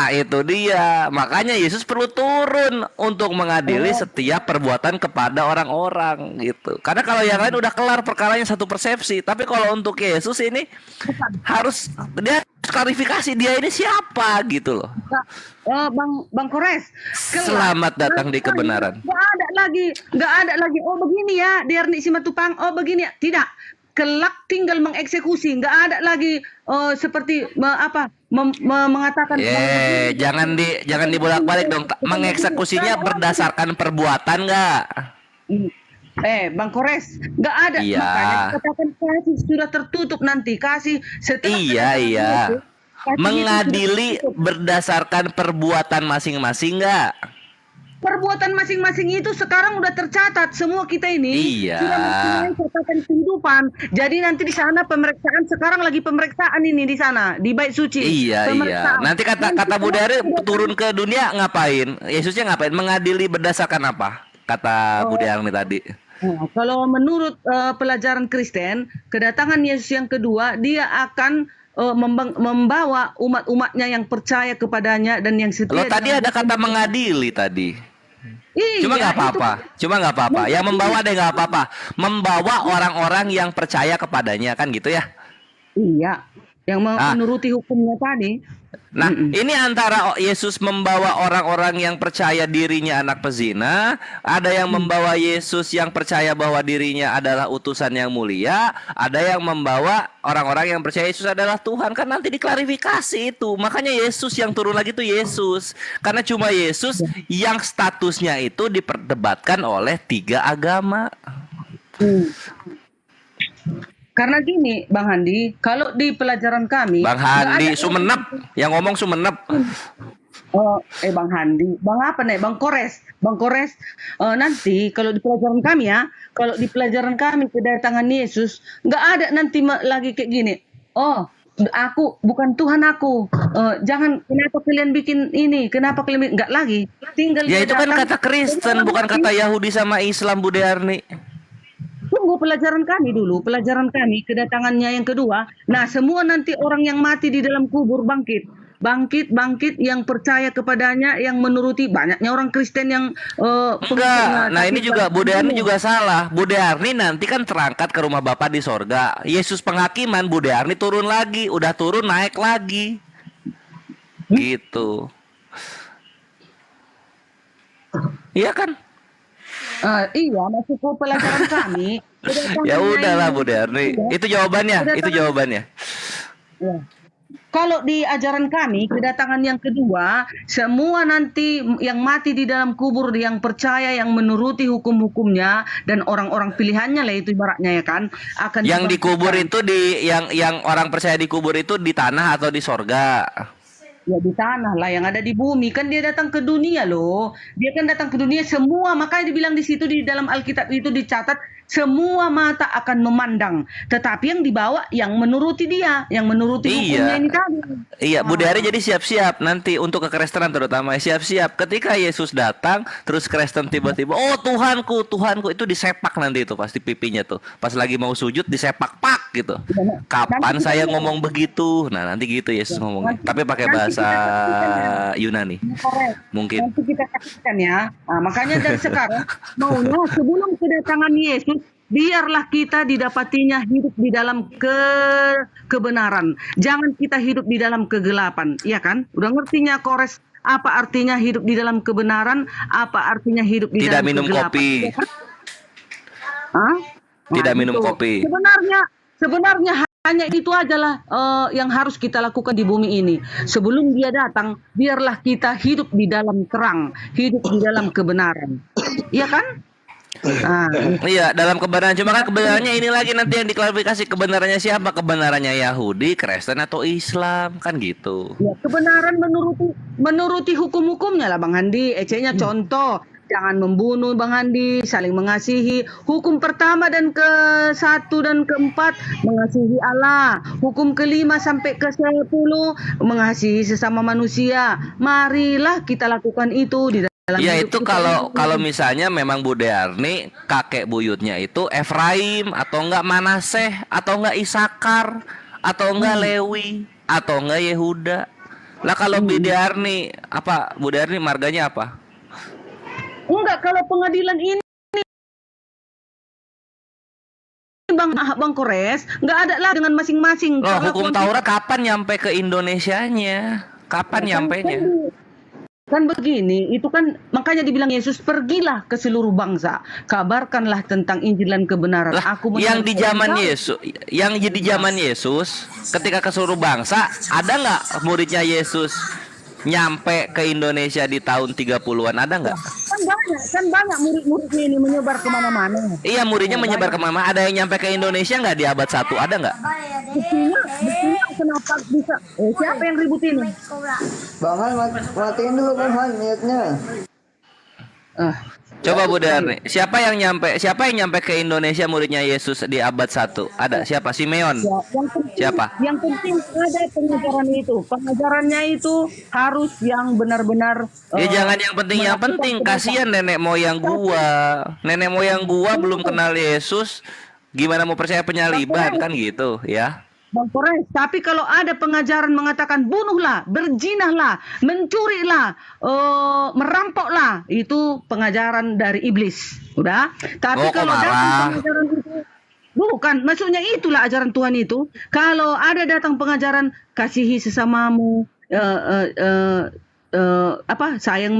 [SPEAKER 15] Itu dia. Makanya Yesus perlu turun untuk mengadili setiap perbuatan kepada orang-orang gitu. Karena kalau yang lain udah kelar perkaranya satu persepsi, tapi kalau untuk Yesus ini harus dia klarifikasi dia ini siapa gitu loh.
[SPEAKER 14] Bang Kores,
[SPEAKER 15] selamat datang di kebenaran.
[SPEAKER 14] Nggak ada lagi. Oh begini ya, Diarni Simatupang. Oh begini ya. Tidak. Kelak tinggal mengeksekusi, nggak ada lagi seperti mengatakan.
[SPEAKER 15] Jangan dibolak-balik dong. Mengeksekusinya berdasarkan perbuatan nggak?
[SPEAKER 14] Bang Kores, nggak ada.
[SPEAKER 15] Iya.
[SPEAKER 14] Makanya katakan kasih sudah tertutup nanti kasih setelah.
[SPEAKER 15] Iya. Mengadili berdasarkan perbuatan masing-masing nggak?
[SPEAKER 14] Perbuatan masing-masing itu sekarang udah tercatat semua kita ini.
[SPEAKER 15] Iya.
[SPEAKER 14] Sudah mempunyai catatan kehidupan. Jadi nanti di sana pemeriksaan, sekarang lagi pemeriksaan ini di sana di Bait Suci.
[SPEAKER 15] Iya. Nanti kata Bu Dari turun ke dunia ngapain? Yesusnya ngapain? Mengadili berdasarkan apa? Kata Bu Dari tadi.
[SPEAKER 14] Nah, kalau menurut pelajaran Kristen, kedatangan Yesus yang kedua, dia akan membawa umat-umatnya yang percaya kepadanya dan yang setia.
[SPEAKER 15] Lo tadi ada kata mengadili tadi.
[SPEAKER 14] Iya,
[SPEAKER 15] Cuma nggak apa-apa. Yang membawa deh nggak apa-apa. Membawa orang-orang yang percaya kepadanya kan gitu ya?
[SPEAKER 14] Iya. Yang menuruti hukumnya tadi.
[SPEAKER 15] Nah, ini antara Yesus membawa orang-orang yang percaya dirinya anak pezina, ada yang membawa Yesus yang percaya bahwa dirinya adalah utusan yang mulia, ada yang membawa orang-orang yang percaya Yesus adalah Tuhan. Kan nanti diklarifikasi itu. Makanya Yesus yang turun lagi itu Yesus. Karena cuma Yesus yang statusnya itu diperdebatkan oleh 3 agama.
[SPEAKER 14] Karena gini, Bang Handi, kalau di pelajaran kami,
[SPEAKER 15] Bang Handi Sumenep, yang ngomong Sumenep.
[SPEAKER 14] Bang Handi, Bang apa nih, Bang Kores, nanti kalau di pelajaran kami ya, kalau di pelajaran kami kedatangan Yesus, nggak ada nanti lagi kayak gini. Oh, aku bukan Tuhan aku. Jangan, kenapa kalian bikin ini? Kenapa kalian bikin? Nggak lagi. Tinggal.
[SPEAKER 15] Ya itu kan kata Kristen, bukan kata Yahudi sama Islam, Bu Darni.
[SPEAKER 14] Tunggu pelajaran kami dulu, pelajaran kami kedatangannya yang kedua. Nah, semua nanti orang yang mati di dalam kubur bangkit yang percaya kepadanya, yang menuruti. Banyaknya orang Kristen yang
[SPEAKER 15] enggak. Nah, ini juga Bu Darni juga salah. Bu Darni nanti kan terangkat ke rumah Bapa di sorga. Yesus penghakiman, Bu Darni turun lagi, udah turun naik lagi. Gitu. Iya kan?
[SPEAKER 14] Iya, masuk ke pelajaran kami.
[SPEAKER 15] Ya udahlah Bu Darni, itu jawabannya, itu jawabannya.
[SPEAKER 14] Ya. Kalau di ajaran kami, kedatangan yang kedua, semua nanti yang mati di dalam kubur, yang percaya, yang menuruti hukum-hukumnya, dan orang-orang pilihannya lah itu ibaratnya ya kan, akan
[SPEAKER 15] Yang dikubur itu yang orang percaya dikubur itu di tanah atau di sorga?
[SPEAKER 14] Ya di tanah lah, yang ada di bumi. Kan dia datang ke dunia loh. Dia kan datang ke dunia semua, makanya dibilang di situ di dalam Alkitab itu dicatat semua mata akan memandang, tetapi yang dibawa yang menuruti dia, yang menuruti hukumnya ini tadi.
[SPEAKER 15] Iya, Bu Dari jadi siap-siap nanti untuk kekristenan terutama siap-siap ketika Yesus datang terus Kristen tiba-tiba oh Tuhanku, Tuhanku, itu disepak nanti itu pasti pipinya tuh. Pas lagi mau sujud disepak pak gitu. Kapan saya ngomong begitu? Nah, nanti gitu Yesus ngomongnya. Tapi pakai bahasa Yunani. Mungkin.
[SPEAKER 14] Nanti kita saksikan ya. Nah, makanya dari sekarang maunya sebelum kedatangan Yesus biarlah kita didapatinya hidup di dalam kebenaran. Jangan kita hidup di dalam kegelapan, ya kan? Udah ngertinya Kores apa artinya hidup di dalam kebenaran, apa artinya hidup di
[SPEAKER 15] Tidak
[SPEAKER 14] dalam
[SPEAKER 15] minum
[SPEAKER 14] kegelapan.
[SPEAKER 15] kopi.
[SPEAKER 14] Hah?
[SPEAKER 15] Tidak
[SPEAKER 14] Nah,
[SPEAKER 15] minum
[SPEAKER 14] itu.
[SPEAKER 15] kopi.
[SPEAKER 14] Sebenarnya hanya itu ajalah yang harus kita lakukan di bumi ini. Sebelum dia datang, biarlah kita hidup di dalam terang, hidup di dalam kebenaran. Iya kan?
[SPEAKER 15] Iya, dalam kebenaran. Cuma kan kebenarannya ini lagi nanti yang diklarifikasi, kebenarannya siapa? Kebenarannya Yahudi, Kristen atau Islam, kan gitu.
[SPEAKER 14] Ya, kebenaran menuruti hukum-hukumnya lah Bang Handi. Ecenya contoh, jangan membunuh Bang Handi, saling mengasihi. Hukum pertama dan ke-1 dan ke-4 mengasihi Allah. Hukum ke-5 sampai ke-10 mengasihi sesama manusia. Marilah kita lakukan itu di dalam
[SPEAKER 15] Ya
[SPEAKER 14] hidup
[SPEAKER 15] itu
[SPEAKER 14] kita
[SPEAKER 15] kalau
[SPEAKER 14] ini.
[SPEAKER 15] misalnya memang Bu Darni kakek buyutnya itu Efraim atau enggak Manaseh atau enggak Isakar atau enggak Lewi atau enggak Yehuda. Lah kalau Bu Darni apa? Bu Darni marganya apa?
[SPEAKER 14] Enggak, kalau pengadilan ini Bang Kores, enggak ada lah dengan masing-masing.
[SPEAKER 15] Loh,
[SPEAKER 14] Kalau
[SPEAKER 15] hukum Taurat kapan nyampe ke Indonesianya? Kapan nyampenya?
[SPEAKER 14] Kan begini, itu kan makanya dibilang Yesus pergilah ke seluruh bangsa, kabarkanlah tentang Injil dan kebenaran. Aku
[SPEAKER 15] Yang di zaman Yesus, yang di zaman Yesus, ketika ke seluruh bangsa, ada nggak muridnya Yesus nyampe ke Indonesia di tahun 30-an? Ada nggak?
[SPEAKER 14] kan banyak murid-muridnya ini menyebar kemana-mana.
[SPEAKER 15] Iya, muridnya menyebar kemana? Ada yang nyampe ke Indonesia nggak di abad 1? Ada nggak?
[SPEAKER 14] Buktinya kenapa bisa? Siapa yang ribut ini?
[SPEAKER 3] Bang Han, matiin dulu Bang Han niatnya.
[SPEAKER 15] Coba Bu Darni, siapa yang nyampe ke Indonesia muridnya Yesus di abad 1? Ada siapa? Simeon. Siapa?
[SPEAKER 14] Yang penting ada pengajaran itu. Pengajarannya itu harus yang benar-benar
[SPEAKER 15] Ya jangan yang penting. Kasihan nenek moyang gua. Nenek moyang gua belum kenal Yesus, gimana mau percaya penyaliban kan gitu ya.
[SPEAKER 14] Bang Kores, tapi kalau ada pengajaran mengatakan bunuhlah, berzinahlah, mencurilah, merampoklah, itu pengajaran dari iblis, udah. Tapi kalau datang pengajaran itu, bukan, maksudnya itulah ajaran Tuhan itu. Kalau ada datang pengajaran kasihi sesamamu, sayang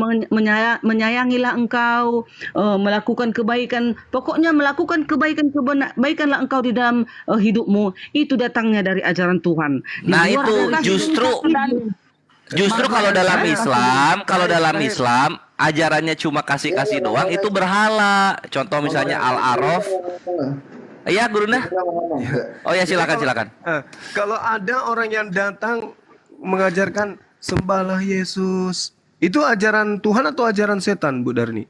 [SPEAKER 14] menyayangilah engkau, melakukan kebaikan, pokoknya melakukan kebaikanlah engkau di dalam hidupmu, itu datangnya dari ajaran Tuhan.
[SPEAKER 15] Nah itu justru kalau dalam Islam ajarannya cuma kasih doang, itu berhala. Contoh misalnya Al-Araf. Iya Gurunda. Oh ya silakan.
[SPEAKER 6] Kalau ada orang yang datang mengajarkan sembahlah Yesus, itu ajaran Tuhan atau ajaran setan, Bu Darni?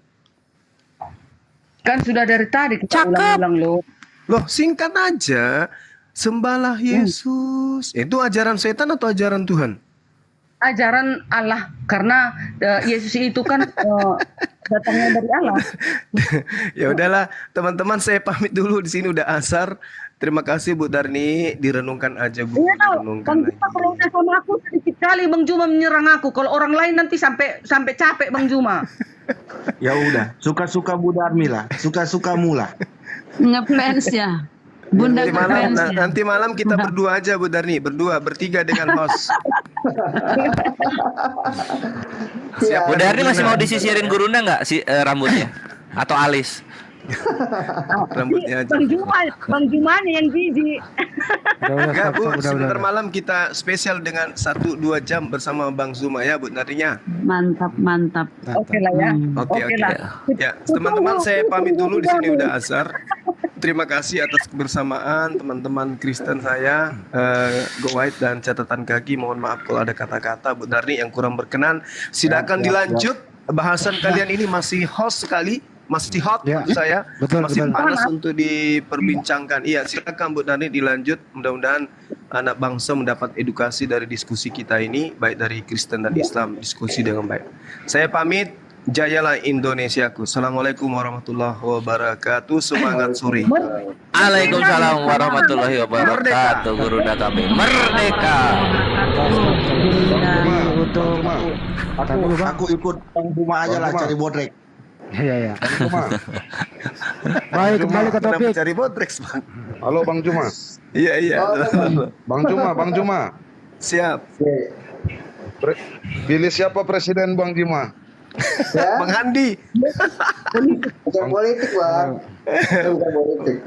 [SPEAKER 14] Kan sudah dari tadi kita ulang-ulang
[SPEAKER 6] loh, singkat aja, sembahlah Yesus. Itu ajaran setan atau ajaran Tuhan?
[SPEAKER 14] Ajaran Allah, karena Yesus itu kan datangnya dari Allah.
[SPEAKER 6] Ya udahlah, teman-teman, saya pamit dulu, di sini udah asar. Terima kasih Bu Darni, direnungkan aja Bu.
[SPEAKER 14] Iya tahu, Bang Juma kalau udah sama aku sedikit kali Bang Juma menyerang aku. Kalau orang lain nanti sampai capek Bang Juma.
[SPEAKER 16] Ya udah, suka-suka Bu Darmi lah, suka-sukamu lah.
[SPEAKER 7] Ngefans ya. Bunda
[SPEAKER 6] nanti malam kita berdua aja Bu Darni, bertiga dengan host.
[SPEAKER 15] Siap. Bu Darni masih mau disisirin Gurunda nggak rambutnya? atau alis?
[SPEAKER 6] Rambutnya aja.
[SPEAKER 14] Bang Juma nih yang jijik.
[SPEAKER 6] Enggak Bu, sebentar malam kita spesial dengan 1-2 jam bersama Bang Zuma ya Bu nantinya.
[SPEAKER 7] Mantap.
[SPEAKER 14] Oke lah ya.
[SPEAKER 6] Oke. Ya, teman-teman saya pamit dulu, di sini udah azhar. Terima kasih atas kebersamaan teman-teman Kristen saya, Go White dan catatan kaki. Mohon maaf kalau ada kata-kata Bu Darni yang kurang berkenan. Silakan dilanjut. Bahasan kalian ini masih hot sekali. Masih hot menurut saya, masih panas untuk diperbincangkan. Iya, silakan Bu Darni dilanjut. Mudah-mudahan anak bangsa mendapat edukasi dari diskusi kita ini, baik dari Kristen dan Islam, diskusi dengan baik. Saya pamit, jayalah Indonesiaku. Assalamualaikum warahmatullahi wabarakatuh. Semangat sore.
[SPEAKER 15] Waalaikumsalam warahmatullahi wabarakatuh. Guru kami merdeka.
[SPEAKER 16] Aku ikut Bang Juma aja lah cari bodrek.
[SPEAKER 10] Iya. Baik, kembali ke topik.
[SPEAKER 6] Cari bodrek, Bang.
[SPEAKER 13] Halo Bang Juma.
[SPEAKER 6] Iya.
[SPEAKER 13] Bang Juma.
[SPEAKER 6] Siap.
[SPEAKER 13] Pilih siapa presiden Bang Juma?
[SPEAKER 3] Ya?
[SPEAKER 6] Bang Handi.
[SPEAKER 3] Bukan politik, Bang. Bukan politik.